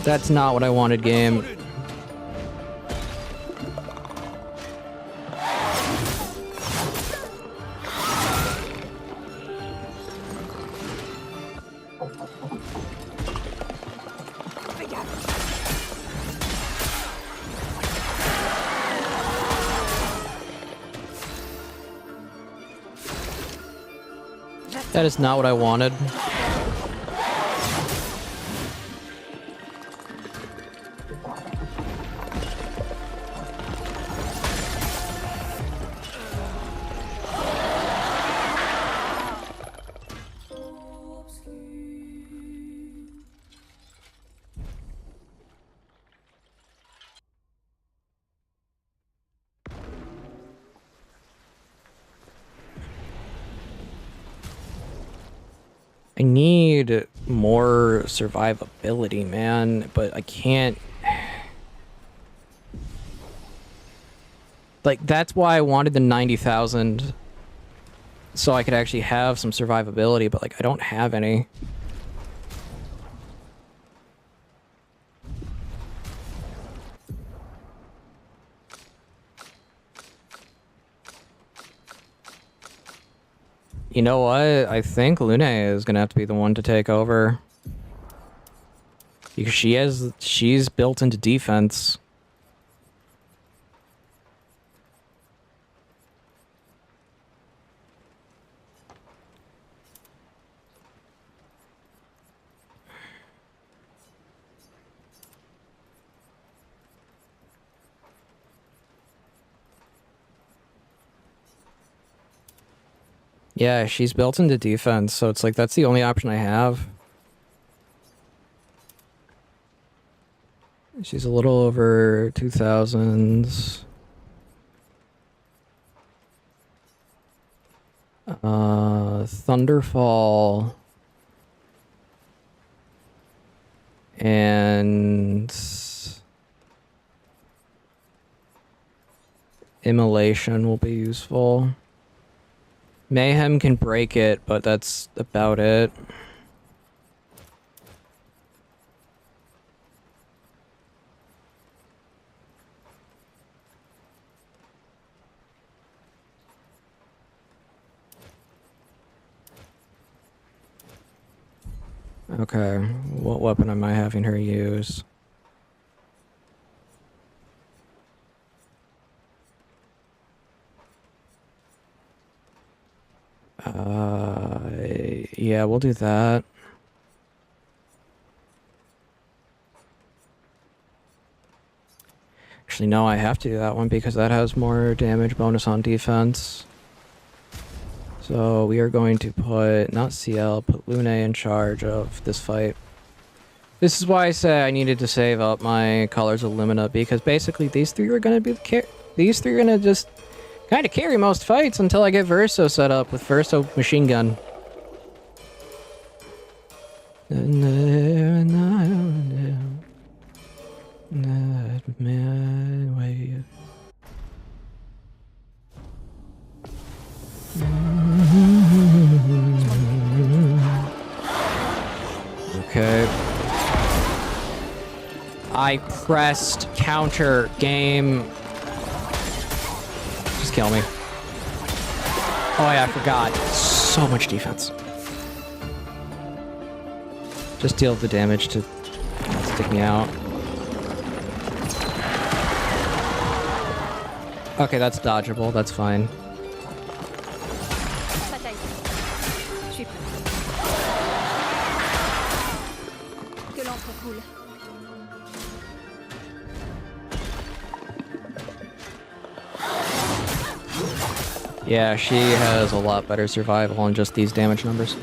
That's not what I wanted, game. That is not what I wanted. I need more survivability, man, but I can't... Like, that's why I wanted the 90,000, so I could actually have some survivability, but, like, I don't have any. You know what? I think Lune is gonna have to be the one to take over. Because she's built into defense. Yeah, she's built into defense, so it's like that's the only option I have. She's a little over 2000s. Thunderfall and Immolation will be useful. Mayhem can break it, but that's about it. Okay, what weapon am I having her use? Yeah, we'll do that. Actually, no, I have to do that one because that has more damage bonus on defense. So we are going to put, not CL, put Lune in charge of this fight. This is why I say I needed to save up my Colors of Lumina, because basically these three are going to be these three are going to just kind of carry most fights until I get Verso set up with Verso Machine Gun. Okay. I pressed counter game. Just kill me. Oh yeah, I forgot. So much defense. Just deal the damage to stick me out. Okay, that's dodgeable. That's fine. Yeah, she has a lot better survival on just these damage numbers.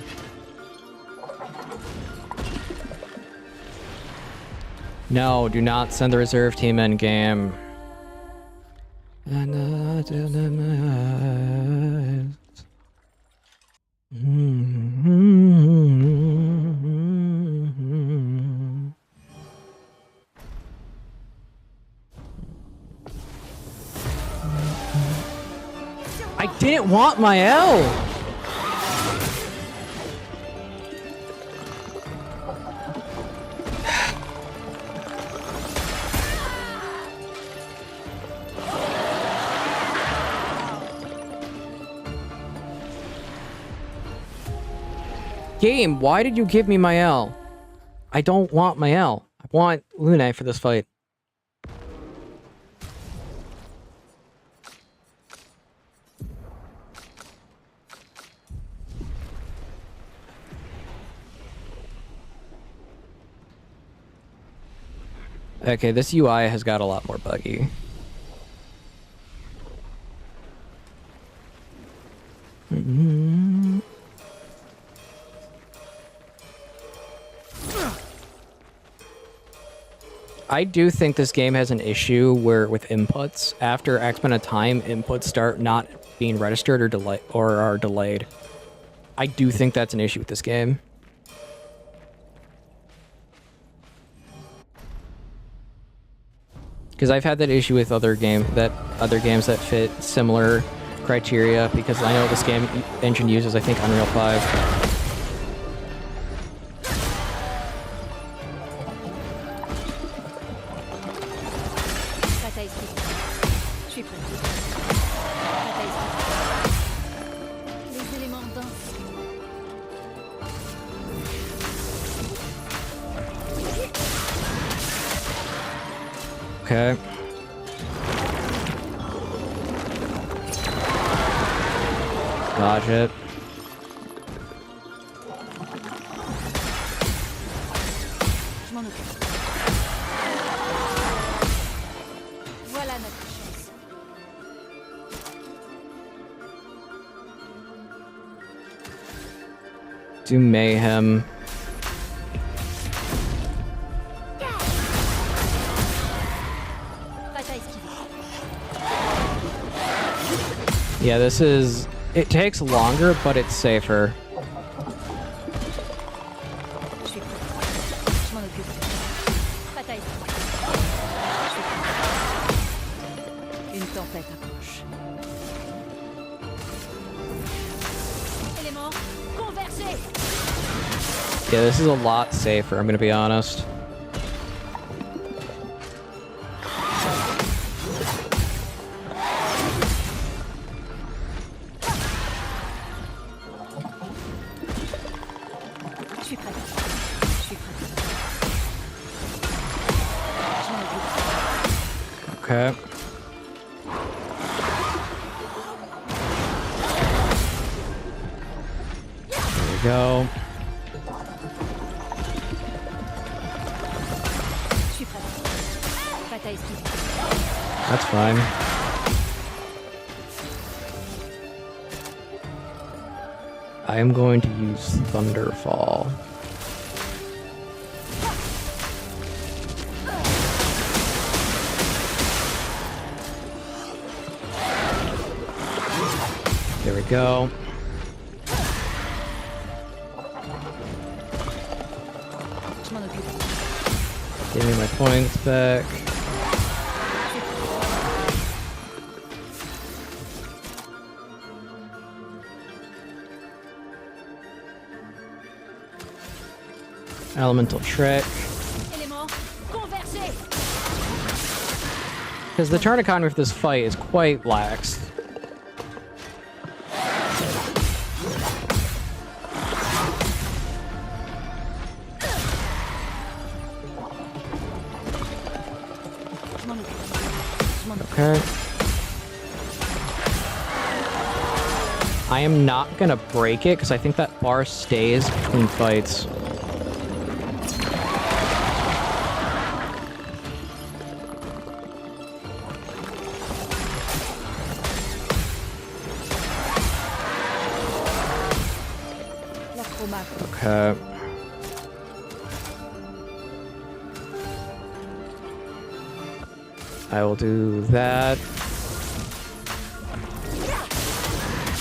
No, do not send the reserve team in game. I didn't want my L! Game, why did you give me my L? I don't want my L. I want Lune for this fight. Okay, this UI has got a lot more buggy. I do think this game has an issue where with inputs, after X amount of time, inputs start not being registered or are delayed. I do think that's an issue with this game. Because I've had that issue with other games that fit similar criteria, because I know this game engine uses, I think, Unreal 5. Okay. Dodge it. Voilà notre chance. do mayhem. Yeah, this is... It takes longer, but it's safer. Une tempête approche. Éléments, convergez! Yeah, this is a lot safer, I'm gonna be honest. Je suis prête. Okay. There we go. Je suis prête. Prête à esquiver. That's fine. I am going to use Thunderfall. There we go. Give me my points back. Elemental Trick. Because the turn economy for this fight is quite lax. Okay. I am not gonna break it because I think that bar stays between fights. Okay. I will do that.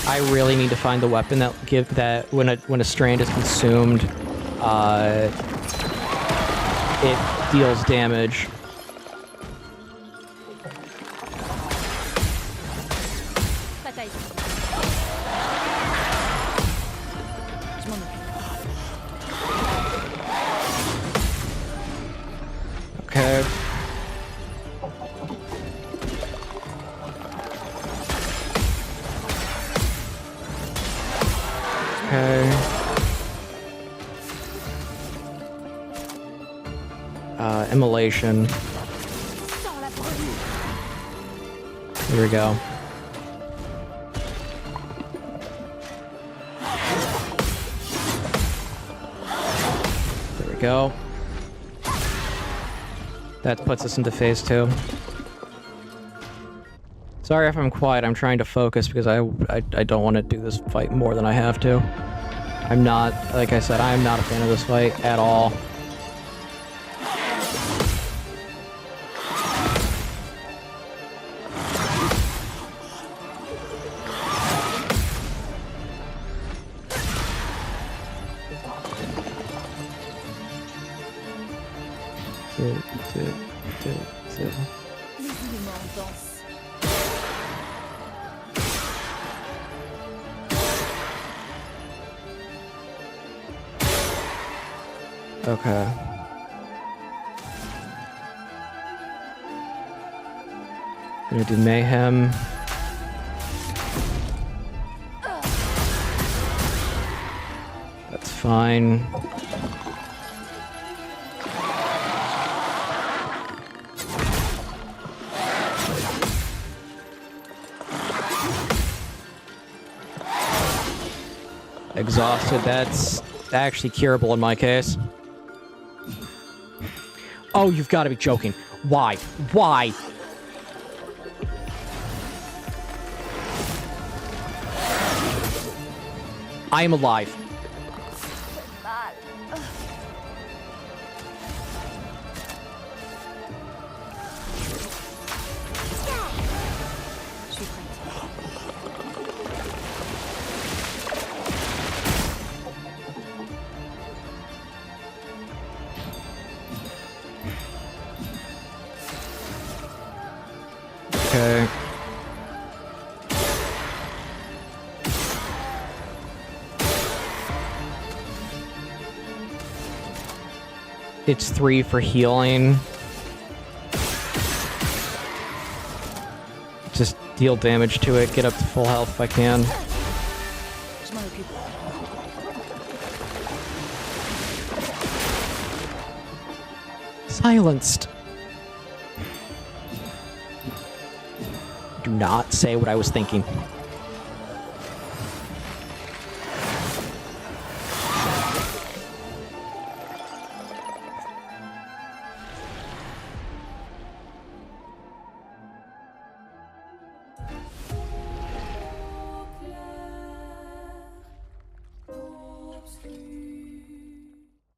I really need to find the weapon that when a strand is consumed, it deals damage. Okay. Okay. Immolation. Here we go. There we go. That puts us into phase 2. Sorry if I'm quiet, I'm trying to focus because I don't want to do this fight more than I have to. I'm not, like I said, I am not a fan of this fight at all. Okay. Gonna do mayhem. That's fine. Exhausted, that's actually curable in my case. Oh, you've got to be joking. Why? Why? I am alive. Je suis prête. Okay. It's 3 for healing. Just deal damage to it, get up to full health if I can. Je m'en occupe. Silenced. Do not say what I was thinking.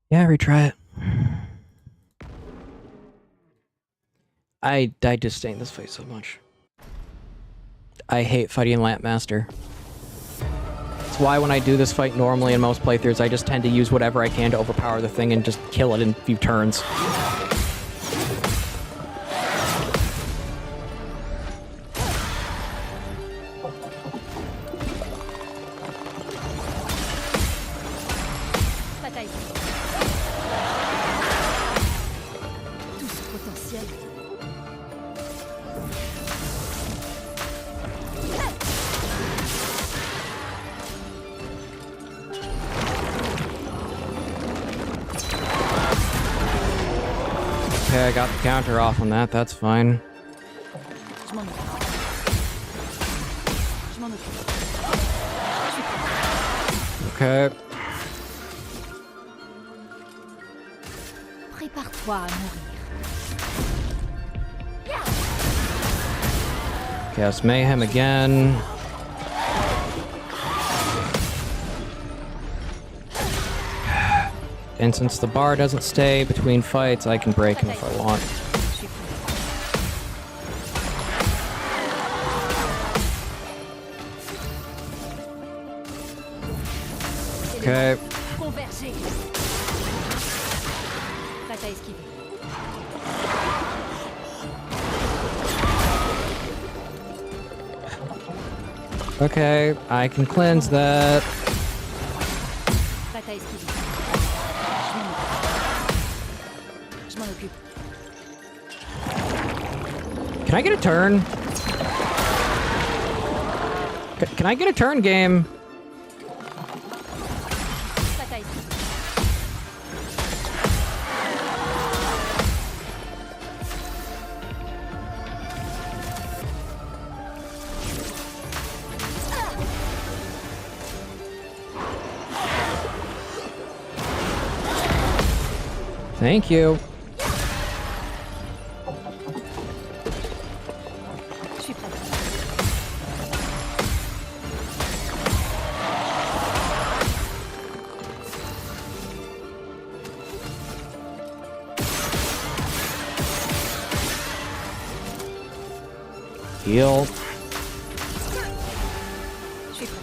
Yeah, retry it. I disdain this fight so much. I hate fighting Lampmaster. That's why when I do this fight normally in most playthroughs, I just tend to use whatever I can to overpower the thing and just kill it in a few turns. Tout ce potentiel. Okay, I got the counter off on that, that's fine. Je m'en occupe. Je m'en occupe. Okay. Prépare-toi à mourir. Cast Mayhem again. And since the bar doesn't stay between fights, I can break him if I want. Okay. Converger. Prête à esquiver. Okay, I can cleanse that. Prête à esquiver. Je m'en occupe. Can I get a turn? Can I get a turn, game? Prête à esquiver. Thank you. Je suis prête. Heal. Je suis prête.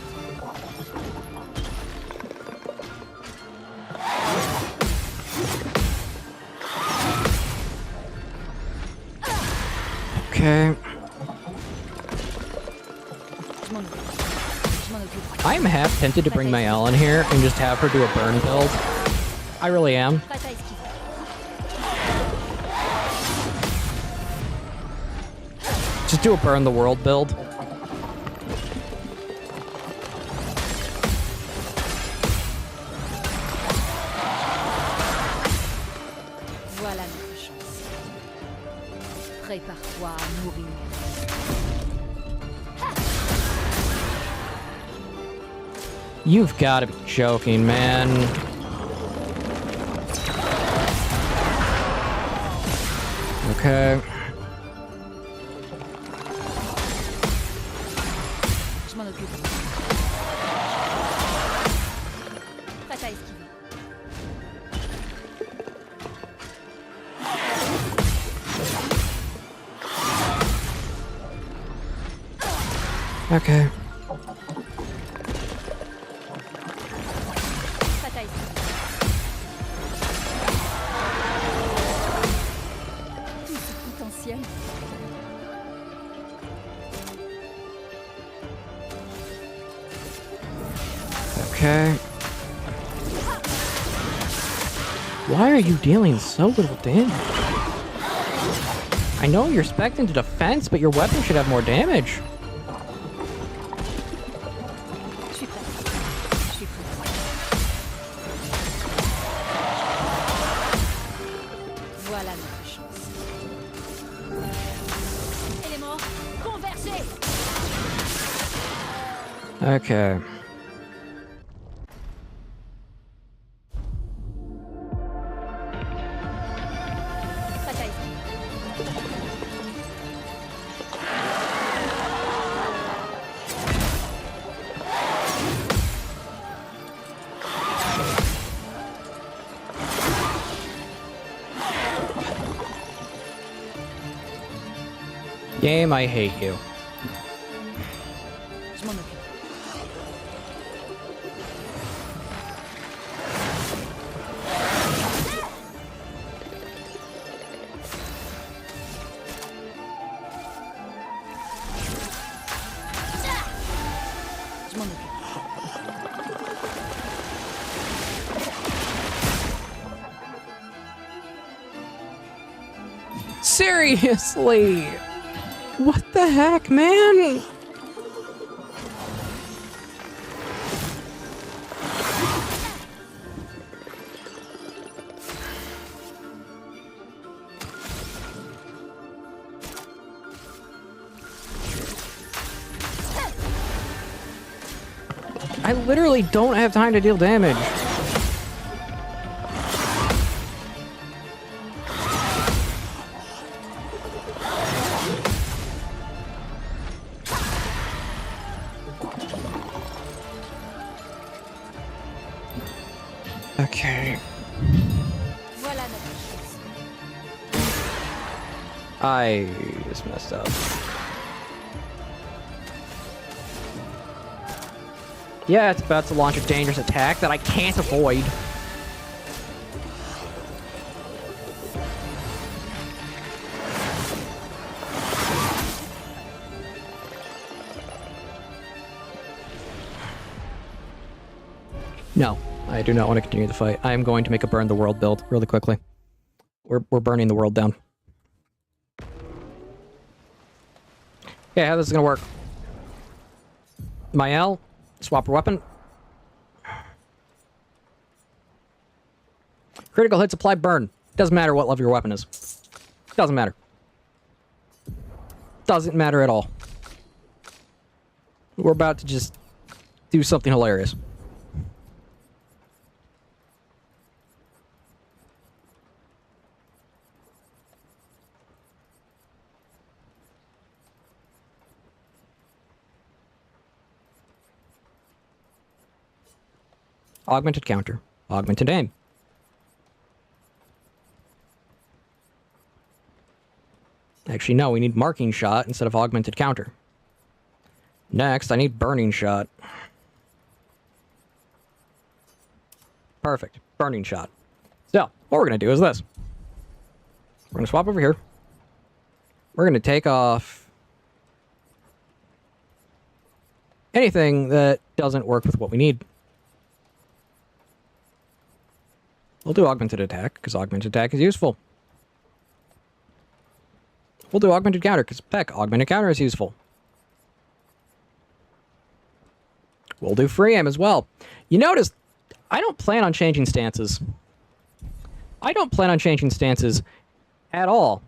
Okay. Je m'en occupe. Je m'en occupe. I am half tempted to bring my L in here and just have her do a burn build. I really am. Prête à esquiver. Just do a burn the world build. Voilà notre chance. Prépare-toi à mourir. You've got to be joking, man. Okay. Je m'en occupe. Prête à esquiver. Okay. Okay. Why are you dealing so little damage? I know you're spec'd into defense, but your weapon should have more damage. Voilà notre chance. Élément, convergez! Okay. Game, I hate you. Je m'en occupe. Je m'en occupe. Seriously? What the heck, man? I literally don't have time to deal damage. Okay. Voilà notre chance. I just messed up. Yeah, it's about to launch a dangerous attack that I can't avoid. No, I do not want to continue the fight. I am going to make a burn the world build really quickly. We're burning the world down. Okay, how this is gonna work? My L, swap her weapon. Critical hits apply burn. Doesn't matter what level your weapon is. Doesn't matter. Doesn't matter at all. We're about to just do something hilarious. Augmented counter. Augmented aim. Actually, no, we need marking shot instead of augmented counter. Next, I need burning shot. Perfect. Burning shot. So, what we're going to do is this. We're going to swap over here. We're going to take off anything that doesn't work with what we need. We'll do augmented attack, because augmented attack is useful. We'll do augmented counter, because heck, augmented counter is useful. We'll do free aim as well. You notice, I don't plan on changing stances. I don't plan on changing stances at all.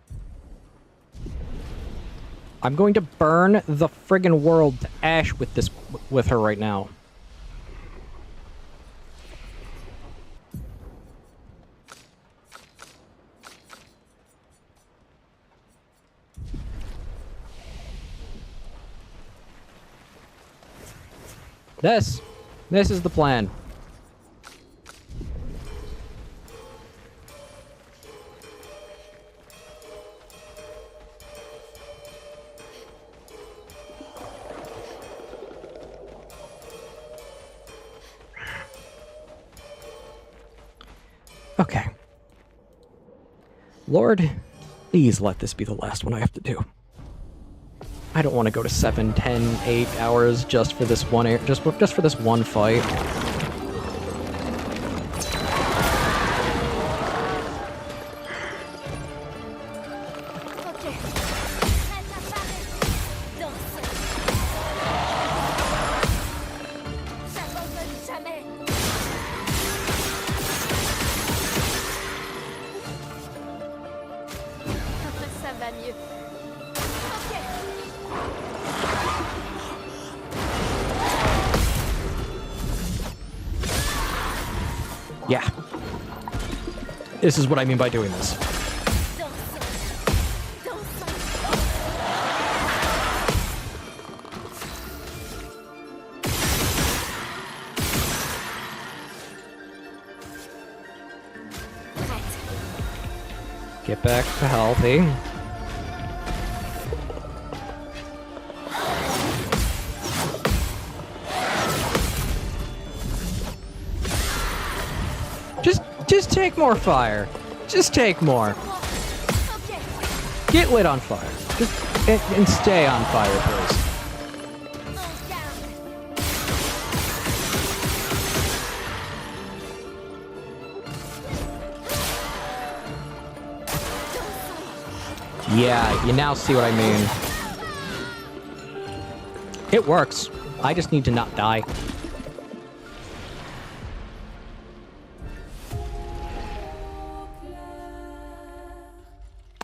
I'm going to burn the friggin' world to ash with her right now. This is the plan. Okay. Lord, please let this be the last one I have to do. I don't want to go to 7, 10, 8 hours just for this one just for this one fight. Ça va mieux. Yeah. This is what I mean by doing this. Get back to healthy. Just take more fire. Just take more. Get lit on fire. Just and stay on fire, please. Yeah, you now see what I mean. It works. I just need to not die.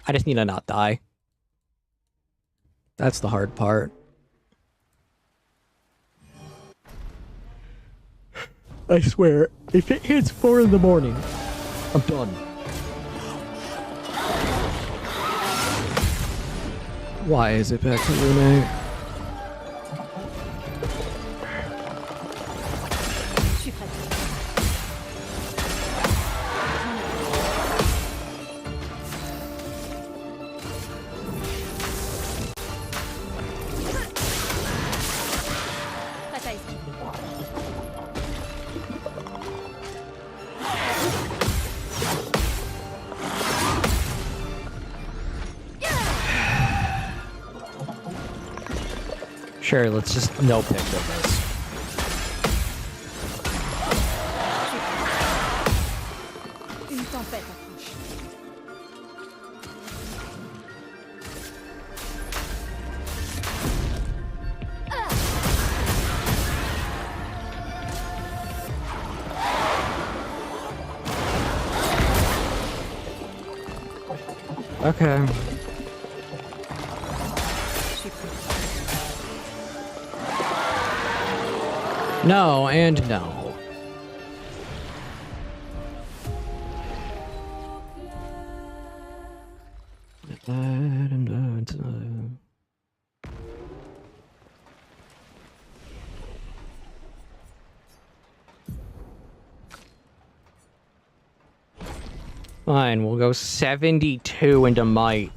I just need to not die. That's the hard part. I swear, if it hits 4 in the morning, I'm done. Why is it back to Rune? Sure, let's just no pick of this. Une tempête approche. Okay. No, and no. Fine, we'll go 72 into might.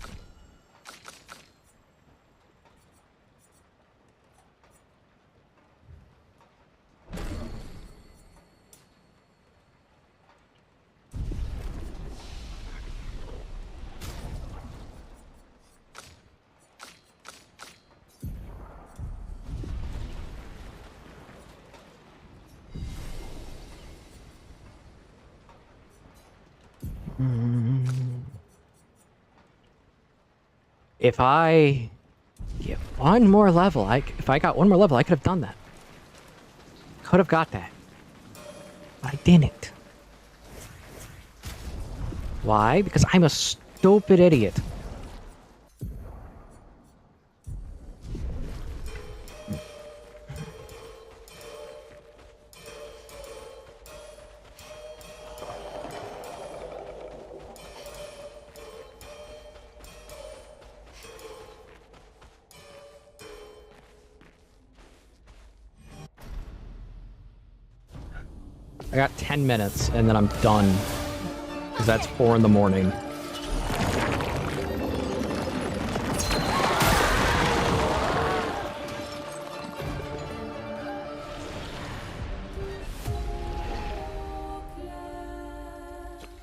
If I get one more level, if I got one more level, I could have done that. Could have got that. But I didn't. Why? Because I'm a stupid idiot. I got 10 minutes, and then I'm done. Because that's 4 in the morning.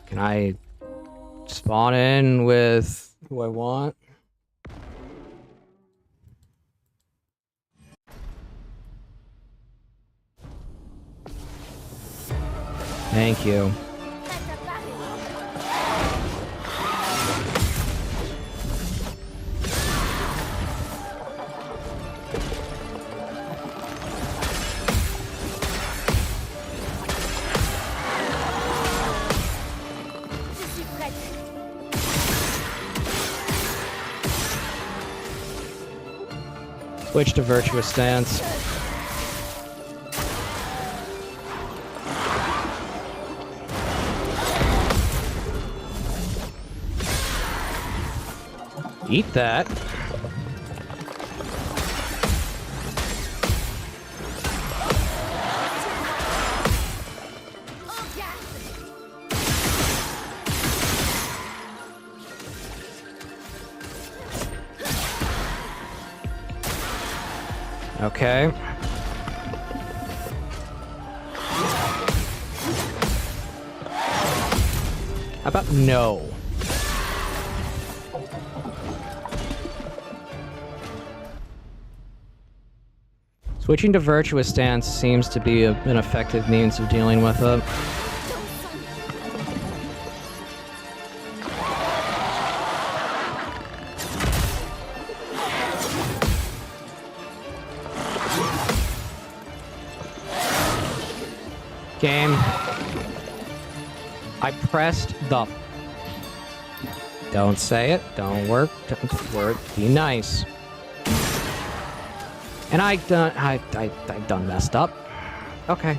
Can I spawn in with who I want? Thank you. Switch to virtuous stance. Eat that. Okay. How about no? Switching to virtuous stance seems to be an effective means of dealing with it. Game. I pressed the... Don't say it. Don't work. Don't work. Be nice. And I done messed up. Okay.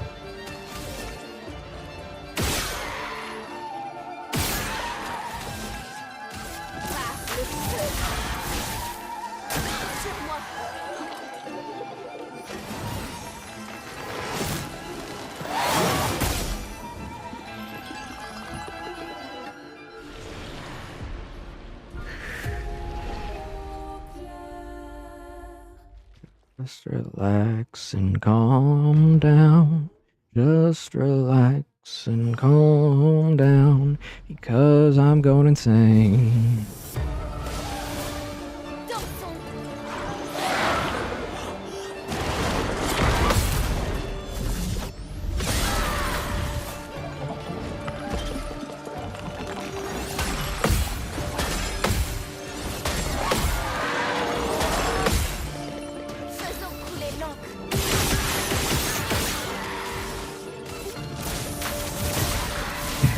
Just relax and calm down. Just relax and calm down. Because I'm going insane.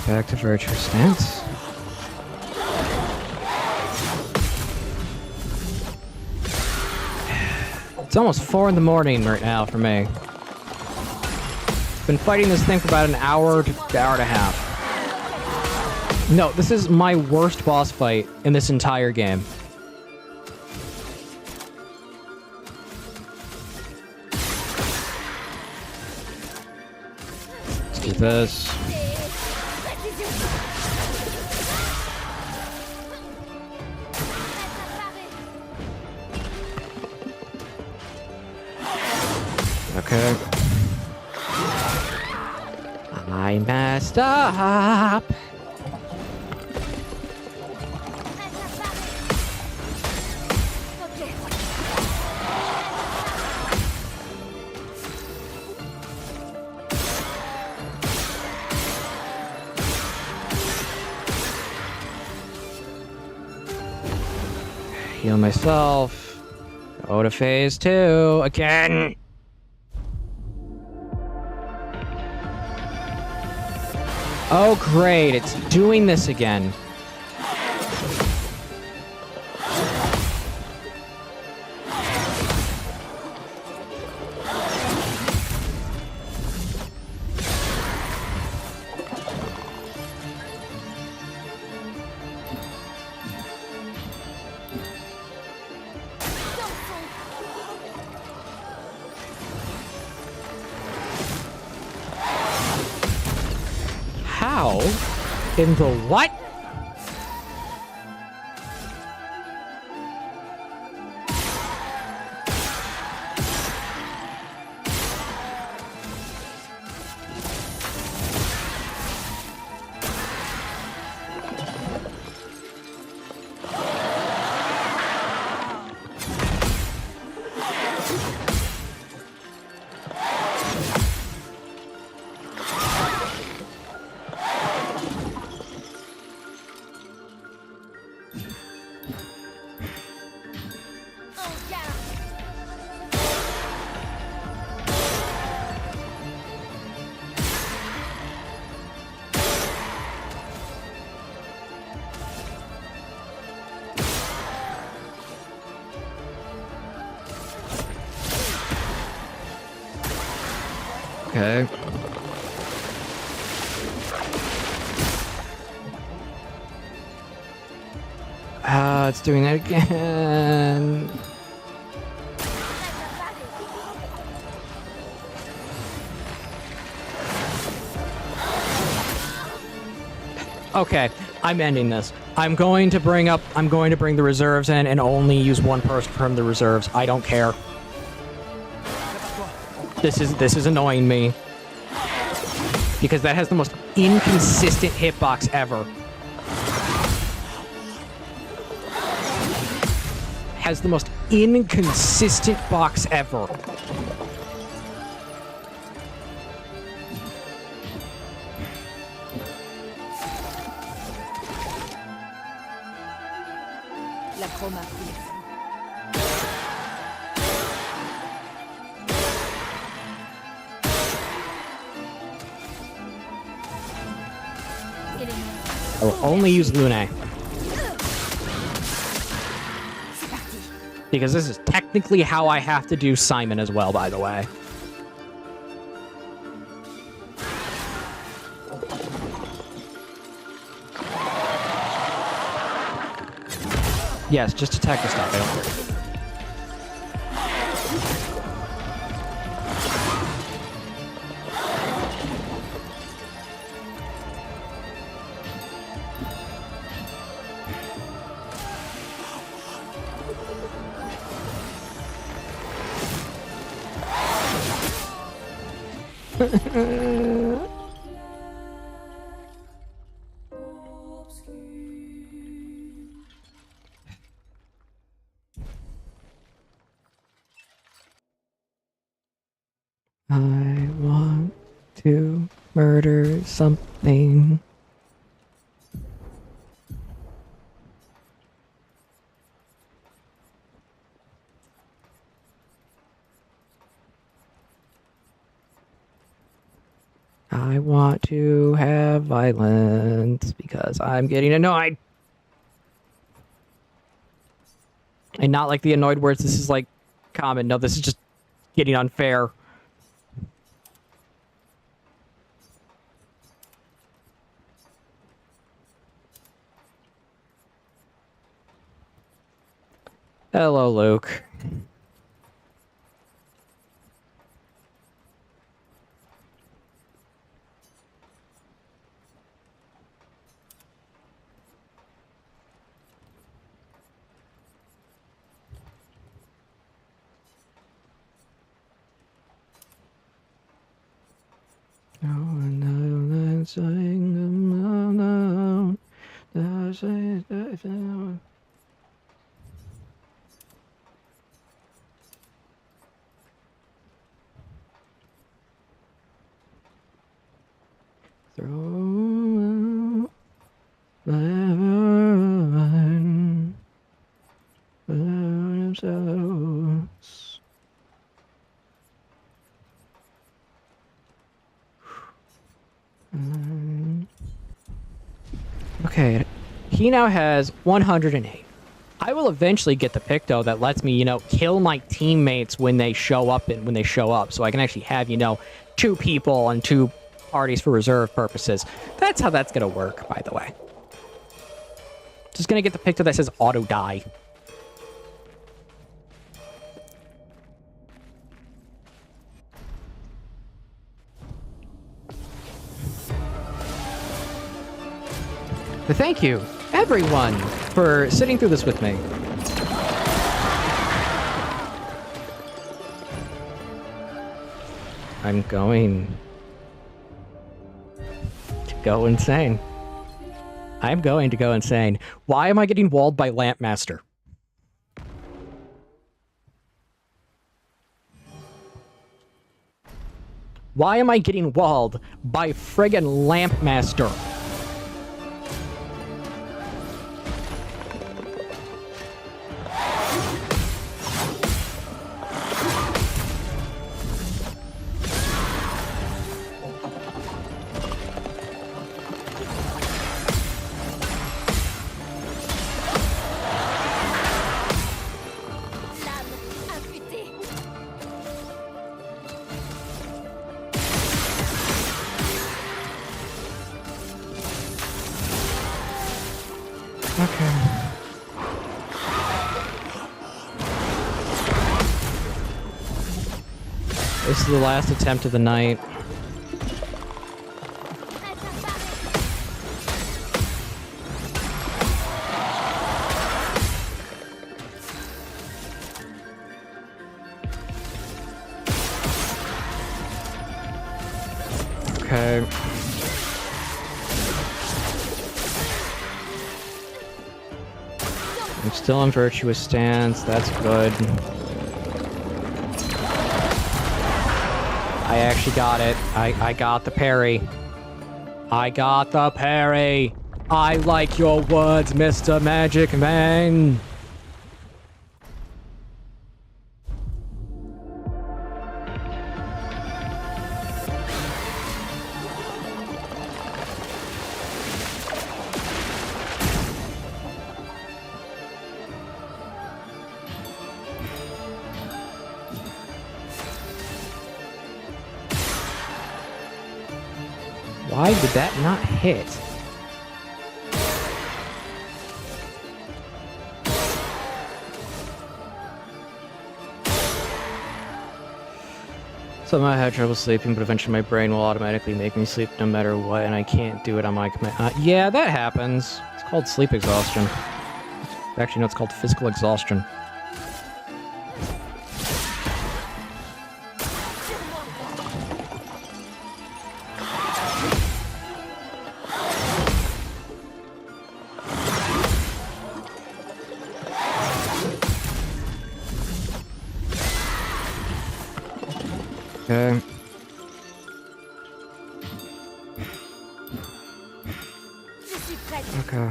Back to virtuous stance. It's almost 4 in the morning right now for me. Been fighting this thing for about an hour to hour and a half. No, this is my worst boss fight in this entire game. Let's do this. Okay. I messed up. Heal myself. Go to phase 2 again. Oh great, it's doing this again. How in the what? Okay. It's doing that again. Okay, I'm ending this. I'm going to bring the reserves in and only use one person from the reserves. I don't care. This is annoying me. Because that has the most inconsistent hitbox ever. Has the most inconsistent box ever. La chroma. I will only use Lune. Because this is technically how I have to do Simon as well, by the way. Yes, just attack the stuff. I don't care. I want to murder something. I want to have violence because I'm getting annoyed. And not like the annoyed words, this is like common. No, this is just getting unfair. Hello, Luke. Okay, he now has 108. I will eventually get the pick, though, that lets me, you know, kill my teammates when they show up, so I can actually have, you know, 2 people and 2 parties for reserve purposes. That's how that's gonna work, by the way. Just gonna get the pick that says auto die. But thank you, everyone, for sitting through this with me. I'm going to go insane. I'm going to go insane. Why am I getting walled by Lampmaster? Why am I getting walled by friggin' Lampmaster? Okay. This is the last attempt of the night. Okay. I'm still in virtuous stance. That's good. I actually got it. I got the parry. I got the parry. I like your words, Mr. Magic Man. Why did that not hit? Somehow I had trouble sleeping, but eventually my brain will automatically make me sleep no matter what, and I can't do it on my command. Yeah, that happens. It's called sleep exhaustion. Actually, no, it's called physical exhaustion. Okay. Okay.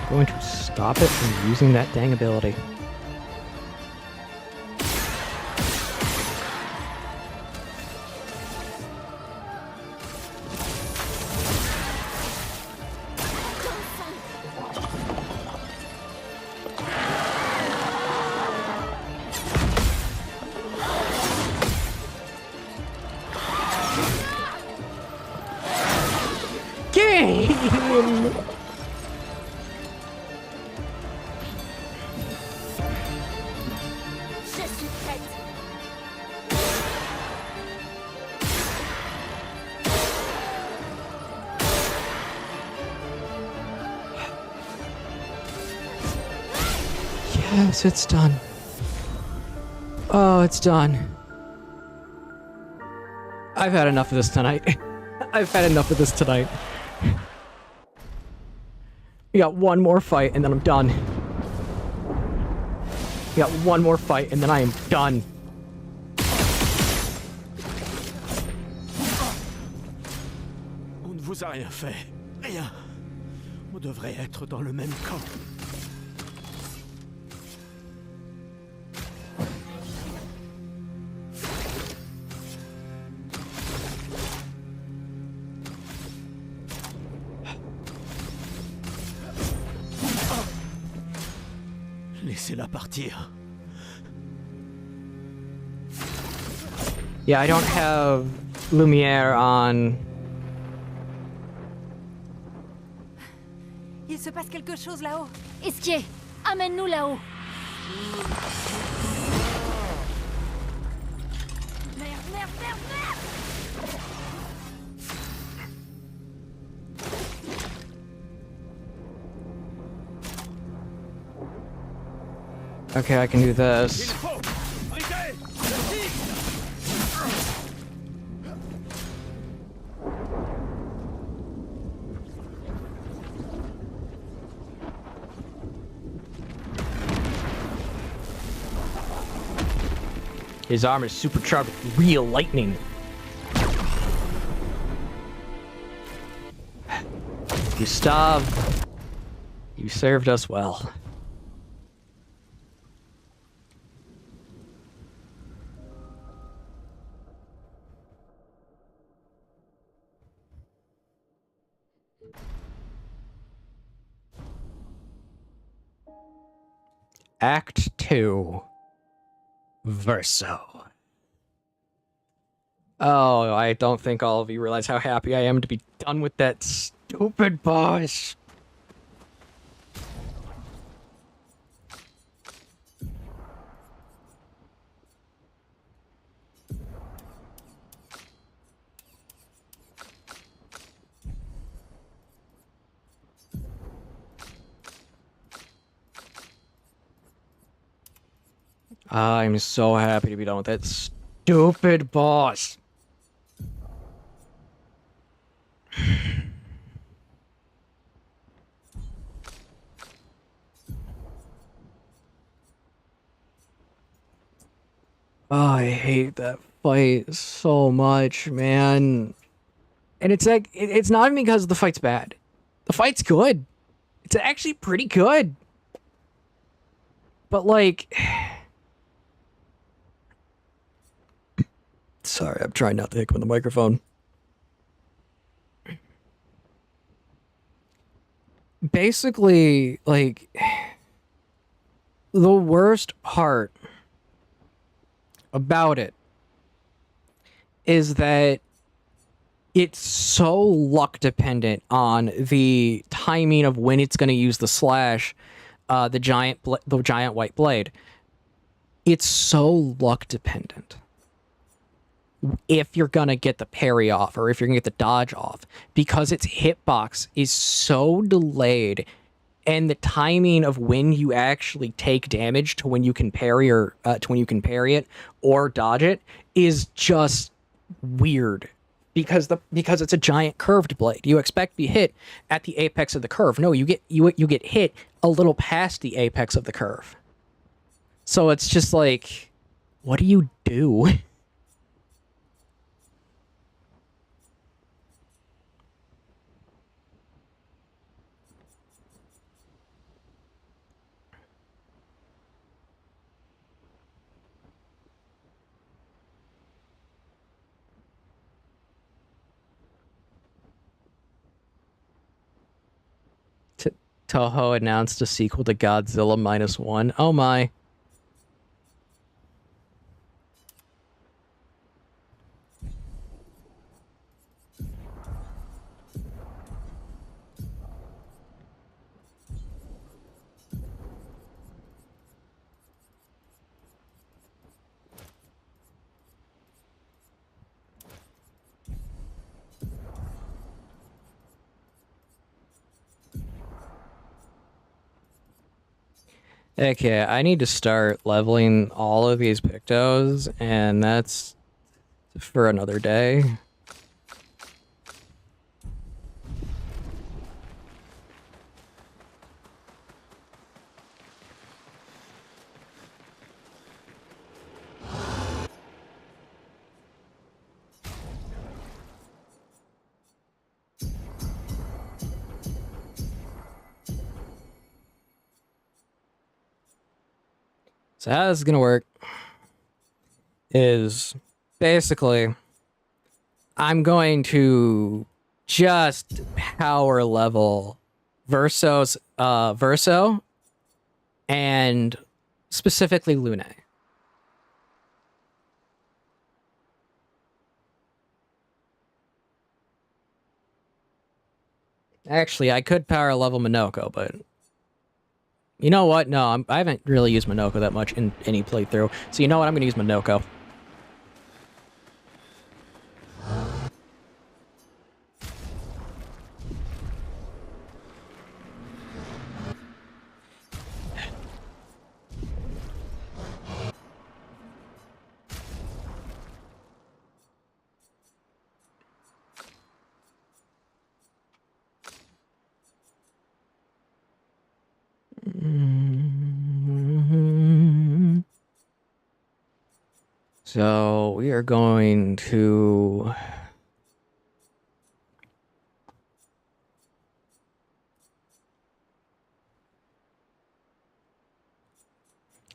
I'm going to stop it from using that dang ability. Game! Yes, it's done. Oh, it's done. I've had enough of this tonight. I've had enough of this tonight. We got one more fight and then I'm done. We got one more fight and then I am done. On ne vous a rien fait. Rien. On devrait être dans le même camp. Laissez-la partir. Yeah, I don't have Lumière on. Il se passe quelque chose là-haut. Esquier, amène-nous là-haut. Merde, merde, merde, merde! Okay, I can do this. His armor is supercharged with real lightning. Gustav, you served us well. Act 2. Verso. Oh, I don't think all of you realize how happy I am to be done with that stupid boss. I'm so happy to be done with that stupid boss. Oh, I hate that fight so much, man. And it's like, it's not even because the fight's bad. The fight's good. It's actually pretty good. But like... Sorry, I'm trying not to hiccup in the microphone. Basically, like... The worst part about it is that it's so luck dependent on the timing of when it's going to use the slash, the giant white blade. It's so luck dependent. If you're going to get the parry off or if you're going to get the dodge off, because its hitbox is so delayed and the timing of when you actually take damage to when you can parry or to when you can parry it or dodge it is just weird. Because it's a giant curved blade, you expect to be hit at the apex of the curve. No, you get hit a little past the apex of the curve. So it's just like, what do you do? Toho announced a sequel to Godzilla -1. Oh my. Okay, I need to start leveling all of these Pictos, and that's for another day. So how this is gonna work is basically I'm going to just power level Verso and specifically Lune. Actually, I could power level Minoko, but you know what? No, I haven't really used Minoko that much in any playthrough. So you know what? I'm going to use Minoko. So we are going to...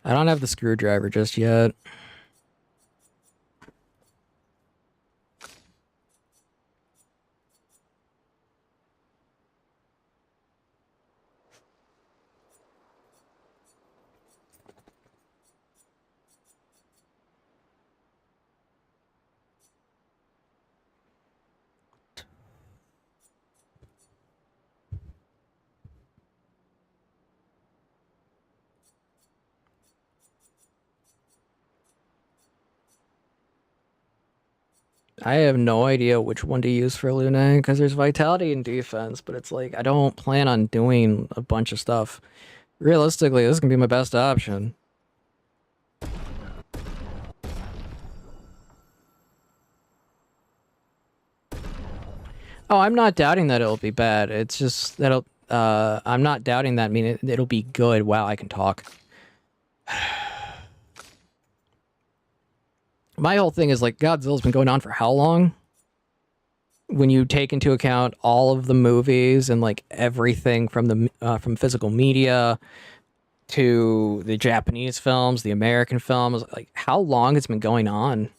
I don't have the screwdriver just yet. I have no idea which one to use for Lune, because there's vitality and defense, but it's like, I don't plan on doing a bunch of stuff. Realistically, this can be my best option. Oh, I'm not doubting that it'll be bad. It's just that I'm not doubting that it'll be good. Wow, I can talk. My whole thing is like, Godzilla's been going on for how long? When you take into account all of the movies and like everything from the from physical media to the Japanese films, the American films, like how long it's been going on?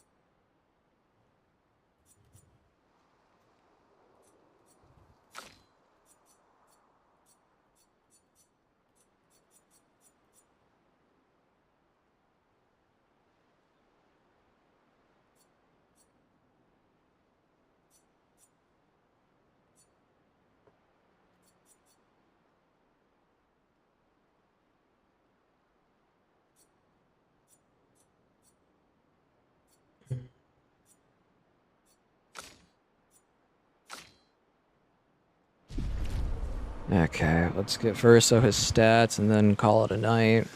Okay, let's get Verso his stats and then call it a night.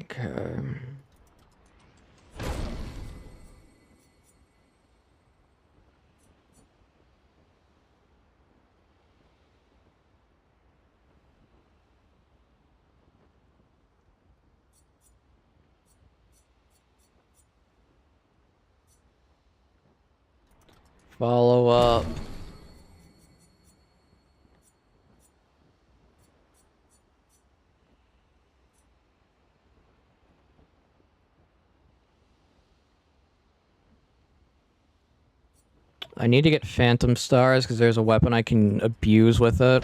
Okay. Follow up. I need to get Phantom Stars because there's a weapon I can abuse with it.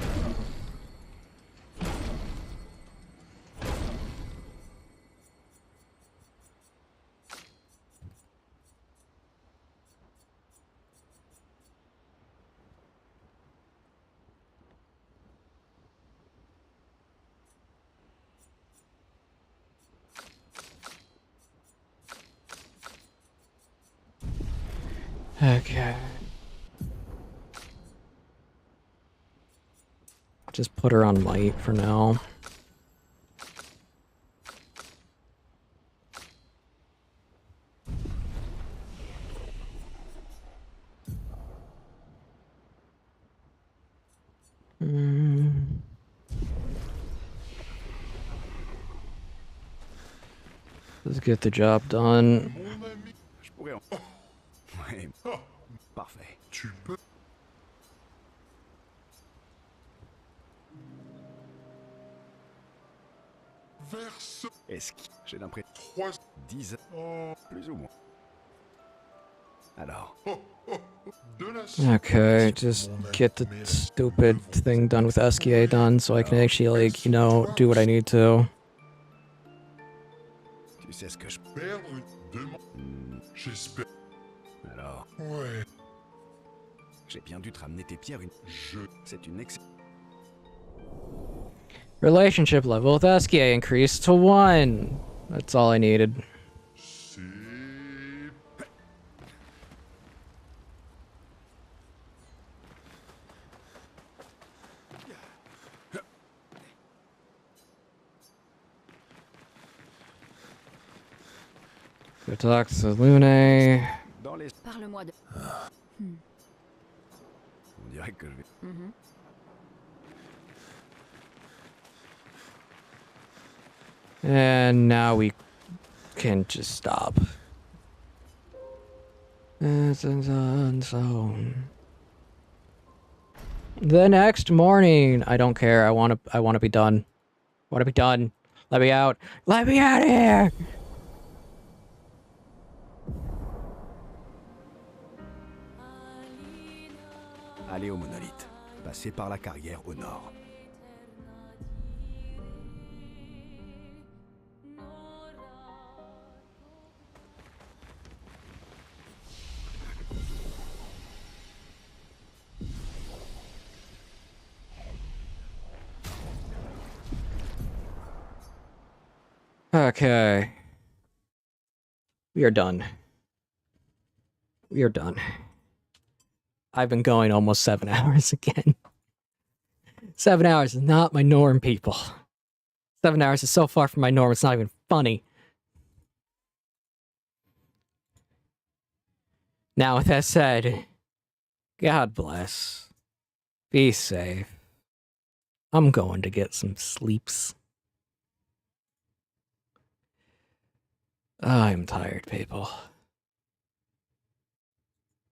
Okay. Just put her on might for now. Let's get the job done. Je pourrais en... Ouais. Parfait. Tu peux... Verse... Est-ce que... J'ai l'impression... 10... Plus ou moins. Alors... Okay, just get the stupid thing done with SKA done so I can actually, like, you know, do what I need to. Tu sais ce que je... Perdre demain... J'espère... Alors... Ouais... J'ai bien dû te ramener tes pierres une... C'est une excellente... Relationship level with SKA increased to 1. That's all I needed. Go talk to Lune. Parle-moi de... On dirait que je vais... And now we can just stop. So The next morning. I don't care. I want to be done. I want to be done. Let me out. Let me out of here. Allez au monolithe. Passez par la carrière au nord. Okay. We are done. We are done. I've been going almost 7 hours again. 7 hours is not my norm, people. 7 hours is so far from my norm, it's not even funny. Now, with that said, God bless. Be safe. I'm going to get some sleeps. I'm tired, people.